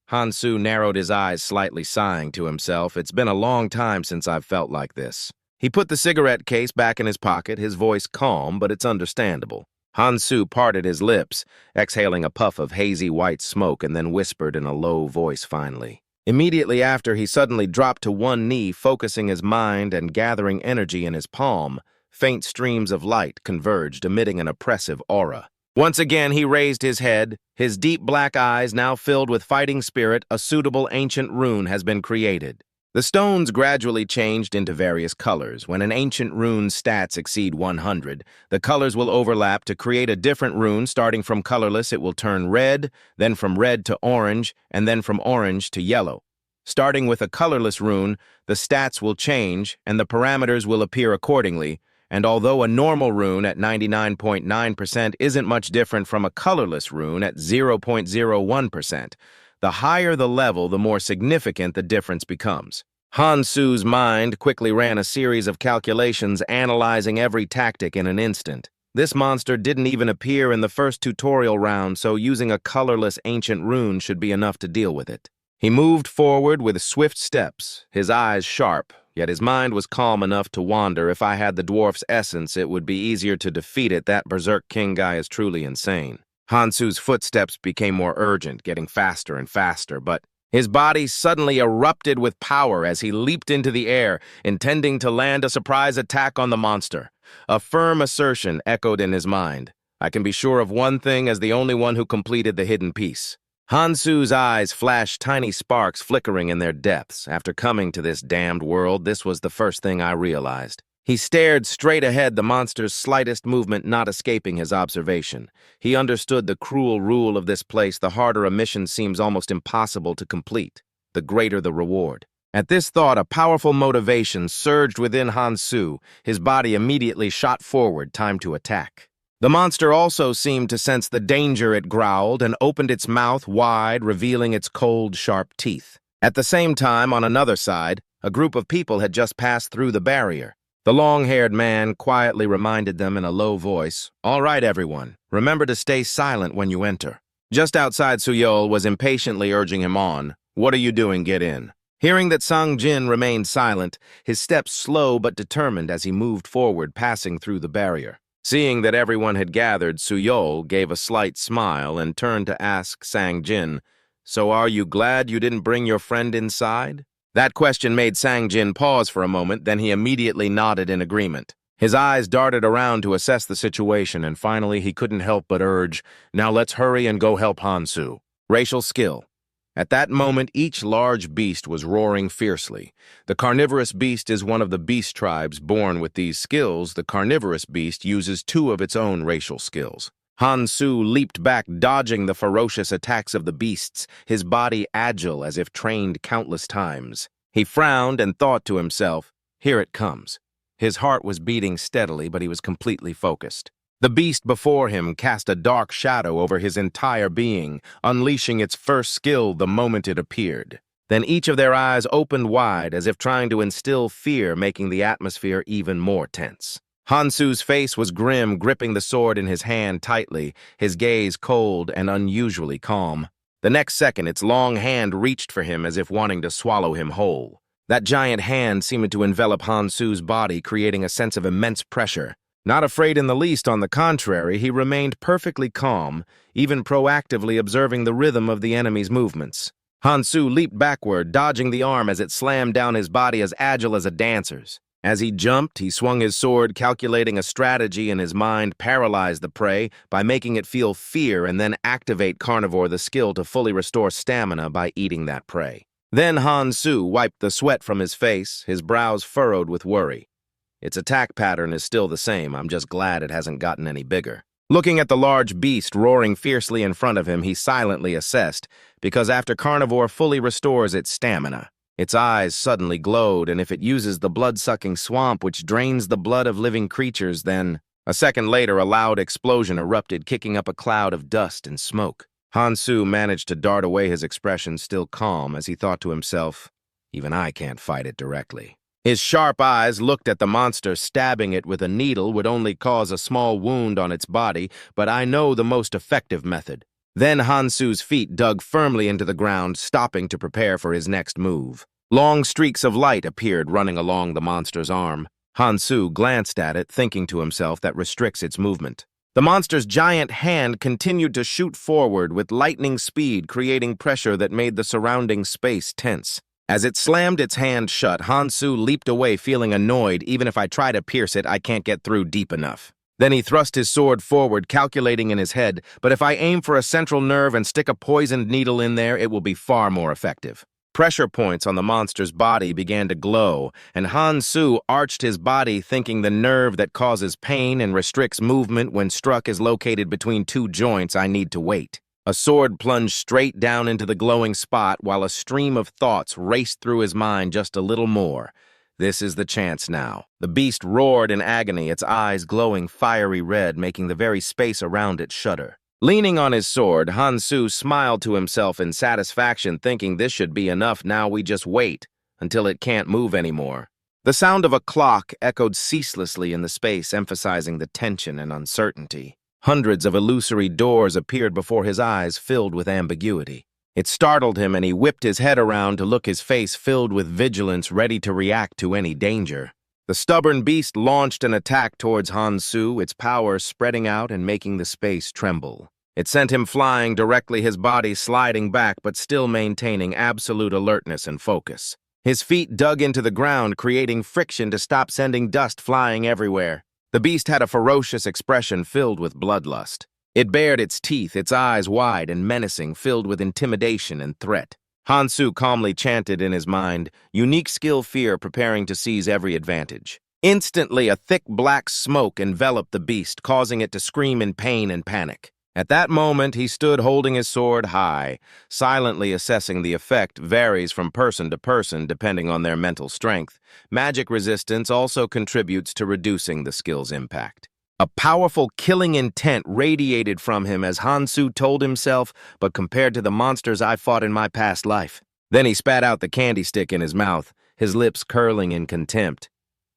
[SPEAKER 1] Han-soo narrowed his eyes, slightly sighing to himself. It's been a long time since I've felt like this. He put the cigarette case back in his pocket, his voice calm, but it's understandable. Han-soo parted his lips, exhaling a puff of hazy white smoke, and then whispered in a low voice finally. Immediately after, he suddenly dropped to one knee, focusing his mind and gathering energy in his palm. Faint streams of light converged, emitting an oppressive aura. Once again, he raised his head, his deep black eyes now filled with fighting spirit. A suitable ancient rune has been created. The stones gradually changed into various colors. When an ancient rune's stats exceed 100, the colors will overlap to create a different rune. Starting from colorless, it will turn red, then from red to orange, and then from orange to yellow. Starting with a colorless rune, the stats will change, and the parameters will appear accordingly. And although a normal rune at 99.9% isn't much different from a colorless rune at 0.01%, the higher the level, the more significant the difference becomes. Han-soo's mind quickly ran a series of calculations, analyzing every tactic in an instant. This monster didn't even appear in the first tutorial round, so using a colorless ancient rune should be enough to deal with it. He moved forward with swift steps, his eyes sharp, yet his mind was calm enough to wander. If I had the dwarf's essence, it would be easier to defeat it. That Berserk King guy is truly insane. Han-soo's footsteps became more urgent, getting faster and faster, but his body suddenly erupted with power as he leaped into the air, intending to land a surprise attack on the monster. A firm assertion echoed in his mind. I can be sure of one thing as the only one who completed the hidden piece. Han-soo's eyes flashed tiny sparks flickering in their depths. After coming to this damned world, this was the first thing I realized. He stared straight ahead, the monster's slightest movement not escaping his observation. He understood the cruel rule of this place. The harder a mission seems almost impossible to complete, the greater the reward. At this thought, a powerful motivation surged within Han-soo. His body immediately shot forward, time to attack. The monster also seemed to sense the danger. It growled and opened its mouth wide, revealing its cold, sharp teeth. At the same time, on another side, a group of people had just passed through the barrier. The long-haired man quietly reminded them in a low voice, all right, everyone, remember to stay silent when you enter. Just outside, Suyol was impatiently urging him on. What are you doing? Get in. Hearing that Sang-jin remained silent, his steps slow but determined as he moved forward, passing through the barrier. Seeing that everyone had gathered, Suyol gave a slight smile and turned to ask Sang-jin, so are you glad you didn't bring your friend inside? That question made Sang-jin pause for a moment, then he immediately nodded in agreement. His eyes darted around to assess the situation, and finally he couldn't help but urge, now let's hurry and go help Han-soo. Racial skill. At that moment, each large beast was roaring fiercely. The carnivorous beast is one of the beast tribes born with these skills. The carnivorous beast uses two of its own racial skills. Han-Su leaped back, dodging the ferocious attacks of the beasts, his body agile as if trained countless times. He frowned and thought to himself, "Here it comes." His heart was beating steadily, but he was completely focused. The beast before him cast a dark shadow over his entire being, unleashing its first skill the moment it appeared. Then each of their eyes opened wide, as if trying to instill fear, making the atmosphere even more tense. Han-Su's face was grim, gripping the sword in his hand tightly, his gaze cold and unusually calm. The next second, its long hand reached for him as if wanting to swallow him whole. That giant hand seemed to envelop Han-Su's body, creating a sense of immense pressure. Not afraid in the least, on the contrary, he remained perfectly calm, even proactively observing the rhythm of the enemy's movements. Han-Su leaped backward, dodging the arm as it slammed down his body as agile as a dancer's. As he jumped, he swung his sword, calculating a strategy in his mind, paralyze the prey by making it feel fear and then activate Carnivore the skill to fully restore stamina by eating that prey. Then Han-Su wiped the sweat from his face, his brows furrowed with worry. Its attack pattern is still the same. I'm just glad it hasn't gotten any bigger. Looking at the large beast roaring fiercely in front of him, he silently assessed, because after Carnivore fully restores its stamina, its eyes suddenly glowed, and if it uses the blood-sucking swamp which drains the blood of living creatures, then... A second later, a loud explosion erupted, kicking up a cloud of dust and smoke. Han-Su managed to dart away, his expression still calm, as he thought to himself, "Even I can't fight it directly." His sharp eyes looked at the monster. Stabbing it with a needle would only cause a small wound on its body, but I know the most effective method. Then Han-Su's feet dug firmly into the ground, stopping to prepare for his next move. Long streaks of light appeared running along the monster's arm. Han-Su glanced at it, thinking to himself that restricts its movement. The monster's giant hand continued to shoot forward with lightning speed, creating pressure that made the surrounding space tense. As it slammed its hand shut, Han-Su leaped away, feeling annoyed. Even if I try to pierce it, I can't get through deep enough. Then he thrust his sword forward, calculating in his head, but if I aim for a central nerve and stick a poisoned needle in there, it will be far more effective. Pressure points on the monster's body began to glow, and Han-Su arched his body, thinking the nerve that causes pain and restricts movement when struck is located between two joints. I need to wait. A sword plunged straight down into the glowing spot while a stream of thoughts raced through his mind. Just a little more. This is the chance now. The beast roared in agony, its eyes glowing fiery red, making the very space around it shudder. Leaning on his sword, Han-Su smiled to himself in satisfaction, thinking this should be enough. Now we just wait until it can't move anymore. The sound of a clock echoed ceaselessly in the space, emphasizing the tension and uncertainty. Hundreds of illusory doors appeared before his eyes, filled with ambiguity. It startled him, and he whipped his head around to look, his face filled with vigilance, ready to react to any danger. The stubborn beast launched an attack towards Han-Su, its power spreading out and making the space tremble. It sent him flying directly, his body sliding back but still maintaining absolute alertness and focus. His feet dug into the ground, creating friction to stop sending dust flying everywhere. The beast had a ferocious expression filled with bloodlust. It bared its teeth, its eyes wide and menacing, filled with intimidation and threat. Han-Su calmly chanted in his mind, unique skill fear, preparing to seize every advantage. Instantly, a thick black smoke enveloped the beast, causing it to scream in pain and panic. At that moment, he stood holding his sword high, silently assessing the effect. Varies from person to person depending on their mental strength. Magic resistance also contributes to reducing the skill's impact. A powerful killing intent radiated from him, as Han-Su told himself, but compared to the monsters I fought in my past life. Then he spat out the candy stick in his mouth, his lips curling in contempt.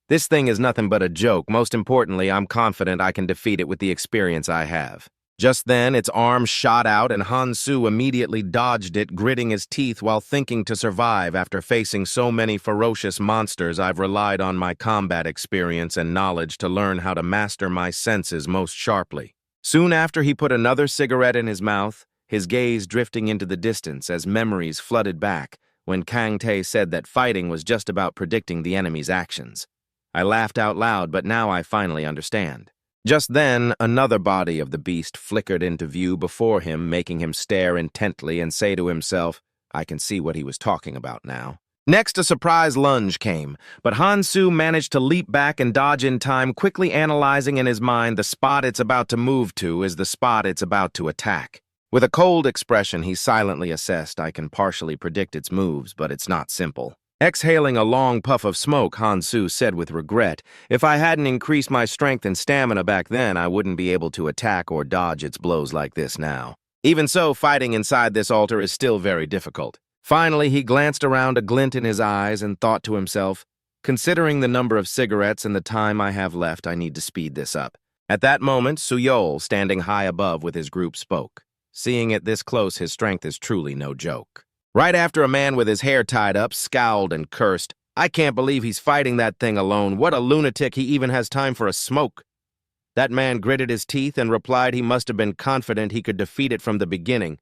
[SPEAKER 1] This thing is nothing but a joke. Most importantly, I'm confident I can defeat it with the experience I have. Just then, its arm shot out, and Han-Su immediately dodged it, gritting his teeth while thinking to survive. After facing so many ferocious monsters, I've relied on my combat experience and knowledge to learn how to master my senses most sharply. Soon after, he put another cigarette in his mouth, his gaze drifting into the distance as memories flooded back when Kang Tae said that fighting was just about predicting the enemy's actions. I laughed out loud, but now I finally understand. Just then, another body of the beast flickered into view before him, making him stare intently and say to himself, I can see what he was talking about now. Next, a surprise lunge came, but Hansu managed to leap back and dodge in time, quickly analyzing in his mind the spot it's about to move to is the spot it's about to attack. With a cold expression, he silently assessed, I can partially predict its moves, but it's not simple. Exhaling a long puff of smoke, Hansu said with regret, if I hadn't increased my strength and stamina back then, I wouldn't be able to attack or dodge its blows like this now. Even so, fighting inside this altar is still very difficult. Finally, he glanced around, a glint in his eyes, and thought to himself, considering the number of cigarettes and the time I have left, I need to speed this up. At that moment, Suyol, standing high above with his group, spoke. Seeing it this close, his strength is truly no joke. Right after a man with his hair tied up, scowled and cursed, I can't believe he's fighting that thing alone. What a lunatic, he even has time for a smoke. That man gritted his teeth and replied he must have been confident he could defeat it from the beginning.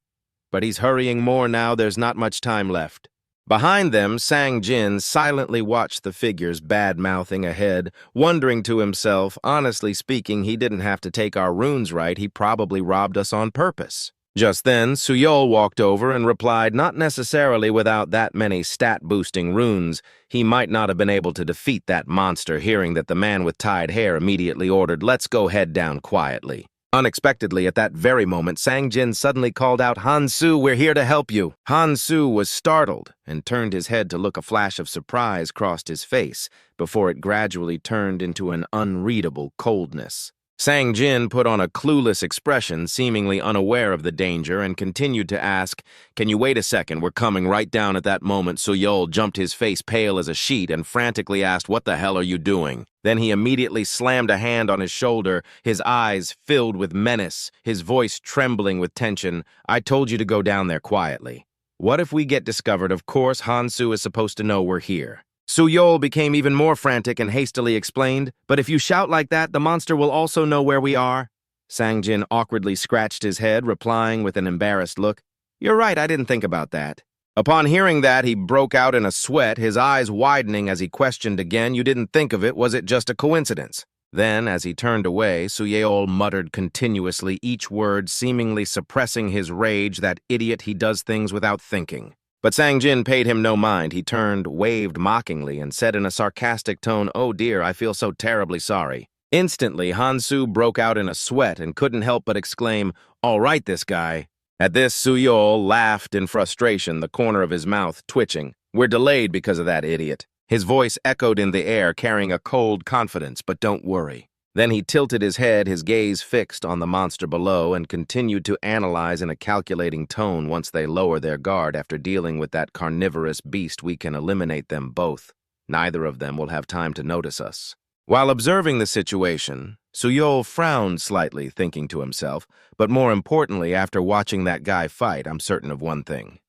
[SPEAKER 1] But he's hurrying more now, there's not much time left. Behind them, Sang Jin silently watched the figures bad-mouthing ahead, wondering to himself, honestly speaking, he didn't have to take our runes right, he probably robbed us on purpose. Just then, Suyol walked over and replied not necessarily without that many stat-boosting runes. He might not have been able to defeat that monster. Hearing that the man with tied hair immediately ordered, let's go head down quietly. Unexpectedly, at that very moment, Sang Jin suddenly called out, Hansu, we're here to help you. Hansu was startled and turned his head to look. A flash of surprise crossed his face before it gradually turned into an unreadable coldness. Sang Jin put on a clueless expression, seemingly unaware of the danger, and continued to ask, can you wait a second, we're coming right down. At that moment, Suyol jumped, his face pale as a sheet, and frantically asked, what the hell are you doing? Then he immediately slammed a hand on his shoulder, his eyes filled with menace, his voice trembling with tension. I told you to go down there quietly. What if we get discovered? Of course, Hansu is supposed to know we're here. Suyol became even more frantic and hastily explained, but if you shout like that, the monster will also know where we are. Sang Jin awkwardly scratched his head, replying with an embarrassed look, you're right, I didn't think about that. Upon hearing that, he broke out in a sweat, his eyes widening as he questioned again, you didn't think of it, was it just a coincidence? Then, as he turned away, Suyol muttered continuously, each word seemingly suppressing his rage, that idiot, he does things without thinking. But Sang Jin paid him no mind. He turned, waved mockingly, and said in a sarcastic tone, oh dear, I feel so terribly sorry. Instantly, Hansu broke out in a sweat and couldn't help but exclaim, all right, this guy. At this, Suyol laughed in frustration, the corner of his mouth twitching. We're delayed because of that idiot. His voice echoed in the air, carrying a cold confidence, but don't worry. Then he tilted his head, his gaze fixed on the monster below, and continued to analyze in a calculating tone. Once they lower their guard after dealing with that carnivorous beast, we can eliminate them both. Neither of them will have time to notice us. While observing the situation, Suyol frowned slightly, thinking to himself, but more importantly, after watching that guy fight, I'm certain of one thing.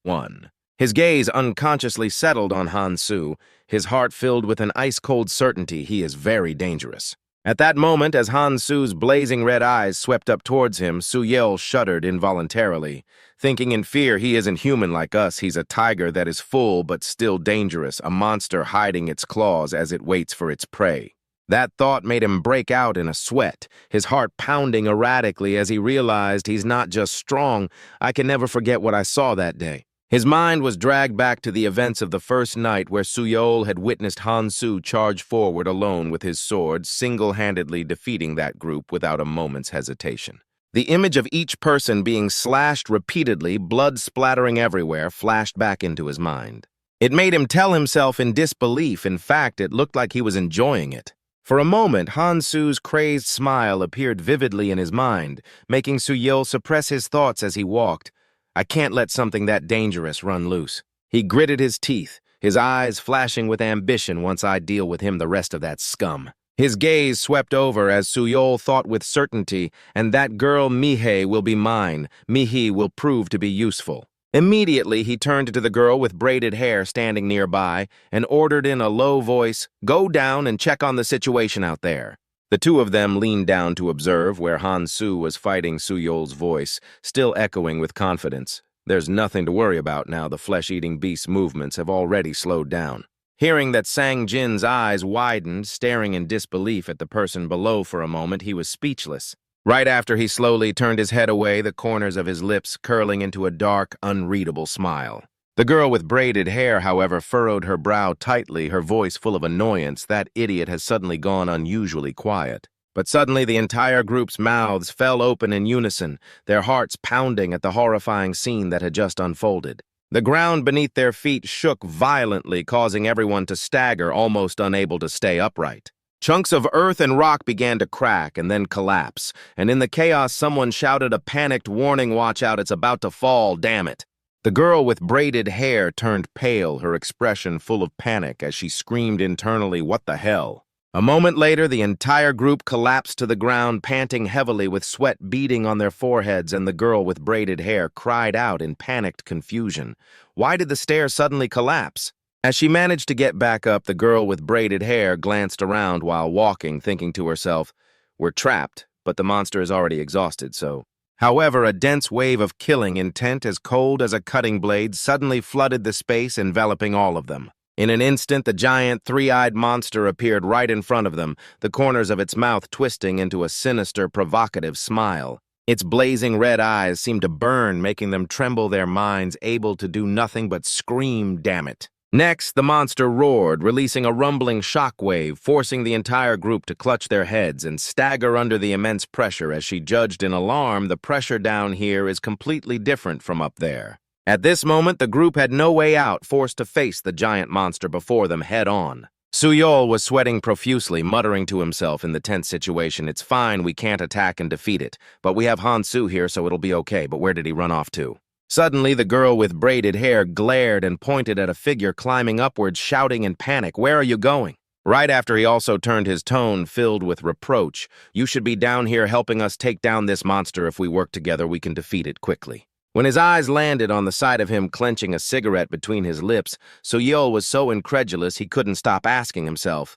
[SPEAKER 1] His gaze unconsciously settled on Hansu, his heart filled with an ice-cold certainty he is very dangerous. At that moment, as Hansu's blazing red eyes swept up towards him, Suyol shuddered involuntarily, thinking in fear he isn't human like us, he's a tiger that is full but still dangerous, a monster hiding its claws as it waits for its prey. That thought made him break out in a sweat, his heart pounding erratically as he realized he's not just strong, I can never forget what I saw that day. His mind was dragged back to the events of the first night where Suyol had witnessed Hansu charge forward alone with his sword, single-handedly defeating that group without a moment's hesitation. The image of each person being slashed repeatedly, blood splattering everywhere, flashed back into his mind. It made him tell himself in disbelief. In fact, it looked like he was enjoying it. For a moment, Hansu's crazed smile appeared vividly in his mind, making Suyol suppress his thoughts as he walked. I can't let something that dangerous run loose. He gritted his teeth, his eyes flashing with ambition. Once I deal with him, the rest of that scum. His gaze swept over as Suyol thought with certainty, and that girl Mihei will be mine. Mihi will prove to be useful. Immediately, he turned to the girl with braided hair standing nearby and ordered in a low voice, go down and check on the situation out there. The two of them leaned down to observe where Hansu was fighting. Suyol's voice, still echoing with confidence. There's nothing to worry about now, the flesh-eating beast's movements have already slowed down. Hearing that, Sang Jin's eyes widened, staring in disbelief at the person below for a moment, he was speechless. Right after he slowly turned his head away, the corners of his lips curling into a dark, unreadable smile. The girl with braided hair, however, furrowed her brow tightly, her voice full of annoyance. That idiot has suddenly gone unusually quiet. But suddenly the entire group's mouths fell open in unison, their hearts pounding at the horrifying scene that had just unfolded. The ground beneath their feet shook violently, causing everyone to stagger, almost unable to stay upright. Chunks of earth and rock began to crack and then collapse, and in the chaos someone shouted a panicked warning, "Watch out, it's about to fall, damn it." The girl with braided hair turned pale, her expression full of panic as she screamed internally, "What the hell?" A moment later, the entire group collapsed to the ground, panting heavily with sweat beading on their foreheads, and the girl with braided hair cried out in panicked confusion. Why did the stairs suddenly collapse? As she managed to get back up, the girl with braided hair glanced around while walking, thinking to herself, "We're trapped, but the monster is already exhausted, so..." However, a dense wave of killing intent as cold as a cutting blade suddenly flooded the space, enveloping all of them. In an instant, the giant, three-eyed monster appeared right in front of them, the corners of its mouth twisting into a sinister, provocative smile. Its blazing red eyes seemed to burn, making them tremble, their minds able to do nothing but scream, "Damn it." Next, the monster roared, releasing a rumbling shockwave, forcing the entire group to clutch their heads and stagger under the immense pressure. As she judged in alarm, the pressure down here is completely different from up there. At this moment, the group had no way out, forced to face the giant monster before them head-on. Suyol was sweating profusely, muttering to himself in the tense situation, "It's fine, we can't attack and defeat it, but we have Hansu here, so it'll be okay." But where did he run off to? Suddenly, the girl with braided hair glared and pointed at a figure climbing upwards, shouting in panic, "Where are you going?" Right after, he also turned his tone filled with reproach. "You should be down here helping us take down this monster. If we work together, we can defeat it quickly." When his eyes landed on the sight of him clenching a cigarette between his lips, Suyol was so incredulous he couldn't stop asking himself,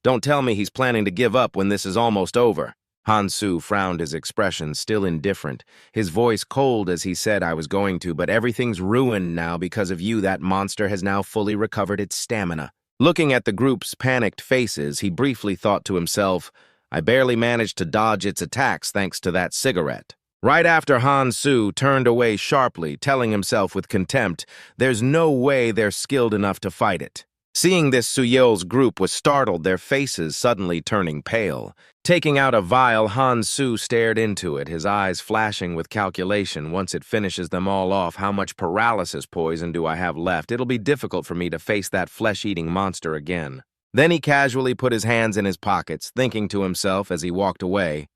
[SPEAKER 1] "Don't tell me he's planning to give up when this is almost over." Hansu frowned, his expression still indifferent, his voice cold as he said, "I was going to, but everything's ruined now because of you. That monster has now fully recovered its stamina." Looking at the group's panicked faces, he briefly thought to himself, "I barely managed to dodge its attacks thanks to that cigarette." Right after, Hansu turned away sharply, telling himself with contempt, "There's no way they're skilled enough to fight it." Seeing this, Suyol's group was startled, their faces suddenly turning pale. Taking out a vial, Hansu stared into it, his eyes flashing with calculation. "Once it finishes them all off, how much paralysis poison do I have left? It'll be difficult for me to face that flesh-eating monster again." Then he casually put his hands in his pockets, thinking to himself as he walked away,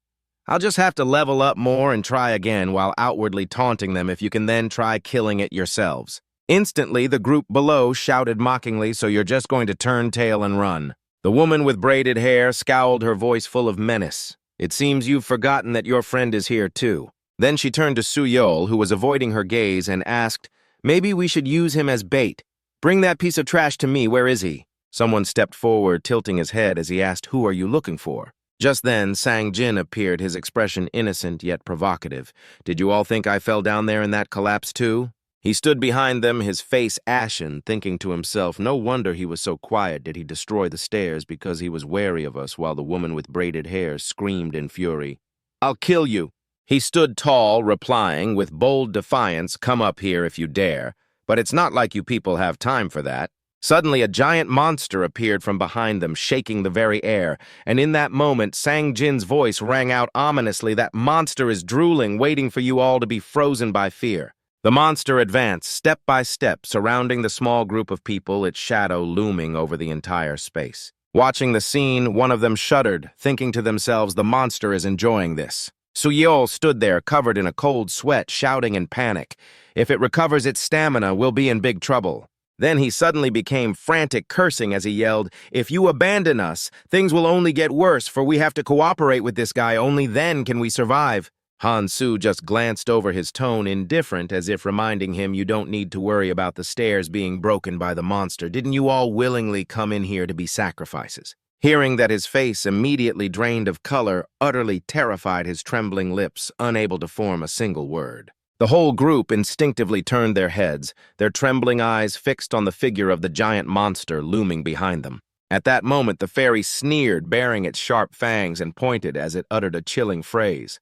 [SPEAKER 1] "I'll just have to level up more and try again," while outwardly taunting them, "If you can then try killing it yourselves." Instantly, the group below shouted mockingly, "So you're just going to turn tail and run?" The woman with braided hair scowled, her voice full of menace. "It seems you've forgotten that your friend is here too." Then she turned to Suyol, who was avoiding her gaze, and asked, "Maybe we should use him as bait. Bring that piece of trash to me, where is he?" Someone stepped forward, tilting his head as he asked, "Who are you looking for?" Just then, Sang-jin appeared, his expression innocent yet provocative. "Did you all think I fell down there in that collapse too?" He stood behind them, his face ashen, thinking to himself, "No wonder he was so quiet. Did he destroy the stairs because he was wary of us?" While the woman with braided hair screamed in fury, "I'll kill you." He stood tall, replying with bold defiance, "Come up here if you dare. But it's not like you people have time for that." Suddenly, a giant monster appeared from behind them, shaking the very air, and in that moment, Sang-jin's voice rang out ominously, "That monster is drooling, waiting for you all to be frozen by fear." The monster advanced, step by step, surrounding the small group of people, its shadow looming over the entire space. Watching the scene, one of them shuddered, thinking to themselves, "The monster is enjoying this." Suyol stood there, covered in a cold sweat, shouting in panic, "If it recovers its stamina, we'll be in big trouble." Then he suddenly became frantic, cursing as he yelled, "If you abandon us, things will only get worse, for we have to cooperate with this guy. Only then can we survive." Hansu just glanced over his tone, indifferent, as if reminding him, "You don't need to worry about the stairs being broken by the monster. Didn't you all willingly come in here to be sacrifices?" Hearing that, his face immediately drained of color, utterly terrified his trembling lips, unable to form a single word. The whole group instinctively turned their heads, their trembling eyes fixed on the figure of the giant monster looming behind them. At that moment, the fairy sneered, baring its sharp fangs, and pointed as it uttered a chilling phrase.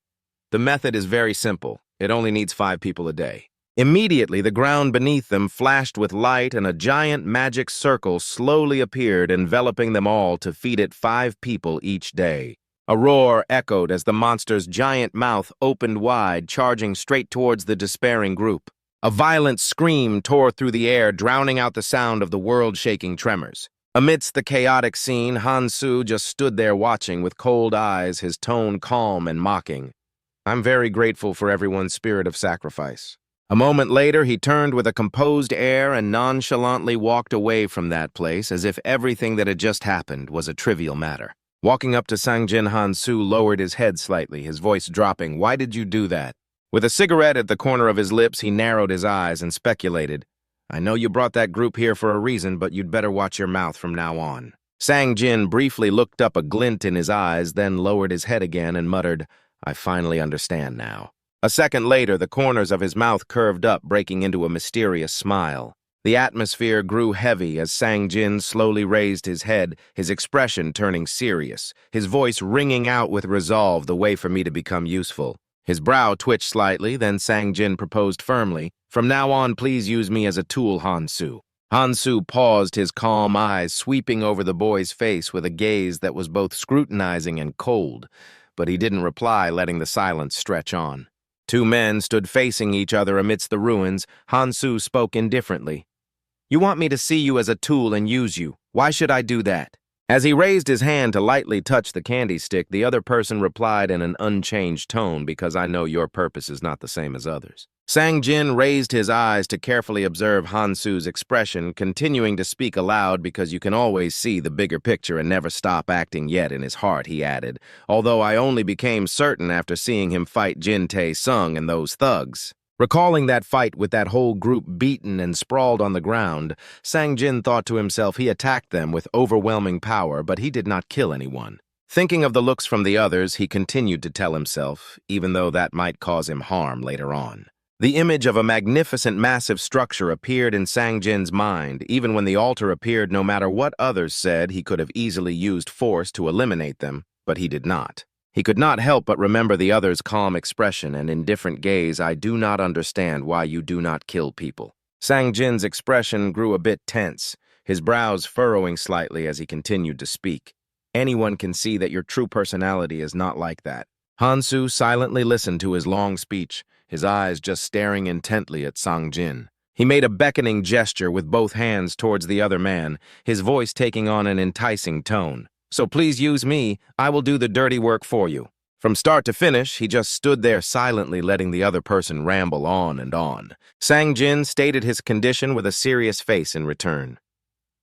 [SPEAKER 1] "The method is very simple. It only needs 5 people a day. Immediately, the ground beneath them flashed with light and a giant magic circle slowly appeared, enveloping them all to feed it 5 people each day. A roar echoed as the monster's giant mouth opened wide, charging straight towards the despairing group. A violent scream tore through the air, drowning out the sound of the world-shaking tremors. Amidst the chaotic scene, Han-Soo just stood there watching with cold eyes, his tone calm and mocking. "I'm very grateful for everyone's spirit of sacrifice." A moment later, he turned with a composed air and nonchalantly walked away from that place as if everything that had just happened was a trivial matter. Walking up to Sang-jin, Han-Soo lowered his head slightly, his voice dropping. "Why did you do that?" With a cigarette at the corner of his lips, he narrowed his eyes and speculated. "I know you brought that group here for a reason, but you'd better watch your mouth from now on." Sang-jin briefly looked up, a glint in his eyes, then lowered his head again and muttered, "I finally understand now." A second later, the corners of his mouth curved up, breaking into a mysterious smile. The atmosphere grew heavy as Sang-jin slowly raised his head, his expression turning serious, his voice ringing out with resolve, "The way for me to become useful." His brow twitched slightly, then Sang-jin proposed firmly, "From now on, please use me as a tool, Han-Soo." Han-Soo paused, his calm eyes sweeping over the boy's face with a gaze that was both scrutinizing and cold, but he didn't reply, letting the silence stretch on. 2 men stood facing each other amidst the ruins. Han-Soo spoke indifferently. "You want me to see you as a tool and use you. Why should I do that?" As he raised his hand to lightly touch the candy stick, the other person replied in an unchanged tone, "Because I know your purpose is not the same as others." Sang-jin raised his eyes to carefully observe Han-Soo's expression, continuing to speak aloud, "Because you can always see the bigger picture and never stop acting." Yet in his heart, he added, "Although I only became certain after seeing him fight Jin Tae-sung and those thugs." Recalling that fight with that whole group beaten and sprawled on the ground, Sang-jin thought to himself he attacked them with overwhelming power, but he did not kill anyone. Thinking of the looks from the others, he continued to tell himself, even though that might cause him harm later on. The image of a magnificent, massive structure appeared in Sang-jin's mind. Even when the altar appeared, no matter what others said, he could have easily used force to eliminate them, but he did not. He could not help but remember the other's calm expression and indifferent gaze. "I do not understand why you do not kill people." Sang-jin's expression grew a bit tense, his brows furrowing slightly as he continued to speak. "Anyone can see that your true personality is not like that." Han-Soo silently listened to his long speech, his eyes just staring intently at Sang-jin. He made a beckoning gesture with both hands towards the other man, his voice taking on an enticing tone. "So please use me, I will do the dirty work for you." From start to finish, he just stood there silently, letting the other person ramble on and on. Sang-jin stated his condition with a serious face in return.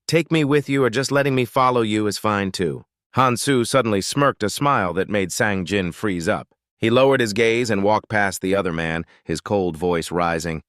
[SPEAKER 1] "Take me with you, or just letting me follow you is fine too." Han-Soo suddenly smirked a smile that made Sang-jin freeze up. He lowered his gaze and walked past the other man, his cold voice rising.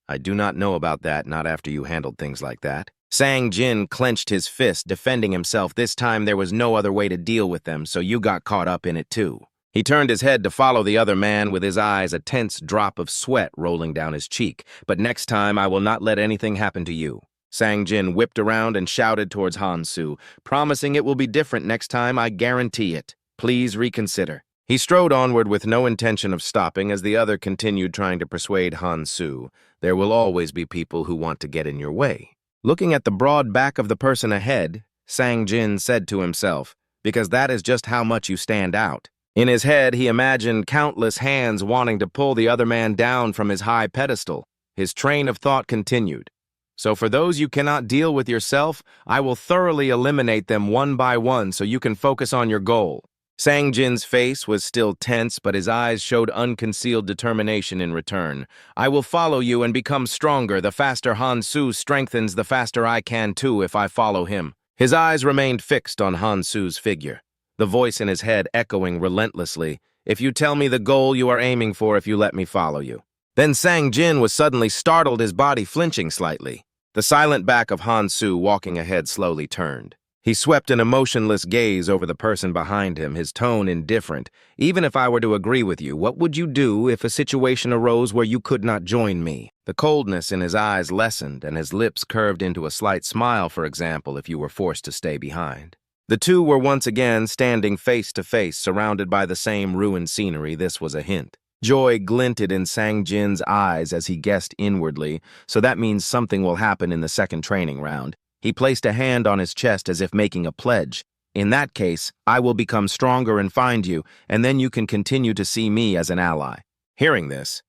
[SPEAKER 1] "I do not know about that, not after you handled things like that." Sang-jin clenched his fist, defending himself. This time there was no other way to deal with them, so you got caught up in it too. He turned his head to follow the other man, with his eyes a tense drop of sweat rolling down his cheek. "But next time I will not let anything happen to you." Sang-jin whipped around and shouted towards Han-Soo, "Promising it will be different next time, I guarantee it. Please reconsider." He strode onward with no intention of stopping as the other continued trying to persuade Han-Soo. "There will always be people who want to get in your way." Looking at the broad back of the person ahead, Sang-jin said to himself, "Because that is just how much you stand out." In his head, he imagined countless hands wanting to pull the other man down from his high pedestal. His train of thought continued. "So for those you cannot deal with yourself, I will thoroughly eliminate them one by one so you can focus on your goal." Sang-jin's face was still tense, but his eyes showed unconcealed determination in return. "I will follow you and become stronger. The faster Han-Soo strengthens, the faster I can too if I follow him." His eyes remained fixed on Han-Soo's figure, the voice in his head echoing relentlessly, "If you tell me the goal you are aiming for, if you let me follow you." Then Sang-jin was suddenly startled, his body flinching slightly. The silent back of Han-Soo walking ahead slowly turned. He swept an emotionless gaze over the person behind him, his tone indifferent. "Even if I were to agree with you, what would you do if a situation arose where you could not join me?" The coldness in his eyes lessened, and his lips curved into a slight smile. "For example, if you were forced to stay behind." The two were once again standing face to face, surrounded by the same ruined scenery. This was a hint. Joy glinted in Sang Jin's eyes as he guessed inwardly, so that means something will happen in the second training round. He placed a hand on his chest as if making a pledge. In that case, I will become stronger and find you, and then you can continue to see me as an ally. Hearing this,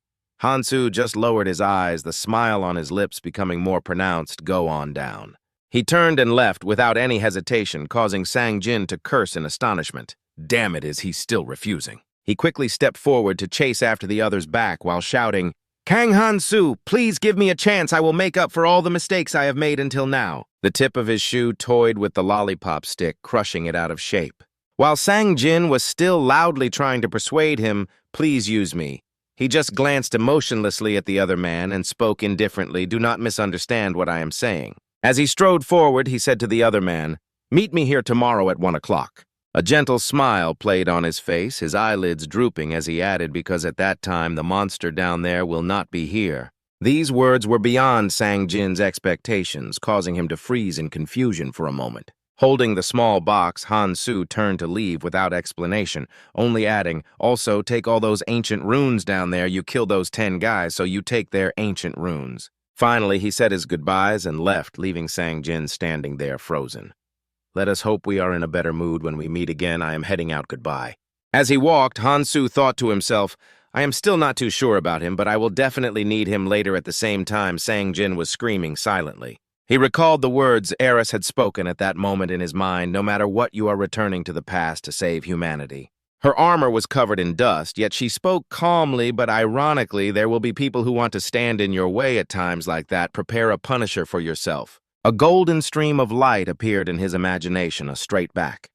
[SPEAKER 1] Hansu just lowered his eyes, the smile on his lips becoming more pronounced, go on down. He turned and left without any hesitation, causing Sang Jin to curse in astonishment. Damn it, is he still refusing? He quickly stepped forward to chase after the other's back while shouting, Kang Hansu, please give me a chance. I will make up for all the mistakes I have made until now. The tip of his shoe toyed with the lollipop stick, crushing it out of shape. While Sang Jin was still loudly trying to persuade him, please use me, he just glanced emotionlessly at the other man and spoke indifferently, do not misunderstand what I am saying. As he strode forward, he said to the other man, meet me here tomorrow at 1 o'clock. A gentle smile played on his face, his eyelids drooping as he added, because at that time the monster down there will not be here. These words were beyond Sang Jin's expectations, causing him to freeze in confusion for a moment. Holding the small box, Hansu turned to leave without explanation, only adding, also take all those ancient runes down there, you kill those 10 guys, so you take their ancient runes. Finally, he said his goodbyes and left, leaving Sang Jin standing there frozen. Let us hope we are in a better mood when we meet again. I am heading out, goodbye. As he walked, Hansu thought to himself, I am still not too sure about him, but I will definitely need him later. At the same time, Sang Jin was screaming silently. He recalled the words Eris had spoken at that moment in his mind, no matter what, you are returning to the past to save humanity. Her armor was covered in dust, yet she spoke calmly, but ironically, there will be people who want to stand in your way at times like that. Prepare a punisher for yourself. A golden stream of light appeared in his imagination, a straight back.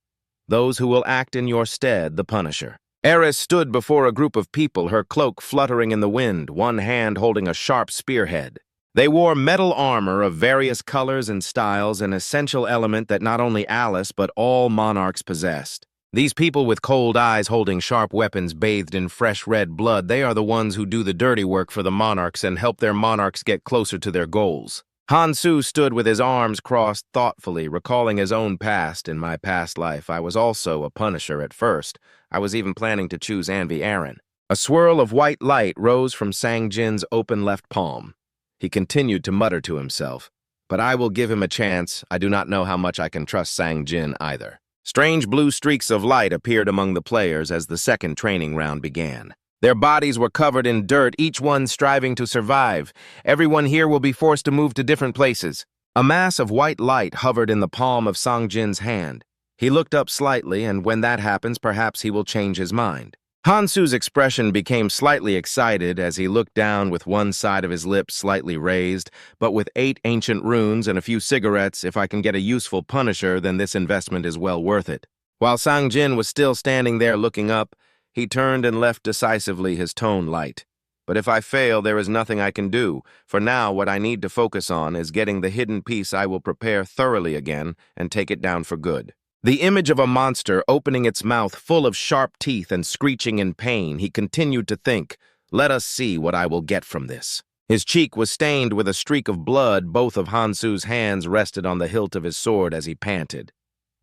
[SPEAKER 1] Those who will act in your stead, the Punisher. Eris stood before a group of people, her cloak fluttering in the wind, one hand holding a sharp spearhead. They wore metal armor of various colors and styles, an essential element that not only Alice but all monarchs possessed. These people with cold eyes holding sharp weapons bathed in fresh red blood, they are the ones who do the dirty work for the monarchs and help their monarchs get closer to their goals. Hansu stood with his arms crossed thoughtfully, recalling his own past. In my past life, I was also a Punisher at first. I was even planning to choose Anvi Aaron. A swirl of white light rose from Sang Jin's open left palm. He continued to mutter to himself, but I will give him a chance. I do not know how much I can trust Sang Jin either. Strange blue streaks of light appeared among the players as the second training round began. Their bodies were covered in dirt, each one striving to survive. Everyone here will be forced to move to different places. A mass of white light hovered in the palm of Sang Jin's hand. He looked up slightly, and when that happens, perhaps he will change his mind. Hansu's expression became slightly excited as he looked down with one side of his lips slightly raised, but with 8 ancient runes and a few cigarettes, if I can get a useful Punisher, then this investment is well worth it. While Sang Jin was still standing there looking up, he turned and left decisively, his tone light. But if I fail, there is nothing I can do. For now, what I need to focus on is getting the hidden piece. I will prepare thoroughly again and take it down for good. The image of a monster opening its mouth full of sharp teeth and screeching in pain, he continued to think, let us see what I will get from this. His cheek was stained with a streak of blood. Both of Hansu's hands rested on the hilt of his sword as he panted.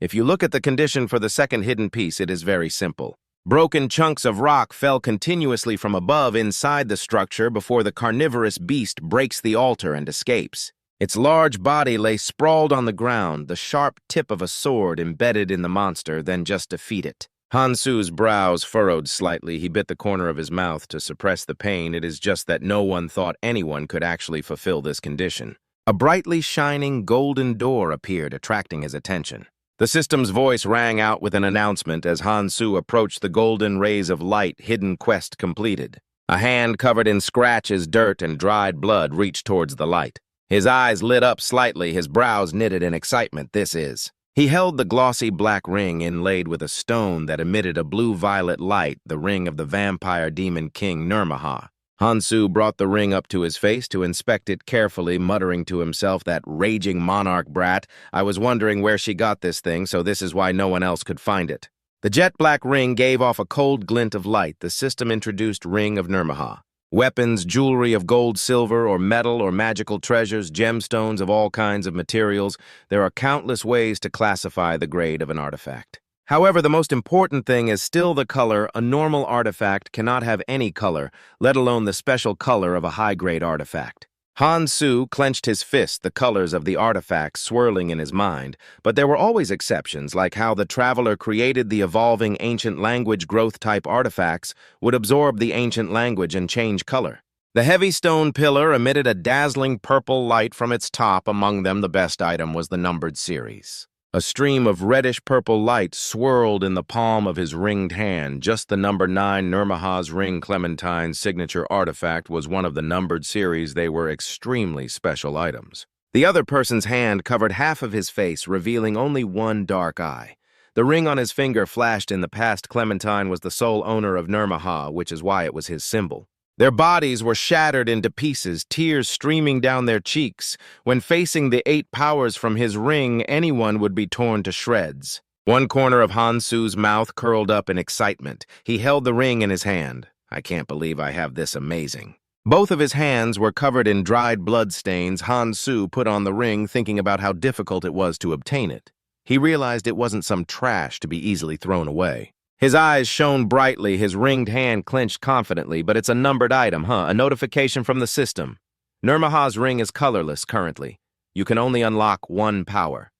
[SPEAKER 1] If you look at the condition for the second hidden piece, it is very simple. Broken chunks of rock fell continuously from above inside the structure before the carnivorous beast breaks the altar and escapes. Its large body lay sprawled on the ground, the sharp tip of a sword embedded in the monster, then just defeat it. Hansu's brows furrowed slightly. He bit the corner of his mouth to suppress the pain. It is just that no one thought anyone could actually fulfill this condition. A brightly shining golden door appeared, attracting his attention. The system's voice rang out with an announcement as Hansu approached the golden rays of light. Hidden quest completed. A hand covered in scratches, dirt, and dried blood reached towards the light. His eyes lit up slightly, his brows knitted in excitement. This is. He held the glossy black ring inlaid with a stone that emitted a blue-violet light, the ring of the vampire demon king Manhwa. Hansu brought the ring up to his face to inspect it carefully, muttering to himself, that raging monarch brat. I was wondering where she got this thing, so this is why no one else could find it. The jet-black ring gave off a cold glint of light, the system-introduced ring of Manhwa. Weapons, jewelry of gold, silver, or metal, or magical treasures, gemstones of all kinds of materials. There are countless ways to classify the grade of an artifact. However, the most important thing is still the color. A normal artifact cannot have any color, let alone the special color of a high-grade artifact. Han Su clenched his fist, the colors of the artifacts swirling in his mind, but there were always exceptions, like how the traveler created the evolving ancient language growth-type artifacts would absorb the ancient language and change color. The heavy stone pillar emitted a dazzling purple light from its top. Among them, the best item was the numbered series. A stream of reddish-purple light swirled in the palm of his ringed hand. Just the number 9 Nurmaha's Ring Clementine's signature artifact was one of the numbered series. They were extremely special items. The other person's hand covered half of his face, revealing only one dark eye. The ring on his finger flashed. In the past, Clementine was the sole owner of Nurmaha, which is why it was his symbol. Their bodies were shattered into pieces, tears streaming down their cheeks. When facing the 8 powers from his ring, anyone would be torn to shreds. One corner of Han Su's mouth curled up in excitement. He held the ring in his hand. I can't believe I have this amazing. Both of his hands were covered in dried blood stains. Han Su put on the ring, thinking about how difficult it was to obtain it. He realized it wasn't some trash to be easily thrown away. His eyes shone brightly, his ringed hand clenched confidently. But it's a numbered item, huh? A notification from the system. Nurmaha's ring is colorless currently. You can only unlock 1 power.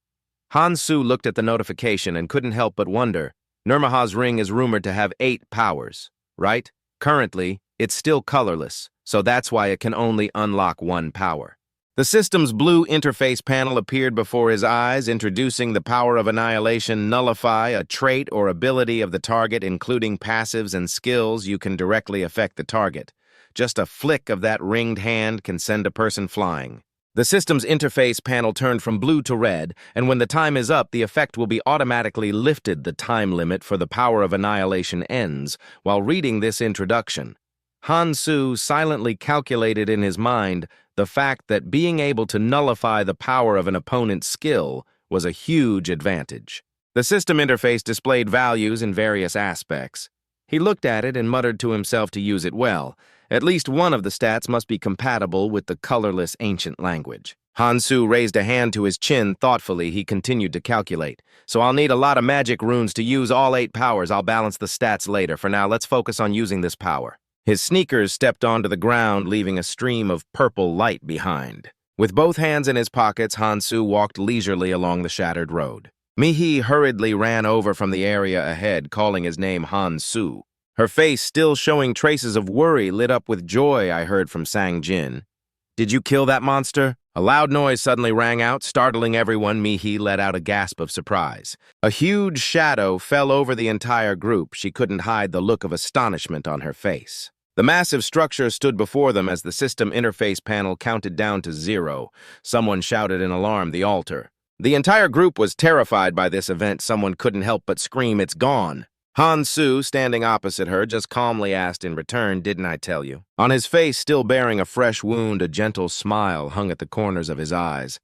[SPEAKER 1] Han Su looked at the notification and couldn't help but wonder. Nurmaha's ring is rumored to have 8 powers, right? Currently, it's still colorless, so that's why it can only unlock 1 power. The system's blue interface panel appeared before his eyes, introducing the power of annihilation. Nullify, a trait or ability of the target, including passives and skills. You can directly affect the target. Just a flick of that ringed hand can send a person flying. The system's interface panel turned from blue to red, and when the time is up, the effect will be automatically lifted. The time limit for the power of annihilation ends. While reading this introduction, Han Su silently calculated in his mind the fact that being able to nullify the power of an opponent's skill was a huge advantage. The system interface displayed values in various aspects. He looked at it and muttered to himself to use it well. At least one of the stats must be compatible with the colorless ancient language. Han Su raised a hand to his chin thoughtfully. He continued to calculate. So I'll need a lot of magic runes to use all 8 powers. I'll balance the stats later. For now, let's focus on using this power. His sneakers stepped onto the ground, leaving a stream of purple light behind. With both hands in his pockets, Han Su walked leisurely along the shattered road. Mi-hee hurriedly ran over from the area ahead, calling his name Han Su. Her face, still showing traces of worry, lit up with joy. I heard from Sang-jin. Did you kill that monster? A loud noise suddenly rang out, startling everyone. Mi-hee let out a gasp of surprise. A huge shadow fell over the entire group. She couldn't hide the look of astonishment on her face. The massive structure stood before them as the system interface panel counted down to 0. Someone shouted in alarm, "The altar." The entire group was terrified by this event. Someone couldn't help but scream, "It's gone." Han Su, standing opposite her, just calmly asked in return, "Didn't I tell you?" On his face, still bearing a fresh wound, a gentle smile hung at the corners of his eyes.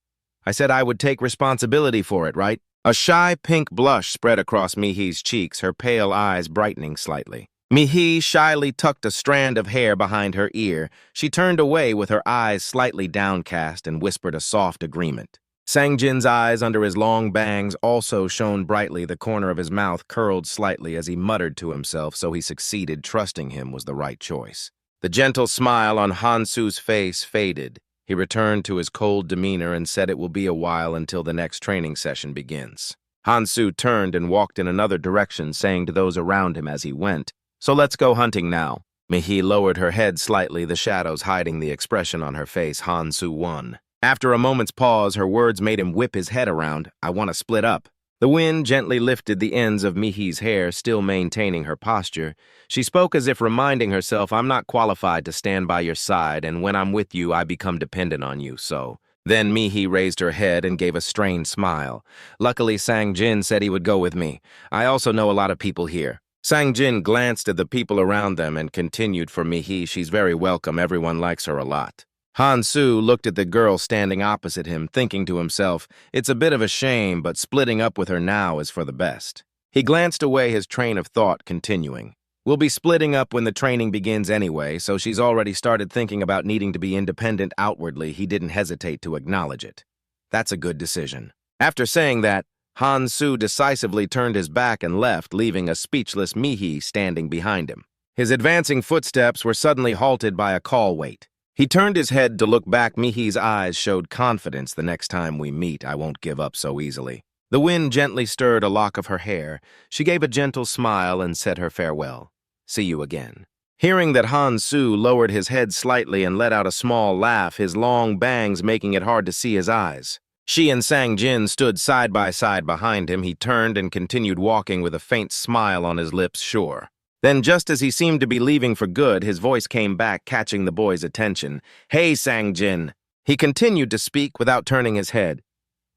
[SPEAKER 1] "I said I would take responsibility for it, right?" A shy pink blush spread across Mi-hee's cheeks, her pale eyes brightening slightly. Mi-hee shyly tucked a strand of hair behind her ear. She turned away with her eyes slightly downcast and whispered a soft agreement. Sang-jin's eyes under his long bangs also shone brightly. The corner of his mouth curled slightly as he muttered to himself, so he succeeded. Trusting him was the right choice. The gentle smile on Han Su's face faded. He returned to his cold demeanor and said it will be a while until the next training session begins. Han Su turned and walked in another direction, saying to those around him as he went, "So let's go hunting now." Mi-hee lowered her head slightly, the shadows hiding the expression on her face. Han Su won. After a moment's pause, her words made him whip his head around. "I want to split up." The wind gently lifted the ends of Mi-hee's hair, still maintaining her posture. She spoke as if reminding herself, "I'm not qualified to stand by your side, and when I'm with you, I become dependent on you, so." Then Mi-hee raised her head and gave a strained smile. "Luckily, Sang-jin said he would go with me. I also know a lot of people here." Sang-jin glanced at the people around them and continued, "For Mi-hee, she's very welcome. Everyone likes her a lot." Han Su looked at the girl standing opposite him, thinking to himself, "It's a bit of a shame, but splitting up with her now is for the best." He glanced away, his train of thought continuing. "We'll be splitting up when the training begins anyway, so she's already started thinking about needing to be independent outwardly." He didn't hesitate to acknowledge it. "That's a good decision." After saying that, Han Su decisively turned his back and left, leaving a speechless Mihi standing behind him. His advancing footsteps were suddenly halted by a call wait. He turned his head to look back. Mihi's eyes showed confidence. The next time we meet, I won't give up so easily. The wind gently stirred a lock of her hair. She gave a gentle smile and said her farewell. See you again. Hearing that, Han Su lowered his head slightly and let out a small laugh, his long bangs making it hard to see his eyes. She and Sang Jin stood side by side behind him. He turned and continued walking with a faint smile on his lips, sure. Then, just as he seemed to be leaving for good, his voice came back, catching the boy's attention. Hey, Sang Jin. He continued to speak without turning his head.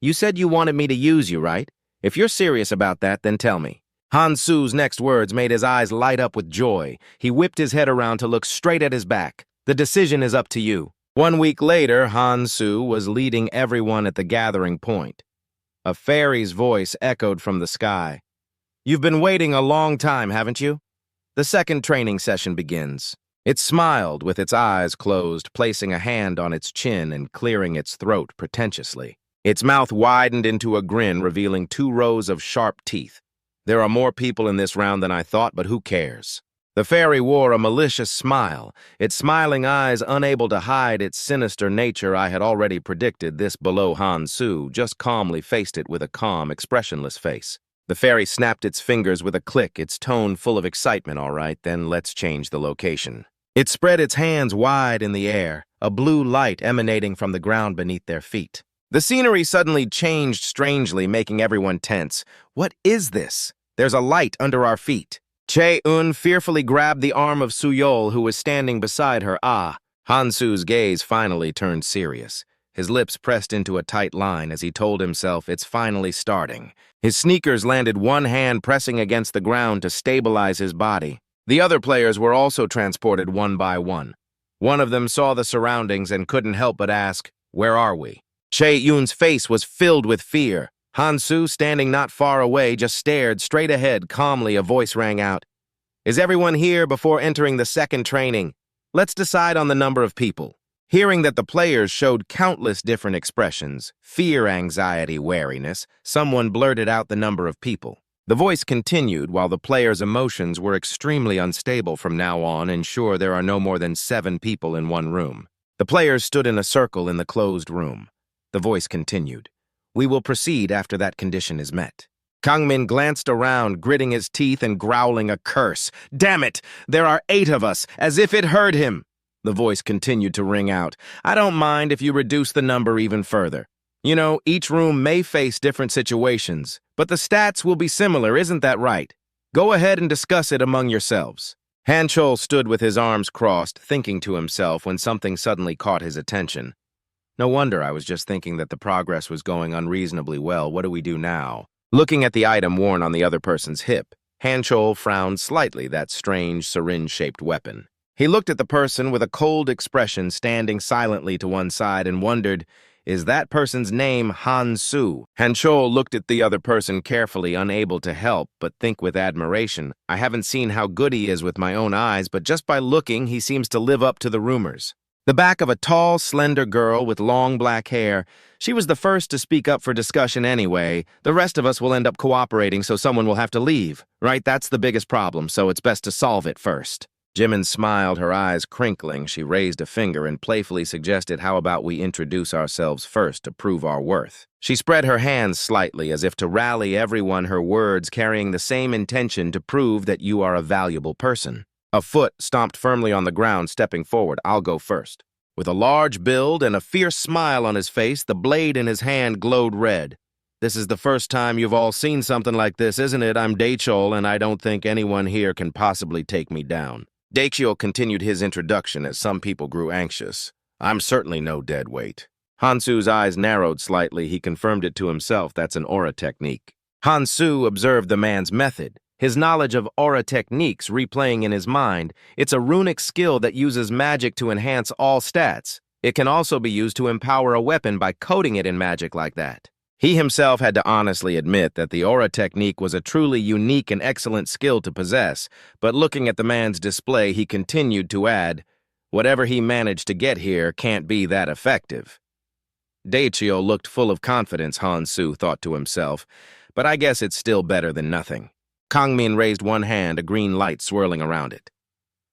[SPEAKER 1] You said you wanted me to use you, right? If you're serious about that, then tell me. Han Su's next words made his eyes light up with joy. He whipped his head around to look straight at his back. The decision is up to you. 1 week later, Han Su was leading everyone at the gathering point. A fairy's voice echoed from the sky. You've been waiting a long time, haven't you? The second training session begins. It smiled with its eyes closed, placing a hand on its chin and clearing its throat pretentiously. Its mouth widened into a grin, revealing 2 rows of sharp teeth. There are more people in this round than I thought, but who cares? The fairy wore a malicious smile, its smiling eyes unable to hide its sinister nature. I had already predicted this below. Han Su just calmly faced it with a calm, expressionless face. The fairy snapped its fingers with a click, its tone full of excitement. All right, then let's change the location. It spread its hands wide in the air, a blue light emanating from the ground beneath their feet. The scenery suddenly changed strangely, making everyone tense. What is this? There's a light under our feet. Che-un fearfully grabbed the arm of Suyol, who was standing beside her. Han Su's gaze finally turned serious. His lips pressed into a tight line as he told himself it's finally starting. His sneakers landed, one hand pressing against the ground to stabilize his body. The other players were also transported one by one. One of them saw the surroundings and couldn't help but ask, "Where are we?" Che-un's face was filled with fear. Han Su, standing not far away, just stared straight ahead. Calmly, a voice rang out. Is everyone here before entering the second training? Let's decide on the number of people. Hearing that the players showed countless different expressions, fear, anxiety, wariness, someone blurted out the number of people. The voice continued while the players' emotions were extremely unstable. From now on, ensure there are no more than 7 people in one room. The players stood in a circle in the closed room. The voice continued. We will proceed after that condition is met. Kangmin glanced around, gritting his teeth and growling a curse. Damn it! There are 8 of us, as if it heard him. The voice continued to ring out. I don't mind if you reduce the number even further. You know, each room may face different situations, but the stats will be similar, isn't that right? Go ahead and discuss it among yourselves. Han Chol stood with his arms crossed, thinking to himself when something suddenly caught his attention. No wonder, I was just thinking that the progress was going unreasonably well. What do we do now? Looking at the item worn on the other person's hip, Han Chol frowned slightly, that strange syringe-shaped weapon. He looked at the person with a cold expression standing silently to one side and wondered, is that person's name Han Su? Han Chol looked at the other person carefully, unable to help but think with admiration. I haven't seen how good he is with my own eyes, but just by looking, he seems to live up to the rumors. The back of a tall, slender girl with long black hair. She was the first to speak up for discussion anyway. The rest of us will end up cooperating, so someone will have to leave. Right? That's the biggest problem, so it's best to solve it first. Jimin smiled, her eyes crinkling. She raised a finger and playfully suggested, how about we introduce ourselves first to prove our worth? She spread her hands slightly as if to rally everyone, her words carrying the same intention to prove that you are a valuable person. A foot stomped firmly on the ground, stepping forward. I'll go first. With a large build and a fierce smile on his face, the blade in his hand glowed red. This is the first time you've all seen something like this, isn't it? I'm Daechol, and I don't think anyone here can possibly take me down. Daechol continued his introduction as some people grew anxious. I'm certainly no dead weight. Han Su's eyes narrowed slightly. He confirmed it to himself. That's an aura technique. Han Su observed the man's method. His knowledge of aura techniques replaying in his mind. It's a runic skill that uses magic to enhance all stats. It can also be used to empower a weapon by coating it in magic like that. He himself had to honestly admit that the aura technique was a truly unique and excellent skill to possess, but looking at the man's display, he continued to add, whatever he managed to get here can't be that effective. Daechol looked full of confidence, Han Su thought to himself, but I guess it's still better than nothing. Kangmin raised one hand, a green light swirling around it.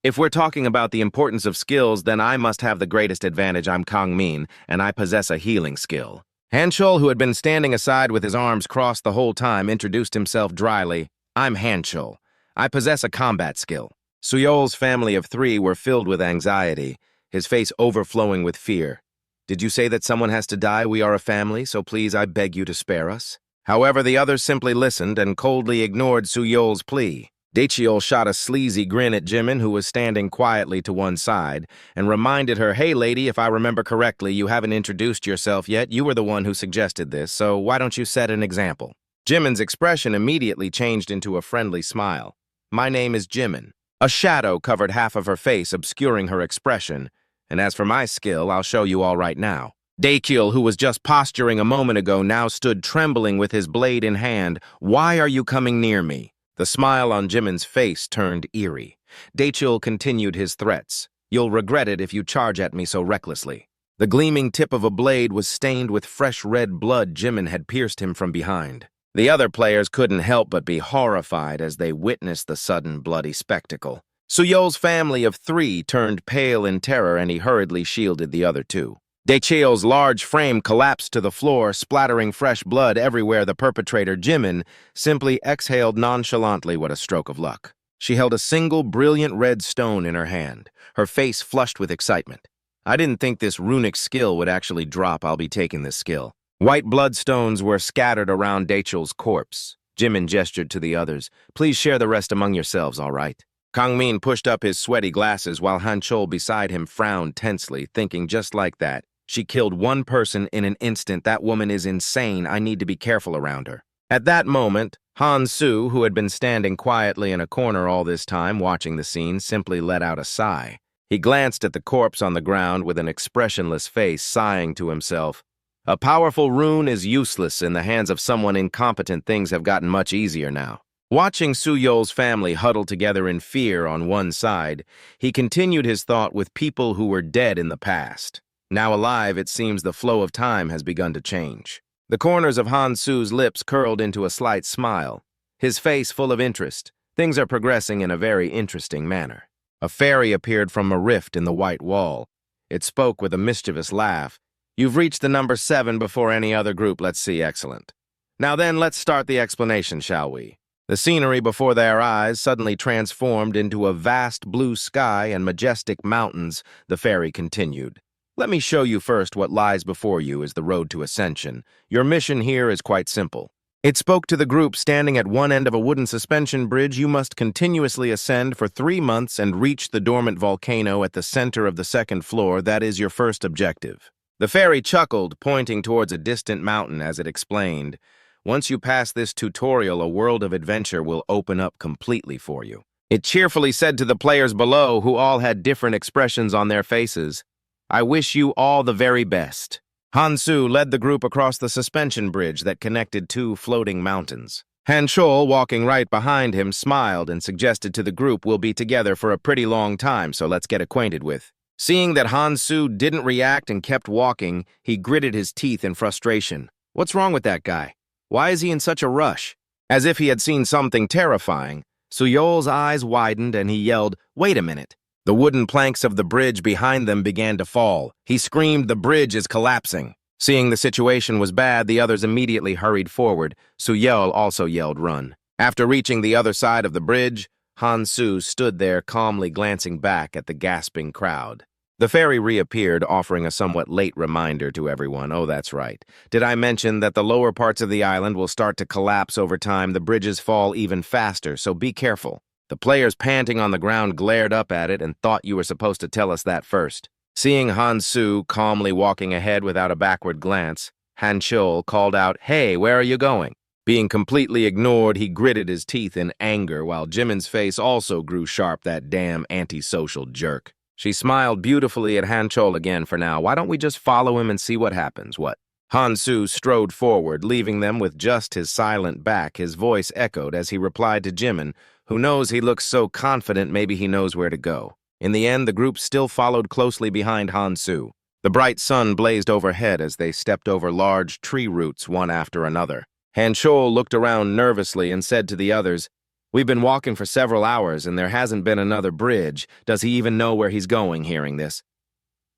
[SPEAKER 1] If we're talking about the importance of skills, then I must have the greatest advantage. I'm Kangmin, and I possess a healing skill. Hanchul, who had been standing aside with his arms crossed the whole time, introduced himself dryly. I'm Hanchul. I possess a combat skill. Suyol's family of 3 were filled with anxiety, his face overflowing with fear. Did you say that someone has to die? We are a family, so please, I beg you to spare us. However, the others simply listened and coldly ignored Suyol's plea. Dachiol shot a sleazy grin at Jimin, who was standing quietly to one side, and reminded her, hey lady, if I remember correctly, you haven't introduced yourself yet. You were the one who suggested this, so why don't you set an example? Jimin's expression immediately changed into a friendly smile. My name is Jimin. A shadow covered half of her face, obscuring her expression, and as for my skill, I'll show you all right now. Dachiol, who was just posturing a moment ago, now stood trembling with his blade in hand. Why are you coming near me? The smile on Jimin's face turned eerie. Dachiol continued his threats. You'll regret it if you charge at me so recklessly. The gleaming tip of a blade was stained with fresh red blood. Jimin had pierced him from behind. The other players couldn't help but be horrified as they witnessed the sudden bloody spectacle. Suyol's family of 3 turned pale in terror, and he hurriedly shielded the other 2. Dachiol's large frame collapsed to the floor, splattering fresh blood everywhere. The perpetrator, Jimin, simply exhaled nonchalantly. What a stroke of luck. She held a single brilliant red stone in her hand, her face flushed with excitement. I didn't think this runic skill would actually drop. I'll be taking this skill. White bloodstones were scattered around Dachiol's corpse. Jimin gestured to the others. Please share the rest among yourselves, all right? Kangmin pushed up his sweaty glasses while Hanchul beside him frowned tensely, thinking just like that. She killed 1 person in an instant. That woman is insane. I need to be careful around her. At that moment, Han Su, who had been standing quietly in a corner all this time watching the scene, simply let out a sigh. He glanced at the corpse on the ground with an expressionless face, sighing to himself. A powerful rune is useless in the hands of someone incompetent. Things have gotten much easier now. Watching Suyol's family huddle together in fear on one side, he continued his thought with people who were dead in the past. Now alive, it seems the flow of time has begun to change. The corners of Han Su's lips curled into a slight smile, his face full of interest. Things are progressing in a very interesting manner. A fairy appeared from a rift in the white wall. It spoke with a mischievous laugh. You've reached the number 7 before any other group. Let's see, excellent. Now then, let's start the explanation, shall we? The scenery before their eyes suddenly transformed into a vast blue sky and majestic mountains. The fairy continued. Let me show you first what lies before you is the road to ascension. Your mission here is quite simple. It spoke to the group standing at one end of a wooden suspension bridge. You must continuously ascend for 3 months and reach the dormant volcano at the center of the 2nd floor. That is your first objective. The fairy chuckled, pointing towards a distant mountain as it explained. Once you pass this tutorial, a world of adventure will open up completely for you. It cheerfully said to the players below, who all had different expressions on their faces. I wish you all the very best. Han Su led the group across the suspension bridge that connected 2 floating mountains. Hanchul, walking right behind him, smiled and suggested to the group, we'll be together for a pretty long time, so let's get acquainted with. Seeing that Han Su didn't react and kept walking, he gritted his teeth in frustration. What's wrong with that guy? Why is he in such a rush? As if he had seen something terrifying, Suyol's eyes widened and he yelled, wait a minute. The wooden planks of the bridge behind them began to fall. He screamed, the bridge is collapsing. Seeing the situation was bad, the others immediately hurried forward. Suyol also yelled, run. After reaching the other side of the bridge, Han Su stood there calmly glancing back at the gasping crowd. The fairy reappeared, offering a somewhat late reminder to everyone. Oh, that's right. Did I mention that the lower parts of the island will start to collapse over time? The bridges fall even faster, so be careful. The players panting on the ground glared up at it and thought you were supposed to tell us that first. Seeing Han Su calmly walking ahead without a backward glance, Hanchul called out, hey, where are you going? Being completely ignored, he gritted his teeth in anger while Jimin's face also grew sharp, that damn antisocial jerk. She smiled beautifully at Hanchul again for now. Why don't we just follow him and see what happens, what? Han Su strode forward, leaving them with just his silent back. His voice echoed as he replied to Jimin, who knows he looks so confident maybe he knows where to go. In the end, the group still followed closely behind Han Su. The bright sun blazed overhead as they stepped over large tree roots one after another. Han Chol looked around nervously and said to the others, "We've been walking for several hours and there hasn't been another bridge. Does he even know where he's going?" Hearing this,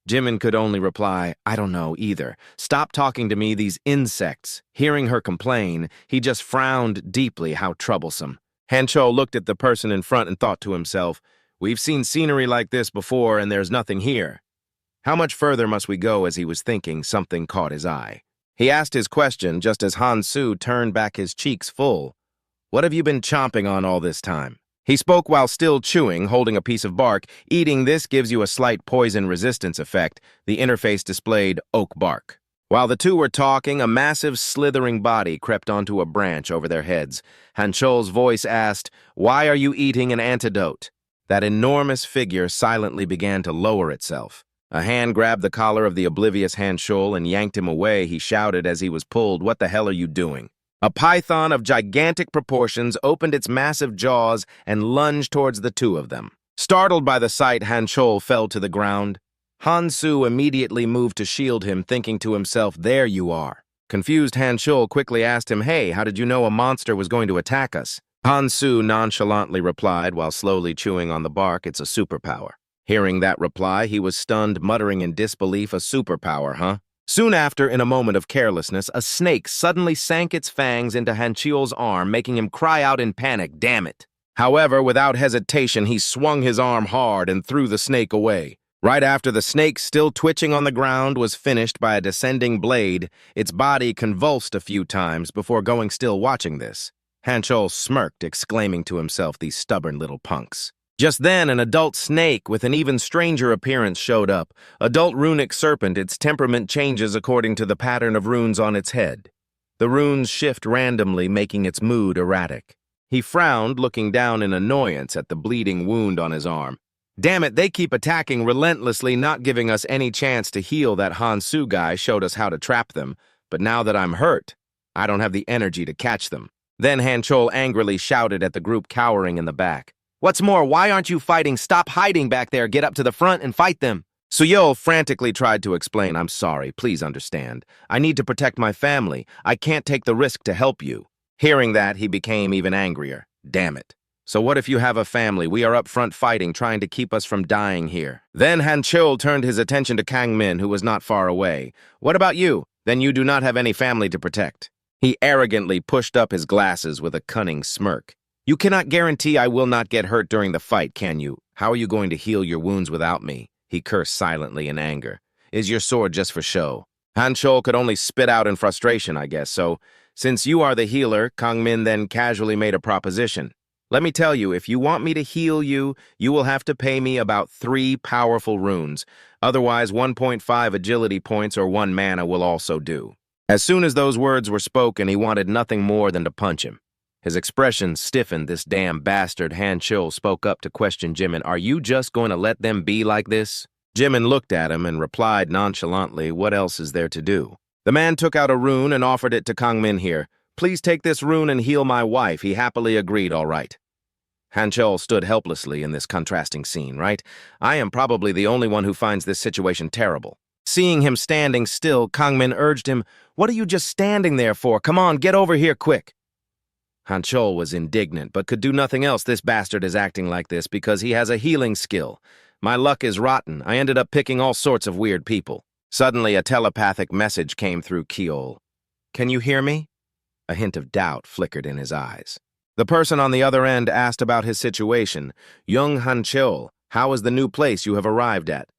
[SPEAKER 1] Jimin could only reply, "I don't know either. Stop talking to me, these insects." Hearing her complain, he just frowned deeply. How troublesome. Han Chol looked at the person in front and thought to himself, "We've seen scenery like this before and there's nothing here. How much further must we go?" As he was thinking, something caught his eye. He asked his question just as Han Su turned back, his cheeks full. "What have you been chomping on all this time?" He spoke while still chewing, holding a piece of bark. Eating this gives you a slight poison resistance effect. The interface displayed oak bark. While the two were talking, a massive slithering body crept onto a branch over their heads. Han Chol's voice asked, "Why are you eating an antidote?" That enormous figure silently began to lower itself. A hand grabbed the collar of the oblivious Han Chol and yanked him away. He shouted as he was pulled, "What the hell are you doing?" A python of gigantic proportions opened its massive jaws and lunged towards the two of them. Startled by the sight, Han Chol fell to the ground. Han Su immediately moved to shield him, thinking to himself, "There you are." Confused, Han Chol quickly asked him, "Hey, how did you know a monster was going to attack us?" Han Su nonchalantly replied while slowly chewing on the bark, "It's a superpower." Hearing that reply, he was stunned, muttering in disbelief, "A superpower, huh?" Soon after, in a moment of carelessness, a snake suddenly sank its fangs into Han Chiol's arm, making him cry out in panic, "Damn it!" However, without hesitation, he swung his arm hard and threw the snake away. Right after the snake, still twitching on the ground, was finished by a descending blade, its body convulsed a few times before going still. Watching this, Han Chol smirked, exclaiming to himself, "These stubborn little punks." Just then, an adult snake with an even stranger appearance showed up. Adult runic serpent, its temperament changes according to the pattern of runes on its head. The runes shift randomly, making its mood erratic. He frowned, looking down in annoyance at the bleeding wound on his arm. "Damn it, they keep attacking relentlessly, not giving us any chance to heal. That Han Su guy showed us how to trap them, but now that I'm hurt, I don't have the energy to catch them." Then Han Chol angrily shouted at the group cowering in the back, "What's more, why aren't you fighting? Stop hiding back there. Get up to the front and fight them." Suyol frantically tried to explain, "I'm sorry, please understand. I need to protect my family. I can't take the risk to help you." Hearing that, he became even angrier. "Damn it. So what if you have a family? We are up front fighting, trying to keep us from dying here." Then Han Chol turned his attention to Kang Min, who was not far away. "What about you? Then you do not have any family to protect." He arrogantly pushed up his glasses with a cunning smirk. "You cannot guarantee I will not get hurt during the fight, can you? How are you going to heal your wounds without me?" He cursed silently in anger. "Is your sword just for show?" Han Chol could only spit out in frustration, "I guess so. Since you are the healer," Kang Min then casually made a proposition. "Let me tell you, if you want me to heal you, you will have to pay me about 3 powerful runes. Otherwise, 1.5 agility points or 1 mana will also do." As soon as those words were spoken, he wanted nothing more than to punch him. His expression stiffened. This damn bastard. Han Chol spoke up to question Jimin, "Are you just going to let them be like this?" Jimin looked at him and replied nonchalantly, "What else is there to do?" The man took out a rune and offered it to Kang Min here. "Please take this rune and heal my wife." He happily agreed, "All right." Han Chol stood helplessly in this contrasting scene, right? I am probably the only one who finds this situation terrible. Seeing him standing still, Kang Min urged him, "What are you just standing there for? Come on, get over here quick." Han Chol was indignant, but could do nothing else. This bastard is acting like this because he has a healing skill. My luck is rotten. I ended up picking all sorts of weird people. Suddenly, a telepathic message came through Kiol. "Can you hear me?" A hint of doubt flickered in his eyes. The person on the other end asked about his situation. "Young Han Chol, how is the new place you have arrived at?"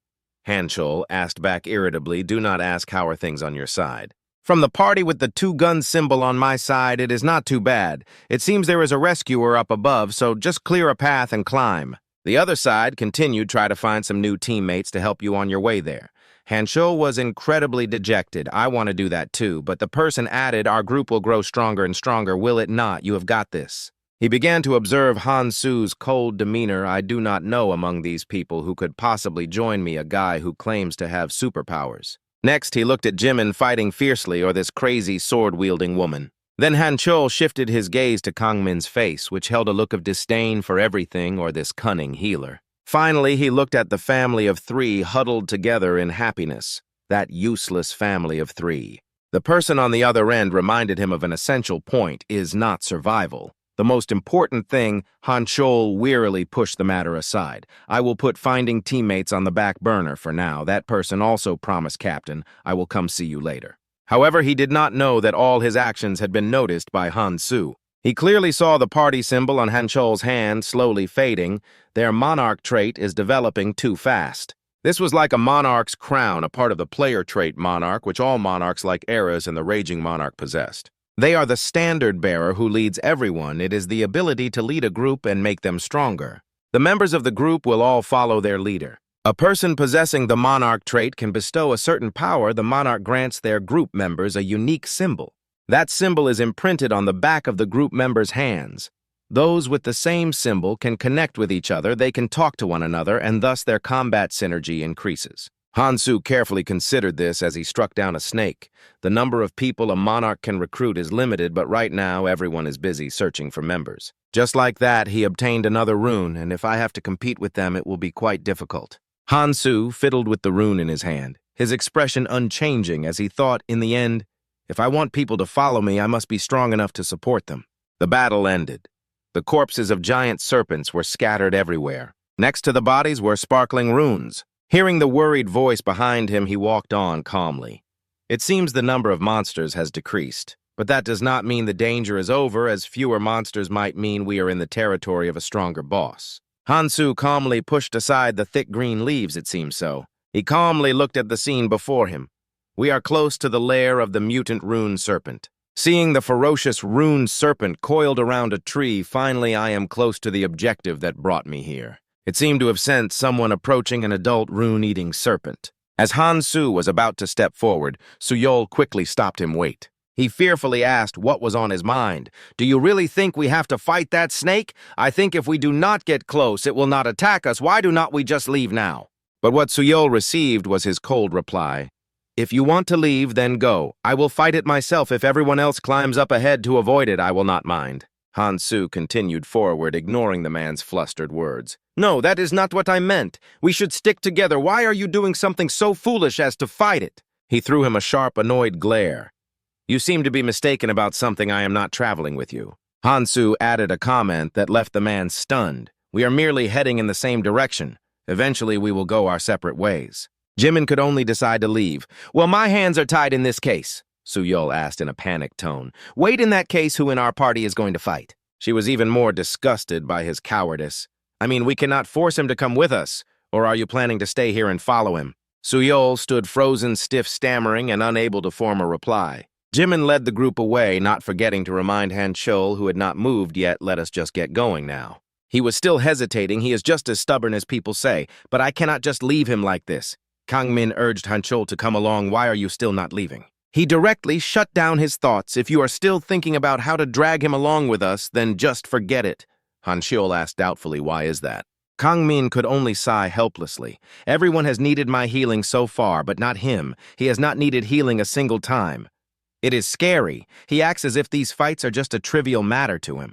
[SPEAKER 1] Han Chol asked back irritably, "Do not ask how are things on your side. From the party with the 2-gun symbol on my side, it is not too bad. It seems there is a rescuer up above, so just clear a path and climb." The other side continued, "Try to find some new teammates to help you on your way there." Han Chol was incredibly dejected. "I want to do that too," but the person added, "Our group will grow stronger and stronger, will it not? You have got this." He began to observe Han Su's cold demeanor. "I do not know among these people who could possibly join me a guy who claims to have superpowers." Next, he looked at Jimin fighting fiercely, or this crazy sword-wielding woman. Then Han Chol shifted his gaze to Kang Min's face, which held a look of disdain for everything or this cunning healer. Finally, he looked at the family of 3 huddled together in happiness, that useless family of 3. The person on the other end reminded him of an essential point is not survival. The most important thing, Han Chol wearily pushed the matter aside. I will put finding teammates on the back burner for now. That person also promised Captain, I will come see you later. However, he did not know that all his actions had been noticed by Han Su. He clearly saw the party symbol on Han Chol's hand slowly fading. Their monarch trait is developing too fast. This was like a monarch's crown, a part of the player trait monarch, which all monarchs like Eras and the Raging Monarch possessed. They are the standard bearer who leads everyone. It is the ability to lead a group and make them stronger. The members of the group will all follow their leader. A person possessing the monarch trait can bestow a certain power. The monarch grants their group members a unique symbol. That symbol is imprinted on the back of the group members' hands. Those with the same symbol can connect with each other, they can talk to one another, and thus their combat synergy increases. Han Su carefully considered this as he struck down a snake. The number of people a monarch can recruit is limited, but right now everyone is busy searching for members. Just like that, he obtained another rune, and if I have to compete with them, it will be quite difficult. Han Su fiddled with the rune in his hand, his expression unchanging as he thought, in the end, if I want people to follow me, I must be strong enough to support them. The battle ended. The corpses of giant serpents were scattered everywhere. Next to the bodies were sparkling runes. Hearing the worried voice behind him, he walked on calmly. It seems the number of monsters has decreased, but that does not mean the danger is over, as fewer monsters might mean we are in the territory of a stronger boss. Han Su calmly pushed aside the thick green leaves, it seems so. He calmly looked at the scene before him. We are close to the lair of the mutant rune serpent. Seeing the ferocious rune serpent coiled around a tree, finally I am close to the objective that brought me here. It seemed to have sensed someone approaching an adult rune-eating serpent. As Han Su was about to step forward, Suyol quickly stopped him. Wait. He fearfully asked what was on his mind. Do you really think we have to fight that snake? I think if we do not get close, it will not attack us. Why do not we just leave now? But what Suyol received was his cold reply. If you want to leave, then go. I will fight it myself. If everyone else climbs up ahead to avoid it, I will not mind. Han Su continued forward, ignoring the man's flustered words. No, that is not what I meant. We should stick together. Why are you doing something so foolish as to fight it? He threw him a sharp, annoyed glare. You seem to be mistaken about something. I am not traveling with you. Han Su added a comment that left the man stunned. We are merely heading in the same direction. Eventually, we will go our separate ways. Jimin could only decide to leave. Well, my hands are tied in this case, Suyol asked in a panicked tone. Wait, in that case, who in our party is going to fight? She was even more disgusted by his cowardice. I mean, we cannot force him to come with us, or are you planning to stay here and follow him? Suyol stood frozen, stiff, stammering, and unable to form a reply. Jimin led the group away, not forgetting to remind Han Chol, who had not moved yet, let us just get going now. He was still hesitating. He is just as stubborn as people say, but I cannot just leave him like this. Kang Min urged Han Chol to come along. Why are you still not leaving? He directly shut down his thoughts. If you are still thinking about how to drag him along with us, then just forget it. Han Chol asked doubtfully, why is that? Kang Min could only sigh helplessly. Everyone has needed my healing so far, but not him. He has not needed healing a single time. It is scary. He acts as if these fights are just a trivial matter to him.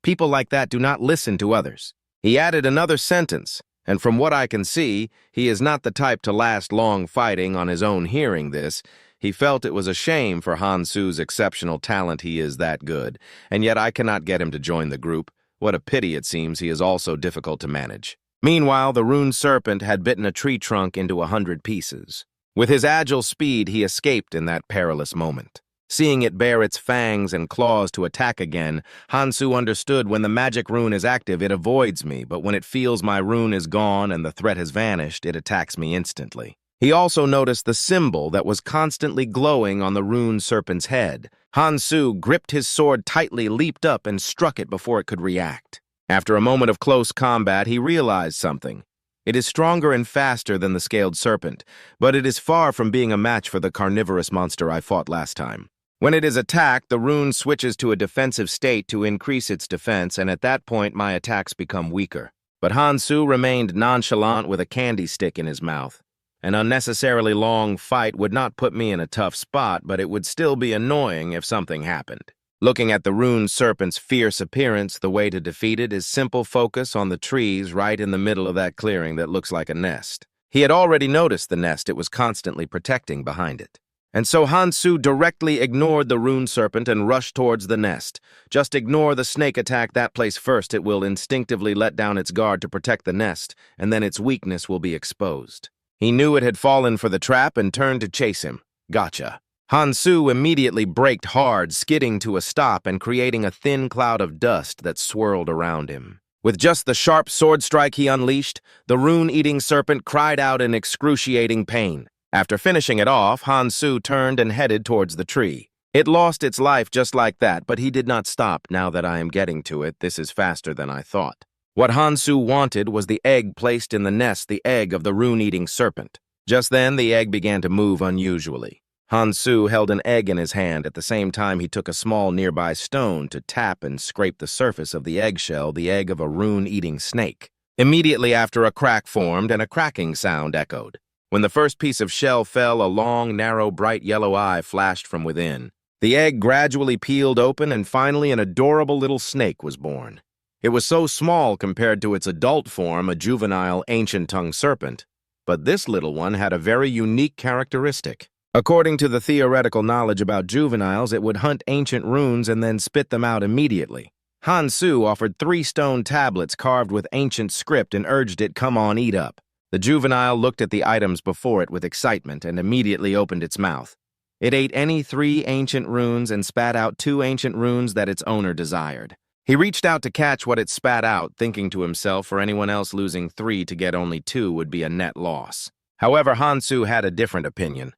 [SPEAKER 1] People like that do not listen to others. He added another sentence. And from what I can see, he is not the type to last long fighting. On his own hearing this, he felt it was a shame for Han Su's exceptional talent. He is that good, and yet I cannot get him to join the group. What a pity it seems he is also difficult to manage. Meanwhile, the rune serpent had bitten a tree trunk into 100 pieces. With his agile speed, he escaped in that perilous moment. Seeing it bare its fangs and claws to attack again, Han Su understood when the magic rune is active, it avoids me, but when it feels my rune is gone and the threat has vanished, it attacks me instantly. He also noticed the symbol that was constantly glowing on the rune serpent's head. Han Su gripped his sword tightly, leaped up, and struck it before it could react. After a moment of close combat, he realized something. It is stronger and faster than the scaled serpent, but it is far from being a match for the carnivorous monster I fought last time. When it is attacked, the rune switches to a defensive state to increase its defense, and at that point my attacks become weaker. But Han Su remained nonchalant with a candy stick in his mouth. An unnecessarily long fight would not put me in a tough spot, but it would still be annoying if something happened. Looking at the rune serpent's fierce appearance, the way to defeat it is simple focus on the trees right in the middle of that clearing that looks like a nest. He had already noticed the nest it was constantly protecting behind it. And so Hansu directly ignored the rune serpent and rushed towards the nest. Just ignore the snake attack that place first. It will instinctively let down its guard to protect the nest, and then its weakness will be exposed. He knew it had fallen for the trap and turned to chase him. Gotcha. Hansu immediately braked hard, skidding to a stop and creating a thin cloud of dust that swirled around him. With just the sharp sword strike he unleashed, the rune-eating serpent cried out in excruciating pain. After finishing it off, Hansu turned and headed towards the tree. It lost its life just like that, but he did not stop. Now that I am getting to it, this is faster than I thought. What Hansu wanted was the egg placed in the nest, the egg of the rune-eating serpent. Just then, the egg began to move unusually. Hansu held an egg in his hand. At the same time, he took a small nearby stone to tap and scrape the surface of the eggshell, the egg of a rune-eating snake. Immediately after, a crack formed and a cracking sound echoed. When the first piece of shell fell, a long, narrow, bright yellow eye flashed from within. The egg gradually peeled open, and finally an adorable little snake was born. It was so small compared to its adult form, a juvenile ancient-tongue serpent. But this little one had a very unique characteristic. According to the theoretical knowledge about juveniles, it would hunt ancient runes and then spit them out immediately. Hansu offered 3 stone tablets carved with ancient script and urged it, "Come on, eat up." The juvenile looked at the items before it with excitement and immediately opened its mouth. It ate any 3 ancient runes and spat out 2 ancient runes that its owner desired. He reached out to catch what it spat out, thinking to himself for anyone else losing 3 to get only 2 would be a net loss. However, Hansu had a different opinion.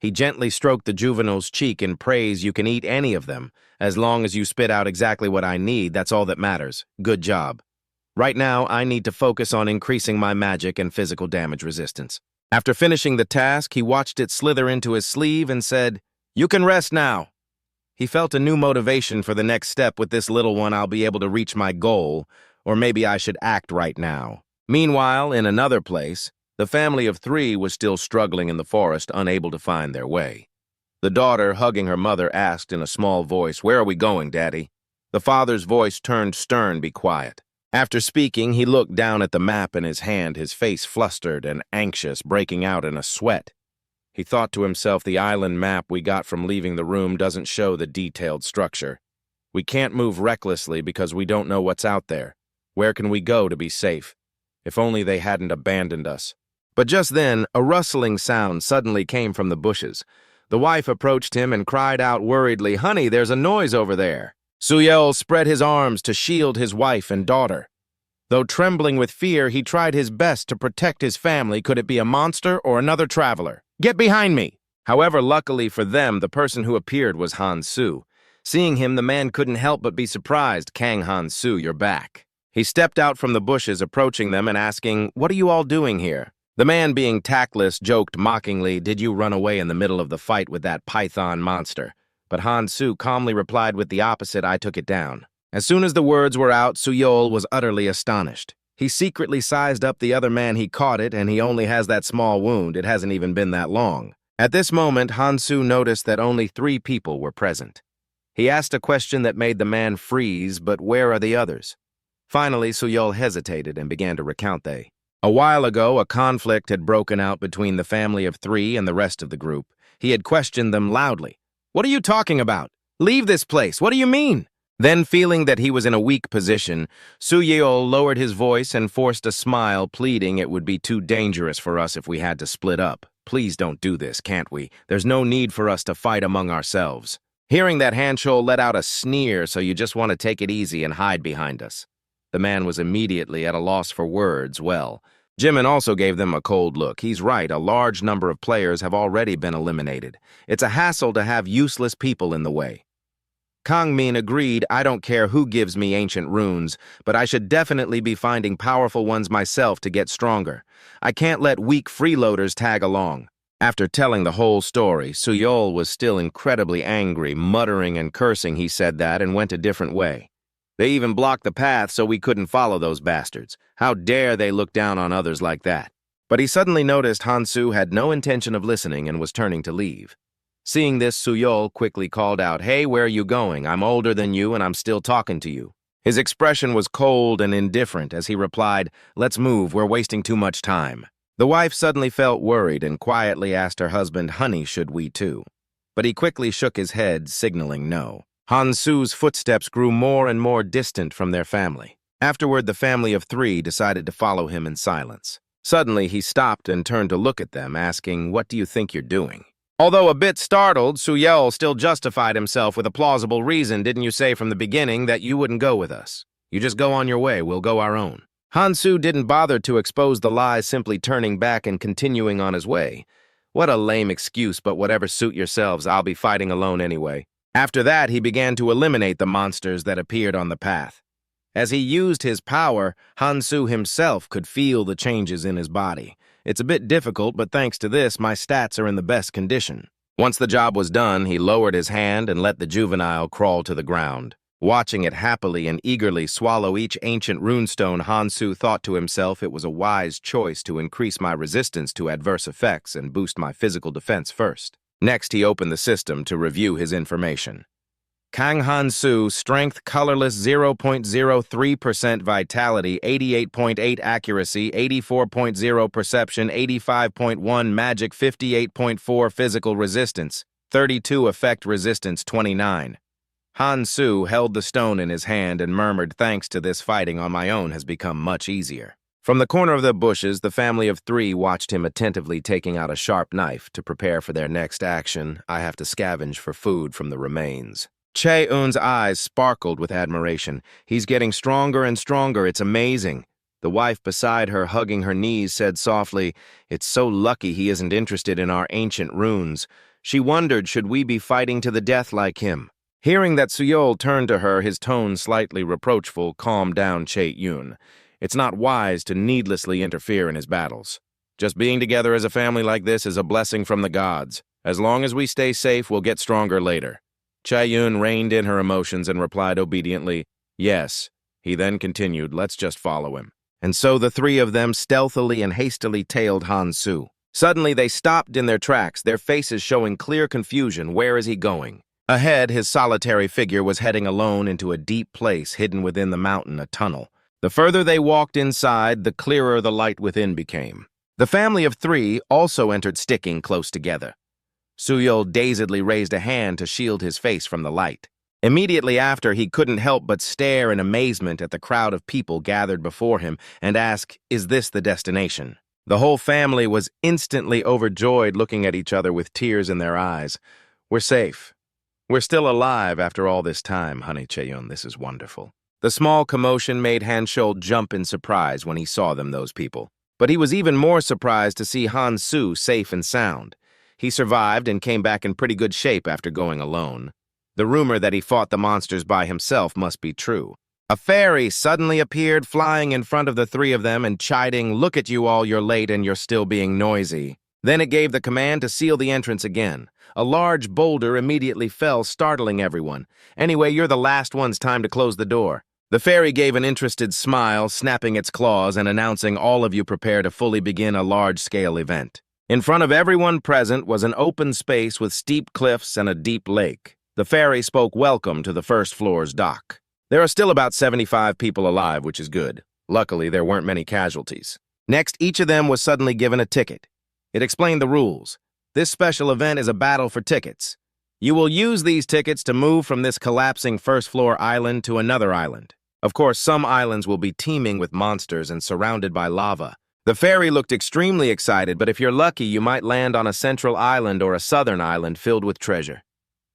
[SPEAKER 1] He gently stroked the juvenile's cheek in praise. "You can eat any of them. As long as you spit out exactly what I need, that's all that matters. Good job. Right now, I need to focus on increasing my magic and physical damage resistance." After finishing the task, he watched it slither into his sleeve and said, "You can rest now." He felt a new motivation for the next step. With this little one, I'll be able to reach my goal, or maybe I should act right now. Meanwhile, in another place, the family of 3 was still struggling in the forest, unable to find their way. The daughter, hugging her mother, asked in a small voice, "Where are we going, Daddy?" The father's voice turned stern. "Be quiet." After speaking, he looked down at the map in his hand, his face flustered and anxious, breaking out in a sweat. He thought to himself, the island map we got from leaving the room doesn't show the detailed structure. We can't move recklessly because we don't know what's out there. Where can we go to be safe? If only they hadn't abandoned us. But just then, a rustling sound suddenly came from the bushes. The wife approached him and cried out worriedly, "Honey, there's a noise over there." Suyel spread his arms to shield his wife and daughter. Though trembling with fear, he tried his best to protect his family. Could it be a monster or another traveler? "Get behind me!" However, luckily for them, the person who appeared was Hansu. Seeing him, the man couldn't help but be surprised. "Kang Hansu, you're back." He stepped out from the bushes, approaching them and asking, "What are you all doing here?" The man, being tactless, joked mockingly, "Did you run away in the middle of the fight with that python monster?" But Hansu calmly replied with the opposite, "I took it down." As soon as the words were out, Suyol was utterly astonished. He secretly sized up the other man. He caught it, and he only has that small wound. It hasn't even been that long. At this moment, Hansu noticed that only 3 people were present. He asked a question that made the man freeze, "But where are the others?" Finally, Suyol hesitated and began to recount they. A while ago, a conflict had broken out between the family of 3 and the rest of the group. He had questioned them loudly. "What are you talking about? Leave this place. What do you mean?" Then, feeling that he was in a weak position, Suyol lowered his voice and forced a smile, pleading, "It would be too dangerous for us if we had to split up. Please don't do this, can't we? There's no need for us to fight among ourselves." Hearing that, Hanchol let out a sneer. "So you just want to take it easy and hide behind us." The man was immediately at a loss for words. Well, Jimin also gave them a cold look. He's right, a large number of players have already been eliminated. It's a hassle to have useless people in the way. Kangmin agreed, "I don't care who gives me ancient runes, but I should definitely be finding powerful ones myself to get stronger. I can't let weak freeloaders tag along." After telling the whole story, Suyol was still incredibly angry. Muttering and cursing, he said that and went a different way. "They even blocked the path so we couldn't follow those bastards. How dare they look down on others like that?" But he suddenly noticed Hansu had no intention of listening and was turning to leave. Seeing this, Suyol quickly called out, "Hey, where are you going? I'm older than you and I'm still talking to you." His expression was cold and indifferent as he replied, "Let's move, we're wasting too much time." The wife suddenly felt worried and quietly asked her husband, "Honey, should we too?" but he quickly shook his head, signaling no. Han-Su's footsteps grew more and more distant from their family. Afterward, the family of three decided to follow him in silence. Suddenly, he stopped and turned to look at them, asking, "What do you think you're doing?" Although a bit startled, Suyol still justified himself with a plausible reason. "Didn't you say from the beginning that you wouldn't go with us? You just go on your way, we'll go our own." Han-Su didn't bother to expose the lies, simply turning back and continuing on his way. "What a lame excuse, but whatever, suit yourselves, I'll be fighting alone anyway." After that, he began to eliminate the monsters that appeared on the path. As he used his power, Han-Su himself could feel the changes in his body. "It's a bit difficult, but thanks to this, my stats are in the best condition." Once the job was done, he lowered his hand and let the juvenile crawl to the ground. Watching it happily and eagerly swallow each ancient runestone, Han-Su thought to himself, "It was a wise choice to increase my resistance to adverse effects and boost my physical defense first." Next, he opened the system to review his information. Kang Han-Su, strength colorless, 0.03% vitality, 88.8 accuracy, 84.0 perception, 85.1 magic, 58.4 physical resistance, 32 effect resistance, 29. Han-Su held the stone in his hand and murmured, "Thanks to this, fighting on my own has become much easier." From the corner of the bushes, the family of three watched him attentively, taking out a sharp knife to prepare for their next action. "I have to scavenge for food from the remains." Chae-Eun's eyes sparkled with admiration. "He's getting stronger and stronger. It's amazing." The wife beside her, hugging her knees, said softly, "It's so lucky he isn't interested in our ancient runes." She wondered, should we be fighting to the death like him? Hearing that Suyol turned to her, his tone slightly reproachful, calmed down Chae-Eun. "It's not wise to needlessly interfere in his battles. Just being together as a family like this is a blessing from the gods. As long as we stay safe, we'll get stronger later." Chae-Eun reined in her emotions and replied obediently, "Yes." He then continued, "Let's just follow him." And so the three of them stealthily and hastily tailed Han-Su. Suddenly they stopped in their tracks, their faces showing clear confusion. Where is he going? Ahead, his solitary figure was heading alone into a deep place hidden within the mountain, a tunnel. The further they walked inside, the clearer the light within became. The family of three also entered, sticking close together. Suyol dazedly raised a hand to shield his face from the light. Immediately after, he couldn't help but stare in amazement at the crowd of people gathered before him and ask, "Is this the destination?" The whole family was instantly overjoyed, looking at each other with tears in their eyes. "We're safe. We're still alive after all this time, honey Chae-Eun. This is wonderful." The small commotion made Han-Shol jump in surprise when he saw them, those people. But he was even more surprised to see Han-Su safe and sound. He survived and came back in pretty good shape after going alone. The rumor that he fought the monsters by himself must be true. A fairy suddenly appeared, flying in front of the three of them and chiding, "Look at you all, you're late and you're still being noisy." Then it gave the command to seal the entrance again. A large boulder immediately fell, startling everyone. "Anyway, you're the last ones, time to close the door." The fairy gave an interested smile, snapping its claws and announcing, "All of you prepare to fully begin a large-scale event." In front of everyone present was an open space with steep cliffs and a deep lake. The fairy spoke welcome to the first floor's dock. There are still about 75 people alive, which is good. Luckily, there weren't many casualties. Next, each of them was suddenly given a ticket. It explained the rules. This special event is a battle for tickets. You will use these tickets to move from this collapsing first-floor island to another island. Of course, some islands will be teeming with monsters and surrounded by lava. The fairy looked extremely excited, but if you're lucky, you might land on a central island or a southern island filled with treasure.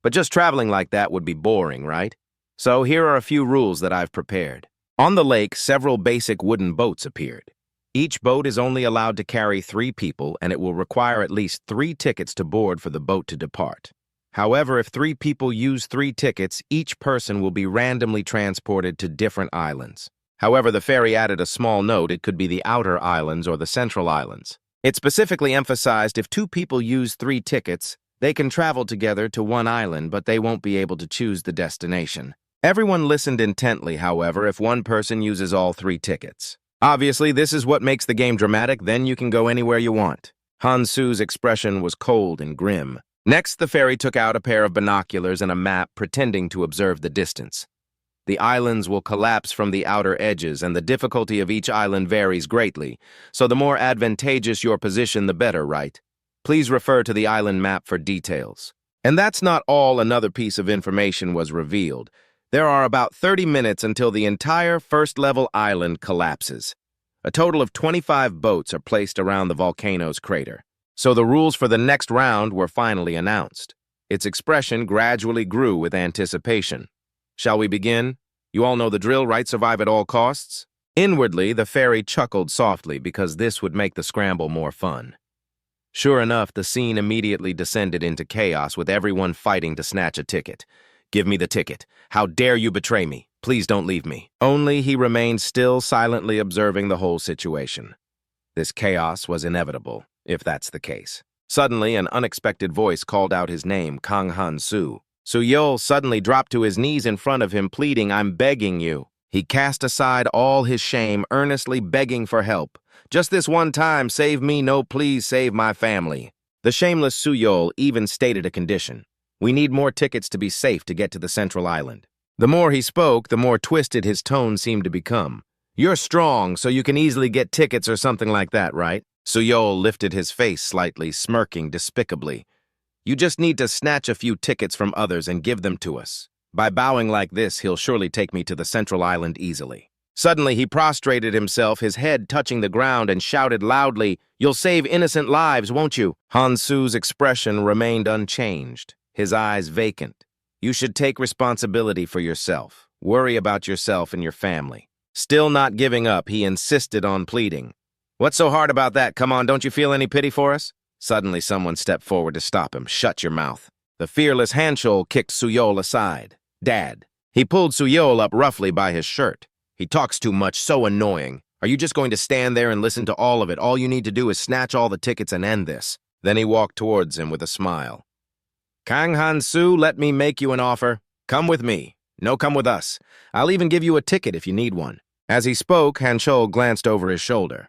[SPEAKER 1] But just traveling like that would be boring, right? So here are a few rules that I've prepared. On the lake, several basic wooden boats appeared. Each boat is only allowed to carry 3 people, and it will require at least 3 tickets to board for the boat to depart. However, if 3 people use 3 tickets, each person will be randomly transported to different islands. However, the fairy added a small note: it could be the outer islands or the central islands. It specifically emphasized if 2 people use 3 tickets, they can travel together to one island, but they won't be able to choose the destination. Everyone listened intently, however, if one person uses all 3 tickets. Obviously, this is what makes the game dramatic, then you can go anywhere you want. Han-Su's expression was cold and grim. Next, the fairy took out a pair of binoculars and a map, pretending to observe the distance. The islands will collapse from the outer edges, and the difficulty of each island varies greatly, so the more advantageous your position, the better, right? Please refer to the island map for details. And that's not all. Another piece of information was revealed. There are about 30 minutes until the entire first-level island collapses. A total of 25 boats are placed around the volcano's crater. So the rules for the next round were finally announced. Its expression gradually grew with anticipation. Shall we begin? You all know the drill, right? Survive at all costs? Inwardly, the fairy chuckled softly because this would make the scramble more fun. Sure enough, the scene immediately descended into chaos with everyone fighting to snatch a ticket. Give me the ticket. How dare you betray me? Please don't leave me. Only he remained still, silently observing the whole situation. This chaos was inevitable, if that's the case. Suddenly, an unexpected voice called out his name, Kang Han-soo. Soo-yeol suddenly dropped to his knees in front of him, pleading, "I'm begging you." He cast aside all his shame, earnestly begging for help. "Just this one time, save me, no, please save my family." The shameless Soo-yeol even stated a condition. "We need more tickets to be safe to get to the central island." The more he spoke, the more twisted his tone seemed to become. "You're strong, so you can easily get tickets or something like that, right?" Soo-yeol lifted his face slightly, smirking despicably. "You just need to snatch a few tickets from others and give them to us. By bowing like this, he'll surely take me to the central island easily." Suddenly, he prostrated himself, his head touching the ground, and shouted loudly, "You'll save innocent lives, won't you?" Han-soo's expression remained unchanged, his eyes vacant. "You should take responsibility for yourself. Worry about yourself and your family." Still not giving up, he insisted on pleading. "What's so hard about that? Come on, don't you feel any pity for us?" Suddenly, someone stepped forward to stop him. "Shut your mouth." The fearless Hanchol kicked Soo-yeol aside. "Dad." He pulled Soo-yeol up roughly by his shirt. "He talks too much, so annoying. Are you just going to stand there and listen to all of it? All you need to do is snatch all the tickets and end this." Then he walked towards him with a smile. "Kang Han-soo, let me make you an offer. Come with me. No, come with us. I'll even give you a ticket if you need one." As he spoke, Hanchol glanced over his shoulder.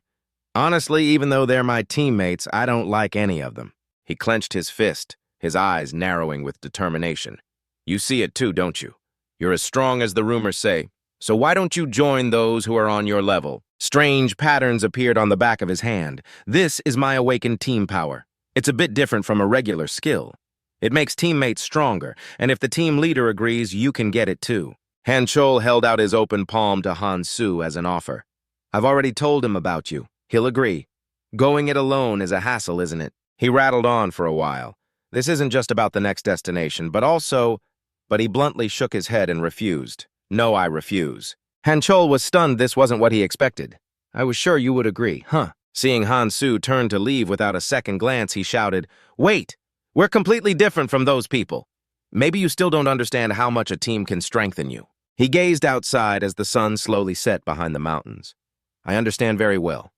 [SPEAKER 1] "Honestly, even though they're my teammates, I don't like any of them." He clenched his fist, his eyes narrowing with determination. "You see it too, don't you? You're as strong as the rumors say. So why don't you join those who are on your level?" Strange patterns appeared on the back of his hand. "This is my awakened team power. It's a bit different from a regular skill. It makes teammates stronger, and if the team leader agrees, you can get it too." Hanchol held out his open palm to Han-soo as an offer. "I've already told him about you. He'll agree. Going it alone is a hassle, isn't it?" He rattled on for a while. "This isn't just about the next destination, but also..." But he bluntly shook his head and refused. "No, I refuse." Hanchol was stunned. This wasn't what he expected. "I was sure you would agree, huh?" Seeing Han-soo turn to leave without a second glance, he shouted, "Wait! We're completely different from those people. Maybe you still don't understand how much a team can strengthen you." He gazed outside as the sun slowly set behind the mountains. "I understand very well.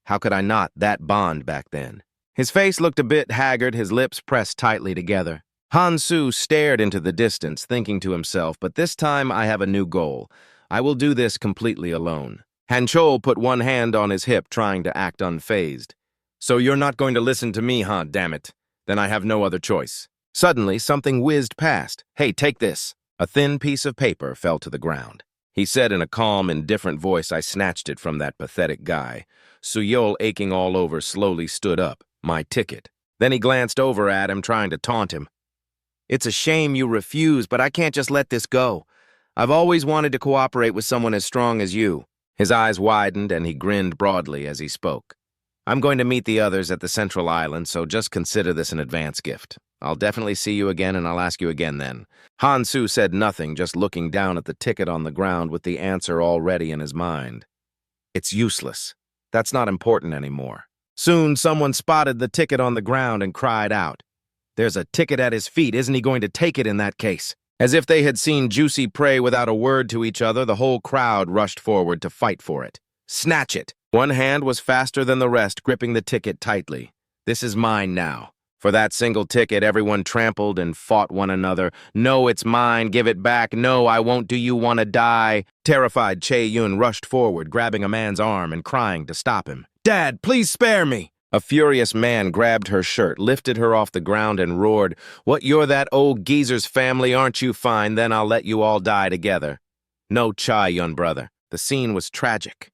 [SPEAKER 1] How could I not? That bond back then." His face looked a bit haggard, his lips pressed tightly together. Han-soo stared into the distance, thinking to himself, "But this time I have a new goal. I will do this completely alone." Hanchol put one hand on his hip, trying to act unfazed. "So you're not going to listen to me, huh, damn it? Then I have no other choice." Suddenly, something whizzed past. "Hey, take this." A thin piece of paper fell to the ground. He said in a calm, indifferent voice, "I snatched it from that pathetic guy." Soo-yeol, aching all over, slowly stood up. "My ticket." Then he glanced over at him, trying to taunt him. "It's a shame you refuse, but I can't just let this go. I've always wanted to cooperate with someone as strong as you." His eyes widened, and he grinned broadly as he spoke. "I'm going to meet the others at the central island, so just consider this an advance gift. I'll definitely see you again, and I'll ask you again then." Han-soo said nothing, just looking down at the ticket on the ground with the answer already in his mind. It's useless. That's not important anymore. Soon, someone spotted the ticket on the ground and cried out. "There's a ticket at his feet. Isn't he going to take it in that case?" As if they had seen juicy prey without a word to each other, the whole crowd rushed forward to fight for it. "Snatch it!" One hand was faster than the rest, gripping the ticket tightly. "This is mine now." For that single ticket, everyone trampled and fought one another. "No, it's mine. Give it back. No, I won't. Do you want to die?" Terrified, Chae-yun rushed forward, grabbing a man's arm and crying to stop him. "Dad, please spare me!" A furious man grabbed her shirt, lifted her off the ground, and roared, "What, you're that old geezer's family? Aren't you fine? Then I'll let you all die together." "No, Chae-yun, brother." The scene was tragic.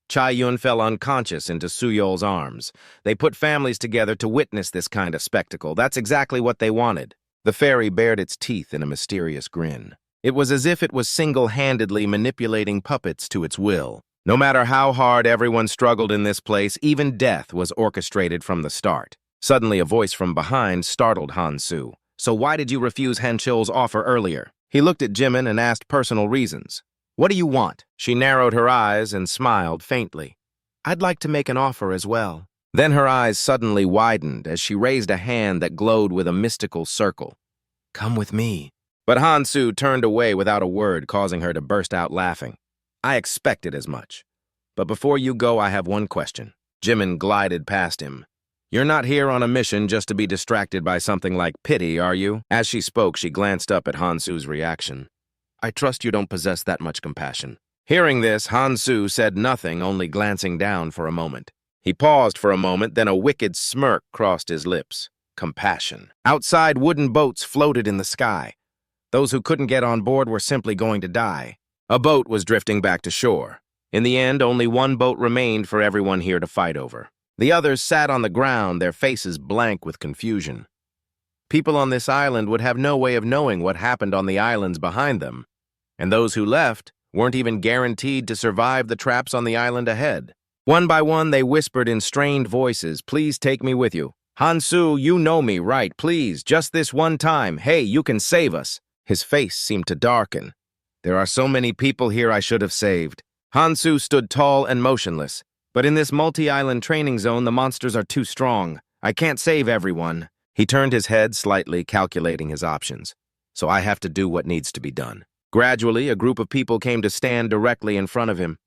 [SPEAKER 1] Chae-yun fell unconscious into Soo-yeol's arms. They put families together to witness this kind of spectacle. That's exactly what they wanted. The fairy bared its teeth in a mysterious grin. It was as if it was single-handedly manipulating puppets to its will. No matter how hard everyone struggled in this place, even death was orchestrated from the start. Suddenly, a voice from behind startled Han-Su. "So why did you refuse Han-Chul's offer earlier?" He looked at Jimin and asked personal reasons. "What do you want?" She narrowed her eyes and smiled faintly. "I'd like to make an offer as well." Then her eyes suddenly widened as she raised a hand that glowed with a mystical circle. "Come with me." But Han-Su turned away without a word, causing her to burst out laughing. "I expected as much. But before you go, I have one question." Jimin glided past him. "You're not here on a mission just to be distracted by something like pity, are you?" As she spoke, she glanced up at Han-Su's reaction. "I trust you don't possess that much compassion." Hearing this, Han-Su said nothing, only glancing down for a moment. He paused for a moment, then a wicked smirk crossed his lips. Compassion. Outside, wooden boats floated in the sky. Those who couldn't get on board were simply going to die. A boat was drifting back to shore. In the end, only one boat remained for everyone here to fight over. The others sat on the ground, their faces blank with confusion. People on this island would have no way of knowing what happened on the islands behind them, and those who left weren't even guaranteed to survive the traps on the island ahead. One by one, they whispered in strained voices, "Please take me with you. Han-Su, you know me, right? Please, just this one time. Hey, you can save us." His face seemed to darken. "There are so many people here I should have saved." Han-Su stood tall and motionless. "But in this multi-island training zone, the monsters are too strong. I can't save everyone." He turned his head slightly, calculating his options. "So I have to do what needs to be done." Gradually, a group of people came to stand directly in front of him.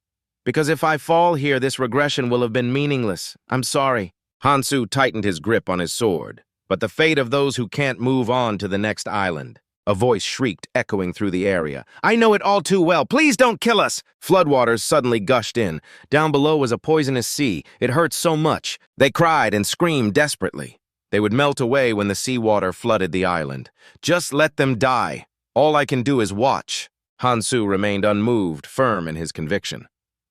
[SPEAKER 1] "Because if I fall here, this regression will have been meaningless. I'm sorry." Han-Su tightened his grip on his sword. "But the fate of those who can't move on to the next island." A voice shrieked, echoing through the area. "I know it all too well. Please don't kill us!" Floodwaters suddenly gushed in. Down below was a poisonous sea. It hurt so much. They cried and screamed desperately. They would melt away when the seawater flooded the island. "Just let them die. All I can do is watch." Han-Su remained unmoved, firm in his conviction.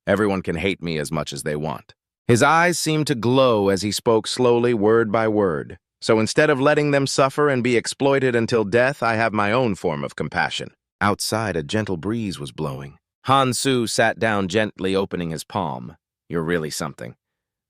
[SPEAKER 1] "Everyone can hate me as much as they want." His eyes seemed to glow as he spoke slowly, word by word. "So instead of letting them suffer and be exploited until death, I have my own form of compassion." Outside, a gentle breeze was blowing. Han-Su sat down gently, opening his palm. "You're really something.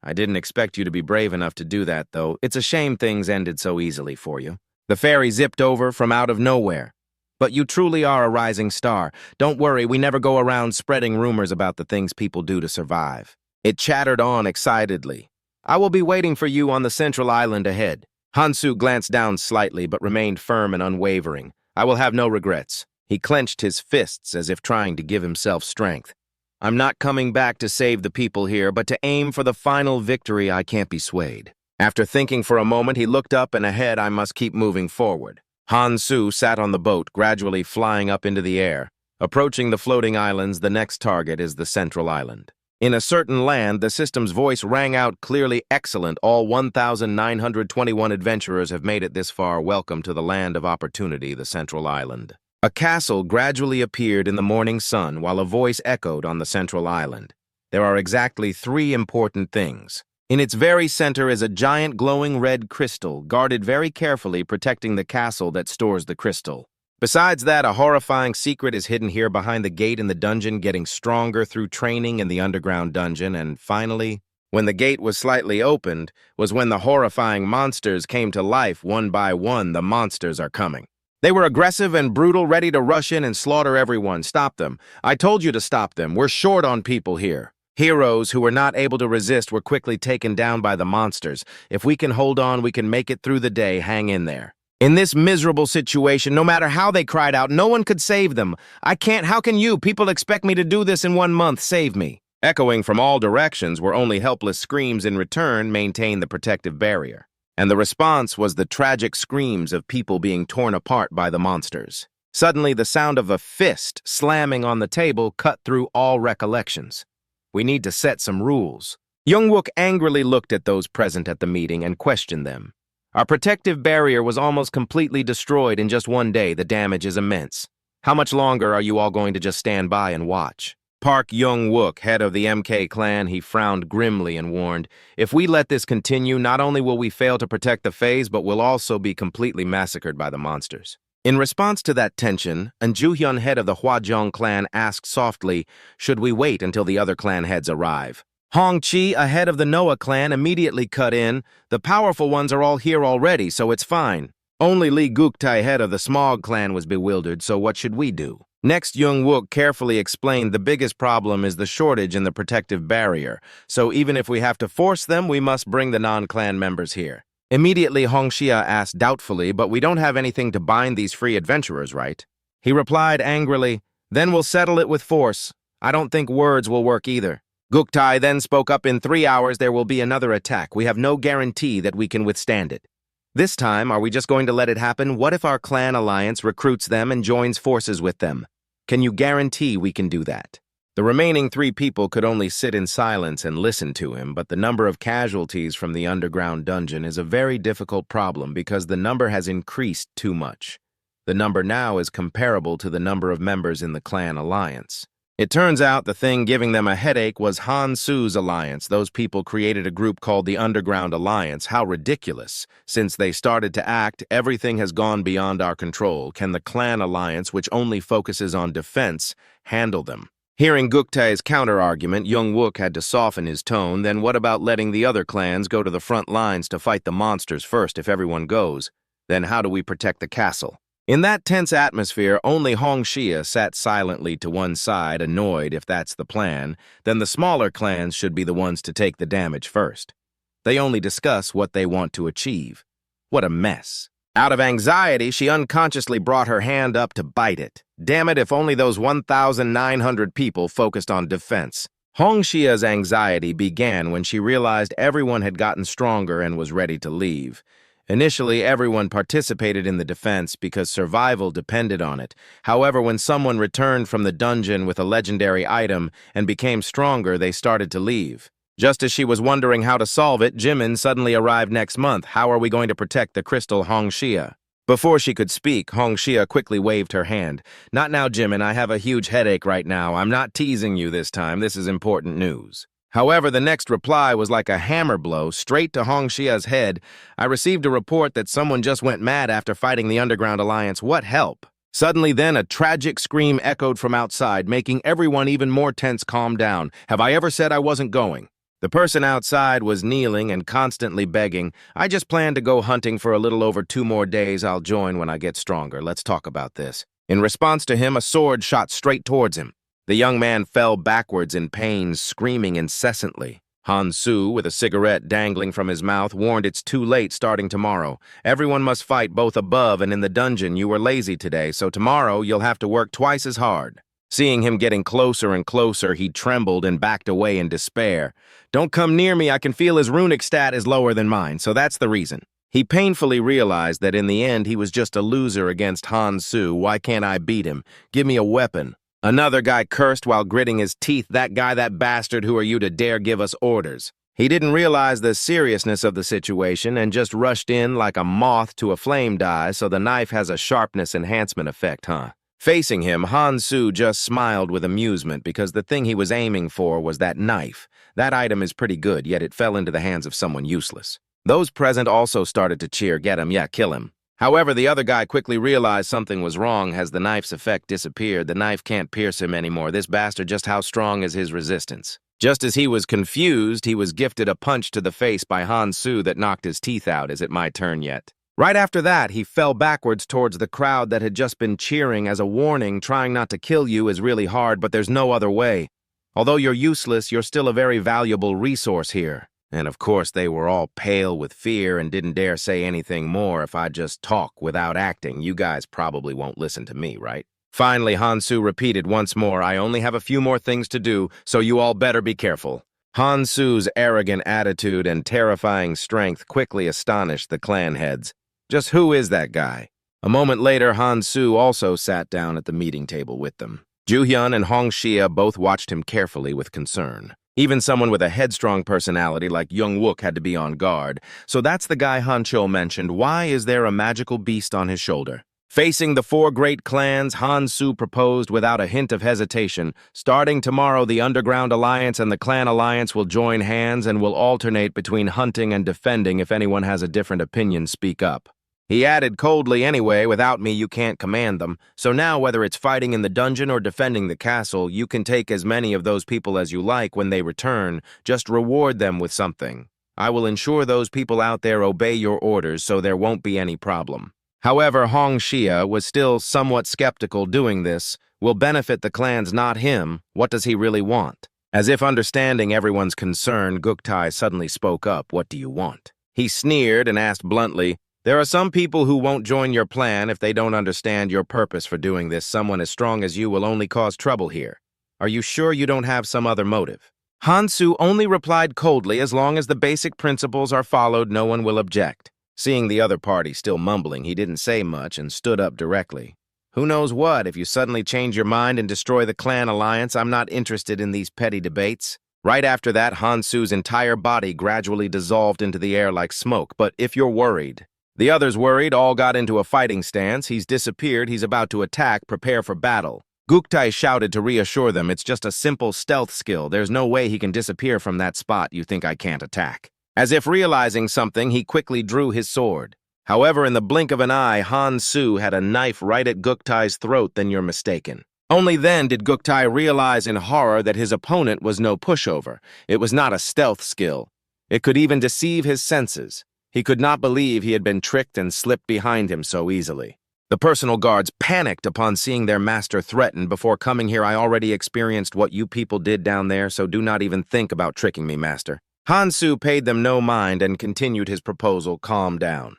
[SPEAKER 1] I didn't expect you to be brave enough to do that, though. It's a shame things ended so easily for you." The fairy zipped over from out of nowhere. "But you truly are a rising star. Don't worry, we never go around spreading rumors about the things people do to survive." It chattered on excitedly. "I will be waiting for you on the central island ahead." Han-Su glanced down slightly but remained firm and unwavering. "I will have no regrets." He clenched his fists as if trying to give himself strength. "I'm not coming back to save the people here, but to aim for the final victory. I can't be swayed." After thinking for a moment, he looked up and ahead. "I must keep moving forward." Han-Su sat on the boat, gradually flying up into the air. Approaching the floating islands, the next target is the central island. In a certain land, the system's voice rang out clearly. "Excellent. All 1,921 adventurers have made it this far. Welcome to the land of opportunity, the central island." A castle gradually appeared in the morning sun while a voice echoed on the central island. "There are exactly 3 important things. In its very center is a giant glowing red crystal, guarded very carefully, protecting the castle that stores the crystal. Besides that, a horrifying secret is hidden here behind the gate in the dungeon, getting stronger through training in the underground dungeon. And finally, when the gate was slightly opened, was when the horrifying monsters came to life one by one. The monsters are coming. They were aggressive and brutal, ready to rush in and slaughter everyone. Stop them. I told you to stop them. We're short on people here." Heroes who were not able to resist were quickly taken down by the monsters. "If we can hold on, we can make it through the day. Hang in there." In this miserable situation, no matter how they cried out, no one could save them. "I can't. How can you? People expect me to do this in 1 month. Save me." Echoing from all directions were only helpless screams. In return, maintain the protective barrier. And the response was the tragic screams of people being torn apart by the monsters. Suddenly, the sound of a fist slamming on the table cut through all recollections. "We need to set some rules." Youngwook angrily looked at those present at the meeting and questioned them. "Our protective barrier was almost completely destroyed in just 1 day. The damage is immense. How much longer are you all going to just stand by and watch?" Park Young-wook, head of the MK clan, he frowned grimly and warned, "If we let this continue, not only will we fail to protect the phase, but we'll also be completely massacred by the monsters." In response to that tension, An Ju-hyun, head of the Hwajeong clan, asked softly, "Should we wait until the other clan heads arrive?" Hong Chi, a head of the Noah clan, immediately cut in, "The powerful ones are all here already, so it's fine." Only Lee Guk-tae, head of the Smog clan, was bewildered, "So what should we do?" Next, Young-wook carefully explained the biggest problem is the shortage in the protective barrier, so even if we have to force them, we must bring the non-clan members here. Immediately, Hong Xia asked doubtfully, "But we don't have anything to bind these free adventurers, right?" He replied angrily, "Then we'll settle it with force. I don't think words will work either." Guk-tae then spoke up, "In 3 hours there will be another attack. We have no guarantee that we can withstand it. This time, are we just going to let it happen? What if our clan alliance recruits them and joins forces with them? Can you guarantee we can do that?" The remaining 3 people could only sit in silence and listen to him, but the number of casualties from the underground dungeon is a very difficult problem because the number has increased too much. The number now is comparable to the number of members in the clan alliance. It turns out the thing giving them a headache was Han Su's alliance. Those people created a group called the Underground Alliance. How ridiculous. Since they started to act, everything has gone beyond our control. Can the clan alliance, which only focuses on defense, handle them? Hearing Guk-tae's counter-argument, Young-wook had to soften his tone. Then what about letting the other clans go to the front lines to fight the monsters first if everyone goes? Then how do we protect the castle? In that tense atmosphere, only Hong Xia sat silently to one side, annoyed if that's the plan. Then the smaller clans should be the ones to take the damage first. They only discuss what they want to achieve. What a mess. Out of anxiety, she unconsciously brought her hand up to bite it. Damn it, if only those 1,900 people focused on defense. Hong Xia's anxiety began when she realized everyone had gotten stronger and was ready to leave. Initially, everyone participated in the defense because survival depended on it. However, when someone returned from the dungeon with a legendary item and became stronger, they started to leave. Just as she was wondering how to solve it, Jimin suddenly arrived next month. How are we going to protect the crystal, Hong Xia? Before she could speak, Hong Xia quickly waved her hand. Not now, Jimin. I have a huge headache right now. I'm not teasing you this time. This is important news. However, the next reply was like a hammer blow straight to Hong Xia's head. I received a report that someone just went mad after fighting the Underground Alliance. What help? Suddenly then, a tragic scream echoed from outside, making everyone even more tense. Calm down. Have I ever said I wasn't going? The person outside was kneeling and constantly begging. I just plan to go hunting for a little over 2 more days. I'll join when I get stronger. Let's talk about this. In response to him, a sword shot straight towards him. The young man fell backwards in pain, screaming incessantly. Han Su, with a cigarette dangling from his mouth, warned, "It's too late starting tomorrow. Everyone must fight both above and in the dungeon. You were lazy today, so tomorrow you'll have to work twice as hard." Seeing him getting closer and closer, he trembled and backed away in despair. "Don't come near me. I can feel his runic stat is lower than mine, so that's the reason." He painfully realized that in the end he was just a loser against Han Su. Why can't I beat him? Give me a weapon. Another guy cursed while gritting his teeth. "That guy, that bastard, who are you to dare give us orders?" He didn't realize the seriousness of the situation and just rushed in like a moth to a flame die, so the knife has a sharpness enhancement effect, huh? Facing him, Han Su just smiled with amusement because the thing he was aiming for was that knife. That item is pretty good, yet it fell into the hands of someone useless. Those present also started to cheer, "Get him, yeah, kill him." However, the other guy quickly realized something was wrong as the knife's effect disappeared. The knife can't pierce him anymore. This bastard, just how strong is his resistance? Just as he was confused, he was gifted a punch to the face by Han Su that knocked his teeth out. Is it my turn yet? Right after that, he fell backwards towards the crowd that had just been cheering as a warning. Trying not to kill you is really hard, but there's no other way. Although you're useless, you're still a very valuable resource here. And of course, they were all pale with fear and didn't dare say anything more. If I just talk without acting, you guys probably won't listen to me, right? Finally, Han Su repeated once more, "I only have a few more things to do, so you all better be careful." Han Su's arrogant attitude and terrifying strength quickly astonished the clan heads. Just who is that guy? A moment later, Han Su also sat down at the meeting table with them. Ju-hyun and Hong Xia both watched him carefully with concern. Even someone with a headstrong personality like Young-wook had to be on guard. So that's the guy Han Cho mentioned. Why is there a magical beast on his shoulder? Facing the four great clans, Han Su proposed without a hint of hesitation. Starting tomorrow, the Underground Alliance and the Clan Alliance will join hands and will alternate between hunting and defending. If anyone has a different opinion, speak up. He added coldly, anyway, without me you can't command them, so now whether it's fighting in the dungeon or defending the castle, you can take as many of those people as you like when they return, just reward them with something. I will ensure those people out there obey your orders so there won't be any problem. However, Hong Xia was still somewhat skeptical. Doing this will benefit the clans, not him. What does he really want? As if understanding everyone's concern, Guktai suddenly spoke up. What do you want? He sneered and asked bluntly, there are some people who won't join your plan if they don't understand your purpose for doing this. Someone as strong as you will only cause trouble here. Are you sure you don't have some other motive? Han Su only replied coldly, as long as the basic principles are followed, no one will object. Seeing the other party still mumbling, he didn't say much and stood up directly. Who knows what, if you suddenly change your mind and destroy the clan alliance, I'm not interested in these petty debates. Right after that, Han Su's entire body gradually dissolved into the air like smoke, but if you're worried. The others worried, all got into a fighting stance. He's disappeared, he's about to attack, prepare for battle. Guktai shouted to reassure them, it's just a simple stealth skill. There's no way he can disappear from that spot. You think I can't attack? As if realizing something, he quickly drew his sword. However, in the blink of an eye, Han Su had a knife right at Guktai's throat. Then you're mistaken. Only then did Guktai realize in horror that his opponent was no pushover. It was not a stealth skill. It could even deceive his senses. He could not believe he had been tricked and slipped behind him so easily. The personal guards panicked upon seeing their master threatened. Before coming here, I already experienced what you people did down there, so do not even think about tricking me, master. Han Su paid them no mind and continued his proposal. Calm down.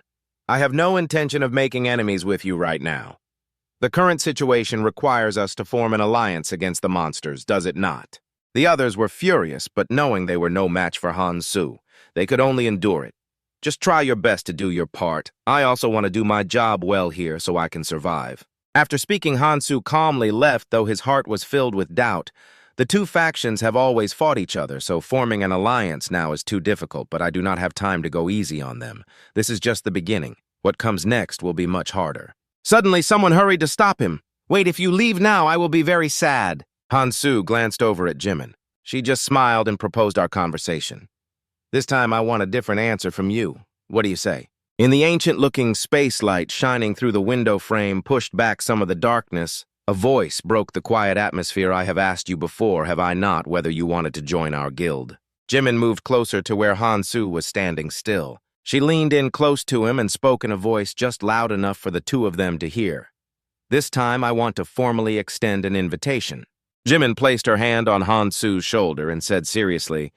[SPEAKER 1] I have no intention of making enemies with you right now. The current situation requires us to form an alliance against the monsters, does it not? The others were furious, but knowing they were no match for Han Su, they could only endure it. Just try your best to do your part. I also want to do my job well here so I can survive. After speaking, Han Su calmly left, though his heart was filled with doubt. The two factions have always fought each other, so forming an alliance now is too difficult, but I do not have time to go easy on them. This is just the beginning. What comes next will be much harder. Suddenly, someone hurried to stop him. Wait, if you leave now, I will be very sad. Han Su glanced over at Jimin. She just smiled and proposed our conversation. This time I want a different answer from you. What do you say? In the ancient-looking space light shining through the window frame pushed back some of the darkness, a voice broke the quiet atmosphere. I have asked you before, have I not, whether you wanted to join our guild? Jimin moved closer to where Han Su was standing still. She leaned in close to him and spoke in a voice just loud enough for the two of them to hear. This time I want to formally extend an invitation. Jimin placed her hand on Han Su's shoulder and said seriously,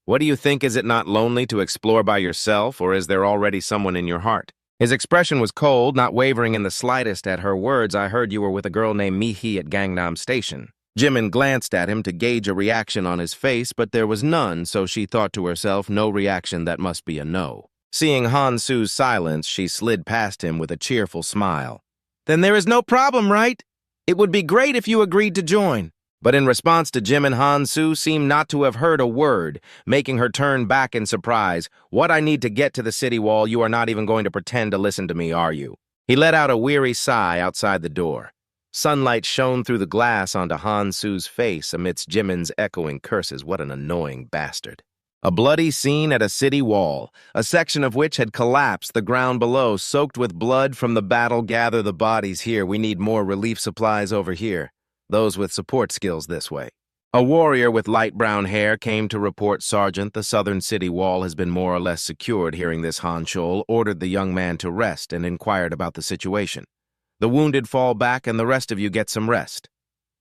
[SPEAKER 1] what do you think? Is it not lonely to explore by yourself, or is there already someone in your heart? His expression was cold, not wavering in the slightest at her words. I heard you were with a girl named Mihi at Gangnam Station. Jimin glanced at him to gauge a reaction on his face, but there was none, so she thought to herself, no reaction, that must be a no. Seeing Han Su's silence, she slid past him with a cheerful smile. Then there is no problem, right? It would be great if you agreed to join. But in response to Jimin, Han Su seemed not to have heard a word, making her turn back in surprise. What, I need to get to the city wall? You are not even going to pretend to listen to me, are you? He let out a weary sigh outside the door. Sunlight shone through the glass onto Han Su's face amidst Jimin's echoing curses. What an annoying bastard. A bloody scene at a city wall, a section of which had collapsed, the ground below soaked with blood from the battle. Gather the bodies here. We need more relief supplies over here. Those with support skills this way. A warrior with light brown hair came to report, Sergeant, the southern city wall has been more or less secured. Hearing this, Han Chol ordered the young man to rest and inquired about the situation. The wounded fall back and the rest of you get some rest.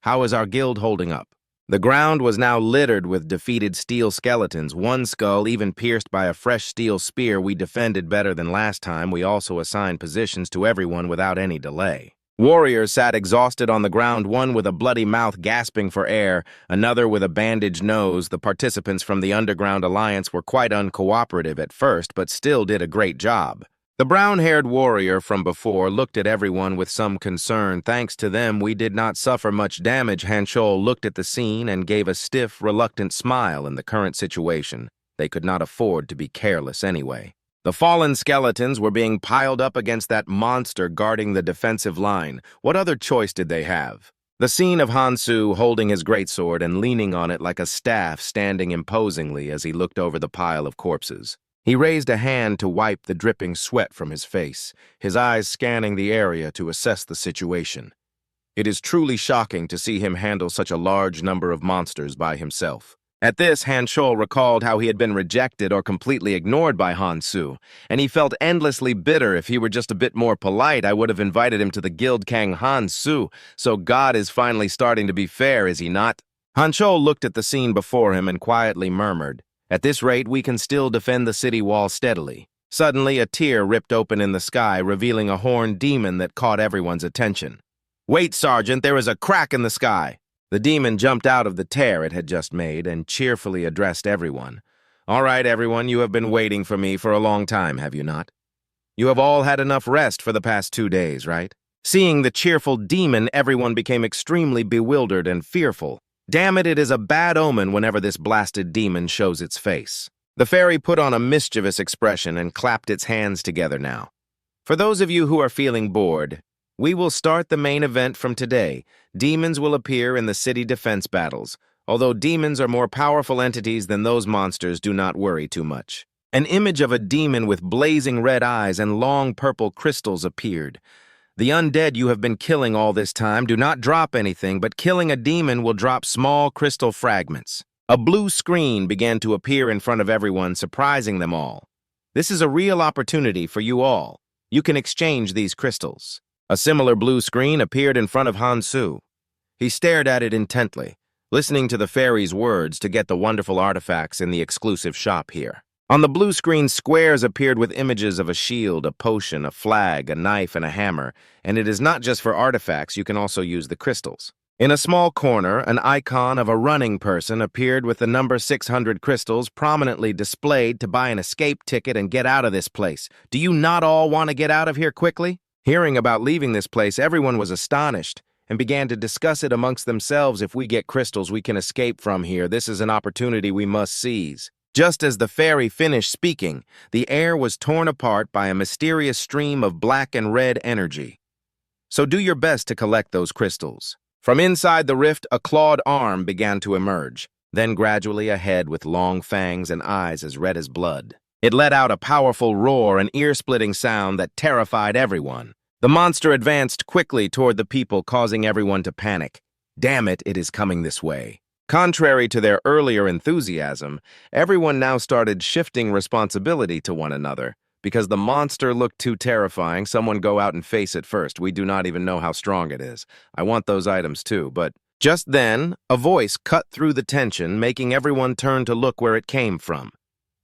[SPEAKER 1] How is our guild holding up? The ground was now littered with defeated steel skeletons, one skull even pierced by a fresh steel spear. We defended better than last time. We also assigned positions to everyone without any delay. Warriors sat exhausted on the ground, one with a bloody mouth gasping for air, another with a bandaged nose. The participants from the Underground Alliance were quite uncooperative at first, but still did a great job. The brown-haired warrior from before looked at everyone with some concern. Thanks to them, we did not suffer much damage. Han Chol looked at the scene and gave a stiff, reluctant smile. In the current situation, they could not afford to be careless anyway. The fallen skeletons were being piled up against that monster guarding the defensive line. What other choice did they have? The scene of Hansu holding his greatsword and leaning on it like a staff, standing imposingly as he looked over the pile of corpses. He raised a hand to wipe the dripping sweat from his face, his eyes scanning the area to assess the situation. It is truly shocking to see him handle such a large number of monsters by himself. At this, Han Shol recalled how he had been rejected or completely ignored by Hansu, and he felt endlessly bitter. If he were just a bit more polite, I would have invited him to the Guild Kang Hansu, so God is finally starting to be fair, is he not? Han Shol looked at the scene before him and quietly murmured, "At this rate, we can still defend the city wall steadily." Suddenly, a tear ripped open in the sky, revealing a horned demon that caught everyone's attention. "Wait, Sergeant, there is a crack in the sky." The demon jumped out of the tear it had just made and cheerfully addressed everyone. "All right, everyone, you have been waiting for me for a long time, have you not? You have all had enough rest for the past 2 days, right?" Seeing the cheerful demon, everyone became extremely bewildered and fearful. Damn it, it is a bad omen whenever this blasted demon shows its face. The fairy put on a mischievous expression and clapped its hands together now. "For those of you who are feeling bored, we will start the main event from today. Demons will appear in the city defense battles. Although demons are more powerful entities than those monsters, do not worry too much." An image of a demon with blazing red eyes and long purple crystals appeared. "The undead you have been killing all this time do not drop anything, but killing a demon will drop small crystal fragments." A blue screen began to appear in front of everyone, surprising them all. "This is a real opportunity for you all. You can exchange these crystals." A similar blue screen appeared in front of Hansu. He stared at it intently, listening to the fairy's words to get the wonderful artifacts in the exclusive shop here. On the blue screen, squares appeared with images of a shield, a potion, a flag, a knife, and a hammer, and it is not just for artifacts, you can also use the crystals. In a small corner, an icon of a running person appeared with the number 600 crystals prominently displayed to buy an escape ticket and get out of this place. Do you not all want to get out of here quickly? Hearing about leaving this place, everyone was astonished and began to discuss it amongst themselves. If we get crystals, we can escape from here. This is an opportunity we must seize. Just as the fairy finished speaking, the air was torn apart by a mysterious stream of black and red energy. So do your best to collect those crystals. From inside the rift, a clawed arm began to emerge, then gradually a head with long fangs and eyes as red as blood. It let out a powerful roar, an ear-splitting sound that terrified everyone. The monster advanced quickly toward the people, causing everyone to panic. Damn it, it is coming this way. Contrary to their earlier enthusiasm, everyone now started shifting responsibility to one another. Because the monster looked too terrifying, someone go out and face it first. We do not even know how strong it is. I want those items too, but just then, a voice cut through the tension, making everyone turn to look where it came from.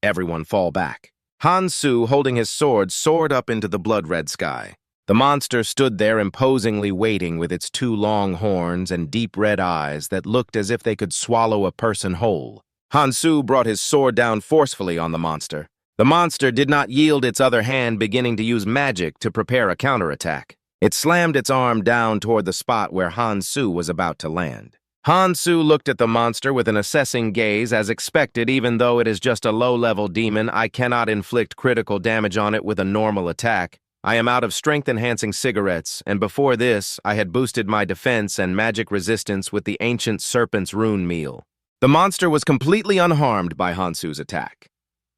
[SPEAKER 1] Everyone fall back. Hansu, holding his sword, soared up into the blood-red sky. The monster stood there imposingly waiting with its 2 long horns and deep red eyes that looked as if they could swallow a person whole. Hansu brought his sword down forcefully on the monster. The monster did not yield its other hand, beginning to use magic to prepare a counterattack. It slammed its arm down toward the spot where Hansu was about to land. Hansu looked at the monster with an assessing gaze. As expected, even though it is just a low-level demon, I cannot inflict critical damage on it with a normal attack. I am out of strength-enhancing cigarettes, and before this, I had boosted my defense and magic resistance with the ancient serpent's rune meal. The monster was completely unharmed by Hansu's attack.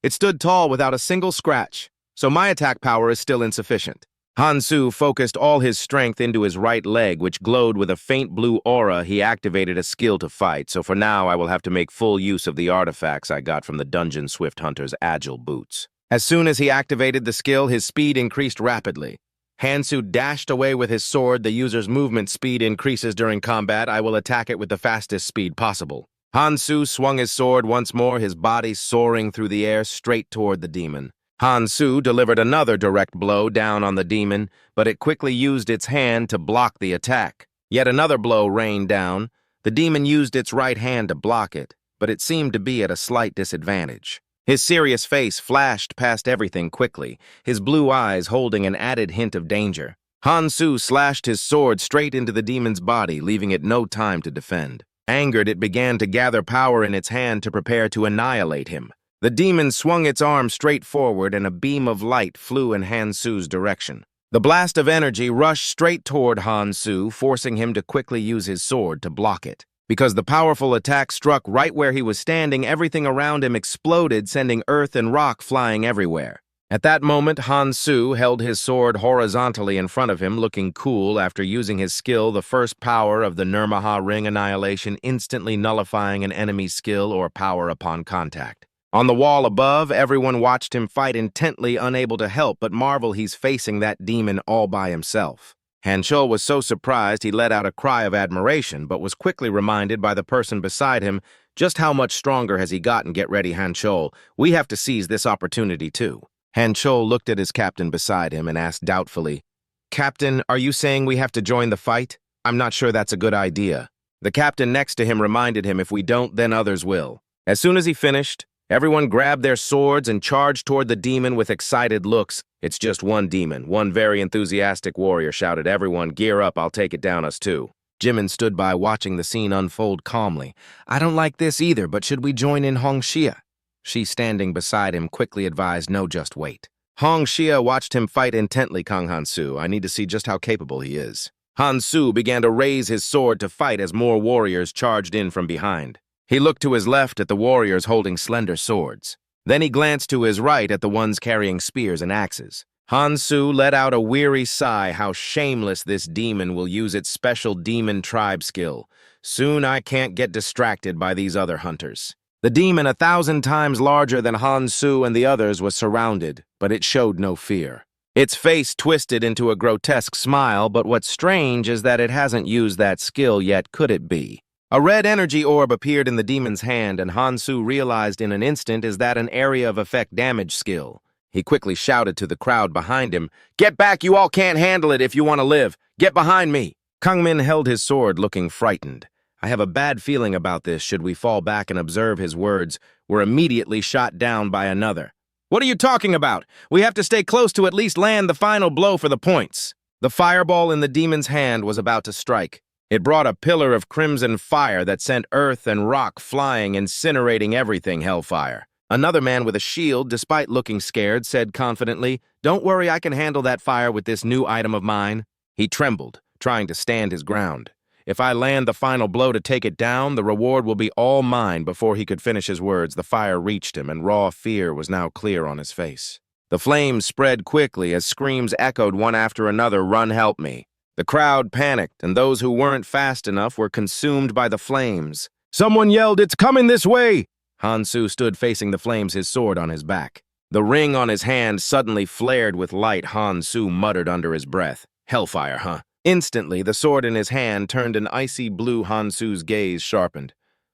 [SPEAKER 1] It stood tall without a single scratch, so my attack power is still insufficient. Hansu focused all his strength into his right leg, which glowed with a faint blue aura. He activated a skill to fight, so for now I will have to make full use of the artifacts I got from the Dungeon Swift Hunter's agile boots. As soon as he activated the skill, his speed increased rapidly. Hansu dashed away with his sword. The user's movement speed increases during combat. I will attack it with the fastest speed possible. Hansu swung his sword once more, his body soaring through the air straight toward the demon. Hansu delivered another direct blow down on the demon, but it quickly used its hand to block the attack. Yet another blow rained down. The demon used its right hand to block it, but it seemed to be at a slight disadvantage. His serious face flashed past everything quickly, his blue eyes holding an added hint of danger. Hansu slashed his sword straight into the demon's body, leaving it no time to defend. Angered, it began to gather power in its hand to prepare to annihilate him. The demon swung its arm straight forward and a beam of light flew in Han Su's direction. The blast of energy rushed straight toward Han Su, forcing him to quickly use his sword to block it. Because the powerful attack struck right where he was standing, everything around him exploded, sending earth and rock flying everywhere. At that moment, Han Su held his sword horizontally in front of him, looking cool after using his skill, the first power of the Nirmaha Ring Annihilation, instantly nullifying an enemy's skill or power upon contact. On the wall above, everyone watched him fight intently, unable to help but marvel he's facing that demon all by himself. Han Chul was so surprised he let out a cry of admiration, but was quickly reminded by the person beside him just how much stronger has he gotten. Get ready, Han Chul. We have to seize this opportunity too. Han Chul looked at his captain beside him and asked doubtfully, "Captain, are you saying we have to join the fight? I'm not sure that's a good idea." The captain next to him reminded him, "If we don't, then others will." As soon as he finished, everyone grabbed their swords and charged toward the demon with excited looks. "It's just one demon," one very enthusiastic warrior shouted. "Everyone, gear up, I'll take it down, us too." Jimin stood by watching the scene unfold calmly. "I don't like this either, but should we join in Hong Xia?" She, standing beside him, quickly advised, "No, just wait." Hong Xia watched him fight intently. "Kang Han Su, I need to see just how capable he is." Han Su began to raise his sword to fight as more warriors charged in from behind. He looked to his left at the warriors holding slender swords. Then he glanced to his right at the ones carrying spears and axes. Han Su let out a weary sigh. How shameless this demon will use its special demon tribe skill. Soon I can't get distracted by these other hunters. The demon, 1,000 times larger than Han Su and the others, was surrounded, but it showed no fear. Its face twisted into a grotesque smile, but what's strange is that it hasn't used that skill yet. Could it be? A red energy orb appeared in the demon's hand, and Han Su realized in an instant, is that an area of effect damage skill? He quickly shouted to the crowd behind him, "Get back, you all can't handle it if you want to live. Get behind me." Kang Min held his sword, looking frightened. "I have a bad feeling about this. Should we fall back and observe his words, we're immediately shot down by another." "What are you talking about? We have to stay close to at least land the final blow for the points." The fireball in the demon's hand was about to strike. It brought a pillar of crimson fire that sent earth and rock flying, incinerating everything hellfire. Another man with a shield, despite looking scared, said confidently, "Don't worry, I can handle that fire with this new item of mine." He trembled, trying to stand his ground. "If I land the final blow to take it down, the reward will be all mine." Before he could finish his words, the fire reached him, and raw fear was now clear on his face. The flames spread quickly as screams echoed one after another, "Run, help me." The crowd panicked, and those who weren't fast enough were consumed by the flames. Someone yelled, "It's coming this way!" Han Su stood facing the flames, his sword on his back. The ring on his hand suddenly flared with light. Han Su muttered under his breath, "Hellfire, huh?" Instantly, the sword in his hand turned an icy blue. Han Su's gaze sharpened.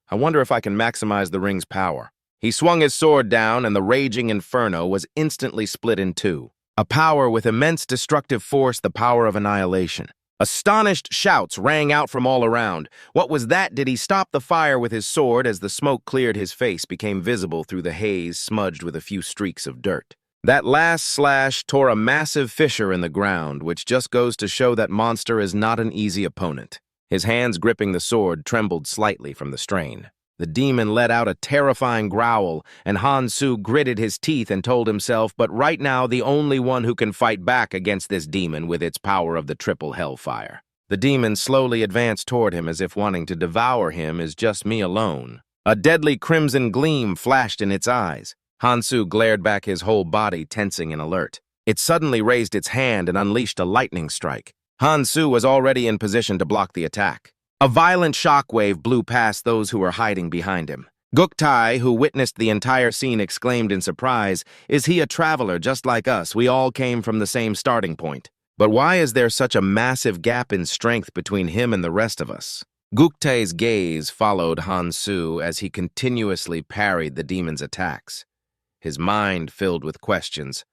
[SPEAKER 1] "I wonder if I can maximize the ring's power." He swung his sword down, and the raging inferno was instantly split in two. A power with immense destructive force, the power of annihilation. Astonished shouts rang out from all around. What was that? Did he stop the fire with his sword? As the smoke cleared, his face became visible through the haze, smudged with a few streaks of dirt. That last slash tore a massive fissure in the ground, which just goes to show that monster is not an easy opponent. His hands gripping the sword trembled slightly from the strain. The demon let out a terrifying growl, and Han Su gritted his teeth and told himself, "But right now, the only one who can fight back against this demon with its power of the triple hellfire." The demon slowly advanced toward him as if wanting to devour him. "Is just me alone." A deadly crimson gleam flashed in its eyes. Han Su glared back, his whole body tensing in alert. It suddenly raised its hand and unleashed a lightning strike. Han Su was already in position to block the attack. A violent shockwave blew past those who were hiding behind him. Guktai, who witnessed the entire scene, exclaimed in surprise, "Is he a traveler just like us? We all came from the same starting point. But why is there such a massive gap in strength between him and the rest of us?" Guktai's gaze followed Han Su as he continuously parried the demon's attacks. His mind filled with questions.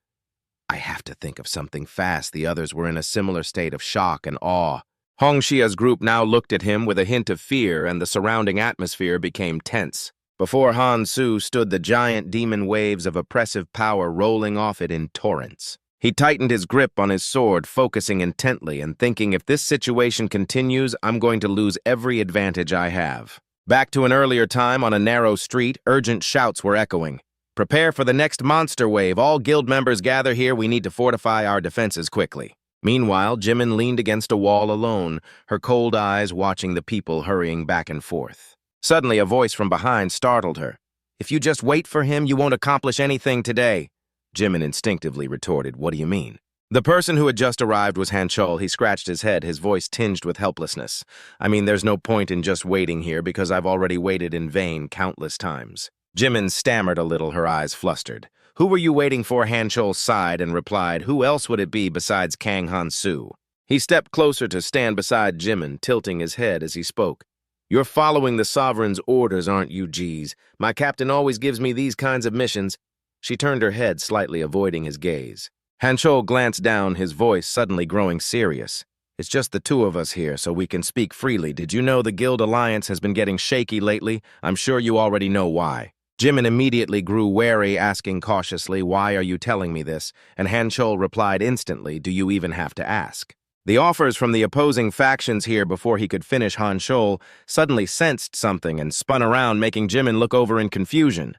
[SPEAKER 1] "I have to think of something fast." The others were in a similar state of shock and awe. Hong Xia's group now looked at him with a hint of fear, and the surrounding atmosphere became tense. Before Han Su stood the giant demon waves of oppressive power rolling off it in torrents. He tightened his grip on his sword, focusing intently and thinking, if this situation continues, I'm going to lose every advantage I have. Back to an earlier time on a narrow street, urgent shouts were echoing. Prepare for the next monster wave. All guild members gather here. We need to fortify our defenses quickly. Meanwhile, Jimin leaned against a wall alone, her cold eyes watching the people hurrying back and forth. Suddenly, a voice from behind startled her. "If you just wait for him, you won't accomplish anything today." Jimin instinctively retorted, "What do you mean?" The person who had just arrived was Hanchol. He scratched his head, his voice tinged with helplessness. "I mean, there's no point in just waiting here because I've already waited in vain countless times." Jimin stammered a little, her eyes flustered. "Who were you waiting for?" Hanchol sighed and replied, "Who else would it be besides Kang Han-soo?" He stepped closer to stand beside Jimin, tilting his head as he spoke. "You're following the Sovereign's orders, aren't you, G's? My captain always gives me these kinds of missions." She turned her head, slightly avoiding his gaze. Hanchol glanced down, his voice suddenly growing serious. "It's just the two of us here, so we can speak freely. Did you know the Guild Alliance has been getting shaky lately? I'm sure you already know why." Jimin immediately grew wary, asking cautiously, "Why are you telling me this?" And Hanchol replied instantly, "Do you even have to ask?" The offers from the opposing factions here before he could finish, Hanchol suddenly sensed something and spun around, making Jimin look over in confusion.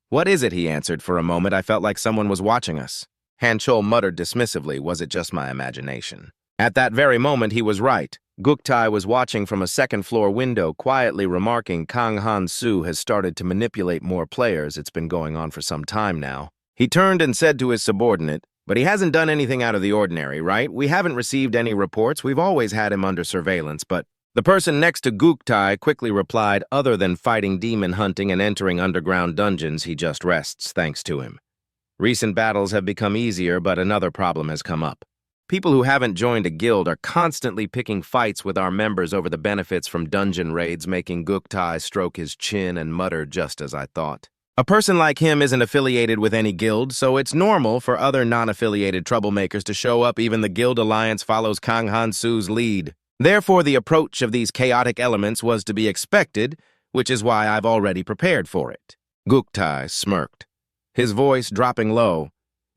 [SPEAKER 1] "What is it?" he answered. "For a moment, I felt like someone was watching us." Hanchol muttered dismissively, "Was it just my imagination?" At that very moment, he was right. Guktai was watching from a second-floor window, quietly remarking, "Kang Han-soo has started to manipulate more players. It's been going on for some time now." He turned and said to his subordinate, "But he hasn't done anything out of the ordinary, right? We haven't received any reports. We've always had him under surveillance, but..." The person next to Guktai quickly replied, "Other than fighting demon hunting and entering underground dungeons, he just rests, thanks to him. Recent battles have become easier, but another problem has come up. People who haven't joined a guild are constantly picking fights with our members over the benefits from dungeon raids," making Guktai stroke his chin and mutter, "Just as I thought." A person like him isn't affiliated with any guild, so it's normal for other non-affiliated troublemakers to show up. Even the Guild Alliance follows Kang Han-soo's lead. Therefore, the approach of these chaotic elements was to be expected, which is why I've already prepared for it. Guktai smirked, his voice dropping low.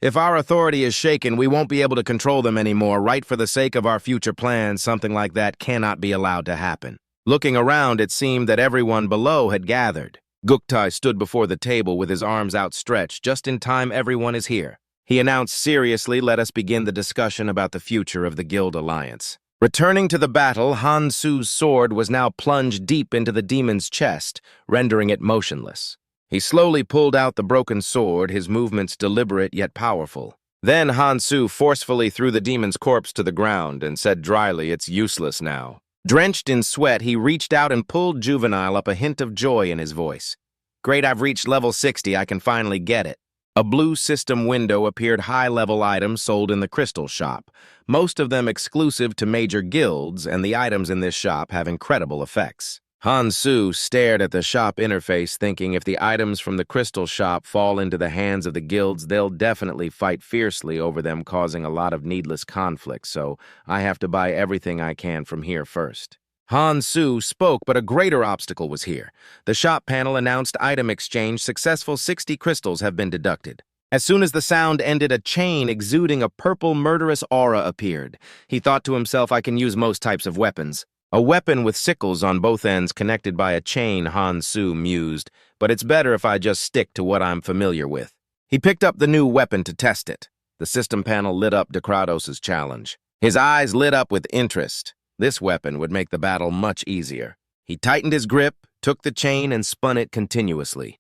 [SPEAKER 1] "If our authority is shaken, we won't be able to control them anymore. Right, for the sake of our future plans, something like that cannot be allowed to happen." Looking around, it seemed that everyone below had gathered. Guktai stood before the table with his arms outstretched. "Just in time, everyone is here." He announced seriously, "Let us begin the discussion about the future of the Guild Alliance." Returning to the battle, Han-soo's sword was now plunged deep into the demon's chest, rendering it motionless. He slowly pulled out the broken sword, his movements deliberate yet powerful. Then Han-soo forcefully threw the demon's corpse to the ground and said dryly, "It's useless now." Drenched in sweat, he reached out and pulled Juvenile up, a hint of joy in his voice. "Great, I've reached level 60. I can finally get it." A blue system window appeared, high-level items sold in the crystal shop, most of them exclusive to major guilds, and the items in this shop have incredible effects. Han-soo stared at the shop interface, thinking if the items from the crystal shop fall into the hands of the guilds, they'll definitely fight fiercely over them, causing a lot of needless conflict, so I have to buy everything I can from here first. Han-soo spoke, but a greater obstacle was here. The shop panel announced item exchange successful. 60 crystals have been deducted. As soon as the sound ended, a chain exuding a purple murderous aura appeared. He thought to himself, "I can use most types of weapons." A weapon with sickles on both ends connected by a chain, Han-soo mused, "But it's better if I just stick to what I'm familiar with." He picked up the new weapon to test it. The system panel lit up Dekrados's challenge. His eyes lit up with interest. This weapon would make the battle much easier. He tightened his grip, took the chain, and spun it continuously.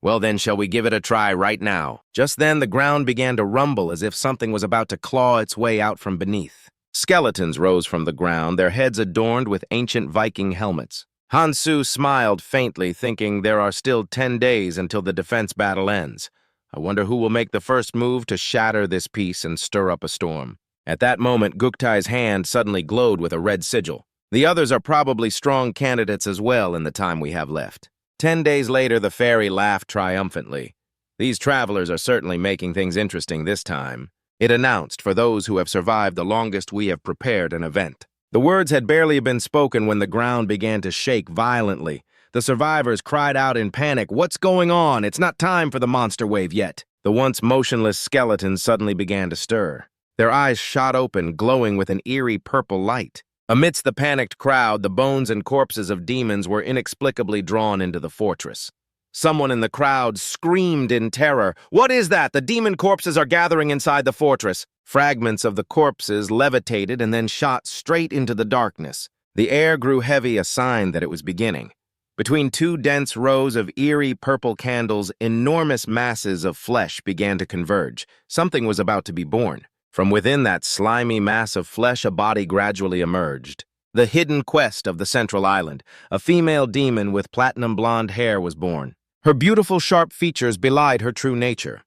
[SPEAKER 1] "Well then, shall we give it a try right now?" Just then, the ground began to rumble as if something was about to claw its way out from beneath. Skeletons rose from the ground, their heads adorned with ancient Viking helmets. Han-soo smiled faintly, thinking there are still 10 days until the defense battle ends. I wonder who will make the first move to shatter this peace and stir up a storm. At that moment, Guktai's hand suddenly glowed with a red sigil. The others are probably strong candidates as well in the time we have left. 10 days later, the fairy laughed triumphantly. "These travelers are certainly making things interesting this time." It announced, "For those who have survived the longest, we have prepared an event." The words had barely been spoken when the ground began to shake violently. The survivors cried out in panic, "What's going on? It's not time for the monster wave yet." The once motionless skeletons suddenly began to stir. Their eyes shot open, glowing with an eerie purple light. Amidst the panicked crowd, the bones and corpses of demons were inexplicably drawn into the fortress. Someone in the crowd screamed in terror. "What is that? The demon corpses are gathering inside the fortress." Fragments of the corpses levitated and then shot straight into the darkness. The air grew heavy, a sign that it was beginning. Between two dense rows of eerie purple candles, enormous masses of flesh began to converge. Something was about to be born. From within that slimy mass of flesh, a body gradually emerged. The hidden quest of the central island. A female demon with platinum blonde hair was born. Her beautiful, sharp features belied her true nature.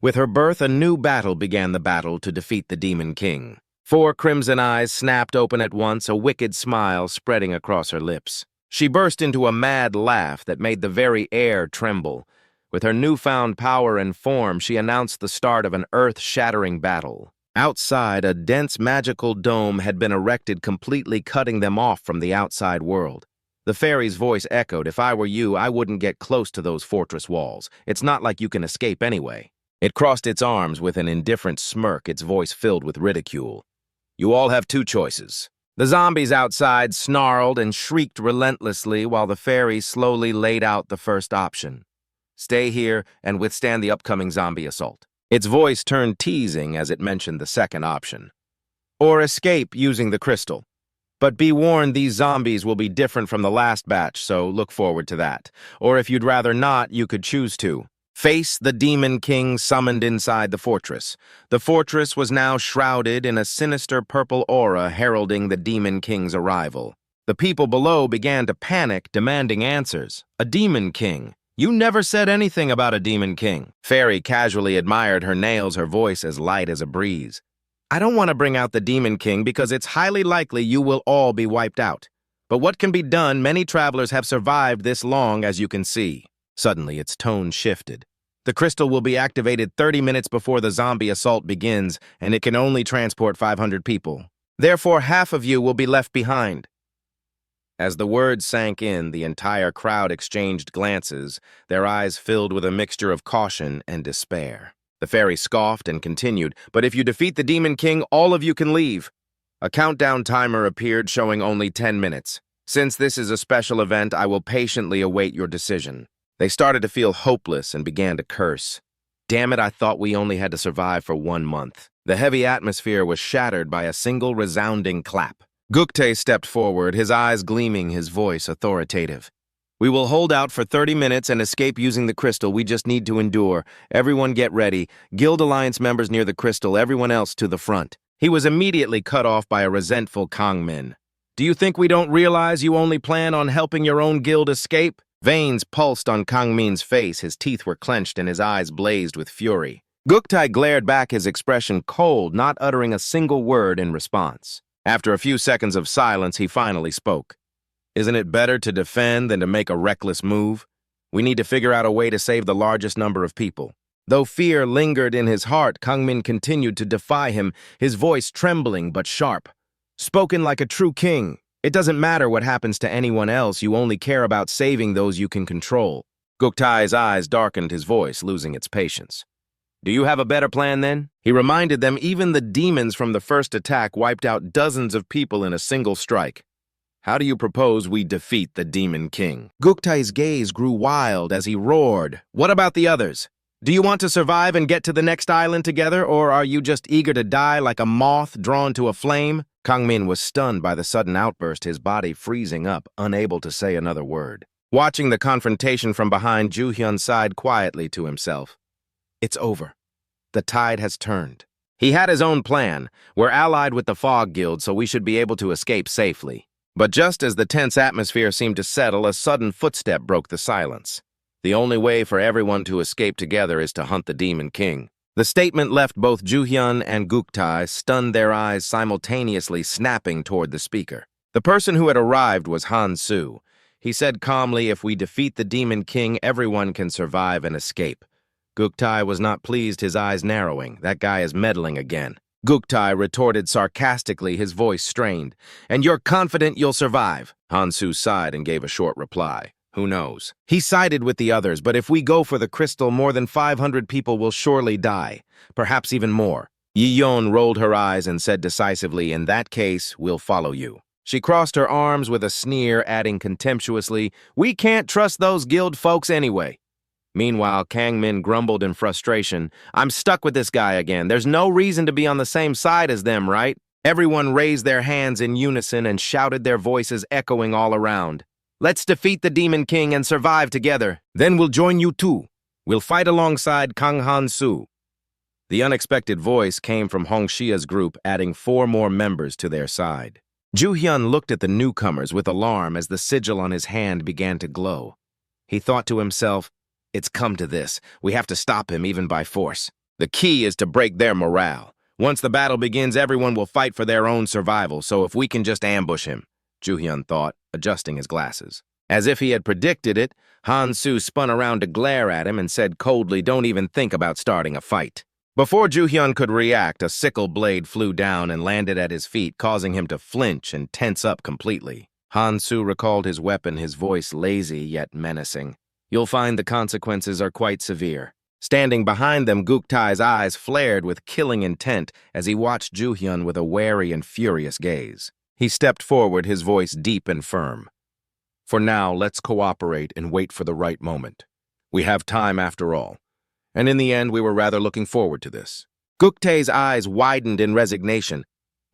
[SPEAKER 1] With her birth, a new battle began, the battle to defeat the Demon King. 4 crimson eyes snapped open at once, a wicked smile spreading across her lips. She burst into a mad laugh that made the very air tremble. With her newfound power and form, she announced the start of an earth-shattering battle. Outside, a dense magical dome had been erected, completely cutting them off from the outside world. The fairy's voice echoed, "If I were you, I wouldn't get close to those fortress walls. It's not like you can escape anyway." It crossed its arms with an indifferent smirk, its voice filled with ridicule. "You all have 2 choices." The zombies outside snarled and shrieked relentlessly while the fairy slowly laid out the first option. "Stay here and withstand the upcoming zombie assault." Its voice turned teasing as it mentioned the second option. "Or escape using the crystal. But be warned, these zombies will be different from the last batch, so look forward to that. Or if you'd rather not, you could choose to face the Demon King summoned inside the fortress. The fortress was now shrouded in a sinister purple aura heralding the Demon King's arrival. The people below began to panic, demanding answers. "A Demon King? You never said anything about a Demon King." Fairy casually admired her nails, her voice as light as a breeze. "I don't want to bring out the Demon King because it's highly likely you will all be wiped out. But what can be done? Many travelers have survived this long, as you can see." Suddenly, its tone shifted. "The crystal will be activated 30 minutes before the zombie assault begins, and it can only transport 500 people. Therefore, half of you will be left behind." As the words sank in, the entire crowd exchanged glances, their eyes filled with a mixture of caution and despair. The fairy scoffed and continued, "But if you defeat the Demon King, all of you can leave." A countdown timer appeared showing only 10 minutes. "Since this is a special event, I will patiently await your decision." They started to feel hopeless and began to curse. "Damn it, I thought we only had to survive for 1 month." The heavy atmosphere was shattered by a single resounding clap. Gukte stepped forward, his eyes gleaming, his voice authoritative. "We will hold out for 30 minutes and escape using the crystal. We just need to endure. Everyone get ready. Guild Alliance members near the crystal, everyone else to the front." He was immediately cut off by a resentful Kangmin. "Do you think we don't realize you only plan on helping your own guild escape?" Veins pulsed on Kangmin's face, his teeth were clenched and his eyes blazed with fury. Guktai glared back, his expression cold, not uttering a single word in response. After a few seconds of silence, he finally spoke. "Isn't it better to defend than to make a reckless move? We need to figure out a way to save the largest number of people." Though fear lingered in his heart, Kangmin continued to defy him, his voice trembling but sharp. "Spoken like a true king. It doesn't matter what happens to anyone else, you only care about saving those you can control." Guktai's eyes darkened, his voice losing its patience. "Do you have a better plan then?" He reminded them even the demons from the first attack wiped out dozens of people in a single strike. "How do you propose we defeat the Demon King?" Guktai's gaze grew wild as he roared. "What about the others? Do you want to survive and get to the next island together, or are you just eager to die like a moth drawn to a flame?" Kangmin was stunned by the sudden outburst, his body freezing up, unable to say another word. Watching the confrontation from behind, Juhyun sighed quietly to himself. "It's over. The tide has turned." He had his own plan. "We're allied with the Fog Guild, so we should be able to escape safely." But just as the tense atmosphere seemed to settle, a sudden footstep broke the silence. "The only way for everyone to escape together is to hunt the Demon King." The statement left both Juhyun and Guktai stunned, their eyes simultaneously snapping toward the speaker. The person who had arrived was Han Su. He said calmly, "If we defeat the Demon King, everyone can survive and escape." Guktai was not pleased, his eyes narrowing. "That guy is meddling again." Guktai retorted sarcastically, his voice strained. "And you're confident you'll survive?" Han Su sighed and gave a short reply. "Who knows?" He sided with the others, "But if we go for the crystal, more than 500 people will surely die, perhaps even more." Yiyon rolled her eyes and said decisively, "In that case, we'll follow you." She crossed her arms with a sneer, adding contemptuously, "We can't trust those guild folks anyway." Meanwhile, Kang Min grumbled in frustration. I'm stuck with this guy again. There's no reason to be on the same side as them, right? Everyone raised their hands in unison and shouted, their voices echoing all around. Let's defeat the Demon King and survive together. Then we'll join you too. We'll fight alongside Kang Han-soo. The unexpected voice came from Hong Xia's group, adding 4 more members to their side. Ju Hyun looked at the newcomers with alarm as the sigil on his hand began to glow. He thought to himself, it's come to this. We have to stop him even by force. The key is to break their morale. Once the battle begins, everyone will fight for their own survival, so if we can just ambush him, Ju Hyun thought, adjusting his glasses. As if he had predicted it, Han-soo spun around to glare at him and said coldly, don't even think about starting a fight. Before Ju Hyun could react, a sickle blade flew down and landed at his feet, causing him to flinch and tense up completely. Han-soo recalled his weapon, his voice lazy yet menacing. You'll find the consequences are quite severe. Standing behind them, Guktai's eyes flared with killing intent as he watched Ju Hyun with a wary and furious gaze. He stepped forward, his voice deep and firm. For now, let's cooperate and wait for the right moment. We have time after all. And in the end, we were rather looking forward to this. Guktai's eyes widened in resignation.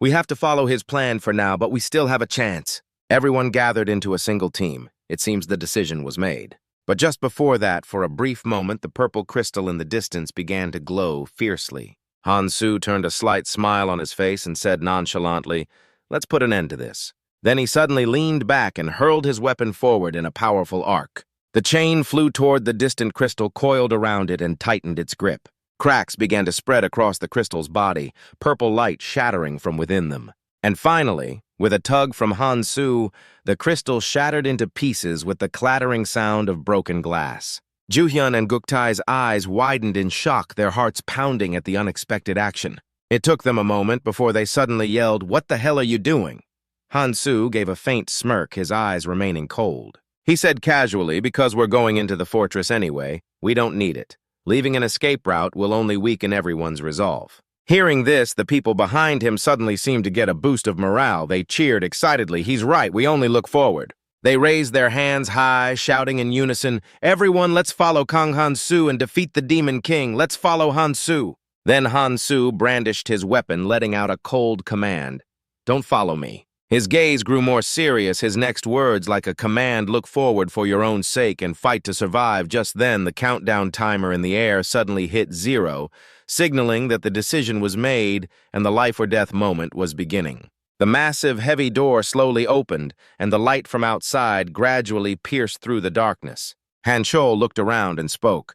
[SPEAKER 1] We have to follow his plan for now, but we still have a chance. Everyone gathered into a single team. It seems the decision was made. But just before that, for a brief moment, the purple crystal in the distance began to glow fiercely. Han-soo turned a slight smile on his face and said nonchalantly, let's put an end to this. Then he suddenly leaned back and hurled his weapon forward in a powerful arc. The chain flew toward the distant crystal, coiled around it, and tightened its grip. Cracks began to spread across the crystal's body, purple light shattering from within them. And finally, with a tug from Han-soo, the crystal shattered into pieces with the clattering sound of broken glass. Ju Hyun and Guktai's eyes widened in shock, their hearts pounding at the unexpected action. It took them a moment before they suddenly yelled, "What the hell are you doing?" Han-soo gave a faint smirk, his eyes remaining cold. He said casually, because we're going into the fortress anyway, we don't need it. Leaving an escape route will only weaken everyone's resolve. Hearing this, the people behind him suddenly seemed to get a boost of morale. They cheered excitedly. He's right, we only look forward. They raised their hands high, shouting in unison, everyone, let's follow Kang Han-soo and defeat the Demon King. Let's follow Han-soo. Then Han-soo brandished his weapon, letting out a cold command. Don't follow me. His gaze grew more serious, his next words like a command, look forward for your own sake and fight to survive. Just then, the countdown timer in the air suddenly hit 0, signaling that the decision was made and the life or death moment was beginning. The massive, heavy door slowly opened, and the light from outside gradually pierced through the darkness. Han Chol looked around and spoke.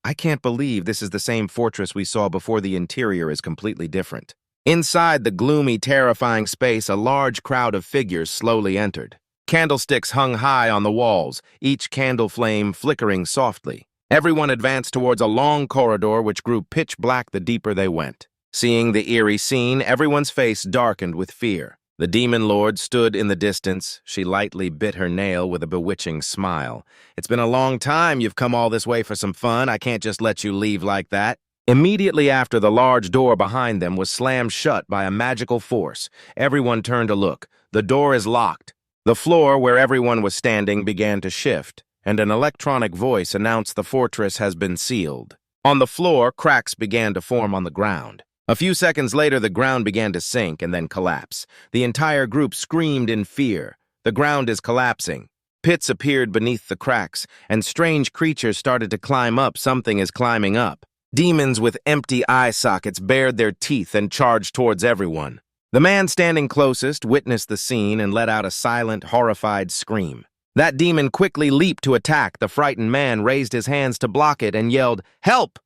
[SPEAKER 1] I can't believe this is the same fortress we saw before. The interior is completely different. Inside the gloomy, terrifying space, a large crowd of figures slowly entered. Candlesticks hung high on the walls, each candle flame flickering softly. Everyone advanced towards a long corridor which grew pitch black the deeper they went. Seeing the eerie scene, everyone's face darkened with fear. The Demon Lord stood in the distance. She lightly bit her nail with a bewitching smile. It's been a long time. You've come all this way for some fun. I can't just let you leave like that. Immediately after, the large door behind them was slammed shut by a magical force. Everyone turned to look. The door is locked. The floor where everyone was standing began to shift, and an electronic voice announced the fortress has been sealed. On the floor, cracks began to form on the ground. A few seconds later, the ground began to sink and then collapse. The entire group screamed in fear. The ground is collapsing. Pits appeared beneath the cracks, and strange creatures started to climb up. Something is climbing up. Demons with empty eye sockets bared their teeth and charged towards everyone. The man standing closest witnessed the scene and let out a silent, horrified scream. That demon quickly leaped to attack. The frightened man raised his hands to block it and yelled, "Help!"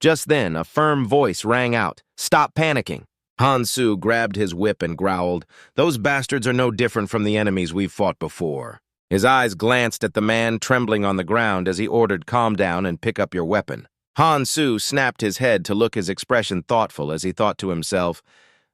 [SPEAKER 1] Just then, a firm voice rang out, "Stop panicking." Han-soo grabbed his whip and growled, "Those bastards are no different from the enemies we've fought before." His eyes glanced at the man trembling on the ground as he ordered, "Calm down and pick up your weapon." Han-soo snapped his head to look his expression thoughtful as he thought to himself,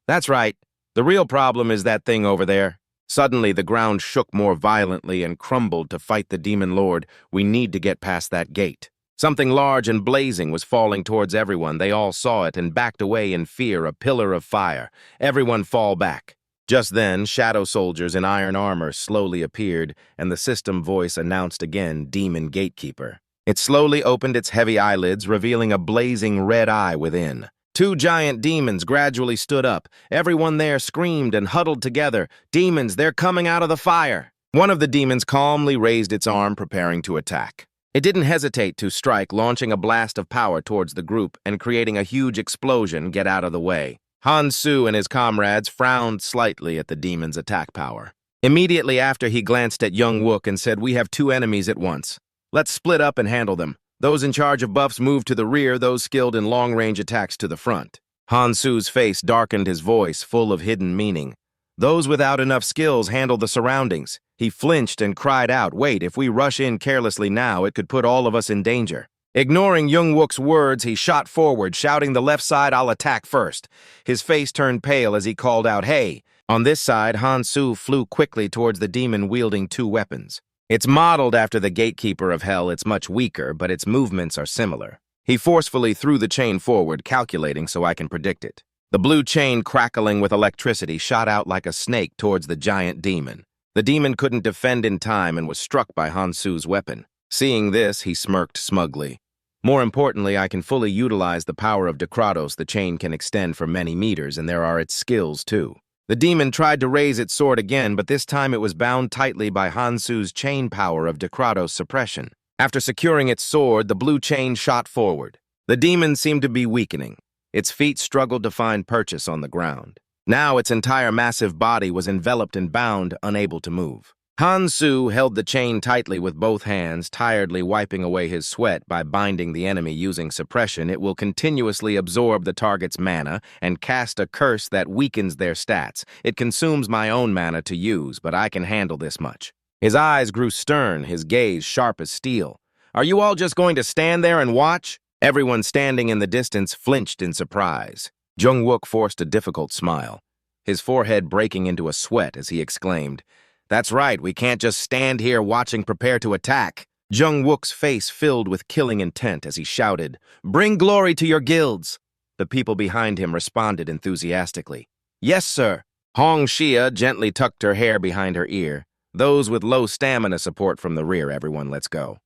[SPEAKER 1] "That's right. The real problem is that thing over there." Suddenly, the ground shook more violently and crumbled to fight the Demon Lord. We need to get past that gate. Something large and blazing was falling towards everyone. They all saw it and backed away in fear, a pillar of fire. Everyone fall back. Just then, shadow soldiers in iron armor slowly appeared, and the system voice announced again, "Demon Gatekeeper." It slowly opened its heavy eyelids, revealing a blazing red eye within. Two giant demons gradually stood up. Everyone there screamed and huddled together. Demons, they're coming out of the fire! One of the demons calmly raised its arm, preparing to attack. It didn't hesitate to strike, launching a blast of power towards the group and creating a huge explosion. Get out of the way. Han-Su and his comrades frowned slightly at the demon's attack power. Immediately after, he glanced at Young Wook and said, "We have two enemies at once. Let's split up and handle them. Those in charge of buffs move to the rear, those skilled in long-range attacks to the front." Han-Su's face darkened, his voice full of hidden meaning. "Those without enough skills handle the surroundings." He flinched and cried out, "Wait, if we rush in carelessly now, it could put all of us in danger." Ignoring Young Wook's words, he shot forward, shouting, "The left side, I'll attack first." His face turned pale as he called out, "Hey!" On this side, Han-Su flew quickly towards the demon wielding two weapons. It's modeled after the gatekeeper of hell. It's much weaker, but its movements are similar. He forcefully threw the chain forward, calculating so I can predict it. The blue chain, crackling with electricity, shot out like a snake towards the giant demon. The demon couldn't defend in time and was struck by Han-Su's weapon. Seeing this, he smirked smugly. More importantly, I can fully utilize the power of Dekratos. The chain can extend for many meters, and there are its skills, too. The demon tried to raise its sword again, but this time it was bound tightly by Han-Su's chain power of Dekratos suppression. After securing its sword, the blue chain shot forward. The demon seemed to be weakening. Its feet struggled to find purchase on the ground. Now its entire massive body was enveloped and bound, unable to move. Han-Su held the chain tightly with both hands, tiredly wiping away his sweat. By binding the enemy using suppression, it will continuously absorb the target's mana and cast a curse that weakens their stats. It consumes my own mana to use, but I can handle this much. His eyes grew stern, his gaze sharp as steel. "Are you all just going to stand there and watch?" Everyone standing in the distance flinched in surprise. Jung Wook forced a difficult smile, his forehead breaking into a sweat as he exclaimed, "That's right, we can't just stand here watching. Prepare to attack." Jung Wook's face filled with killing intent as he shouted, "Bring glory to your guilds!" The people behind him responded enthusiastically. "Yes, sir." Hong Xia gently tucked her hair behind her ear. "Those with low stamina support from the rear, everyone, let's go."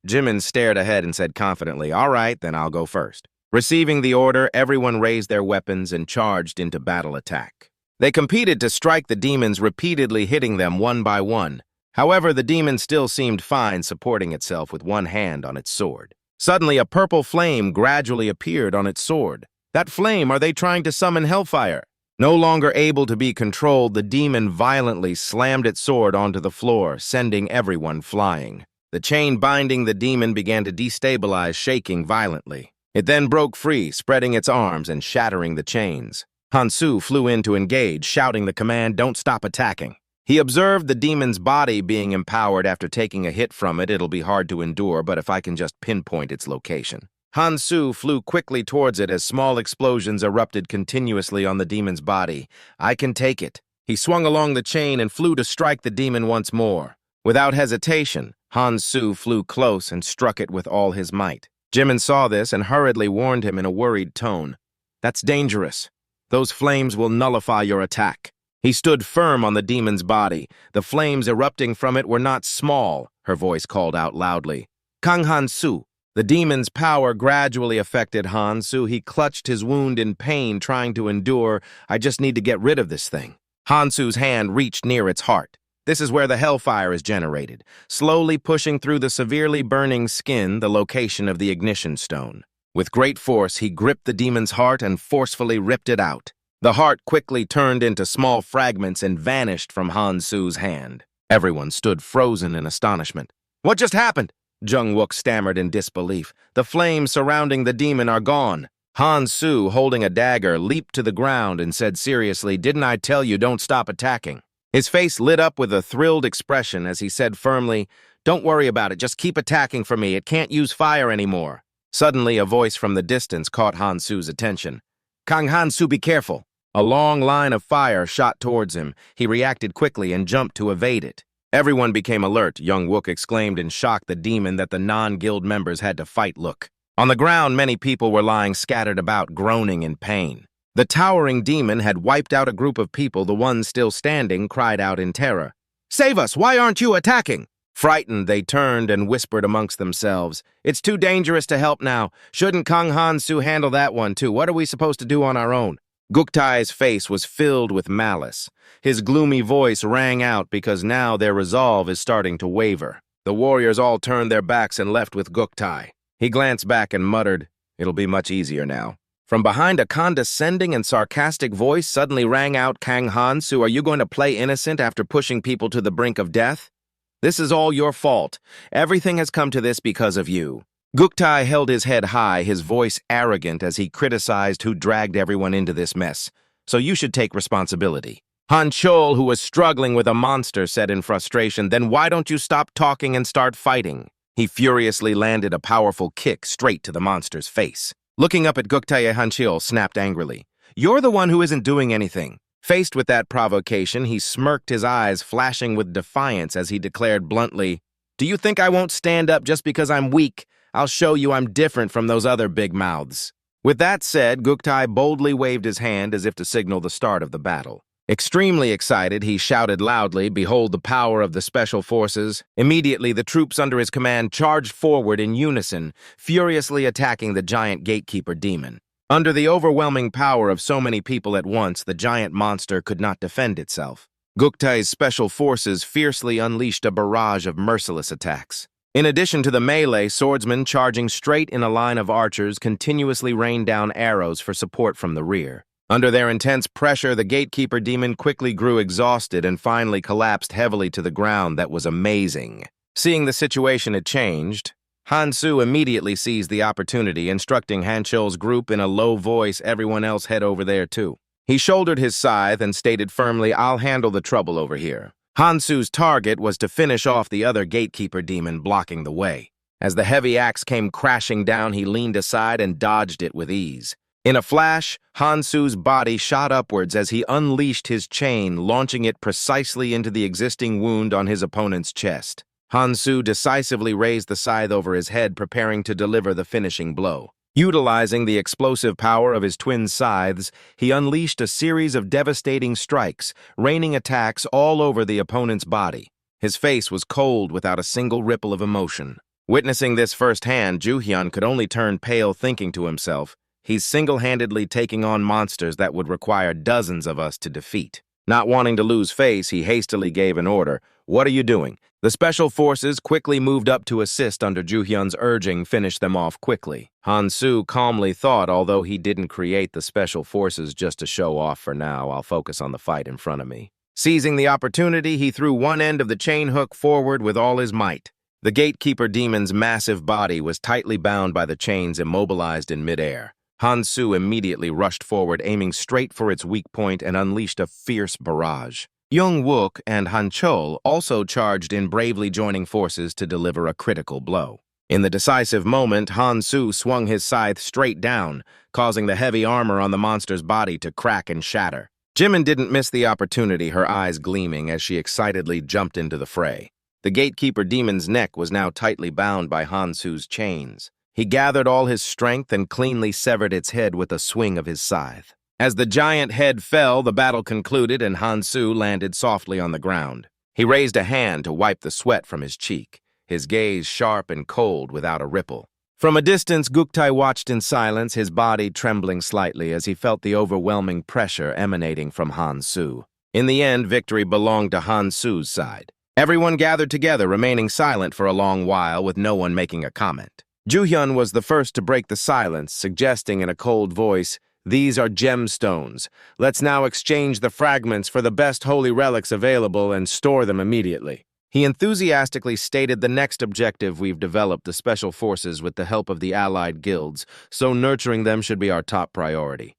[SPEAKER 1] Jimin stared ahead and said confidently, "All right, then I'll go first." Receiving the order, everyone raised their weapons and charged into battle attack. They competed to strike the demons, repeatedly hitting them one by one. However, the demon still seemed fine, supporting itself with one hand on its sword. Suddenly, a purple flame gradually appeared on its sword. That flame, are they trying to summon hellfire? No longer able to be controlled, the demon violently slammed its sword onto the floor, sending everyone flying. The chain binding the demon began to destabilize, shaking violently. It then broke free, spreading its arms and shattering the chains. Han-Su flew in to engage, shouting the command, "Don't stop attacking." He observed the demon's body being empowered. After taking a hit from it, it'll be hard to endure, but if I can just pinpoint its location. Han-Su flew quickly towards it as small explosions erupted continuously on the demon's body. "I can take it." He swung along the chain and flew to strike the demon once more. Without hesitation, Han-Su flew close and struck it with all his might. Jimin saw this and hurriedly warned him in a worried tone, "That's dangerous. Those flames will nullify your attack." He stood firm on the demon's body. The flames erupting from it were not small, her voice called out loudly. "Kang Han-Su." The demon's power gradually affected Han-Su. He clutched his wound in pain, trying to endure. "I just need to get rid of this thing." Han-Su's hand reached near its heart. This is where the hellfire is generated, slowly pushing through the severely burning skin, the location of the ignition stone. With great force, he gripped the demon's heart and forcefully ripped it out. The heart quickly turned into small fragments and vanished from Han-Su's hand. Everyone stood frozen in astonishment. "What just happened?" Jung Wook stammered in disbelief. "The flames surrounding the demon are gone." Han-Su, holding a dagger, leaped to the ground and said seriously, "Didn't I tell you don't stop attacking?" His face lit up with a thrilled expression as he said firmly, "Don't worry about it, just keep attacking for me. It can't use fire anymore." Suddenly, a voice from the distance caught Han-Su's attention. "Kang Han-Su, be careful." A long line of fire shot towards him. He reacted quickly and jumped to evade it. Everyone became alert. Young Wook exclaimed in shock, the demon that the non-guild members had to fight. Look. On the ground, many people were lying scattered about, groaning in pain. The towering demon had wiped out a group of people. The ones still standing cried out in terror. "Save us! Why aren't you attacking?" Frightened, they turned and whispered amongst themselves. It's too dangerous to help now. Shouldn't Kang Han-su handle that one too? What are we supposed to do on our own? Guktai's face was filled with malice. His gloomy voice rang out because now their resolve is starting to waver. The warriors all turned their backs and left with Guktai. He glanced back and muttered, "It'll be much easier now." From behind a condescending and sarcastic voice suddenly rang out, "Kang Han-su, are you going to play innocent after pushing people to the brink of death? This is all your fault. Everything has come to this because of you." Guktai held his head high, his voice arrogant as he criticized who dragged everyone into this mess. "So you should take responsibility." Han Chol, who was struggling with a monster, said in frustration, "Then why don't you stop talking and start fighting?" He furiously landed a powerful kick straight to the monster's face. Looking up at Guktai, Han Chol snapped angrily, "You're the one who isn't doing anything." Faced with that provocation, he smirked, his eyes flashing with defiance as he declared bluntly, "Do you think I won't stand up just because I'm weak? I'll show you I'm different from those other big mouths." With that said, Guktai boldly waved his hand as if to signal the start of the battle. Extremely excited, he shouted loudly, "Behold the power of the special forces." Immediately, the troops under his command charged forward in unison, furiously attacking the giant gatekeeper demon. Under the overwhelming power of so many people at once, the giant monster could not defend itself. Guktai's special forces fiercely unleashed a barrage of merciless attacks. In addition to the melee, swordsmen charging straight in a line of archers continuously rained down arrows for support from the rear. Under their intense pressure, the gatekeeper demon quickly grew exhausted and finally collapsed heavily to the ground. That was amazing. Seeing the situation had changed, Han-su immediately seized the opportunity, instructing Han Chol's group in a low voice, "Everyone else head over there too." He shouldered his scythe and stated firmly, "I'll handle the trouble over here." Han-su's target was to finish off the other gatekeeper demon blocking the way. As the heavy axe came crashing down, he leaned aside and dodged it with ease. In a flash, Han-su's body shot upwards as he unleashed his chain, launching it precisely into the existing wound on his opponent's chest. Han-su decisively raised the scythe over his head, preparing to deliver the finishing blow. Utilizing the explosive power of his twin scythes, he unleashed a series of devastating strikes, raining attacks all over the opponent's body. His face was cold without a single ripple of emotion. Witnessing this firsthand, Ju-hyun could only turn pale, thinking to himself, "He's single-handedly taking on monsters that would require dozens of us to defeat." Not wanting to lose face, he hastily gave an order. "What are you doing?" The special forces quickly moved up to assist under Ju-hyun's urging, finish them off quickly. Han-su calmly thought, although he didn't create the special forces just to show off for now, I'll focus on the fight in front of me. Seizing the opportunity, he threw one end of the chain hook forward with all his might. The gatekeeper demon's massive body was tightly bound by the chains, immobilized in midair. Han-su immediately rushed forward, aiming straight for its weak point, and unleashed a fierce barrage. Young-wook and Han Chol also charged in, bravely joining forces to deliver a critical blow. In the decisive moment, Han-su swung his scythe straight down, causing the heavy armor on the monster's body to crack and shatter. Jimin didn't miss the opportunity, her eyes gleaming as she excitedly jumped into the fray. The gatekeeper demon's neck was now tightly bound by Han-su's chains. He gathered all his strength and cleanly severed its head with a swing of his scythe. As the giant head fell, the battle concluded and Han-su landed softly on the ground. He raised a hand to wipe the sweat from his cheek, his gaze sharp and cold without a ripple. From a distance, Guktai watched in silence, his body trembling slightly as he felt the overwhelming pressure emanating from Han-su. In the end, victory belonged to Han-su's side. Everyone gathered together, remaining silent for a long while with no one making a comment. Ju-hyun was the first to break the silence, suggesting in a cold voice, "These are gemstones. Let's now exchange the fragments for the best holy relics available and store them immediately." He enthusiastically stated, "The next objective, we've developed the special forces with the help of the allied guilds, so nurturing them should be our top priority."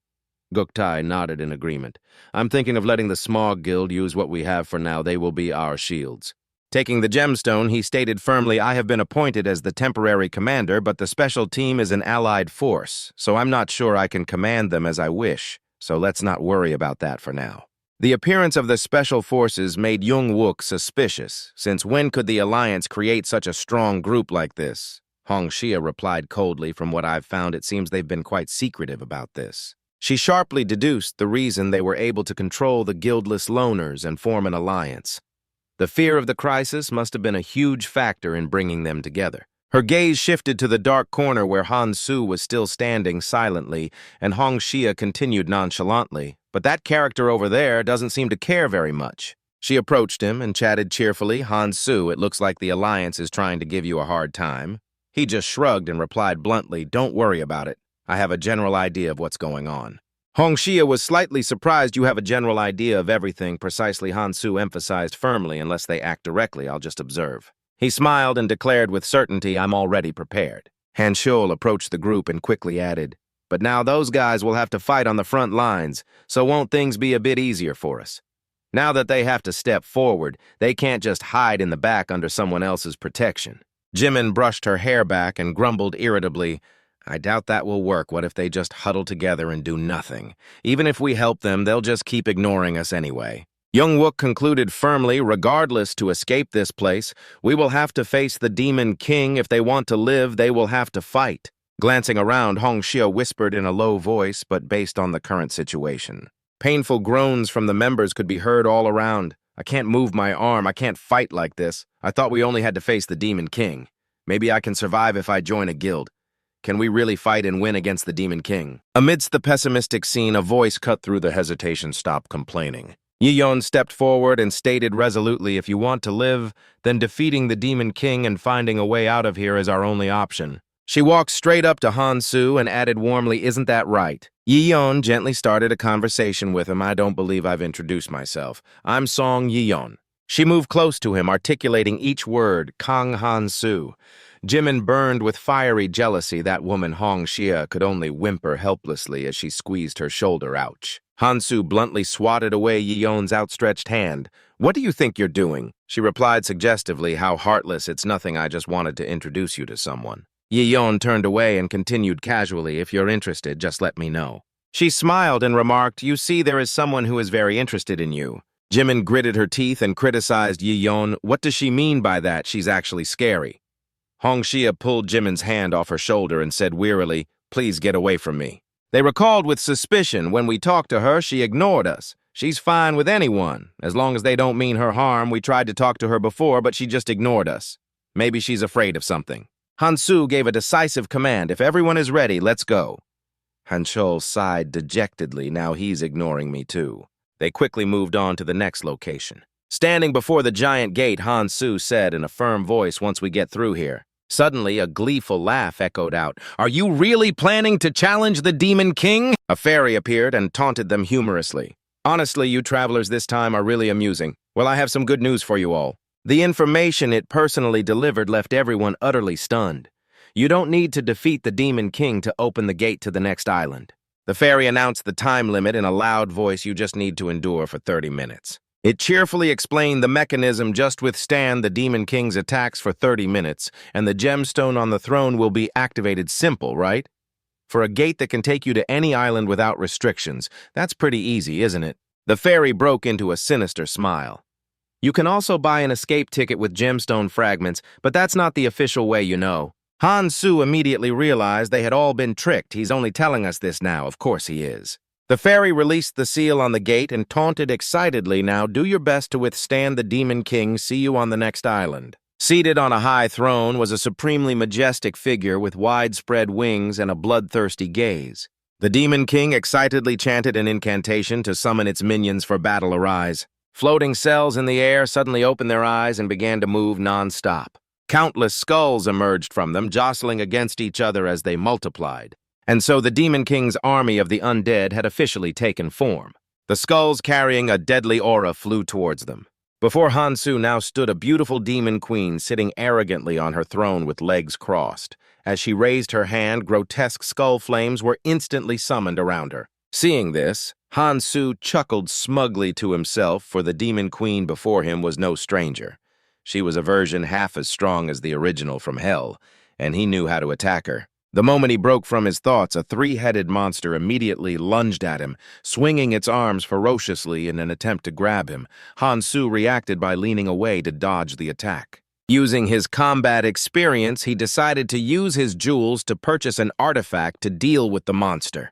[SPEAKER 1] Guktai nodded in agreement. "I'm thinking of letting the Smog Guild use what we have for now. They will be our shields." Taking the gemstone, he stated firmly, "I have been appointed as the temporary commander, but the special team is an allied force, so I'm not sure I can command them as I wish, so let's not worry about that for now." The appearance of the special forces made Young-wook suspicious, since when could the Alliance create such a strong group like this? Hong Xia replied coldly, "From what I've found, it seems they've been quite secretive about this." She sharply deduced the reason they were able to control the guildless loners and form an alliance. The fear of the crisis must have been a huge factor in bringing them together. Her gaze shifted to the dark corner where Han Su was still standing silently, and Hong Xia continued nonchalantly. But that character over there doesn't seem to care very much. She approached him and chatted cheerfully. Han Su, it looks like the Alliance is trying to give you a hard time. He just shrugged and replied bluntly, don't worry about it. I have a general idea of what's going on. Hong Xia was slightly surprised. You have a general idea of everything, precisely, Han Su emphasized firmly. Unless they act directly, I'll just observe. He smiled and declared with certainty, I'm already prepared. Han Shul approached the group and quickly added, but now those guys will have to fight on the front lines, so won't things be a bit easier for us? Now that they have to step forward, they can't just hide in the back under someone else's protection. Jimin brushed her hair back and grumbled irritably, I doubt that will work. What if they just huddle together and do nothing? Even if we help them, they'll just keep ignoring us anyway. Young-wook concluded firmly, regardless, to escape this place, we will have to face the Demon King. If they want to live, they will have to fight. Glancing around, Hong Xia whispered in a low voice, but based on the current situation. Painful groans from the members could be heard all around. I can't move my arm. I can't fight like this. I thought we only had to face the Demon King. Maybe I can survive if I join a guild. Can we really fight and win against the Demon King? Amidst the pessimistic scene, a voice cut through the hesitation. Stop complaining. Yi-yeon stepped forward and stated resolutely, if you want to live, then defeating the Demon King and finding a way out of here is our only option. She walked straight up to Han Su and added warmly, isn't that right? Yi-yeon gently started a conversation with him. I don't believe I've introduced myself. I'm Song Yi-yeon. She moved close to him, articulating each word, Kang Han Su. Jimin burned with fiery jealousy. That woman Hong Xia could only whimper helplessly as she squeezed her shoulder. Ouch. Han Su bluntly swatted away Yi-yeon's outstretched hand. What do you think you're doing? She replied suggestively, how heartless, it's nothing, I just wanted to introduce you to someone. Yi-yeon turned away and continued casually, if you're interested, just let me know. She smiled and remarked, you see, there is someone who is very interested in you. Jimin gritted her teeth and criticized Yi-yeon. What does she mean by that? She's actually scary. Hong Xia pulled Jimin's hand off her shoulder and said wearily, please get away from me. They recalled with suspicion when we talked to her, she ignored us. She's fine with anyone, as long as they don't mean her harm. We tried to talk to her before, but she just ignored us. Maybe she's afraid of something. Han Su gave a decisive command. If everyone is ready, let's go. Han Shul sighed dejectedly. Now he's ignoring me too. They quickly moved on to the next location. Standing before the giant gate, Han Su said in a firm voice, once we get through here. Suddenly, a gleeful laugh echoed out. Are you really planning to challenge the Demon King? A fairy appeared and taunted them humorously. Honestly, you travelers this time are really amusing. Well, I have some good news for you all. The information it personally delivered left everyone utterly stunned. You don't need to defeat the Demon King to open the gate to the next island. The fairy announced the time limit in a loud voice. You just need to endure for 30 minutes. It cheerfully explained the mechanism. Just withstand the Demon King's attacks for 30 minutes, and the gemstone on the throne will be activated. Simple, right? For a gate that can take you to any island without restrictions, that's pretty easy, isn't it? The fairy broke into a sinister smile. You can also buy an escape ticket with gemstone fragments, but that's not the official way, you know. Han Su immediately realized they had all been tricked. He's only telling us this now. Of course he is. The fairy released the seal on the gate and taunted excitedly, now do your best to withstand the Demon King. See you on the next island. Seated on a high throne was a supremely majestic figure with widespread wings and a bloodthirsty gaze. The Demon King excitedly chanted an incantation to summon its minions for battle. Arise. Floating cells in the air suddenly opened their eyes and began to move non-stop. Countless skulls emerged from them, jostling against each other as they multiplied. And so the Demon King's army of the undead had officially taken form. The skulls carrying a deadly aura flew towards them. Before Han Su now stood a beautiful demon queen sitting arrogantly on her throne with legs crossed. As she raised her hand, grotesque skull flames were instantly summoned around her. Seeing this, Han Su chuckled smugly to himself, for the demon queen before him was no stranger. She was a version half as strong as the original from Hell, and he knew how to attack her. The moment he broke from his thoughts, a three-headed monster immediately lunged at him, swinging its arms ferociously in an attempt to grab him. Han Su reacted by leaning away to dodge the attack. Using his combat experience, he decided to use his jewels to purchase an artifact to deal with the monster.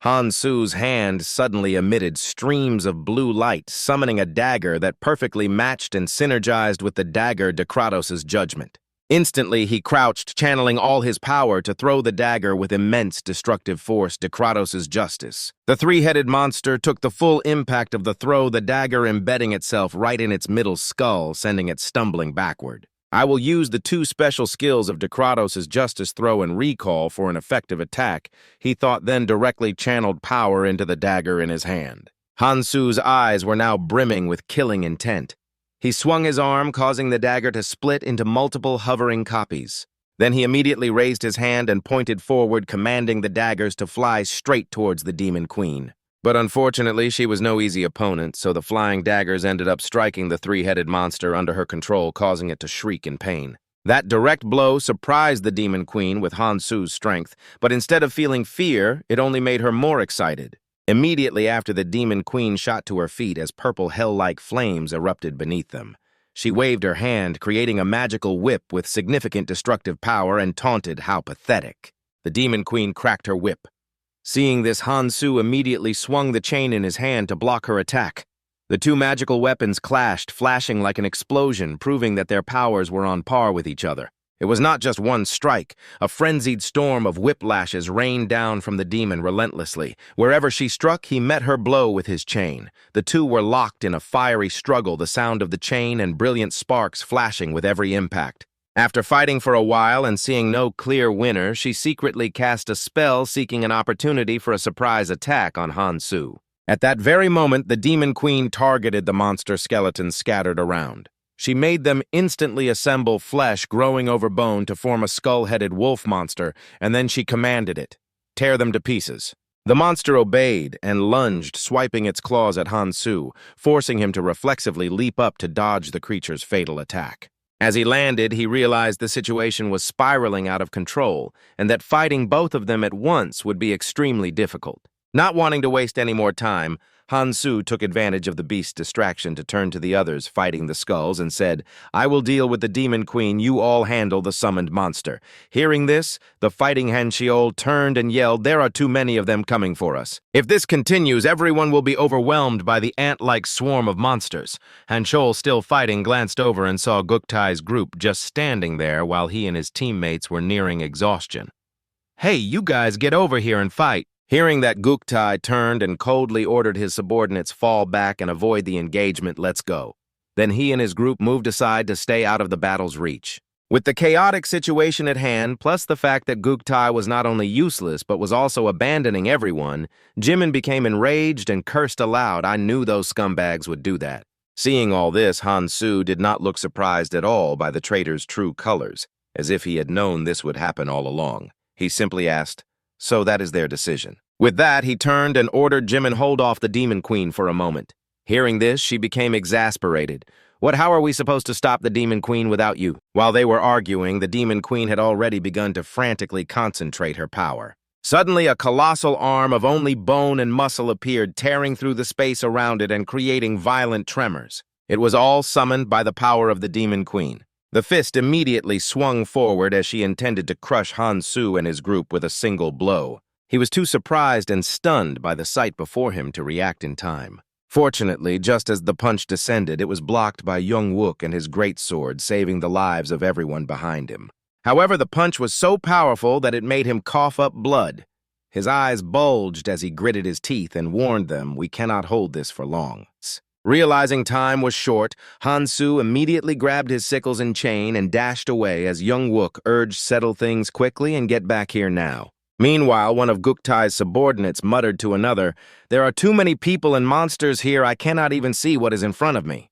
[SPEAKER 1] Han-Su's hand suddenly emitted streams of blue light, summoning a dagger that perfectly matched and synergized with the dagger Kratos' judgment. Instantly, he crouched, channeling all his power to throw the dagger with immense destructive force to Kratos' justice. The three-headed monster took the full impact of the throw, the dagger embedding itself right in its middle skull, sending it stumbling backward. I will use the two special skills of Kratos' justice throw and recall for an effective attack, he thought, then directly channeled power into the dagger in his hand. Han-Su's eyes were now brimming with killing intent. He swung his arm, causing the dagger to split into multiple hovering copies. Then he immediately raised his hand and pointed forward, commanding the daggers to fly straight towards the Demon Queen. But unfortunately, she was no easy opponent, so the flying daggers ended up striking the three-headed monster under her control, causing it to shriek in pain. That direct blow surprised the Demon Queen with Han-Su's strength, but instead of feeling fear, it only made her more excited. Immediately after, the Demon Queen shot to her feet as purple hell-like flames erupted beneath them. She waved her hand, creating a magical whip with significant destructive power, and taunted, "How pathetic." The Demon Queen cracked her whip. Seeing this, Han-Su immediately swung the chain in his hand to block her attack. The two magical weapons clashed, flashing like an explosion, proving that their powers were on par with each other. It was not just one strike. A frenzied storm of whiplashes rained down from the demon relentlessly. Wherever she struck, he met her blow with his chain. The two were locked in a fiery struggle, the sound of the chain and brilliant sparks flashing with every impact. After fighting for a while and seeing no clear winner, she secretly cast a spell seeking an opportunity for a surprise attack on Han-Su. At that very moment, the Demon Queen targeted the monster skeletons scattered around. She made them instantly assemble flesh growing over bone to form a skull-headed wolf monster, and then she commanded it, "Tear them to pieces." The monster obeyed and lunged, swiping its claws at Han-Su, forcing him to reflexively leap up to dodge the creature's fatal attack. As he landed, he realized the situation was spiraling out of control, and that fighting both of them at once would be extremely difficult. Not wanting to waste any more time, Han-Su took advantage of the beast's distraction to turn to the others fighting the skulls and said, "I will deal with the Demon Queen, you all handle the summoned monster." Hearing this, the fighting Han-Sheol turned and yelled, "There are too many of them coming for us. If this continues, everyone will be overwhelmed by the ant-like swarm of monsters." Han-Sheol, still fighting, glanced over and saw Guktai's group just standing there while he and his teammates were nearing exhaustion. "Hey, you guys get over here and fight." Hearing that, Guktai turned and coldly ordered his subordinates fall back and avoid the engagement. "Let's go." Then he and his group moved aside to stay out of the battle's reach. With the chaotic situation at hand, plus the fact that Guktai was not only useless but was also abandoning everyone, Jimin became enraged and cursed aloud. "I knew those scumbags would do that." Seeing all this, Han-Su did not look surprised at all by the traitor's true colors, as if he had known this would happen all along. He simply asked, "So that is their decision." With that, he turned and ordered Jimin hold off the Demon Queen for a moment. Hearing this, she became exasperated. How are we supposed to stop the Demon Queen without you?" While they were arguing, the Demon Queen had already begun to frantically concentrate her power. Suddenly, a colossal arm of only bone and muscle appeared, tearing through the space around it and creating violent tremors. It was all summoned by the power of the Demon Queen. The fist immediately swung forward as she intended to crush Han-Su and his group with a single blow. He was too surprised and stunned by the sight before him to react in time. Fortunately, just as the punch descended, it was blocked by Young-wook and his greatsword, saving the lives of everyone behind him. However, the punch was so powerful that it made him cough up blood. His eyes bulged as he gritted his teeth and warned them, "We cannot hold this for long." Realizing time was short, Han-Su immediately grabbed his sickles and chain and dashed away as Young-wook urged, "Settle things quickly and get back here now." Meanwhile, one of Guktai's subordinates muttered to another, "There are too many people and monsters here, I cannot even see what is in front of me."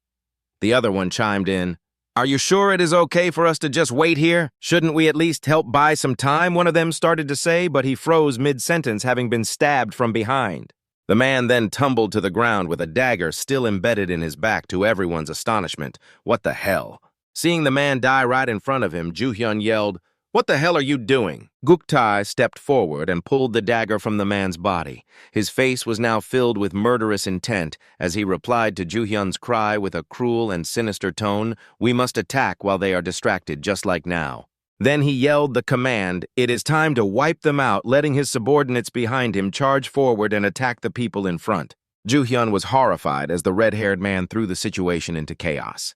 [SPEAKER 1] The other one chimed in, "Are you sure it is okay for us to just wait here? Shouldn't we at least help buy some time?" one of them started to say, but he froze mid-sentence, having been stabbed from behind. The man then tumbled to the ground with a dagger still embedded in his back, to everyone's astonishment. "What the hell?" Seeing the man die right in front of him, Ju-hyun yelled, "What the hell are you doing?" Guktai stepped forward and pulled the dagger from the man's body. His face was now filled with murderous intent as he replied to Ju-hyun's cry with a cruel and sinister tone, "We must attack while they are distracted, just like now." Then he yelled the command, "It is time to wipe them out," letting his subordinates behind him charge forward and attack the people in front. Joo-hyun was horrified as the red-haired man threw the situation into chaos.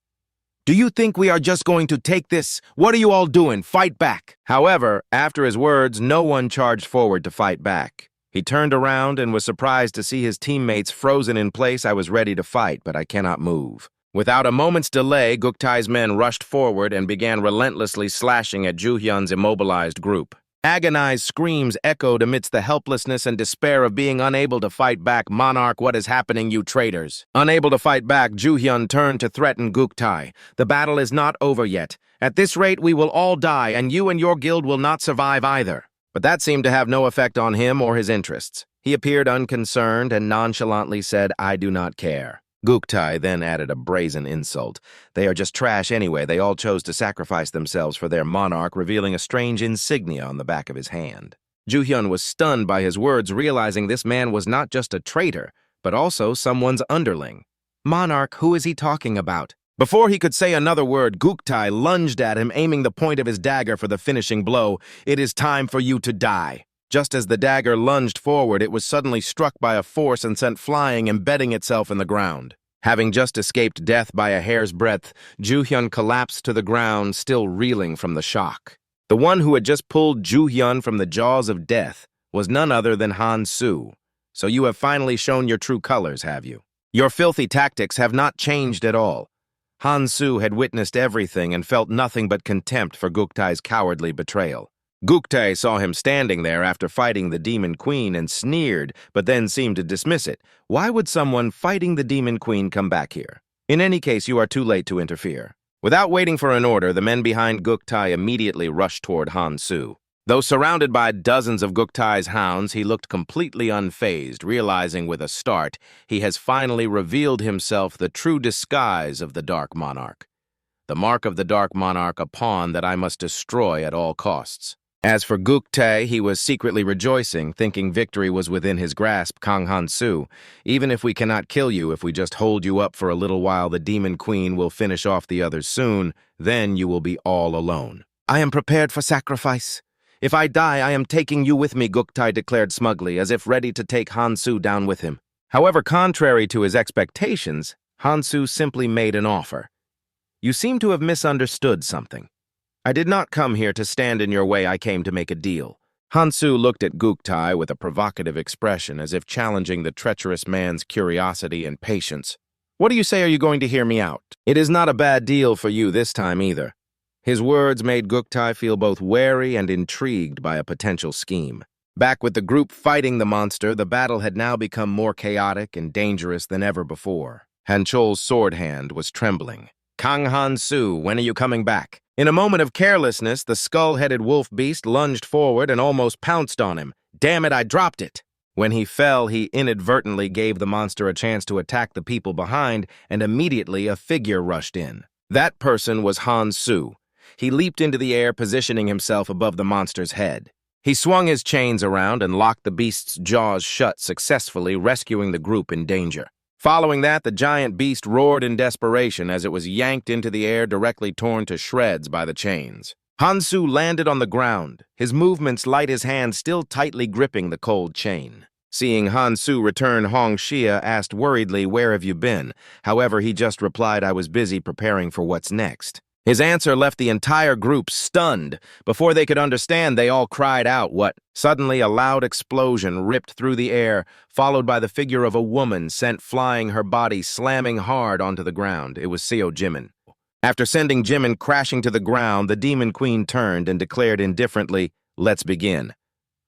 [SPEAKER 1] "Do you think we are just going to take this? What are you all doing? Fight back!" However, after his words, no one charged forward to fight back. He turned around and was surprised to see his teammates frozen in place. "I was ready to fight, but I cannot move." Without a moment's delay, Guk-tae's men rushed forward and began relentlessly slashing at Joo-hyun's immobilized group. Agonized screams echoed amidst the helplessness and despair of being unable to fight back. "Monarch, what is happening, you traitors?" Unable to fight back, Joo-hyun turned to threaten Guk-tae. "The battle is not over yet. At this rate, we will all die, and you and your guild will not survive either." But that seemed to have no effect on him or his interests. He appeared unconcerned and nonchalantly said, "I do not care." Guk-tae then added a brazen insult. "They are just trash anyway. They all chose to sacrifice themselves for their monarch," revealing a strange insignia on the back of his hand. Joo-hyun was stunned by his words, realizing this man was not just a traitor, but also someone's underling. "Monarch, who is he talking about?" Before he could say another word, Guk-tae lunged at him, aiming the point of his dagger for the finishing blow. "It is time for you to die." Just as the dagger lunged forward, it was suddenly struck by a force and sent flying, embedding itself in the ground. Having just escaped death by a hair's breadth, Joo-hyun collapsed to the ground, still reeling from the shock. The one who had just pulled Joo-hyun from the jaws of death was none other than Han-soo. "So you have finally shown your true colors, have you? Your filthy tactics have not changed at all." Han-soo had witnessed everything and felt nothing but contempt for Guk-tae's cowardly betrayal. Guk-tae saw him standing there after fighting the Demon Queen and sneered, but then seemed to dismiss it. Why would someone fighting the Demon Queen come back here? In any case, you are too late to interfere. Without waiting for an order, the men behind Guk-tae immediately rushed toward Han-soo. Though surrounded by dozens of Guk-tae's hounds, he looked completely unfazed, realizing with a start he has finally revealed himself the true disguise of the Dark Monarch. The mark of the Dark Monarch, a pawn that I must destroy at all costs. As for Guk-tae, he was secretly rejoicing, thinking victory was within his grasp. "Kang Han-soo, even if we cannot kill you, if we just hold you up for a little while, the Demon Queen will finish off the others soon. Then you will be all alone." "I am prepared for sacrifice. If I die, I am taking you with me," Guk-tae declared smugly, as if ready to take Han-soo down with him. However, contrary to his expectations, Han-soo simply made an offer. "You seem to have misunderstood something. I did not come here to stand in your way. I came to make a deal." Han-soo looked at Guk-tae with a provocative expression, as if challenging the treacherous man's curiosity and patience. "What do you say? Are you going to hear me out? It is not a bad deal for you this time either." His words made Guk-tae feel both wary and intrigued by a potential scheme. Back with the group fighting the monster, the battle had now become more chaotic and dangerous than ever before. Han-chol's sword hand was trembling. "Kang Han-soo, when are you coming back?" In a moment of carelessness, the skull-headed wolf beast lunged forward and almost pounced on him. "Damn it, I dropped it!" When he fell, he inadvertently gave the monster a chance to attack the people behind, and immediately a figure rushed in. That person was Han-soo. He leaped into the air, positioning himself above the monster's head. He swung his chains around and locked the beast's jaws shut, successfully rescuing the group in danger. Following that, the giant beast roared in desperation as it was yanked into the air, directly torn to shreds by the chains. Han-soo landed on the ground, his movements light, his hand still tightly gripping the cold chain. Seeing Han-soo return, Hong Xia asked worriedly, "Where have you been?" However, he just replied, "I was busy preparing for what's next." His answer left the entire group stunned. Before they could understand, they all cried out, "What?" Suddenly, a loud explosion ripped through the air, followed by the figure of a woman sent flying, her body slamming hard onto the ground. It was Seo Jimin. After sending Jimin crashing to the ground, the Demon Queen turned and declared indifferently, "Let's begin.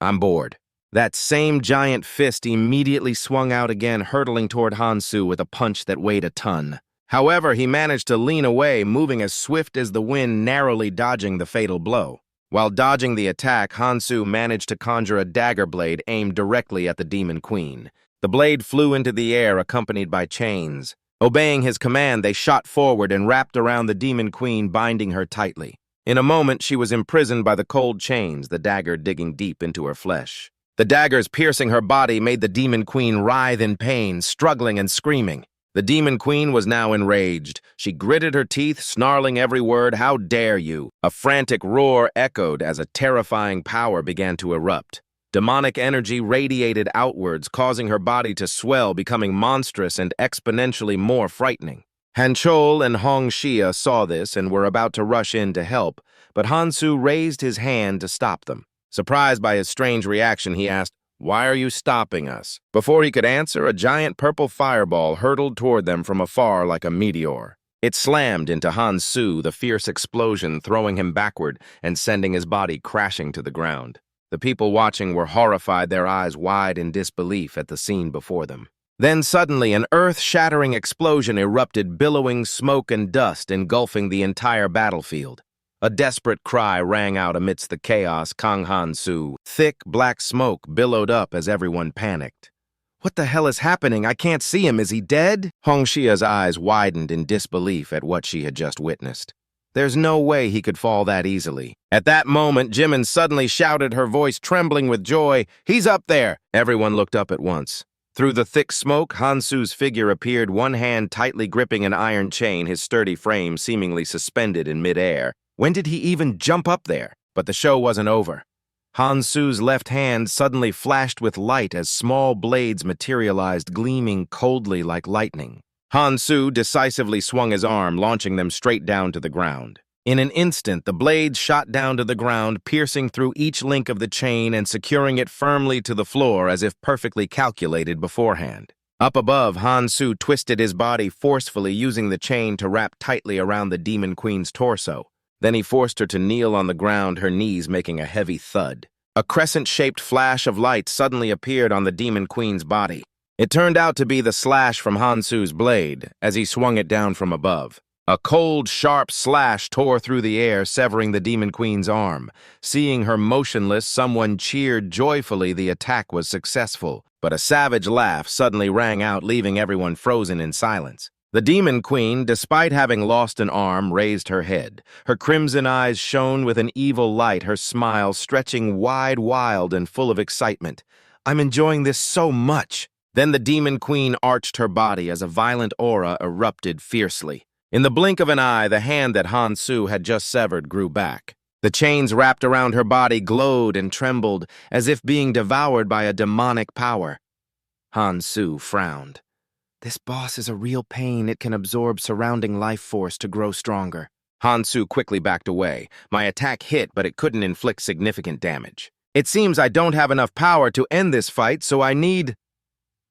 [SPEAKER 1] I'm bored." That same giant fist immediately swung out again, hurtling toward Han-soo with a punch that weighed a ton. However, he managed to lean away, moving as swift as the wind, narrowly dodging the fatal blow. While dodging the attack, Han-soo managed to conjure a dagger blade aimed directly at the Demon Queen. The blade flew into the air, accompanied by chains. Obeying his command, they shot forward and wrapped around the Demon Queen, binding her tightly. In a moment, she was imprisoned by the cold chains, the dagger digging deep into her flesh. The daggers piercing her body made the Demon Queen writhe in pain, struggling and screaming. The Demon Queen was now enraged. She gritted her teeth, snarling every word, "How dare you!" A frantic roar echoed as a terrifying power began to erupt. Demonic energy radiated outwards, causing her body to swell, becoming monstrous and exponentially more frightening. Hanchol and Hong Xia saw this and were about to rush in to help, but Hansu raised his hand to stop them. Surprised by his strange reaction, he asked, "Why are you stopping us?" Before he could answer, a giant purple fireball hurtled toward them from afar like a meteor. It slammed into Hansu, the fierce explosion throwing him backward and sending his body crashing to the ground. The people watching were horrified, their eyes wide in disbelief at the scene before them. Then suddenly an earth-shattering explosion erupted, billowing smoke and dust, engulfing the entire battlefield. A desperate cry rang out amidst the chaos. Kang Han-su. Thick, black smoke billowed up as everyone panicked. "What the hell is happening? I can't see him. Is he dead?" Hong Xia's eyes widened in disbelief at what she had just witnessed. There's no way he could fall that easily. At that moment, Jimin suddenly shouted, her voice trembling with joy, "He's up there!" Everyone looked up at once. Through the thick smoke, Hansu's figure appeared, one hand tightly gripping an iron chain, his sturdy frame seemingly suspended in midair. When did he even jump up there? But the show wasn't over. Hansu's left hand suddenly flashed with light as small blades materialized, gleaming coldly like lightning. Hansu decisively swung his arm, launching them straight down to the ground. In an instant, the blades shot down to the ground, piercing through each link of the chain and securing it firmly to the floor as if perfectly calculated beforehand. Up above, Hansu twisted his body forcefully, using the chain to wrap tightly around the Demon Queen's torso. Then he forced her to kneel on the ground, her knees making a heavy thud. A crescent-shaped flash of light suddenly appeared on the Demon Queen's body. It turned out to be the slash from Hansu's blade as he swung it down from above. A cold, sharp slash tore through the air, severing the Demon Queen's arm. Seeing her motionless, someone cheered joyfully. The attack was successful, but a savage laugh suddenly rang out, leaving everyone frozen in silence. The Demon Queen, despite having lost an arm, raised her head. Her crimson eyes shone with an evil light, her smile stretching wide, wild, and full of excitement. "I'm enjoying this so much." Then the Demon Queen arched her body as a violent aura erupted fiercely. In the blink of an eye, the hand that Hansu had just severed grew back. The chains wrapped around her body glowed and trembled, as if being devoured by a demonic power. Hansu frowned. "This boss is a real pain. It can absorb surrounding life force to grow stronger." Hansu quickly backed away. "My attack hit, but it couldn't inflict significant damage. It seems I don't have enough power to end this fight, so I need..."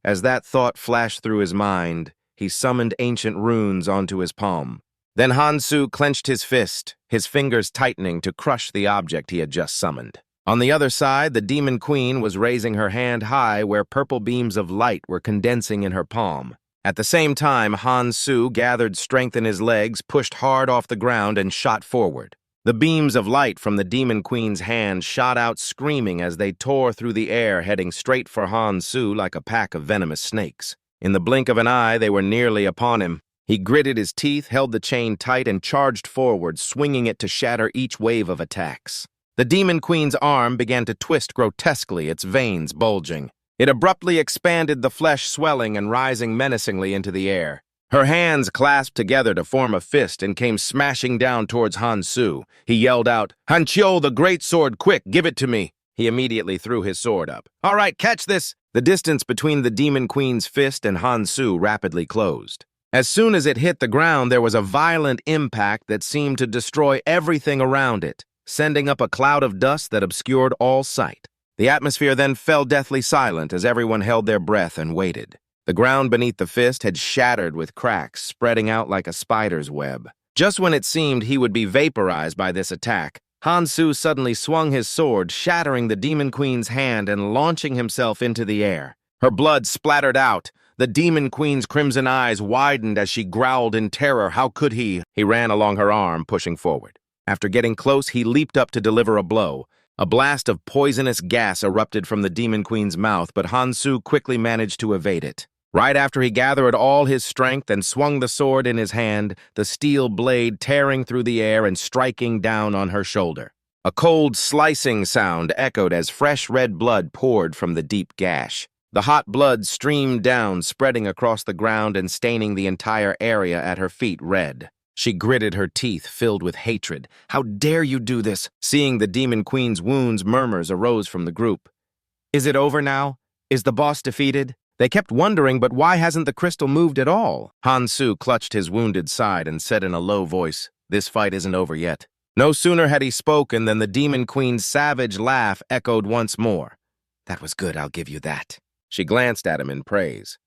[SPEAKER 1] As that thought flashed through his mind, he summoned ancient runes onto his palm. Then Hansu clenched his fist, his fingers tightening to crush the object he had just summoned. On the other side, the Demon Queen was raising her hand high where purple beams of light were condensing in her palm. At the same time, Hansu gathered strength in his legs, pushed hard off the ground, and shot forward. The beams of light from the Demon Queen's hand shot out screaming as they tore through the air, heading straight for Hansu like a pack of venomous snakes. In the blink of an eye, they were nearly upon him. He gritted his teeth, held the chain tight, and charged forward, swinging it to shatter each wave of attacks. The Demon Queen's arm began to twist grotesquely, its veins bulging. It abruptly expanded, the flesh swelling and rising menacingly into the air. Her hands clasped together to form a fist and came smashing down towards Hansu. He yelled out, "Hanqiu, the great sword, quick, give it to me." He immediately threw his sword up. "All right, catch this!" The distance between the Demon Queen's fist and Hansu rapidly closed. As soon as it hit the ground, there was a violent impact that seemed to destroy everything around it, sending up a cloud of dust that obscured all sight. The atmosphere then fell deathly silent as everyone held their breath and waited. The ground beneath the fist had shattered with cracks, spreading out like a spider's web. Just when it seemed he would be vaporized by this attack, Hansu suddenly swung his sword, shattering the Demon Queen's hand and launching himself into the air. Her blood splattered out. The Demon Queen's crimson eyes widened as she growled in terror. How could he? He ran along her arm, pushing forward. After getting close, he leaped up to deliver a blow. A blast of poisonous gas erupted from the Demon Queen's mouth, but Hansu quickly managed to evade it. Right after he gathered all his strength and swung the sword in his hand, the steel blade tearing through the air and striking down on her shoulder. A cold, slicing sound echoed as fresh red blood poured from the deep gash. The hot blood streamed down, spreading across the ground and staining the entire area at her feet red. She gritted her teeth, filled with hatred. "How dare you do this?" Seeing the Demon Queen's wounds, murmurs arose from the group. "Is it over now? Is the boss defeated?" They kept wondering, but why hasn't the crystal moved at all? Han-Su clutched his wounded side and said in a low voice, "This fight isn't over yet." No sooner had he spoken than the Demon Queen's savage laugh echoed once more. "That was good, I'll give you that." She glanced at him in praise.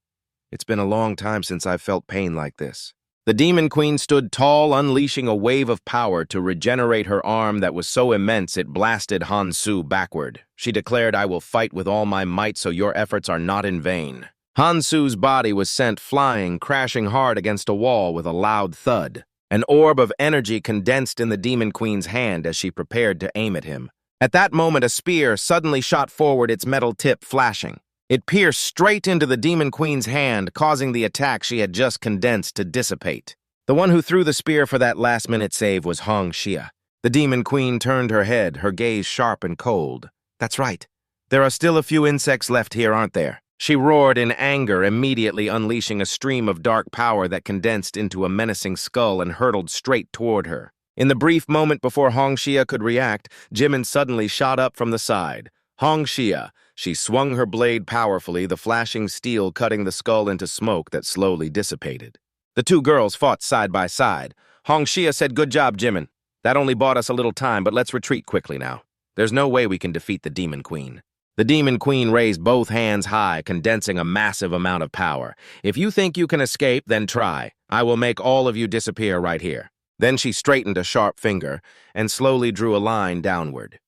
[SPEAKER 1] "It's been a long time since I've felt pain like this." The Demon Queen stood tall, unleashing a wave of power to regenerate her arm that was so immense it blasted Han-Su backward. She declared, "I will fight with all my might so your efforts are not in vain." Han-Su's body was sent flying, crashing hard against a wall with a loud thud. An orb of energy condensed in the Demon Queen's hand as she prepared to aim at him. At that moment, a spear suddenly shot forward, its metal tip flashing. It pierced straight into the Demon Queen's hand, causing the attack she had just condensed to dissipate. The one who threw the spear for that last-minute save was Hong Xia. The Demon Queen turned her head, her gaze sharp and cold. "That's right. There are still a few insects left here, aren't there?" She roared in anger, immediately unleashing a stream of dark power that condensed into a menacing skull and hurtled straight toward her. In the brief moment before Hong Xia could react, Jimin suddenly shot up from the side. "Hong Xia!" She swung her blade powerfully, the flashing steel cutting the skull into smoke that slowly dissipated. The two girls fought side by side. Hong Xia said, "Good job, Jimin. That only bought us a little time, but let's retreat quickly now. There's no way we can defeat the Demon Queen." The Demon Queen raised both hands high, condensing a massive amount of power. "If you think you can escape, then try. I will make all of you disappear right here." Then she straightened a sharp finger and slowly drew a line downward.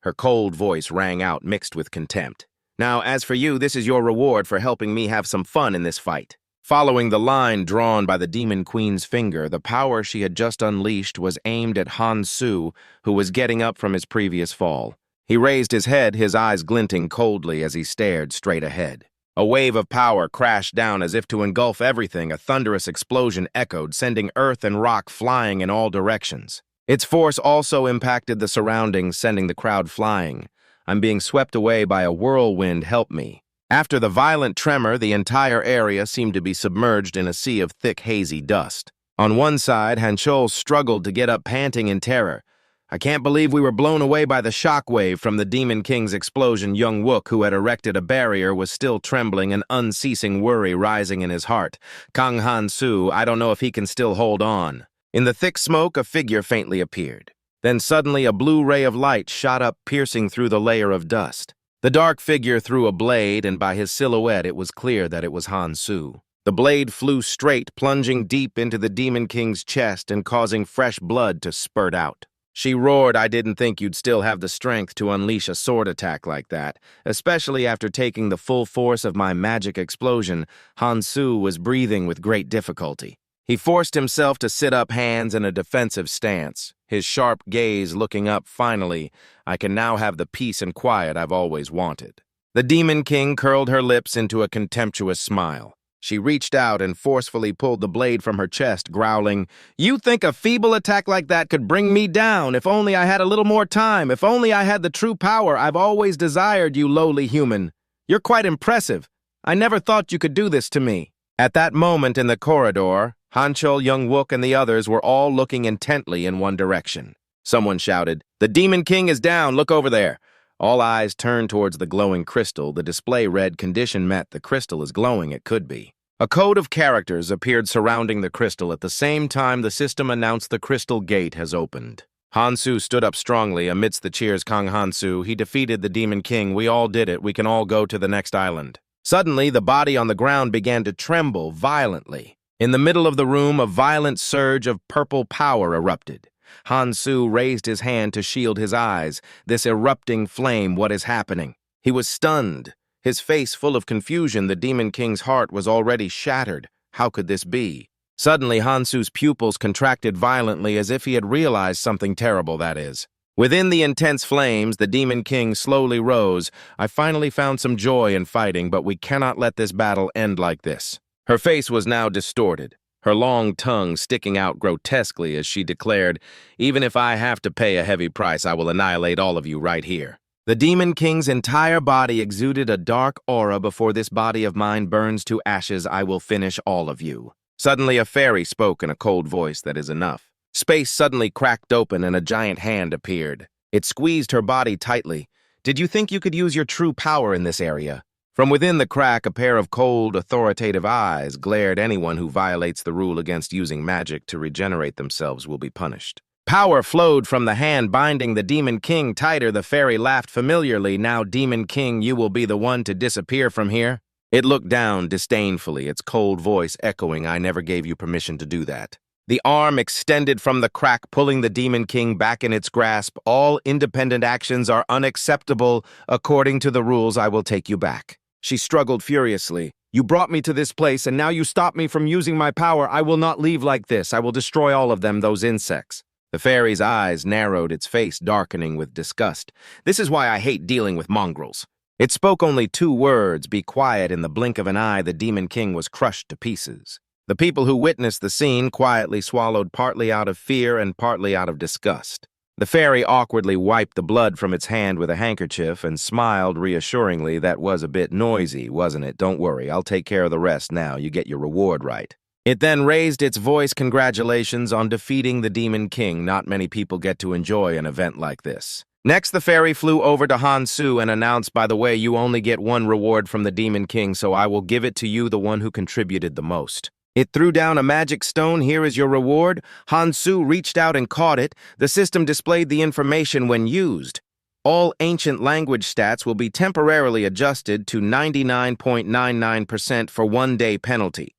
[SPEAKER 1] Her cold voice rang out, mixed with contempt. "Now, as for you, this is your reward for helping me have some fun in this fight." Following the line drawn by the Demon Queen's finger, the power she had just unleashed was aimed at Han-Su, who was getting up from his previous fall. He raised his head, his eyes glinting coldly as he stared straight ahead. A wave of power crashed down as if to engulf everything. A thunderous explosion echoed, sending earth and rock flying in all directions. Its force also impacted the surroundings, sending the crowd flying. "I'm being swept away by a whirlwind, help me." After the violent tremor, the entire area seemed to be submerged in a sea of thick, hazy dust. On one side, Hanchol struggled to get up, panting in terror. "I can't believe we were blown away by the shockwave from the Demon King's explosion." Young Wook, who had erected a barrier, was still trembling, an unceasing worry rising in his heart. "Kang Han-Su, I don't know if he can still hold on." In the thick smoke, a figure faintly appeared. Then suddenly a blue ray of light shot up, piercing through the layer of dust. The dark figure threw a blade, and by his silhouette it was clear that it was Han-Su. The blade flew straight, plunging deep into the Demon King's chest and causing fresh blood to spurt out. She roared, "I didn't think you'd still have the strength to unleash a sword attack like that, especially after taking the full force of my magic explosion." Han-Su was breathing with great difficulty. He forced himself to sit up, hands in a defensive stance, his sharp gaze looking up. "Finally, I can now have the peace and quiet I've always wanted." The Demon King curled her lips into a contemptuous smile. She reached out and forcefully pulled the blade from her chest, growling, "You think a feeble attack like that could bring me down? If only I had a little more time, if only I had the true power I've always desired, you lowly human. You're quite impressive. I never thought you could do this to me." At that moment in the corridor, Hanchol, Young Wook, and the others were all looking intently in one direction. Someone shouted, "The Demon King is down, look over there." All eyes turned towards the glowing crystal. The display read, "Condition met, the crystal is glowing, it could be." A code of characters appeared surrounding the crystal. At the same time, the system announced the crystal gate has opened. Han-Su stood up strongly amidst the cheers. "Kang Han-Su, he defeated the Demon King. We all did it. We can all go to the next island." Suddenly, the body on the ground began to tremble violently. In the middle of the room, a violent surge of purple power erupted. Han-Su raised his hand to shield his eyes. This erupting flame, what is happening? He was stunned, his face full of confusion. The Demon King's heart was already shattered. How could this be? Suddenly, Han-Su's pupils contracted violently as if he had realized something terrible, that is. Within the intense flames, the Demon King slowly rose. "I finally found some joy in fighting, but we cannot let this battle end like this." Her face was now distorted, her long tongue sticking out grotesquely as she declared, "Even if I have to pay a heavy price, I will annihilate all of you right here." The Demon King's entire body exuded a dark aura. Before this body of mine burns to ashes, I will finish all of you. Suddenly a fairy spoke in a cold voice. That is enough. Space suddenly cracked open and a giant hand appeared. It squeezed her body tightly. Did you think you could use your true power in this area? From within the crack, a pair of cold, authoritative eyes glared. Anyone who violates the rule against using magic to regenerate themselves will be punished. Power flowed from the hand, binding the Demon King tighter. The fairy laughed familiarly. Now, Demon King, you will be the one to disappear from here. It looked down disdainfully, its cold voice echoing, I never gave you permission to do that. The arm extended from the crack, pulling the Demon King back in its grasp. All independent actions are unacceptable. According to the rules, I will take you back. She struggled furiously. You brought me to this place, and now you stop me from using my power. I will not leave like this. I will destroy all of them, those insects. The fairy's eyes narrowed, its face darkening with disgust. This is why I hate dealing with mongrels. It spoke only 2 words, be quiet. In the blink of an eye, the Demon King was crushed to pieces. The people who witnessed the scene quietly swallowed, partly out of fear and partly out of disgust. The fairy awkwardly wiped the blood from its hand with a handkerchief and smiled reassuringly. That was a bit noisy, wasn't it? Don't worry, I'll take care of the rest now. You get your reward right. It then raised its voice. Congratulations on defeating the Demon King. Not many people get to enjoy an event like this. Next, the fairy flew over to Hansu and announced, by the way, you only get 1 reward from the Demon King, so I will give it to you, the one who contributed the most. It threw down a magic stone. Here is your reward. Hansu reached out and caught it. The system displayed the information when used. All ancient language stats will be temporarily adjusted to 99.99% for 1-day penalty.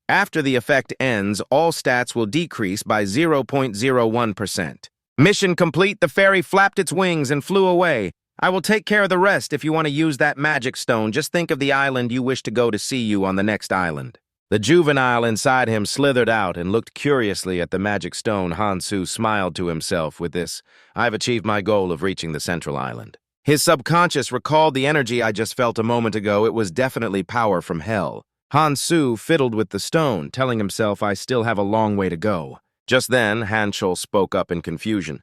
[SPEAKER 1] After the effect ends, all stats will decrease by 0.01%. Mission complete. The fairy flapped its wings and flew away. I will take care of the rest. If you want to use that magic stone, just think of the island you wish to go to. See you on the next island. The juvenile inside him slithered out and looked curiously at the magic stone. Hansu smiled to himself. With this, I've achieved my goal of reaching the central island. His subconscious recalled the energy I just felt a moment ago. It was definitely power from hell. Hansu fiddled with the stone, telling himself, I still have a long way to go. Just then, Hanchul spoke up in confusion.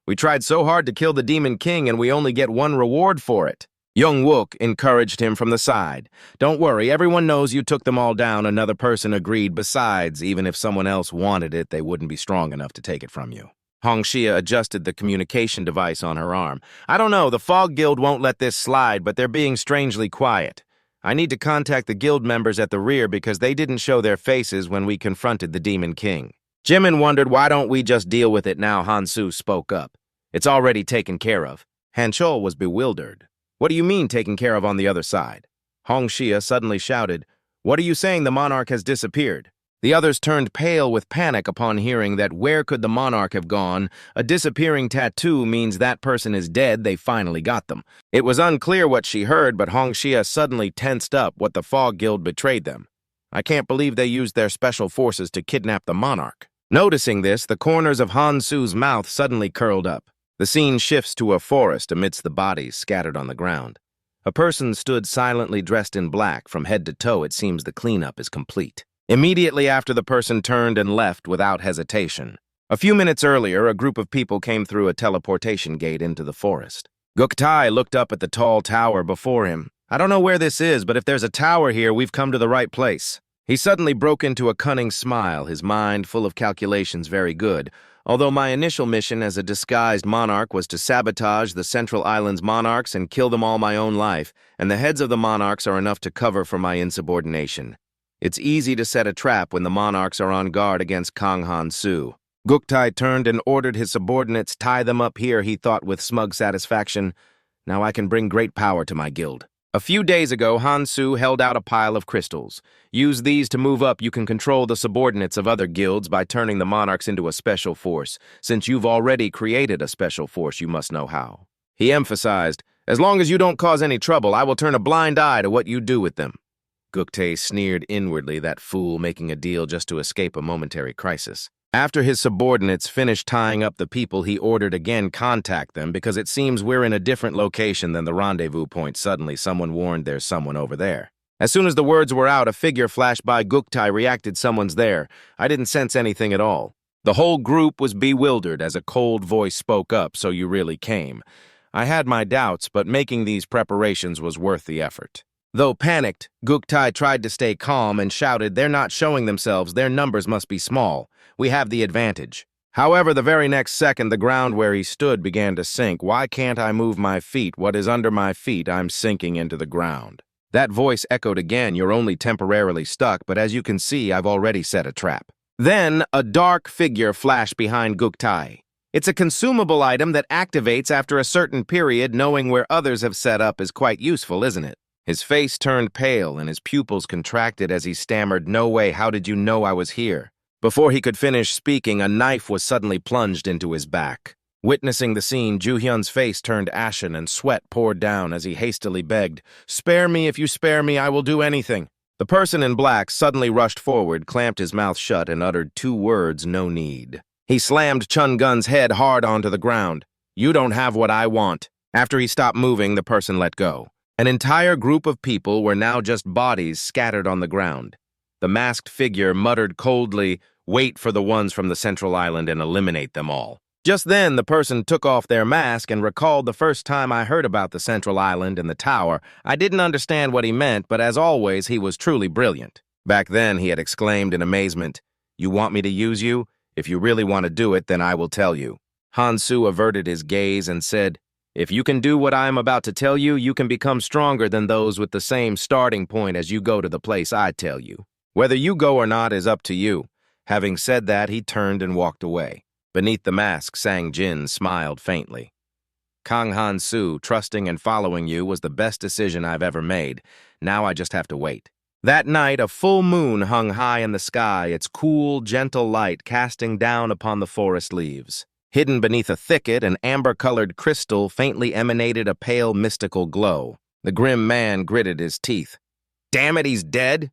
[SPEAKER 1] We tried so hard to kill the Demon King and we only get 1 reward for it. Young Wook encouraged him from the side. Don't worry, everyone knows you took them all down. Another person agreed. Besides, even if someone else wanted it, they wouldn't be strong enough to take it from you. Hongxia adjusted the communication device on her arm. I don't know, the Fog Guild won't let this slide, but they're being strangely quiet. I need to contact the guild members at the rear because they didn't show their faces when we confronted the Demon King. Jimin wondered, why don't we just deal with it now? Hansu spoke up. It's already taken care of. Hanchul was bewildered. What do you mean taken care of on the other side? Hongxia suddenly shouted, What are you saying? The monarch has disappeared. The others turned pale with panic upon hearing that. Where could the monarch have gone? A disappearing tattoo means that person is dead. They finally got them. It was unclear what she heard, but Hongxia suddenly tensed up. What, the Fog Guild betrayed them? I can't believe they used their special forces to kidnap the monarch. Noticing this, the corners of Hansu's mouth suddenly curled up. The scene shifts to a forest amidst the bodies scattered on the ground. A person stood silently dressed in black from head to toe. It seems the cleanup is complete. Immediately after, the person turned and left without hesitation. A few minutes earlier, a group of people came through a teleportation gate into the forest. Guktai looked up at the tall tower before him. I don't know where this is, but if there's a tower here, we've come to the right place. He suddenly broke into a cunning smile, his mind full of calculations. Very good. Although my initial mission as a disguised monarch was to sabotage the Central Island's monarchs and kill them all my own life, and the heads of the monarchs are enough to cover for my insubordination. It's easy to set a trap when the monarchs are on guard against Kang Han-su. Guktai turned and ordered his subordinates, tie them up here, he thought with smug satisfaction. Now I can bring great power to my guild. A few days ago, Han-su held out a pile of crystals. Use these to move up. You can control the subordinates of other guilds by turning the monarchs into a special force. Since you've already created a special force, you must know how. He emphasized, as long as you don't cause any trouble, I will turn a blind eye to what you do with them. Guktai sneered inwardly, that fool making a deal just to escape a momentary crisis. After his subordinates finished tying up the people, he ordered again, contact them, because it seems we're in a different location than the rendezvous point. Suddenly, someone warned there's someone over there. As soon as the words were out, a figure flashed by. Guktai reacted, someone's there. I didn't sense anything at all. The whole group was bewildered as a cold voice spoke up, so you really came. I had my doubts, but making these preparations was worth the effort. Though panicked, Guktai tried to stay calm and shouted, "They're not showing themselves, their numbers must be small. We have the advantage." However, the very next second, the ground where he stood began to sink. "Why can't I move my feet? What is under my feet? I'm sinking into the ground." That voice echoed again, "You're only temporarily stuck, but as you can see, I've already set a trap." Then, a dark figure flashed behind Guktai. It's a consumable item that activates after a certain period. Knowing where others have set up is quite useful, isn't it? His face turned pale and his pupils contracted as he stammered, "No way, how did you know I was here?" Before he could finish speaking, a knife was suddenly plunged into his back. Witnessing the scene, Ju-hyun's face turned ashen and sweat poured down as he hastily begged, "Spare me, if you spare me, I will do anything." The person in black suddenly rushed forward, clamped his mouth shut, and uttered two words, "No need." He slammed Chun-gun's head hard onto the ground. "You don't have what I want." After he stopped moving, the person let go. An entire group of people were now just bodies scattered on the ground. The masked figure muttered coldly, "Wait for the ones from the central island and eliminate them all." Just then, the person took off their mask and recalled, "The first time I heard about the central island and the tower, I didn't understand what he meant, but as always, he was truly brilliant." Back then, he had exclaimed in amazement, "You want me to use you? If you really want to do it, then I will tell you." Han-soo averted his gaze and said, "If you can do what I am about to tell you, you can become stronger than those with the same starting point as you go to the place I tell you. Whether you go or not is up to you." Having said that, he turned and walked away. Beneath the mask, Sang Jin smiled faintly. "Kang Han-soo, trusting and following you was the best decision I've ever made. Now I just have to wait." That night, a full moon hung high in the sky, its cool, gentle light casting down upon the forest leaves. Hidden beneath a thicket, an amber-colored crystal faintly emanated a pale, mystical glow. The grim man gritted his teeth. "Damn it, he's dead?"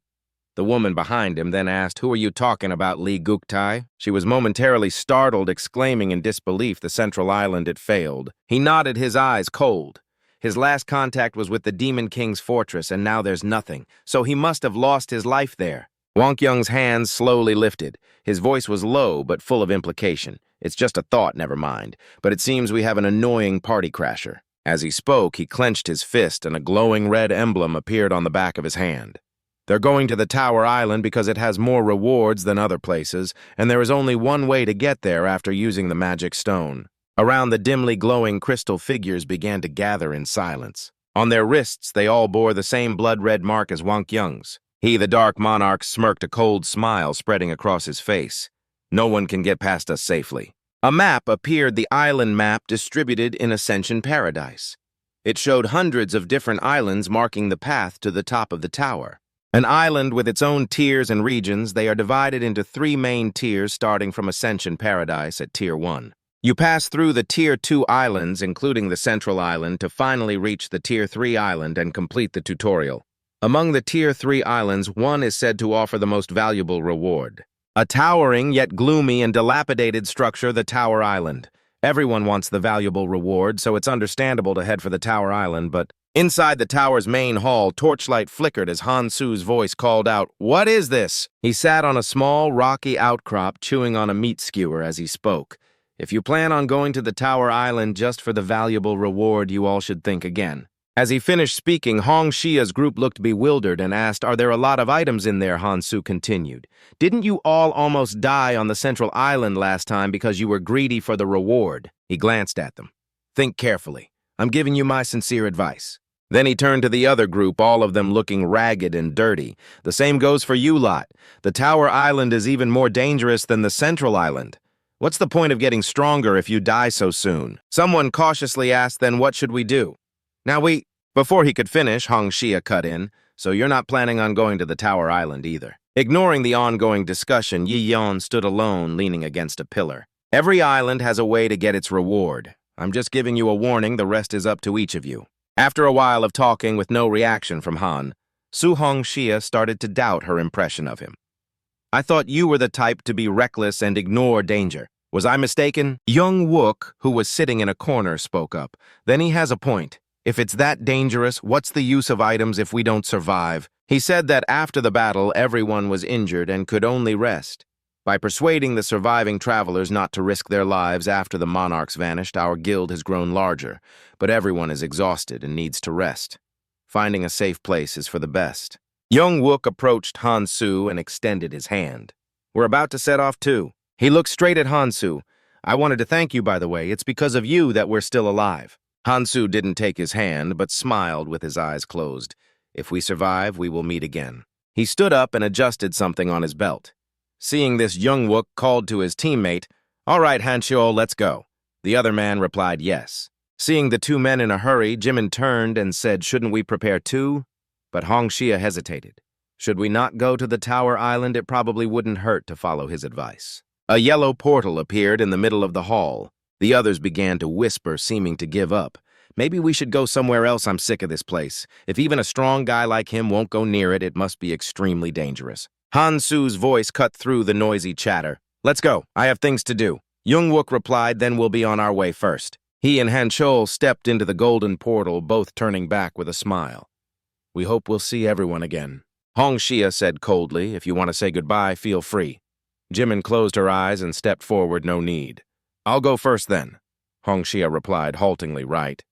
[SPEAKER 1] The woman behind him then asked, "Who are you talking about, Lee Guktai?" She was momentarily startled, exclaiming in disbelief the central island had failed. He nodded, his eyes cold. His last contact was with the Demon King's fortress, and now there's nothing, so he must have lost his life there. Wang Young's hands slowly lifted. His voice was low, but full of implication. "It's just a thought, never mind, but it seems we have an annoying party crasher." As he spoke, he clenched his fist, and a glowing red emblem appeared on the back of his hand. "They're going to the Tower Island because it has more rewards than other places, and there is only one way to get there after using the magic stone." Around the dimly glowing crystal figures began to gather in silence. On their wrists, they all bore the same blood-red mark as Wang Young's. He, the Dark Monarch, smirked, a cold smile spreading across his face. "No one can get past us safely." A map appeared, the island map distributed in Ascension Paradise. It showed hundreds of different islands marking the path to the top of the tower. An island with its own tiers and regions, they are divided into 3 main tiers starting from Ascension Paradise at Tier 1. You pass through the Tier 2 islands, including the Central Island, to finally reach the Tier 3 island and complete the tutorial. Among the Tier 3 islands, one is said to offer the most valuable reward. A towering yet gloomy and dilapidated structure, the Tower Island. Everyone wants the valuable reward, so it's understandable to head for the Tower Island, but inside the tower's main hall, torchlight flickered as Han-soo's voice called out, "What is this?" He sat on a small, rocky outcrop, chewing on a meat skewer as he spoke. "If you plan on going to the Tower Island just for the valuable reward, you all should think again." As he finished speaking, Hong Xia's group looked bewildered and asked, "Are there a lot of items in there?" Han-soo continued. "Didn't you all almost die on the Central Island last time because you were greedy for the reward?" He glanced at them. "Think carefully. I'm giving you my sincere advice." Then he turned to the other group, all of them looking ragged and dirty. "The same goes for you lot. The Tower Island is even more dangerous than the Central Island. What's the point of getting stronger if you die so soon?" Someone cautiously asked, "Then what should we do?" Before he could finish, Hong Xia cut in, "So you're not planning on going to the Tower Island either." Ignoring the ongoing discussion, Yi Yan stood alone, leaning against a pillar. "Every island has a way to get its reward. I'm just giving you a warning, the rest is up to each of you." After a while of talking with no reaction from Han, Hong Xia started to doubt her impression of him. "I thought you were the type to be reckless and ignore danger. Was I mistaken?" Young Wook, who was sitting in a corner, spoke up. "Then he has a point. If it's that dangerous, what's the use of items if we don't survive?" He said that after the battle, everyone was injured and could only rest. By persuading the surviving travelers not to risk their lives after the monarchs vanished, our guild has grown larger, but everyone is exhausted and needs to rest. Finding a safe place is for the best. Young Wook approached Hansu and extended his hand. We're about to set off too. He looked straight at Hansu. I wanted to thank you, by the way. It's because of you that we're still alive. Hansu didn't take his hand, but smiled with his eyes closed. If we survive, we will meet again. He stood up and adjusted something on his belt. Seeing this, Young Wook called to his teammate, All right, Hanshul, let's go. The other man replied yes. Seeing the two men in a hurry, Jimin turned and said, Shouldn't we prepare too? But Hongxia hesitated. Should we not go to the Tower Island? It probably wouldn't hurt to follow his advice. A yellow portal appeared in the middle of the hall. The others began to whisper, seeming to give up. Maybe we should go somewhere else. I'm sick of this place. If even a strong guy like him won't go near it, it must be extremely dangerous. Hansu's voice cut through the noisy chatter. Let's go. I have things to do. Youngwook replied, then we'll be on our way first. He and Hanchul stepped into the golden portal, both turning back with a smile. We hope we'll see everyone again. Hongxia said coldly, if you want to say goodbye, feel free. Jimin closed her eyes and stepped forward, no need. I'll go first then. Hongxia replied, haltingly right.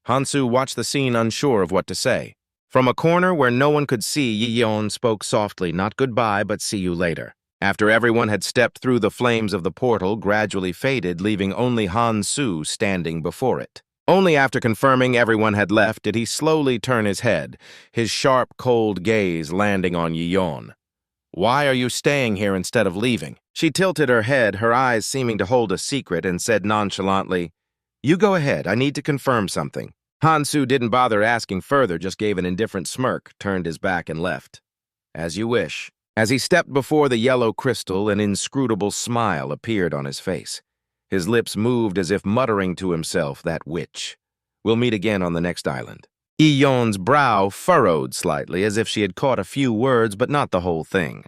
[SPEAKER 1] Hansu watched the scene unsure of what to say. From a corner where no one could see, Yi-yeon spoke softly, not goodbye, but see you later. After everyone had stepped through, the flames of the portal gradually faded, leaving only Hansu standing before it. Only after confirming everyone had left did he slowly turn his head, his sharp, cold gaze landing on Yi-yeon. Why are you staying here instead of leaving? She tilted her head, her eyes seeming to hold a secret, and said nonchalantly, You go ahead, I need to confirm something. Hansu didn't bother asking further, just gave an indifferent smirk, turned his back and left. As you wish. As he stepped before the yellow crystal, an inscrutable smile appeared on his face. His lips moved as if muttering to himself, that witch. We'll meet again on the next island. Yi-yeon's brow furrowed slightly, as if she had caught a few words, but not the whole thing.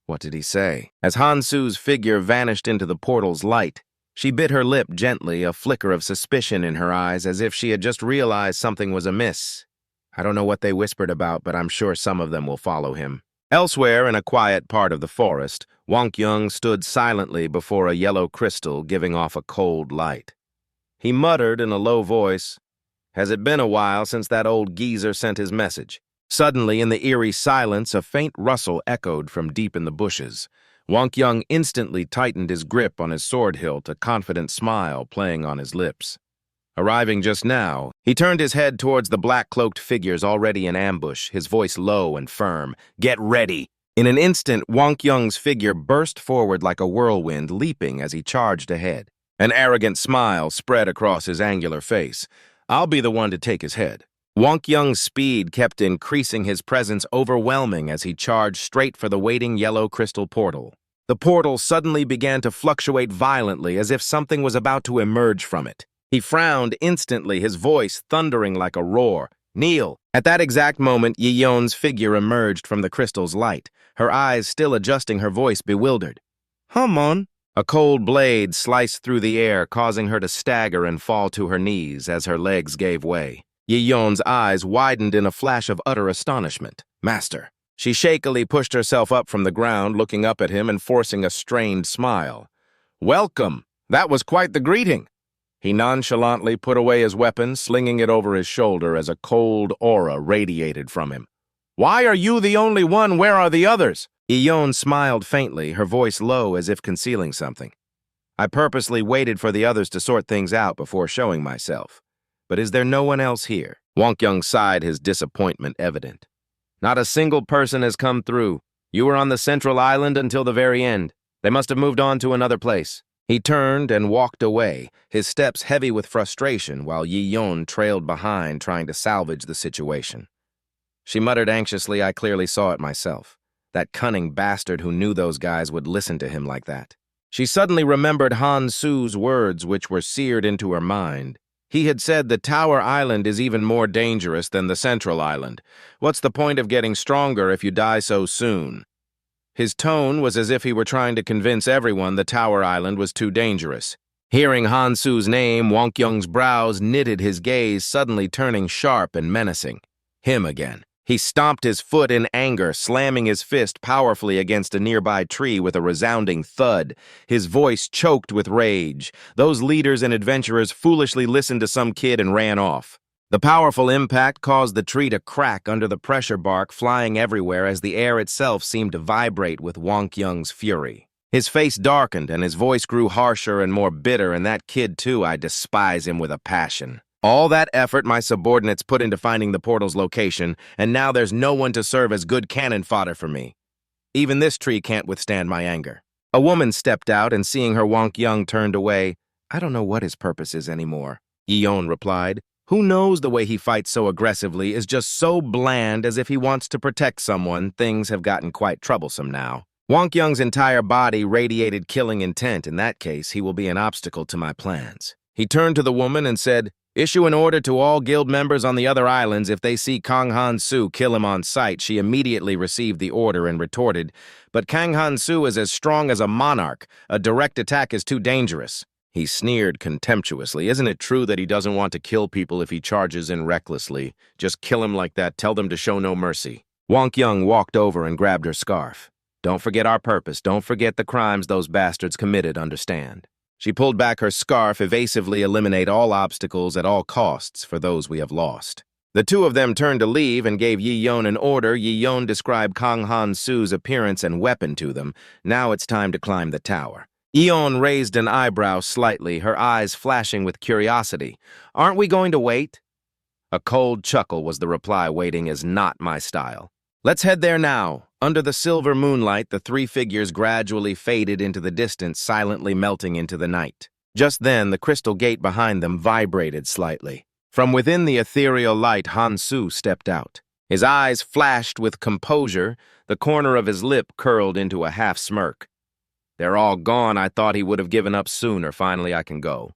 [SPEAKER 1] What did he say? As Hansu's figure vanished into the portal's light, she bit her lip gently, a flicker of suspicion in her eyes, as if she had just realized something was amiss. I don't know what they whispered about, but I'm sure some of them will follow him. Elsewhere, in a quiet part of the forest, Wonk-young stood silently before a yellow crystal, giving off a cold light. He muttered in a low voice, Has it been a while since that old geezer sent his message? Suddenly, in the eerie silence, a faint rustle echoed from deep in the bushes. Wonk-young instantly tightened his grip on his sword hilt, a confident smile playing on his lips. Arriving just now, he turned his head towards the black-cloaked figures already in ambush, his voice low and firm. Get ready! In an instant, Wonk-young's figure burst forward like a whirlwind, leaping as he charged ahead. An arrogant smile spread across his angular face. I'll be the one to take his head. Wonk-young's speed kept increasing, his presence overwhelming as he charged straight for the waiting yellow crystal portal. The portal suddenly began to fluctuate violently, as if something was about to emerge from it. He frowned instantly, his voice thundering like a roar. Kneel! At that exact moment, Yi-yeon's figure emerged from the crystal's light, her eyes still adjusting, her voice bewildered. Hamon! A cold blade sliced through the air, causing her to stagger and fall to her knees as her legs gave way. Yi-yeon's eyes widened in a flash of utter astonishment. Master. She shakily pushed herself up from the ground, looking up at him and forcing a strained smile. Welcome! That was quite the greeting. He nonchalantly put away his weapon, slinging it over his shoulder as a cold aura radiated from him. Why are you the only one? Where are the others? Yi-yeon smiled faintly, her voice low as if concealing something. I purposely waited for the others to sort things out before showing myself. But is there no one else here? Wonk-young sighed, his disappointment evident. Not a single person has come through. You were on the central island until the very end. They must have moved on to another place. He turned and walked away, his steps heavy with frustration, while Yi-yeon trailed behind, trying to salvage the situation. She muttered anxiously, I clearly saw it myself. That cunning bastard who knew those guys would listen to him like that. She suddenly remembered Han-su's words, which were seared into her mind. He had said the Tower Island is even more dangerous than the Central Island. What's the point of getting stronger if you die so soon? His tone was as if he were trying to convince everyone the Tower Island was too dangerous. Hearing Han-su's name, Wonk-young's brows knitted, his gaze suddenly turning sharp and menacing. Him again. He stomped his foot in anger, slamming his fist powerfully against a nearby tree with a resounding thud. His voice choked with rage. Those leaders and adventurers foolishly listened to some kid and ran off. The powerful impact caused the tree to crack under the pressure bark, flying everywhere as the air itself seemed to vibrate with Wonkyung's fury. His face darkened and his voice grew harsher and more bitter, and that kid too, I despise him with a passion. All that effort my subordinates put into finding the portal's location, and now there's no one to serve as good cannon fodder for me. Even this tree can't withstand my anger. A woman stepped out, and seeing her, Wonkyung turned away. I don't know what his purpose is anymore, Yeon replied. Who knows, the way he fights so aggressively is just so bland, as if he wants to protect someone. Things have gotten quite troublesome now. Wonkyung's entire body radiated killing intent. In that case, he will be an obstacle to my plans. He turned to the woman and said, Issue an order to all guild members on the other islands. If they see Kang Han-soo, kill him on sight. She immediately received the order and retorted, But Kang Han-soo is as strong as a monarch. A direct attack is too dangerous. He sneered contemptuously. Isn't it true that he doesn't want to kill people if he charges in recklessly? Just kill him like that. Tell them to show no mercy. Wonkyung walked over and grabbed her scarf. Don't forget our purpose. Don't forget the crimes those bastards committed, understand? She pulled back her scarf, evasively eliminate all obstacles at all costs for those we have lost. The two of them turned to leave and gave Yeon an order. Yeon described Kang Han-soo's appearance and weapon to them. Now it's time to climb the tower. Yeon raised an eyebrow slightly, her eyes flashing with curiosity. Aren't we going to wait? A cold chuckle was the reply. Waiting is not my style. Let's head there now. Under the silver moonlight, the three figures gradually faded into the distance, silently melting into the night. Just then, the crystal gate behind them vibrated slightly. From within the ethereal light, Han-soo stepped out. His eyes flashed with composure, the corner of his lip curled into a half-smirk. They're all gone. I thought he would have given up sooner. Finally, I can go.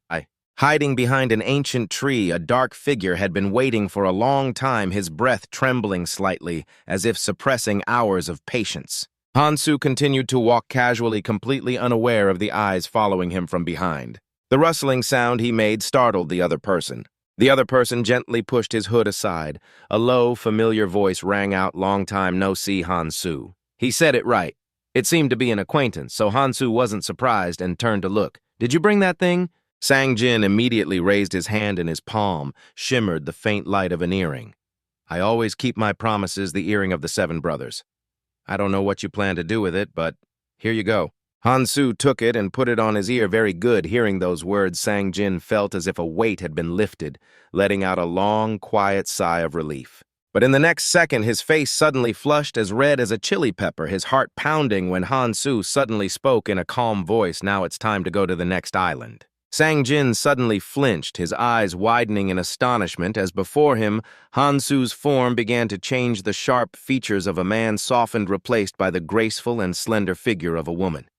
[SPEAKER 1] Hiding behind an ancient tree, a dark figure had been waiting for a long time, his breath trembling slightly, as if suppressing hours of patience. Han-soo continued to walk casually, completely unaware of the eyes following him from behind. The rustling sound he made startled the other person. The other person gently pushed his hood aside. A low, familiar voice rang out, Long time no see, Han-soo. He said it right. It seemed to be an acquaintance, so Han-soo wasn't surprised and turned to look. Did you bring that thing? Sang-jin immediately raised his hand, in his palm shimmered the faint light of an earring. I always keep my promises, the earring of the seven brothers. I don't know what you plan to do with it, but here you go. Han-soo took it and put it on his ear. Very good. Hearing those words, Sang-jin felt as if a weight had been lifted, letting out a long, quiet sigh of relief. But in the next second, his face suddenly flushed as red as a chili pepper, his heart pounding when Han-soo suddenly spoke in a calm voice. Now it's time to go to the next island. Sang-jin suddenly flinched, his eyes widening in astonishment as before him, Han-soo's form began to change. The sharp features of a man softened, replaced by the graceful and slender figure of a woman.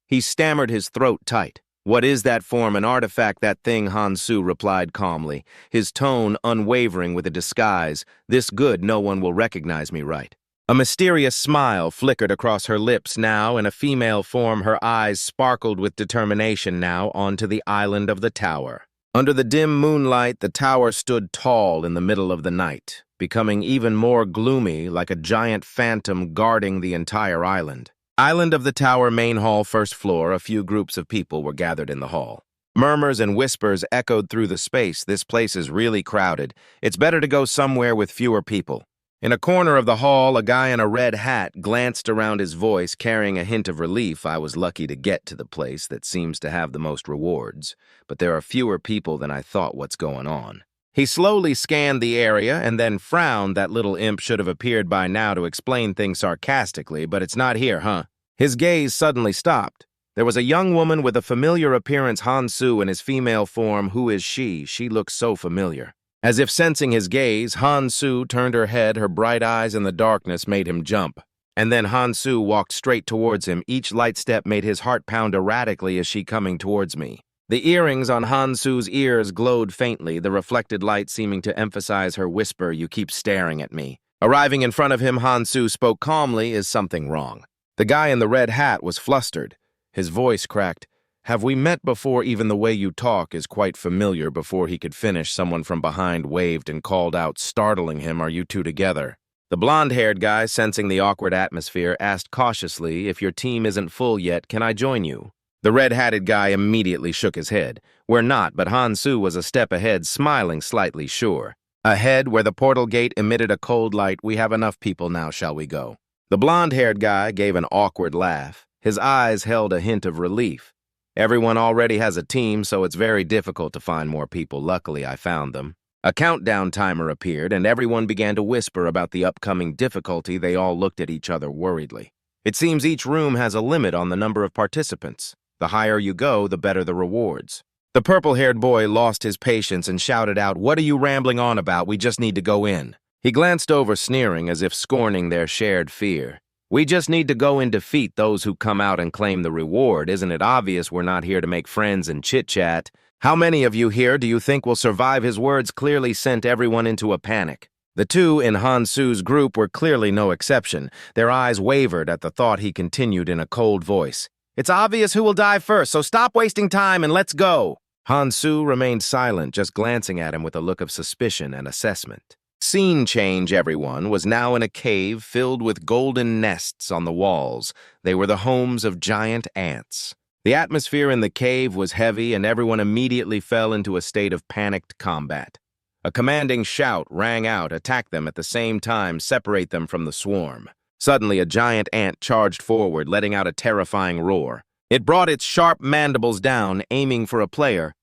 [SPEAKER 1] He stammered, his throat tight. What is that form? An artifact, that thing, Han-soo replied calmly, his tone unwavering with a disguise. This good, no one will recognize me, right? A mysterious smile flickered across her lips. Now, in a female form, her eyes sparkled with determination. Now, onto the island of the tower. Under the dim moonlight, the tower stood tall in the middle of the night, becoming even more gloomy, like a giant phantom guarding the entire island. Island of the tower, main hall, first floor. A few groups of people were gathered in the hall. Murmurs and whispers echoed through the space. This place is really crowded. It's better to go somewhere with fewer people. In a corner of the hall, a guy in a red hat glanced around, his voice carrying a hint of relief. I was lucky to get to the place that seems to have the most rewards, but there are fewer people than I thought. What's going on? He slowly scanned the area and then frowned. That little imp should have appeared by now to explain things sarcastically, but it's not here, huh? His gaze suddenly stopped. There was a young woman with a familiar appearance, Han-soo in his female form. Who is she? She looks so familiar. As if sensing his gaze, Han-soo turned her head. Her bright eyes in the darkness made him jump. And then Han-soo walked straight towards him. Each light step made his heart pound erratically. Is she coming towards me? The earrings on Han-soo's ears glowed faintly, the reflected light seeming to emphasize her whisper, You keep staring at me. Arriving in front of him, Han-soo spoke calmly, Is something wrong? The guy in the red hat was flustered. His voice cracked. Have we met before? Even the way you talk is quite familiar. Before he could finish, someone from behind waved and called out, startling him, Are you two together? The blonde-haired guy, sensing the awkward atmosphere, asked cautiously, "If your team isn't full yet, can I join you?" The red-hatted guy immediately shook his head. "We're not," but Han-Su was a step ahead, smiling slightly sure. "Ahead, where the portal gate emitted a cold light, we have enough people now, shall we go?" The blonde-haired guy gave an awkward laugh. His eyes held a hint of relief. "Everyone already has a team, so it's very difficult to find more people. Luckily, I found them." A countdown timer appeared, and everyone began to whisper about the upcoming difficulty. They all looked at each other worriedly. It seems each room has a limit on the number of participants. The higher you go, the better the rewards. The purple-haired boy lost his patience and shouted out, "What are you rambling on about? We just need to go in." He glanced over, sneering, as if scorning their shared fear. "We just need to go and defeat those who come out and claim the reward. Isn't it obvious we're not here to make friends and chit-chat? How many of you here do you think will survive?" His words clearly sent everyone into a panic. The two in Han-Su's group were clearly no exception. Their eyes wavered at the thought. He continued in a cold voice, "It's obvious who will die first, so stop wasting time and let's go." Han-Su remained silent, just glancing at him with a look of suspicion and assessment. Scene change, everyone, was now in a cave filled with golden nests on the walls. They were the homes of giant ants. The atmosphere in the cave was heavy, and everyone immediately fell into a state of panicked combat. A commanding shout rang out, "Attack them at the same time, separate them from the swarm." Suddenly, a giant ant charged forward, letting out a terrifying roar. It brought its sharp mandibles down, aiming for a player.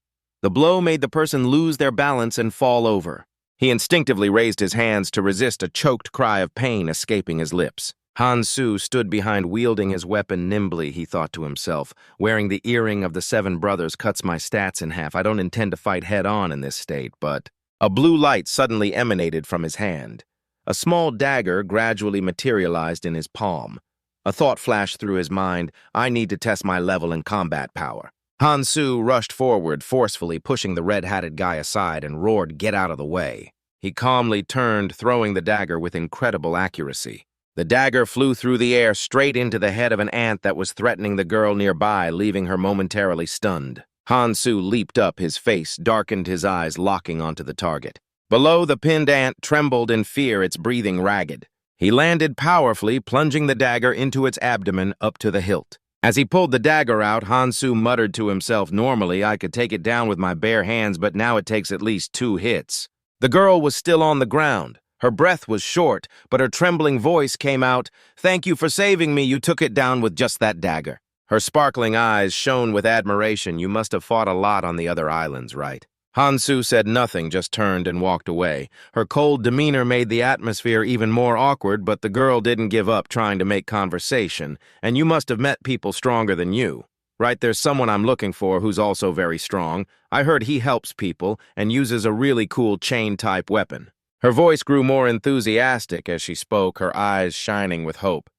[SPEAKER 1] The blow made the person lose their balance and fall over. He instinctively raised his hands to resist a choked cry of pain escaping his lips. Han-Su stood behind, wielding his weapon nimbly. He thought to himself, "Wearing the earring of the 7 brothers cuts my stats in half. I don't intend to fight head-on in this state, but..." A blue light suddenly emanated from his hand. A small dagger gradually materialized in his palm. A thought flashed through his mind, "I need to test my level in combat power." Han-Su rushed forward, forcefully pushing the red-hatted guy aside, and roared, "Get out of the way." He calmly turned, throwing the dagger with incredible accuracy. The dagger flew through the air straight into the head of an ant that was threatening the girl nearby, leaving her momentarily stunned. Han-Su leaped up, his face darkened, his eyes locking onto the target. Below, the pinned ant trembled in fear, its breathing ragged. He landed powerfully, plunging the dagger into its abdomen up to the hilt. As he pulled the dagger out, Han-Su muttered to himself, "Normally, I could take it down with my bare hands, but now it takes at least 2 hits." The girl was still on the ground. Her breath was short, but her trembling voice came out, "Thank you for saving me. You took it down with just that dagger." Her sparkling eyes shone with admiration. "You must have fought a lot on the other islands, right?" Han-Su said nothing, just turned and walked away. Her cold demeanor made the atmosphere even more awkward, but the girl didn't give up trying to make conversation. "And you must have met people stronger than you. Right, there's someone I'm looking for who's also very strong. I heard he helps people and uses a really cool chain-type weapon." Her voice grew more enthusiastic as she spoke, her eyes shining with hope.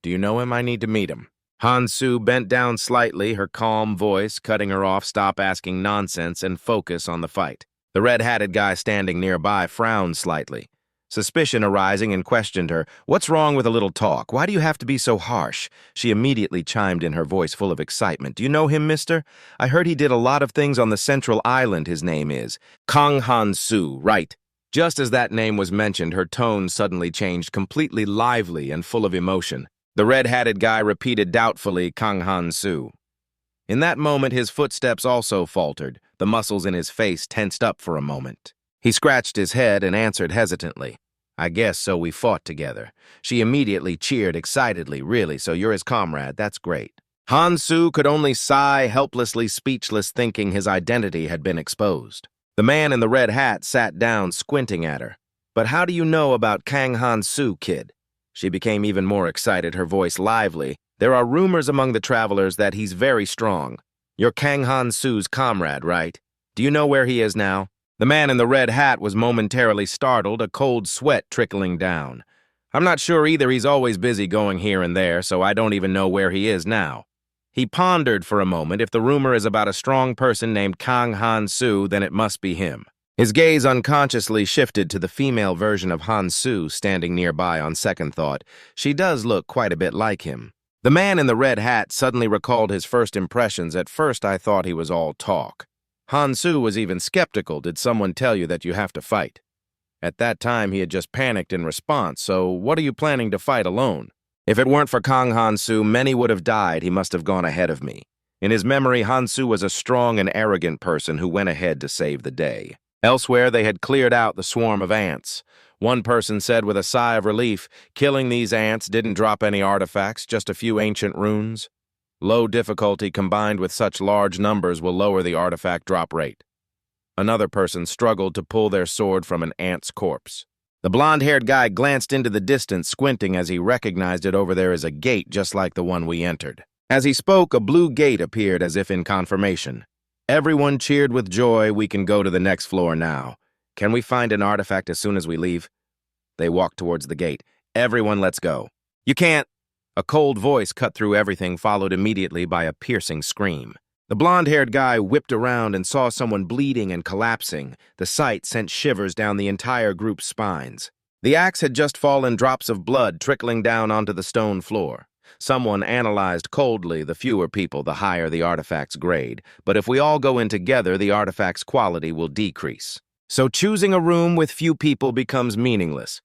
[SPEAKER 1] "Do you know him? I need to meet him." Han-Su bent down slightly, her calm voice cutting her off. "Stop asking nonsense and focus on the fight." The red-hatted guy standing nearby frowned slightly. Suspicion arising, and questioned her, "What's wrong with a little talk? Why do you have to be so harsh?" She immediately chimed in, her voice full of excitement. "Do you know him, mister? I heard he did a lot of things on the central island. His name is Kang Han-Su, right?" Just as that name was mentioned, her tone suddenly changed, completely lively and full of emotion. The red-hatted guy repeated doubtfully, "Kang Han-Su." In that moment, his footsteps also faltered. The muscles in his face tensed up for a moment. He scratched his head and answered hesitantly, "I guess so. We fought together." She immediately cheered excitedly. "Really? So you're his comrade? That's great." Han-Su could only sigh, helplessly speechless, thinking his identity had been exposed. The man in the red hat sat down, squinting at her. "But how do you know about Kang Han-Su, kid?" She became even more excited, her voice lively. "There are rumors among the travelers that he's very strong. You're Kang Han-Su's comrade, right? Do you know where he is now?" The man in the red hat was momentarily startled, a cold sweat trickling down. "I'm not sure either. He's always busy going here and there, so I don't even know where he is now." He pondered for a moment. If the rumor is about a strong person named Kang Han-Su, then it must be him. His gaze unconsciously shifted to the female version of Han-Su standing nearby. On second thought, she does look quite a bit like him. The man in the red hat suddenly recalled his first impressions. "At first I thought he was all talk. Han-Su was even skeptical. Did someone tell you that you have to fight?" At that time, he had just panicked in response, so what are you planning to fight alone? If it weren't for Kang Hansu, many would have died. He must have gone ahead of me. In his memory, Hansu was a strong and arrogant person who went ahead to save the day. Elsewhere, they had cleared out the swarm of ants. One person said with a sigh of relief, killing these ants didn't drop any artifacts, just a few ancient runes. Low difficulty combined with such large numbers will lower the artifact drop rate. Another person struggled to pull their sword from an ant's corpse. The blonde-haired guy glanced into the distance, squinting as he recognized it over there as a gate just like the one we entered. As he spoke, a blue gate appeared as if in confirmation. Everyone cheered with joy. We can go to the next floor now. Can we find an artifact as soon as we leave? They walked towards the gate. Everyone, let's go. You can't. A cold voice cut through everything, followed immediately by a piercing scream. The blonde-haired guy whipped around and saw someone bleeding and collapsing. The sight sent shivers down the entire group's spines. The axe had just fallen, drops of blood trickling down onto the stone floor. Someone analyzed coldly, the fewer people, the higher the artifact's grade. But if we all go in together, the artifact's quality will decrease. So choosing a room with few people becomes meaningless.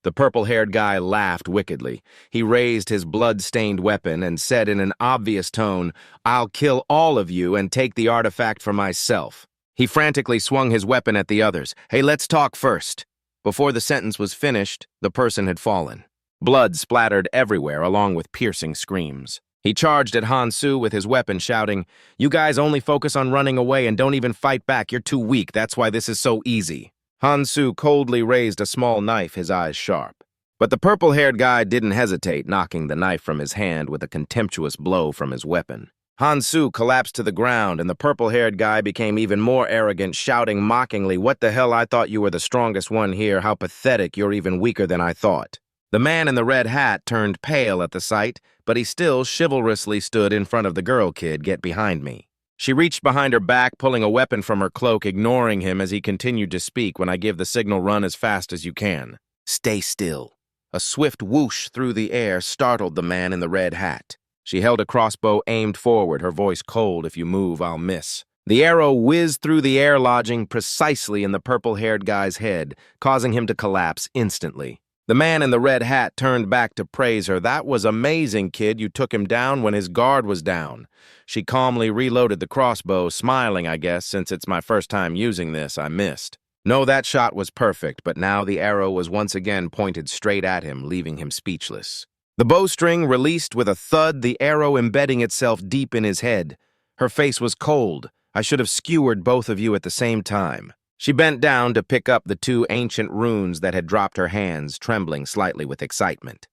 [SPEAKER 1] The purple-haired guy laughed wickedly. He raised his blood-stained weapon and said in an obvious tone, "I'll kill all of you and take the artifact for myself." He frantically swung his weapon at the others. "Hey, let's talk first." Before the sentence was finished, the person had fallen. Blood splattered everywhere, along with piercing screams. He charged at Hansu with his weapon, shouting, "You guys only focus on running away and don't even fight back. You're too weak. That's why this is so easy." Hansu coldly raised a small knife, his eyes sharp. But the purple-haired guy didn't hesitate, knocking the knife from his hand with a contemptuous blow from his weapon. Hansu collapsed to the ground, and the purple-haired guy became even more arrogant, shouting mockingly, "What the hell? I thought you were the strongest one here. How pathetic. You're even weaker than I thought." The man in the red hat turned pale at the sight, but he still chivalrously stood in front of the girl kid. "Get behind me." She reached behind her back, pulling a weapon from her cloak, ignoring him as he continued to speak. "When I give the signal, run as fast as you can. Stay still." A swift whoosh through the air startled the man in the red hat. She held a crossbow aimed forward, her voice cold. "If you move, I'll miss." The arrow whizzed through the air, lodging precisely in the purple-haired guy's head, causing him to collapse instantly. The man in the red hat turned back to praise her. "That was amazing, kid. You took him down when his guard was down." She calmly reloaded the crossbow, smiling, "I guess, since it's my first time using this, I missed." No, that shot was perfect, but now the arrow was once again pointed straight at him, leaving him speechless. The bowstring released with a thud, the arrow embedding itself deep in his head. Her face was cold. "I should have skewered both of you at the same time." She bent down to pick up the two ancient runes that had dropped her hands, trembling slightly with excitement.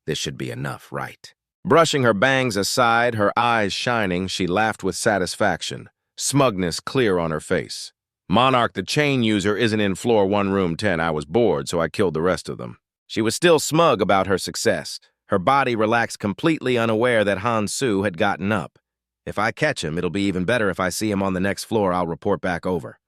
[SPEAKER 1] This should be enough, right? Brushing her bangs aside, her eyes shining, she laughed with satisfaction, smugness clear on her face. "Monarch, the chain user, isn't in floor 1, room 10. I was bored, so I killed the rest of them." She was still smug about her success. Her body relaxed, completely unaware that Hansu had gotten up. "If I catch him, it'll be even better. If I see him on the next floor, I'll report back over."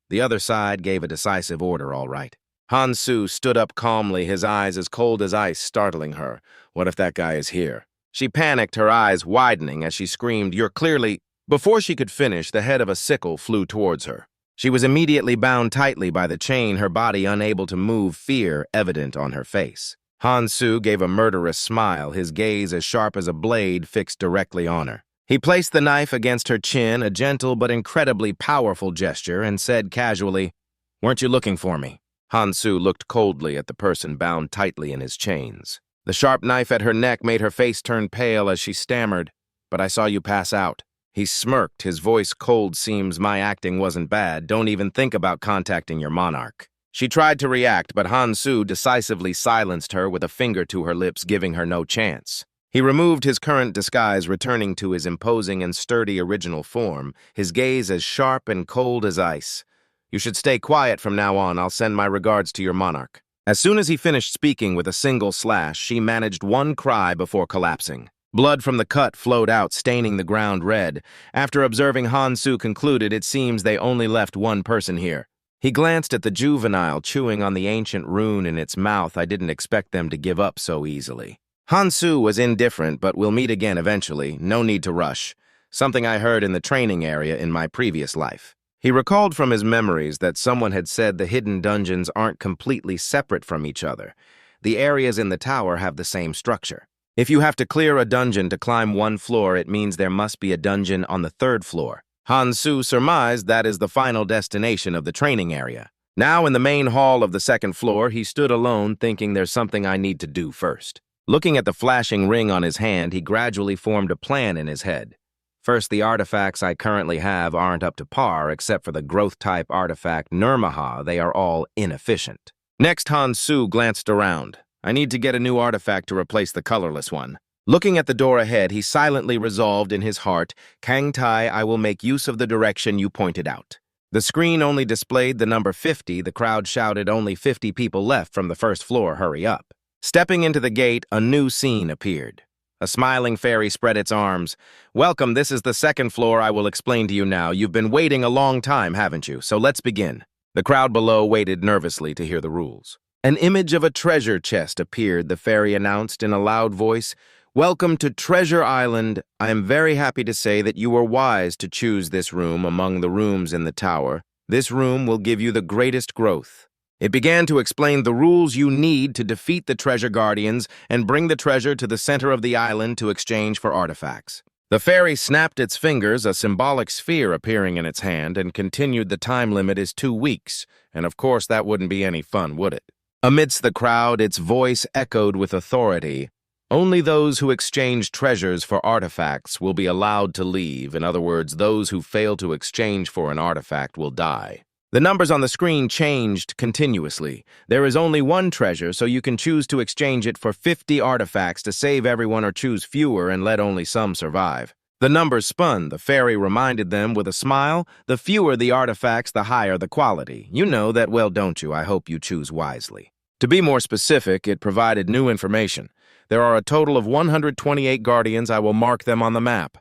[SPEAKER 1] The other side gave a decisive order, all right. Hansu stood up calmly, his eyes as cold as ice, startling her. What if that guy is here? She panicked, her eyes widening as she screamed, "You're clearly—" Before she could finish, the head of a sickle flew towards her. She was immediately bound tightly by the chain, her body unable to move, fear evident on her face. Hansu gave a murderous smile, his gaze as sharp as a blade fixed directly on her. He placed the knife against her chin, a gentle but incredibly powerful gesture, and said casually, "Weren't you looking for me?" Hansu looked coldly at the person bound tightly in his chains. The sharp knife at her neck made her face turn pale as she stammered, "But I saw you pass out." He smirked, his voice cold. "Seems my acting wasn't bad. Don't even think about contacting your monarch." She tried to react, but Hansu decisively silenced her with a finger to her lips, giving her no chance. He removed his current disguise, returning to his imposing and sturdy original form, his gaze as sharp and cold as ice. "You should stay quiet from now on. I'll send my regards to your monarch." As soon as he finished speaking with a single slash, she managed one cry before collapsing. Blood from the cut flowed out, staining the ground red. After observing, Hansu concluded, "It seems they only left one person here." He glanced at the juvenile, chewing on the ancient rune in its mouth. "I didn't expect them to give up so easily." Hansu was indifferent, "But we'll meet again eventually. No need to rush. Something I heard in the training area in my previous life." He recalled from his memories that someone had said the hidden dungeons aren't completely separate from each other. The areas in the tower have the same structure. If you have to clear a dungeon to climb one floor, it means there must be a dungeon on the third floor. Han-Soo surmised that is the final destination of the training area. Now in the main hall of the second floor, he stood alone, thinking there's something I need to do first. Looking at the flashing ring on his hand, he gradually formed a plan in his head. First, the artifacts I currently have aren't up to par, except for the growth-type artifact Nirmaha. They are all inefficient. Next, Han-Soo glanced around. I need to get a new artifact to replace the colorless one. Looking at the door ahead, he silently resolved in his heart, Kang-Tai, I will make use of the direction you pointed out. The screen only displayed the number 50. The crowd shouted, only 50 people left from the first floor, hurry up. Stepping into the gate, a new scene appeared. A smiling fairy spread its arms. Welcome, this is the second floor. I will explain to you now. You've been waiting a long time, haven't you? So let's begin. The crowd below waited nervously to hear the rules. An image of a treasure chest appeared, the fairy announced in a loud voice. Welcome to Treasure Island. I am very happy to say that you were wise to choose this room among the rooms in the tower. This room will give you the greatest growth. It began to explain the rules you need to defeat the treasure guardians and bring the treasure to the center of the island to exchange for artifacts. The fairy snapped its fingers, a symbolic sphere appearing in its hand, and continued the time limit is 2 weeks. And of course that wouldn't be any fun, would it? Amidst the crowd, its voice echoed with authority. Only those who exchange treasures for artifacts will be allowed to leave. In other words, those who fail to exchange for an artifact will die. The numbers on the screen changed continuously. There is only one treasure, so you can choose to exchange it for 50 artifacts to save everyone or choose fewer and let only some survive. The numbers spun. The fairy reminded them with a smile. The fewer the artifacts, the higher the quality. You know that well, don't you? I hope you choose wisely. To be more specific, it provided new information. There are a total of 128 guardians. I will mark them on the map.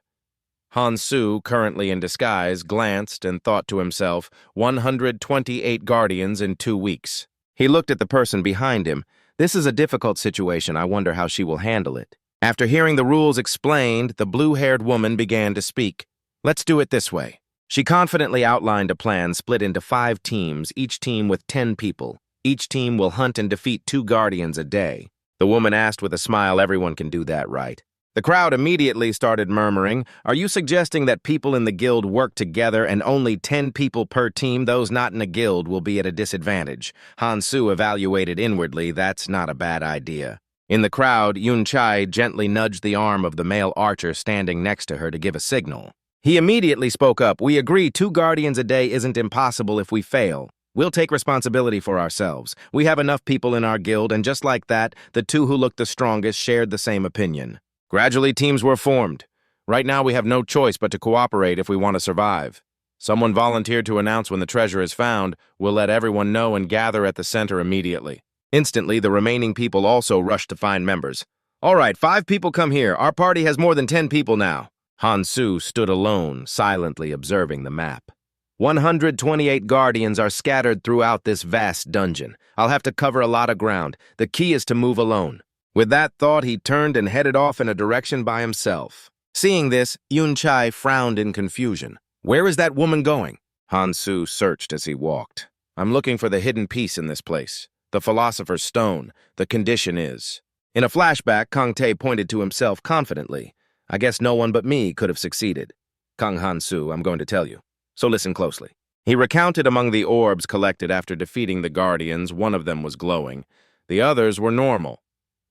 [SPEAKER 1] Han-Soo, currently in disguise, glanced and thought to himself, 128 guardians in 2 weeks. He looked at the person behind him. This is a difficult situation. I wonder how she will handle it. After hearing the rules explained, the blue-haired woman began to speak. Let's do it this way. She confidently outlined a plan split into 5 teams, each team with 10 people. Each team will hunt and defeat 2 guardians a day. The woman asked with a smile, everyone can do that, right? The crowd immediately started murmuring, are you suggesting that people in the guild work together and only 10 people per team? Those not in a guild will be at a disadvantage. Han-Soo evaluated inwardly, that's not a bad idea. In the crowd, Yun-Chai gently nudged the arm of the male archer standing next to her to give a signal. He immediately spoke up, we agree 2 guardians a day isn't impossible if we fail. We'll take responsibility for ourselves. We have enough people in our guild, and just like that, the 2 who looked the strongest shared the same opinion. Gradually, teams were formed. Right now, we have no choice but to cooperate if we want to survive. Someone volunteered to announce when the treasure is found. We'll let everyone know and gather at the center immediately. Instantly, the remaining people also rushed to find members. All right, 5 people come here. Our party has more than 10 people now. Han-Soo stood alone, silently observing the map. 128 guardians are scattered throughout this vast dungeon. I'll have to cover a lot of ground. The key is to move alone. With that thought, he turned and headed off in a direction by himself. Seeing this, Yun-Chai frowned in confusion. Where is that woman going? Han-Soo searched as he walked. I'm looking for the hidden piece in this place. The Philosopher's Stone. The condition is. In a flashback, Kang-tae pointed to himself confidently. I guess no one but me could have succeeded. Kang Han-Soo, I'm going to tell you. So listen closely. He recounted among the orbs collected after defeating the Guardians, one of them was glowing. The others were normal.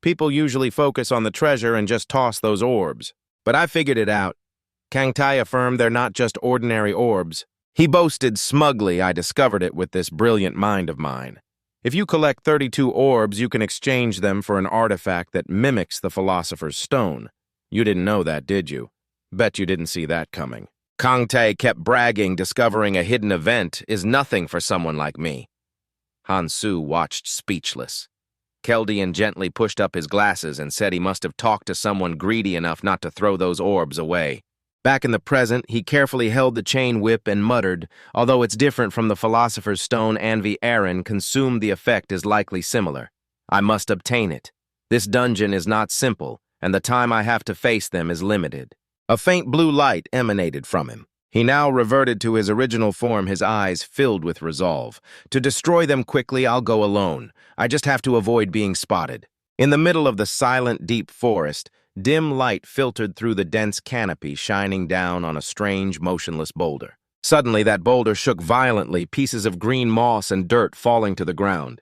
[SPEAKER 1] People usually focus on the treasure and just toss those orbs. But I figured it out. Kang-tae affirmed they're not just ordinary orbs. He boasted smugly, I discovered it with this brilliant mind of mine. If you collect 32 orbs, you can exchange them for an artifact that mimics the Philosopher's Stone. You didn't know that, did you? Bet you didn't see that coming. Kang-tae kept bragging discovering a hidden event is nothing for someone like me. Han-Soo watched speechless. Keldian gently pushed up his glasses and said he must have talked to someone greedy enough not to throw those orbs away. Back in the present, he carefully held the chain whip and muttered, although it's different from the Philosopher's Stone Anvi Aaron consumed, the effect is likely similar. I must obtain it. This dungeon is not simple, and the time I have to face them is limited. A faint blue light emanated from him. He now reverted to his original form, his eyes filled with resolve. To destroy them quickly, I'll go alone. I just have to avoid being spotted. In the middle of the silent, deep forest, dim light filtered through the dense canopy, shining down on a strange, motionless boulder. Suddenly, that boulder shook violently, pieces of green moss and dirt falling to the ground.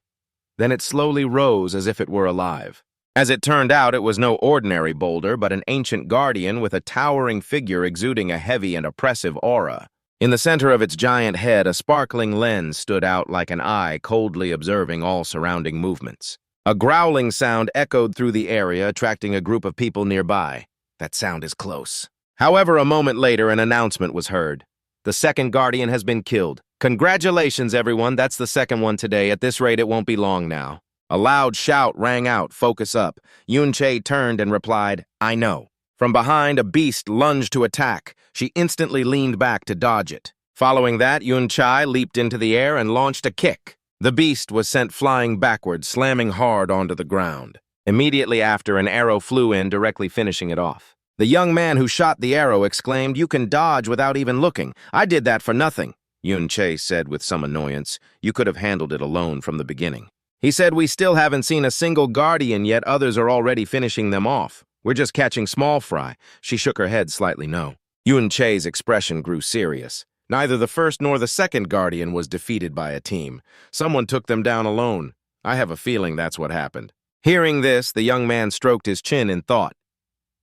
[SPEAKER 1] Then it slowly rose as if it were alive. As it turned out, it was no ordinary boulder, but an ancient guardian with a towering figure exuding a heavy and oppressive aura. In the center of its giant head, a sparkling lens stood out like an eye, coldly observing all surrounding movements. A growling sound echoed through the area, attracting a group of people nearby. That sound is close. However, a moment later, an announcement was heard. The second guardian has been killed. Congratulations, everyone. That's the second one today. At this rate, it won't be long now. A loud shout rang out, "Focus up." Yun-Che turned and replied, "I know." From behind, a beast lunged to attack. She instantly leaned back to dodge it. Following that, Yun-Che leaped into the air and launched a kick. The beast was sent flying backwards, slamming hard onto the ground. Immediately after, an arrow flew in, directly finishing it off. The young man who shot the arrow exclaimed, "You can dodge without even looking. I did that for nothing." Yun-Che said with some annoyance, "You could have handled it alone from the beginning." He said, "We still haven't seen a single guardian yet. Others are already finishing them off. We're just catching small fry." She shook her head slightly no. Yun-Che's expression grew serious. Neither the first nor the second guardian was defeated by a team. Someone took them down alone. I have a feeling that's what happened. Hearing this, the young man stroked his chin in thought.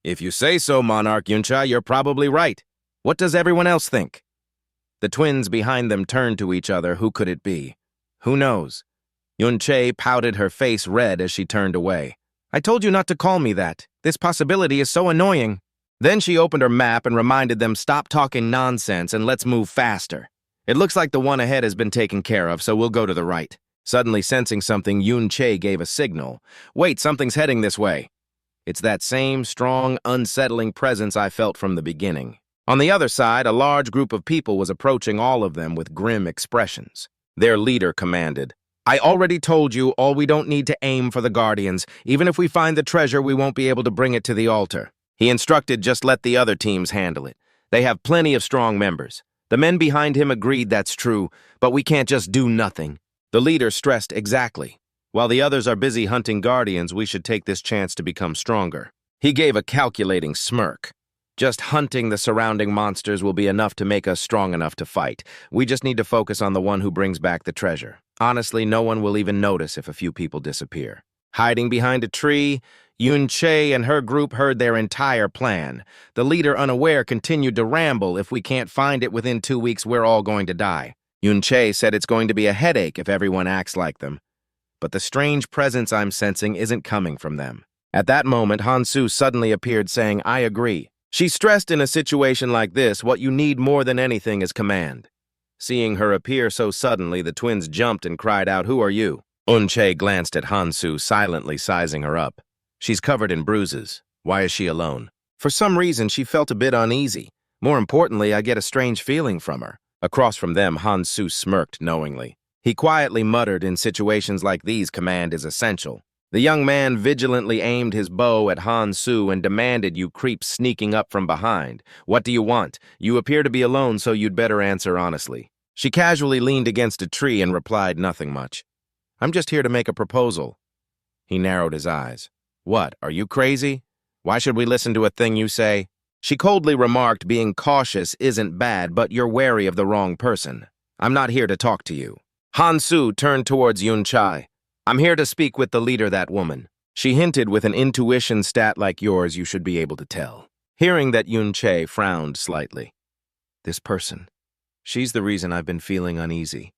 [SPEAKER 1] "If you say so, Monarch Yun-Che, you're probably right. What does everyone else think?" The twins behind them turned to each other. Who could it be? Who knows? Yun-Che pouted, her face red as she turned away. "I told you not to call me that. This possibility is so annoying." Then she opened her map and reminded them, "Stop talking nonsense and let's move faster. It looks like the one ahead has been taken care of, so we'll go to the right." Suddenly sensing something, Yun-Che gave a signal. "Wait, something's heading this way." It's that same strong, unsettling presence I felt from the beginning. On the other side, a large group of people was approaching, all of them with grim expressions. Their leader commanded, "I already told you all, we don't need to aim for the Guardians. Even if we find the treasure, we won't be able to bring it to the altar." He instructed, "Just let the other teams handle it. They have plenty of strong members." The men behind him agreed, "That's true, but we can't just do nothing." The leader stressed, "Exactly. While the others are busy hunting Guardians, we should take this chance to become stronger." He gave a calculating smirk. "Just hunting the surrounding monsters will be enough to make us strong enough to fight. We just need to focus on the one who brings back the treasure. Honestly, no one will even notice if a few people disappear." Hiding behind a tree, Yun-Che and her group heard their entire plan. The leader, unaware, continued to ramble, "If we can't find it within 2 weeks, we're all going to die." Yun-Che said, "It's going to be a headache if everyone acts like them. But the strange presence I'm sensing isn't coming from them." At that moment, Han-Su suddenly appeared, saying, "I agree." She stressed, in a situation like this, what you need more than anything is command. Seeing her appear so suddenly, the twins jumped and cried out, "Who are you?" Yun-Che glanced at Han-Su, silently sizing her up. "She's covered in bruises. Why is she alone?" For some reason, she felt a bit uneasy. More importantly, I get a strange feeling from her. Across from them, Han-Su smirked knowingly. He quietly muttered, "In situations like these, command is essential." The young man vigilantly aimed his bow at Han-Su and demanded, "You creep sneaking up from behind. What do you want? You appear to be alone, so you'd better answer honestly." She casually leaned against a tree and replied, "Nothing much. I'm just here to make a proposal." He narrowed his eyes. "What, are you crazy? Why should we listen to a thing you say?" She coldly remarked, "Being cautious isn't bad, but you're wary of the wrong person. I'm not here to talk to you." Han-Su turned towards Yun-Che. "I'm here to speak with the leader, that woman." She hinted, "With an intuition stat like yours, you should be able to tell." Hearing that, Yun-Che frowned slightly. "This person. She's the reason I've been feeling uneasy.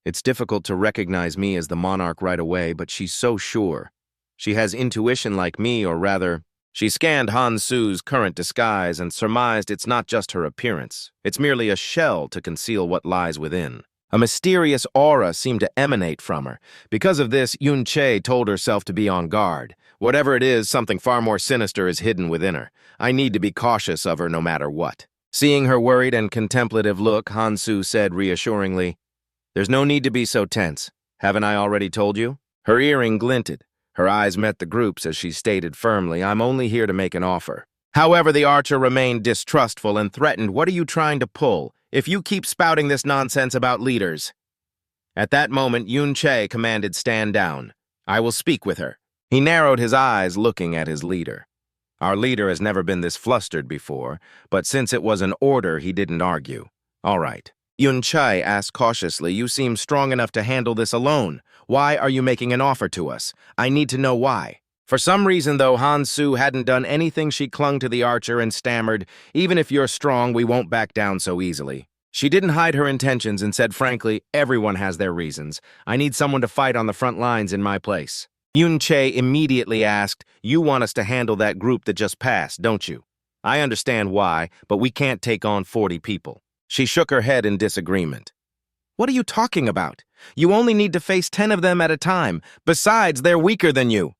[SPEAKER 1] It's difficult to recognize me as the monarch right away, but she's so sure. She has intuition like me, or rather..." She scanned Han-Su's current disguise and surmised it's not just her appearance. It's merely a shell to conceal what lies within. A mysterious aura seemed to emanate from her. Because of this, Yun-Che told herself to be on guard. Whatever it is, something far more sinister is hidden within her. I need to be cautious of her no matter what. Seeing her worried and contemplative look, Han-Su said reassuringly, "There's no need to be so tense. Haven't I already told you?" Her earring glinted. Her eyes met the group's as she stated firmly, "I'm only here to make an offer." However, the archer remained distrustful and threatened, "What are you trying to pull? if you keep spouting this nonsense about leaders. At that moment, Yun Che commanded stand down. I will speak with her. He narrowed his eyes, looking at his leader. Our leader has never been this flustered before, but since it was an order, he didn't argue. All right. Yun Che asked cautiously, you seem strong enough to handle this alone. Why are you making an offer to us? I need to know why. For some reason, though, Han Su hadn't done anything, she clung to the archer and stammered, even if you're strong, we won't back down so easily. She didn't hide her intentions and said frankly, everyone has their reasons. I need someone to fight on the front lines in my place. Yun Che immediately asked, you want us to handle that group that just passed, don't you? I understand why, but we can't take on 40 people. She shook her head in disagreement. What are you talking about? You only need to face 10 of them at a time. Besides, they're weaker than you.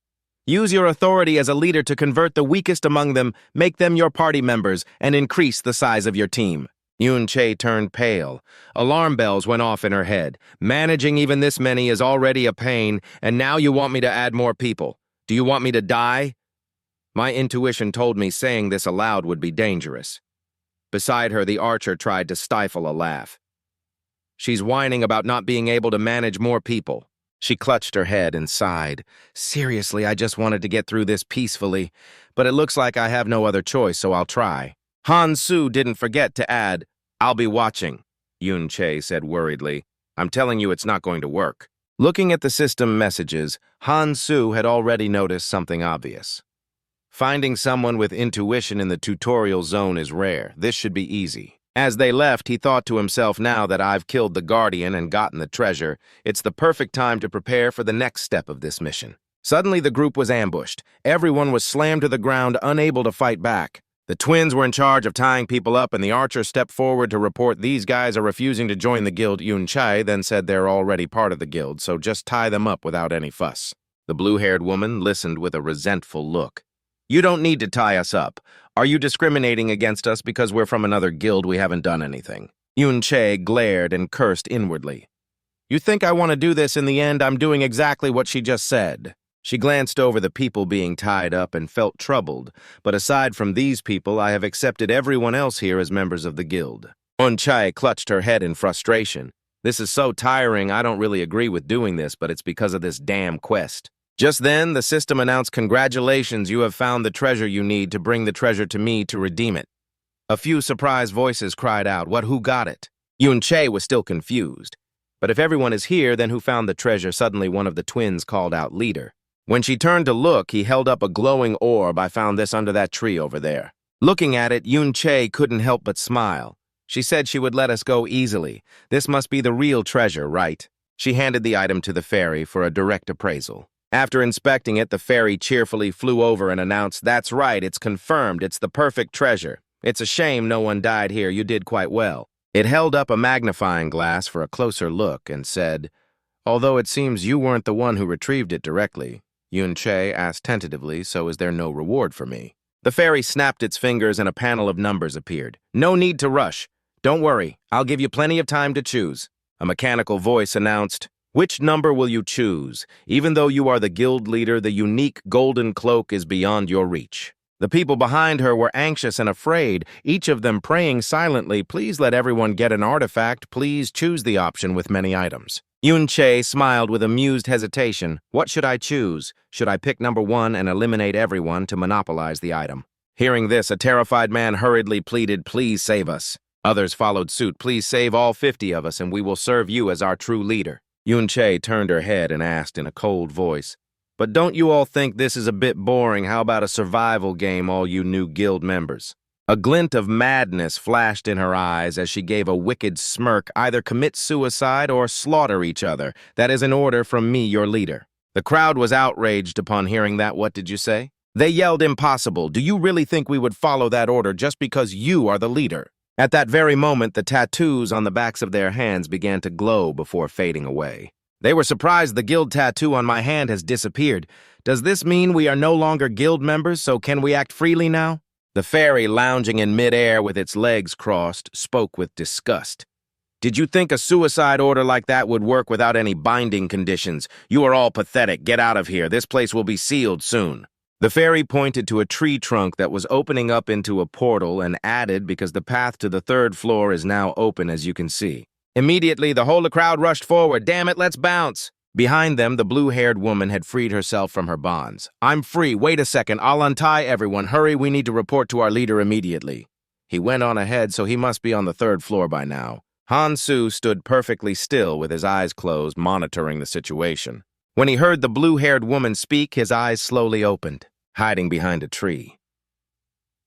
[SPEAKER 1] Use your authority as a leader to convert the weakest among them, make them your party members, and increase the size of your team. Yun Che turned pale. Alarm bells went off in her head. Managing even this many is already a pain, and now you want me to add more people. Do you want me to die? My intuition told me saying this aloud would be dangerous. Beside her, the archer tried to stifle a laugh. She's whining about not being able to manage more people. She clutched her head and sighed. Seriously, I just wanted to get through this peacefully, but it looks like I have no other choice, so I'll try. Han Su didn't forget to add, I'll be watching, Yun Che said worriedly. I'm telling you it's not going to work. Looking at the system messages, Han Su had already noticed something obvious. Finding someone with intuition in the tutorial zone is rare. This should be easy. As they left, he thought to himself, now that I've killed the Guardian and gotten the treasure, it's the perfect time to prepare for the next step of this mission. Suddenly, the group was ambushed. Everyone was slammed to the ground, unable to fight back. The twins were in charge of tying people up, and the archer stepped forward to report these guys are refusing to join the guild. Yun Che then said they're already part of the guild, so just tie them up without any fuss. The blue-haired woman listened with a resentful look. You don't need to tie us up. Are you discriminating against us because we're from another guild we haven't done anything? Yun Che glared and cursed inwardly. You think I want to do this? In the end, I'm doing exactly what she just said. She glanced over the people being tied up and felt troubled, but aside from these people, I have accepted everyone else here as members of the guild. Yun Che clutched her head in frustration. This is so tiring, I don't really agree with doing this, but it's because of this damn quest. Just then, the system announced, congratulations, you have found the treasure you need to bring the treasure to me to redeem it. A few surprised voices cried out, what, who got it? Yun Che was still confused. But if everyone is here, then who found the treasure? Suddenly one of the twins called out, leader. When she turned to look, he held up a glowing orb. I found this under that tree over there. Looking at it, Yun Che couldn't help but smile. She said she would let us go easily. This must be the real treasure, right? She handed the item to the fairy for a direct appraisal. After inspecting it, the fairy cheerfully flew over and announced, that's right, it's confirmed, it's the perfect treasure. It's a shame no one died here, you did quite well. It held up a magnifying glass for a closer look and said, although it seems you weren't the one who retrieved it directly. Yun Che asked tentatively, so is there no reward for me? The fairy snapped its fingers and a panel of numbers appeared. No need to rush. Don't worry, I'll give you plenty of time to choose. A mechanical voice announced, which number will you choose? Even though you are the guild leader, the unique golden cloak is beyond your reach. The people behind her were anxious and afraid, each of them praying silently, please let everyone get an artifact, please choose the option with many items. Yun Che smiled with amused hesitation. What should I choose? Should I pick number 1 and eliminate everyone to monopolize the item? Hearing this, a terrified man hurriedly pleaded, please save us. Others followed suit, please save all 50 of us and we will serve you as our true leader. Yun Che turned her head and asked in a cold voice, but don't you all think this is a bit boring? How about a survival game, all you new guild members? A glint of madness flashed in her eyes as she gave a wicked smirk, either commit suicide or slaughter each other. That is an order from me, your leader. The crowd was outraged upon hearing that. What did you say? They yelled, impossible. Do you really think we would follow that order just because you are the leader? At that very moment, the tattoos on the backs of their hands began to glow before fading away. They were surprised the guild tattoo on my hand has disappeared. Does this mean we are no longer guild members, so can we act freely now? The fairy, lounging in midair with its legs crossed, spoke with disgust. Did you think a suicide order like that would work without any binding conditions? You are all pathetic. Get out of here. This place will be sealed soon. The fairy pointed to a tree trunk that was opening up into a portal and added, because the path to the third floor is now open, as you can see. Immediately, the whole crowd rushed forward. Damn it, let's bounce! Behind them, the blue-haired woman had freed herself from her bonds. I'm free. Wait a second. I'll untie everyone. Hurry, we need to report to our leader immediately. He went on ahead, so he must be on the third floor by now. Han-Soo stood perfectly still with his eyes closed, monitoring the situation. When he heard the blue-haired woman speak, his eyes slowly opened, hiding behind a tree.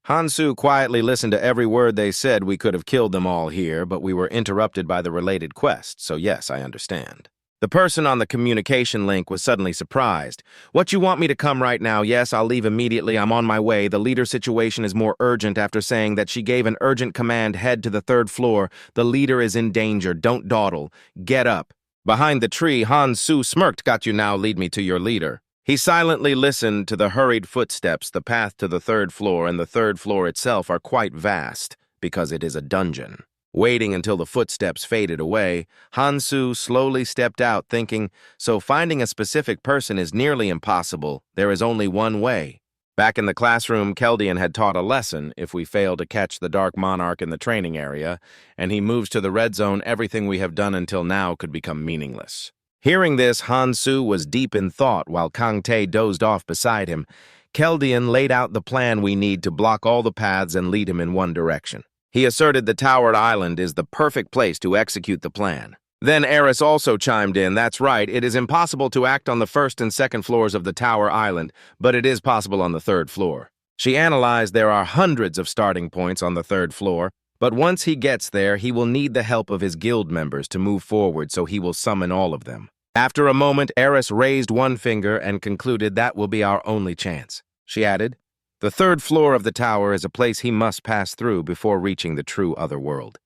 [SPEAKER 1] Han-Soo quietly listened to every word they said. We could have killed them all here, but we were interrupted by the related quest, so yes, I understand. The person on the communication link was suddenly surprised. What, you want me to come right now? Yes, I'll leave immediately. I'm on my way. The leader situation is more urgent. After saying that, she gave an urgent command. Head to the third floor. The leader is in danger. Don't dawdle. Get up. Behind the tree, Han-Soo smirked. Got you now. Lead me to your leader. He silently listened to the hurried footsteps. The path to the third floor and the third floor itself are quite vast because it is a dungeon. Waiting until the footsteps faded away, Han-Soo slowly stepped out, thinking, so finding a specific person is nearly impossible. There is only one way. Back in the classroom, Keldian had taught a lesson. If we fail to catch the Dark Monarch in the training area, and he moves to the red zone, everything we have done until now could become meaningless. Hearing this, Han-Soo was deep in thought while Kang-tae dozed off beside him. Keldian laid out the plan we need to block all the paths and lead him in one direction. He asserted the towered island is the perfect place to execute the plan. Then Eris also chimed in. That's right, it is impossible to act on the first and second floors of the tower island, but it is possible on the third floor. She analyzed there are hundreds of starting points on the third floor, but once he gets there, he will need the help of his guild members to move forward, so he will summon all of them. After a moment, Eris raised one finger and concluded that will be our only chance. She added, the third floor of the tower is a place he must pass through before reaching the true other world.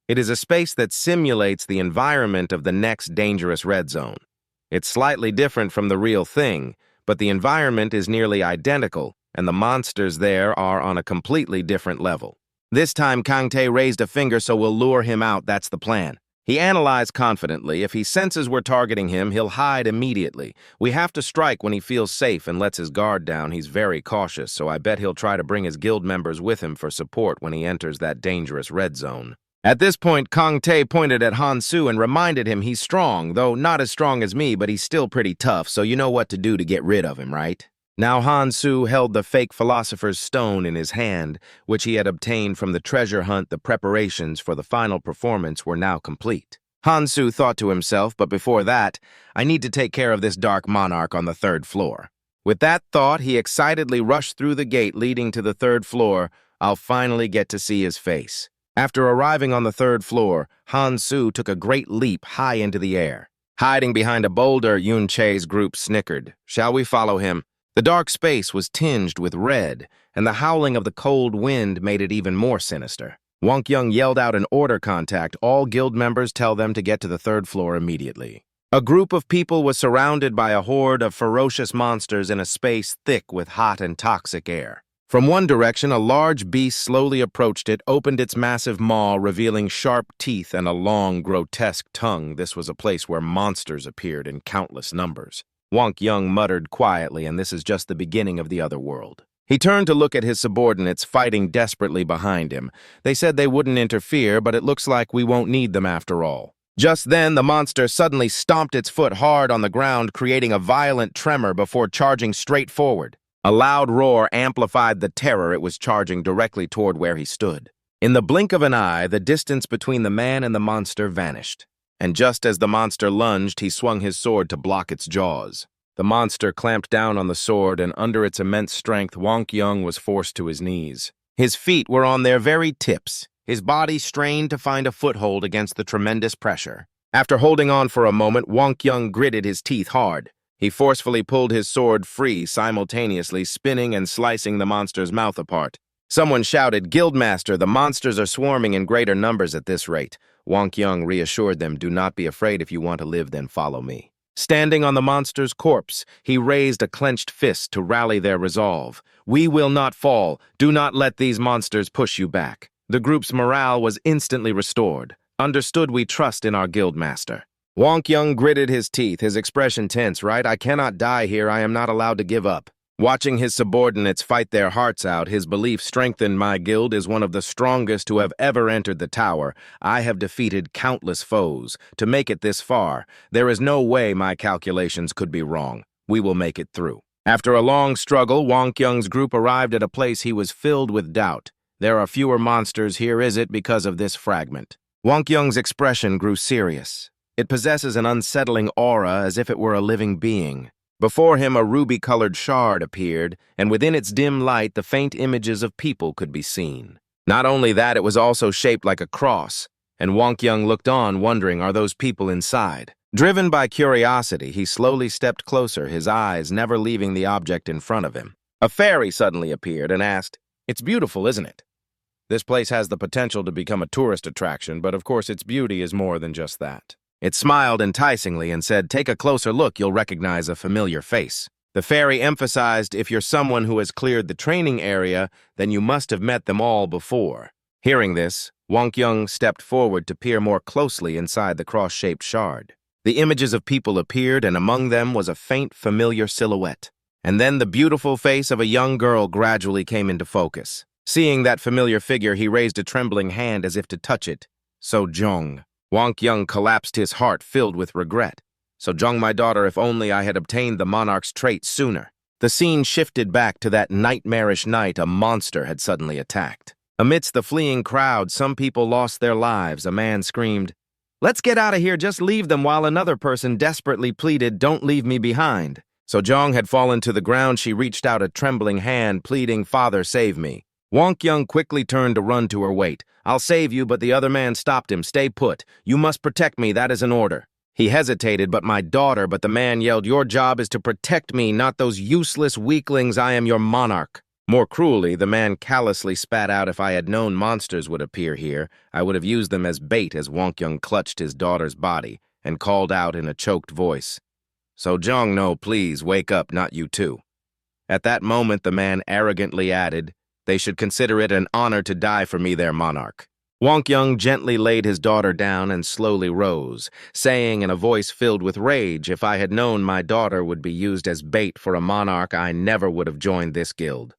[SPEAKER 1] It is a space that simulates the environment of the next dangerous red zone. It's slightly different from the real thing, but the environment is nearly identical, and the monsters there are on a completely different level. This time, Kang-tae raised a finger, so we'll lure him out. That's the plan. He analyzed confidently. If he senses we're targeting him, he'll hide immediately. We have to strike when he feels safe and lets his guard down. He's very cautious, so I bet he'll try to bring his guild members with him for support when he enters that dangerous red zone. At this point, Kang-tae pointed at Han-Soo and reminded him he's strong, though not as strong as me, but he's still pretty tough, so you know what to do to get rid of him, right? Now Han-Soo held the fake philosopher's stone in his hand, which he had obtained from the treasure hunt. The preparations for the final performance were now complete. Han-Soo thought to himself, but before that, I need to take care of this Dark Monarch on the third floor. With that thought, he excitedly rushed through the gate leading to the third floor. I'll finally get to see his face. After arriving on the third floor, Han-Soo took a great leap high into the air. Hiding behind a boulder, Yun-Che's group snickered. Shall we follow him? The dark space was tinged with red, and the howling of the cold wind made it even more sinister. Wonk-Young yelled out an order. Contact all guild members, tell them to get to the third floor immediately. A group of people was surrounded by a horde of ferocious monsters in a space thick with hot and toxic air. From one direction, a large beast slowly approached it, opened its massive maw, revealing sharp teeth and a long, grotesque tongue. This was a place where monsters appeared in countless numbers. Wonk-Young muttered quietly, and this is just the beginning of the other world. He turned to look at his subordinates fighting desperately behind him. They said they wouldn't interfere, but it looks like we won't need them after all. Just then, the monster suddenly stomped its foot hard on the ground, creating a violent tremor before charging straight forward. A loud roar amplified the terror. It was charging directly toward where he stood. In the blink of an eye, the distance between the man and the monster vanished. And just as the monster lunged, he swung his sword to block its jaws. The monster clamped down on the sword, and under its immense strength, Wonk-Young was forced to his knees. His feet were on their very tips. His body strained to find a foothold against the tremendous pressure. After holding on for a moment, Wonk-Young gritted his teeth hard. He forcefully pulled his sword free, simultaneously spinning and slicing the monster's mouth apart. Someone shouted, "Guildmaster, the monsters are swarming in greater numbers at this rate." Wonk-Young reassured them, "Do not be afraid. If you want to live, then follow me." Standing on the monster's corpse, he raised a clenched fist to rally their resolve. "We will not fall. Do not let these monsters push you back." The group's morale was instantly restored. "Understood, we trust in our guildmaster." Wonk-Young gritted his teeth, his expression tense. "Right, I cannot die here. I am not allowed to give up." Watching his subordinates fight their hearts out, his belief strengthened. My guild is one of the strongest who have ever entered the tower. I have defeated countless foes. To make it this far, there is no way my calculations could be wrong. We will make it through. After a long struggle, Wang Kyung's group arrived at a place he was filled with doubt. There are fewer monsters here, is it, because of this fragment? Wang Kyung's expression grew serious. It possesses an unsettling aura as if it were a living being. Before him, a ruby-colored shard appeared, and within its dim light, the faint images of people could be seen. Not only that, it was also shaped like a cross, and Wang Kyung looked on, wondering, are those people inside? Driven by curiosity, he slowly stepped closer, his eyes never leaving the object in front of him. A fairy suddenly appeared and asked, "It's beautiful, isn't it?" This place has the potential to become a tourist attraction, but of course its beauty is more than just that. It smiled enticingly and said, "Take a closer look, you'll recognize a familiar face." The fairy emphasized, "If you're someone who has cleared the training area, then you must have met them all before." Hearing this, Wang Kyung stepped forward to peer more closely inside the cross-shaped shard. The images of people appeared, and among them was a faint, familiar silhouette. And then the beautiful face of a young girl gradually came into focus. Seeing that familiar figure, he raised a trembling hand as if to touch it. "So-jong." Wang Kyung collapsed, his heart filled with regret. "So-jong, my daughter, if only I had obtained the monarch's trait sooner." The scene shifted back to that nightmarish night a monster had suddenly attacked. Amidst the fleeing crowd, some people lost their lives. A man screamed, "Let's get out of here, just leave them," while another person desperately pleaded, "Don't leave me behind." So-jong had fallen to the ground. She reached out a trembling hand, pleading, "Father, save me." Wang Kyung quickly turned to run to her. "Wait, I'll save you," but the other man stopped him. "Stay put. You must protect me, that is an order." He hesitated, "But my daughter," but the man yelled, "Your job is to protect me, not those useless weaklings. I am your monarch." More cruelly, the man callously spat out, "If I had known monsters would appear here, I would have used them as bait," as Wang Kyung clutched his daughter's body and called out in a choked voice, "So-jong, no, please, wake up, not you too." At that moment, the man arrogantly added, "They should consider it an honor to die for me, their monarch." Wang Kyung gently laid his daughter down and slowly rose, saying in a voice filled with rage, "If I had known my daughter would be used as bait for a monarch, I never would have joined this guild."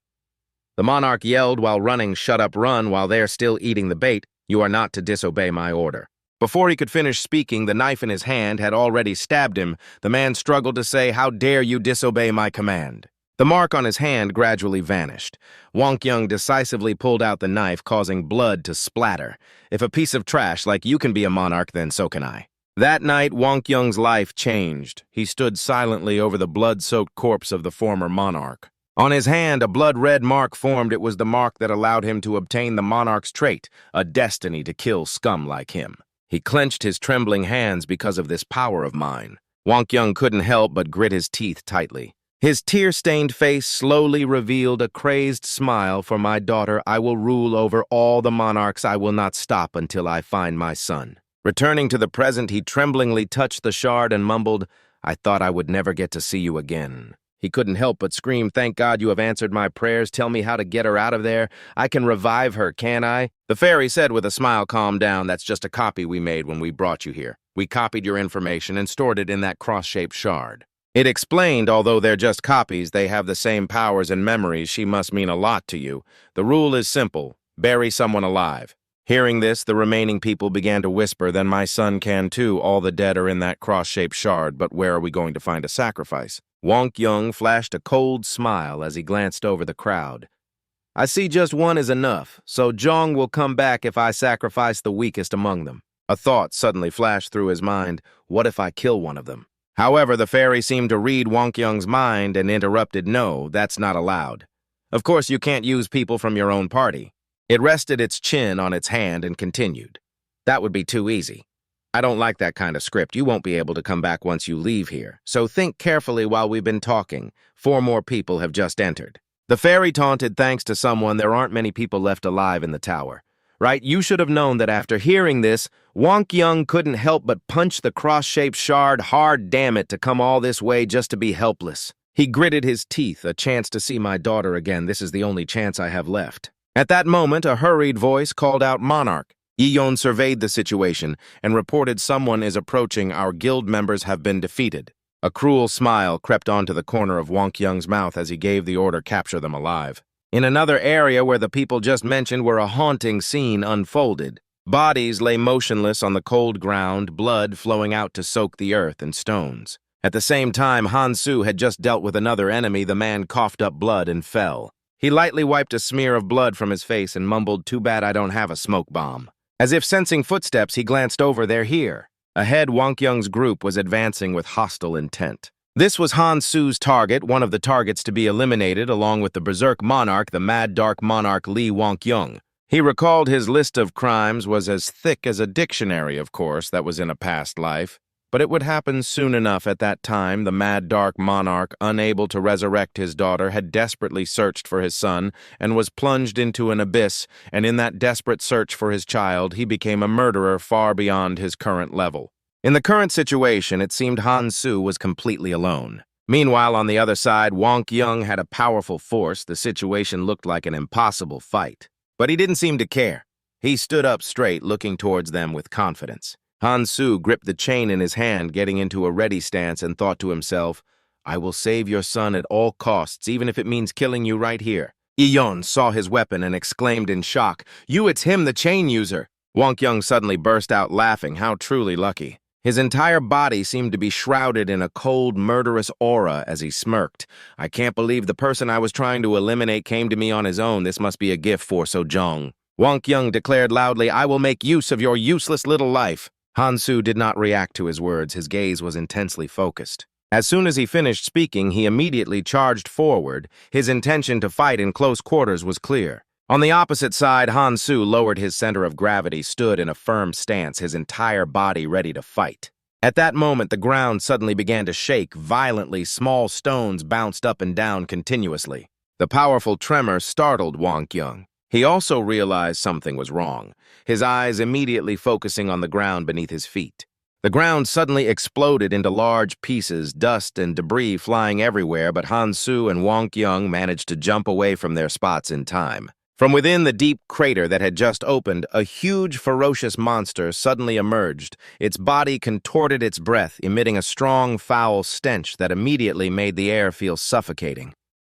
[SPEAKER 1] The monarch yelled while running, "Shut up, run," while they're still eating the bait. "You are not to disobey my order." Before he could finish speaking, the knife in his hand had already stabbed him. The man struggled to say, "How dare you disobey my command?" The mark on his hand gradually vanished. Wang Kyung decisively pulled out the knife, causing blood to splatter. If a piece of trash like you can be a monarch, then so can I. That night, Wang Kyung's life changed. He stood silently over the blood-soaked corpse of the former monarch. On his hand, a blood-red mark formed. It was the mark that allowed him to obtain the monarch's trait, a destiny to kill scum like him. He clenched his trembling hands because of this power of mine. Wang Kyung couldn't help but grit his teeth tightly. His tear-stained face slowly revealed a crazed smile. "For my daughter, I will rule over all the monarchs. I will not stop until I find my son." Returning to the present, he tremblingly touched the shard and mumbled, "I thought I would never get to see you again." He couldn't help but scream, "Thank God you have answered my prayers. Tell me how to get her out of there. I can revive her, can't I?" The fairy said with a smile, "Calm down. That's just a copy we made when we brought you here. We copied your information and stored it in that cross-shaped shard." It explained, although they're just copies, they have the same powers and memories. She must mean a lot to you. The rule is simple: bury someone alive. Hearing this, the remaining people began to whisper, "Then my son can too. All the dead are in that cross-shaped shard, but where are we going to find a sacrifice?" Wang Kyung flashed a cold smile as he glanced over the crowd. "I see just one is enough, so Jong will come back if I sacrifice the weakest among them." A thought suddenly flashed through his mind, "What if I kill one of them?" However, the fairy seemed to read Wang Kyung's mind and interrupted, "No, that's not allowed. Of course you can't use people from your own party." It rested its chin on its hand and continued, "That would be too easy. I don't like that kind of script. You won't be able to come back once you leave here. So think carefully while we've been talking. 4 more people have just entered." The fairy taunted, "Thanks to someone, there aren't many people left alive in the tower. Right? You should have known that." After hearing this, Wang Kyung couldn't help but punch the cross-shaped shard hard. Damn it, to come all this way just to be helpless. He gritted his teeth. "A chance to see my daughter again. This is the only chance I have left." At that moment, a hurried voice called out, "Monarch." Yeon surveyed the situation and reported, "Someone is approaching. Our guild members have been defeated." A cruel smile crept onto the corner of Wonk Young's mouth as he gave the order, "Capture them alive." In another area where the people just mentioned were a haunting scene unfolded. Bodies lay motionless on the cold ground, blood flowing out to soak the earth and stones. At the same time, Han-Soo had just dealt with another enemy. The man coughed up blood and fell. He lightly wiped a smear of blood from his face and mumbled, "Too bad I don't have a smoke bomb." As if sensing footsteps, he glanced over. "They're here." Ahead, Wonk Young's group was advancing with hostile intent. This was Han-Soo's target, one of the targets to be eliminated, along with the Berserk Monarch, the Mad Dark Monarch Lee Wonk Young. He recalled his list of crimes was as thick as a dictionary, of course, that was in a past life. But it would happen soon enough. At that time, the Mad Dark Monarch, unable to resurrect his daughter, had desperately searched for his son and was plunged into an abyss, and in that desperate search for his child, he became a murderer far beyond his current level. In the current situation, it seemed Han-Soo was completely alone. Meanwhile, on the other side, Wonk Young had a powerful force. The situation looked like an impossible fight. But he didn't seem to care. He stood up straight, looking towards them with confidence. Han-Soo gripped the chain in his hand, getting into a ready stance, and thought to himself, "I will save your son at all costs, even if it means killing you right here." Eon saw his weapon and exclaimed in shock, It's him, the chain user." Wonk Young suddenly burst out laughing. How truly lucky. His entire body seemed to be shrouded in a cold, murderous aura as he smirked. "I can't believe the person I was trying to eliminate came to me on his own. This must be a gift for Sojong." Wonk Young declared loudly, "I will make use of your useless little life." Han-Soo did not react to his words. His gaze was intensely focused. As soon as he finished speaking, he immediately charged forward. His intention to fight in close quarters was clear. On the opposite side, Han-Soo lowered his center of gravity, stood in a firm stance, his entire body ready to fight. At that moment, the ground suddenly began to shake violently. Small stones bounced up and down continuously. The powerful tremor startled Wonk Young. He also realized something was wrong, his eyes immediately focusing on the ground beneath his feet. The ground suddenly exploded into large pieces, dust and debris flying everywhere, but Han-Soo and Wonk Young managed to jump away from their spots in time. From within the deep crater that had just opened, a huge, ferocious monster suddenly emerged. Its body contorted its breath, emitting a strong, foul stench that immediately made the air feel suffocating.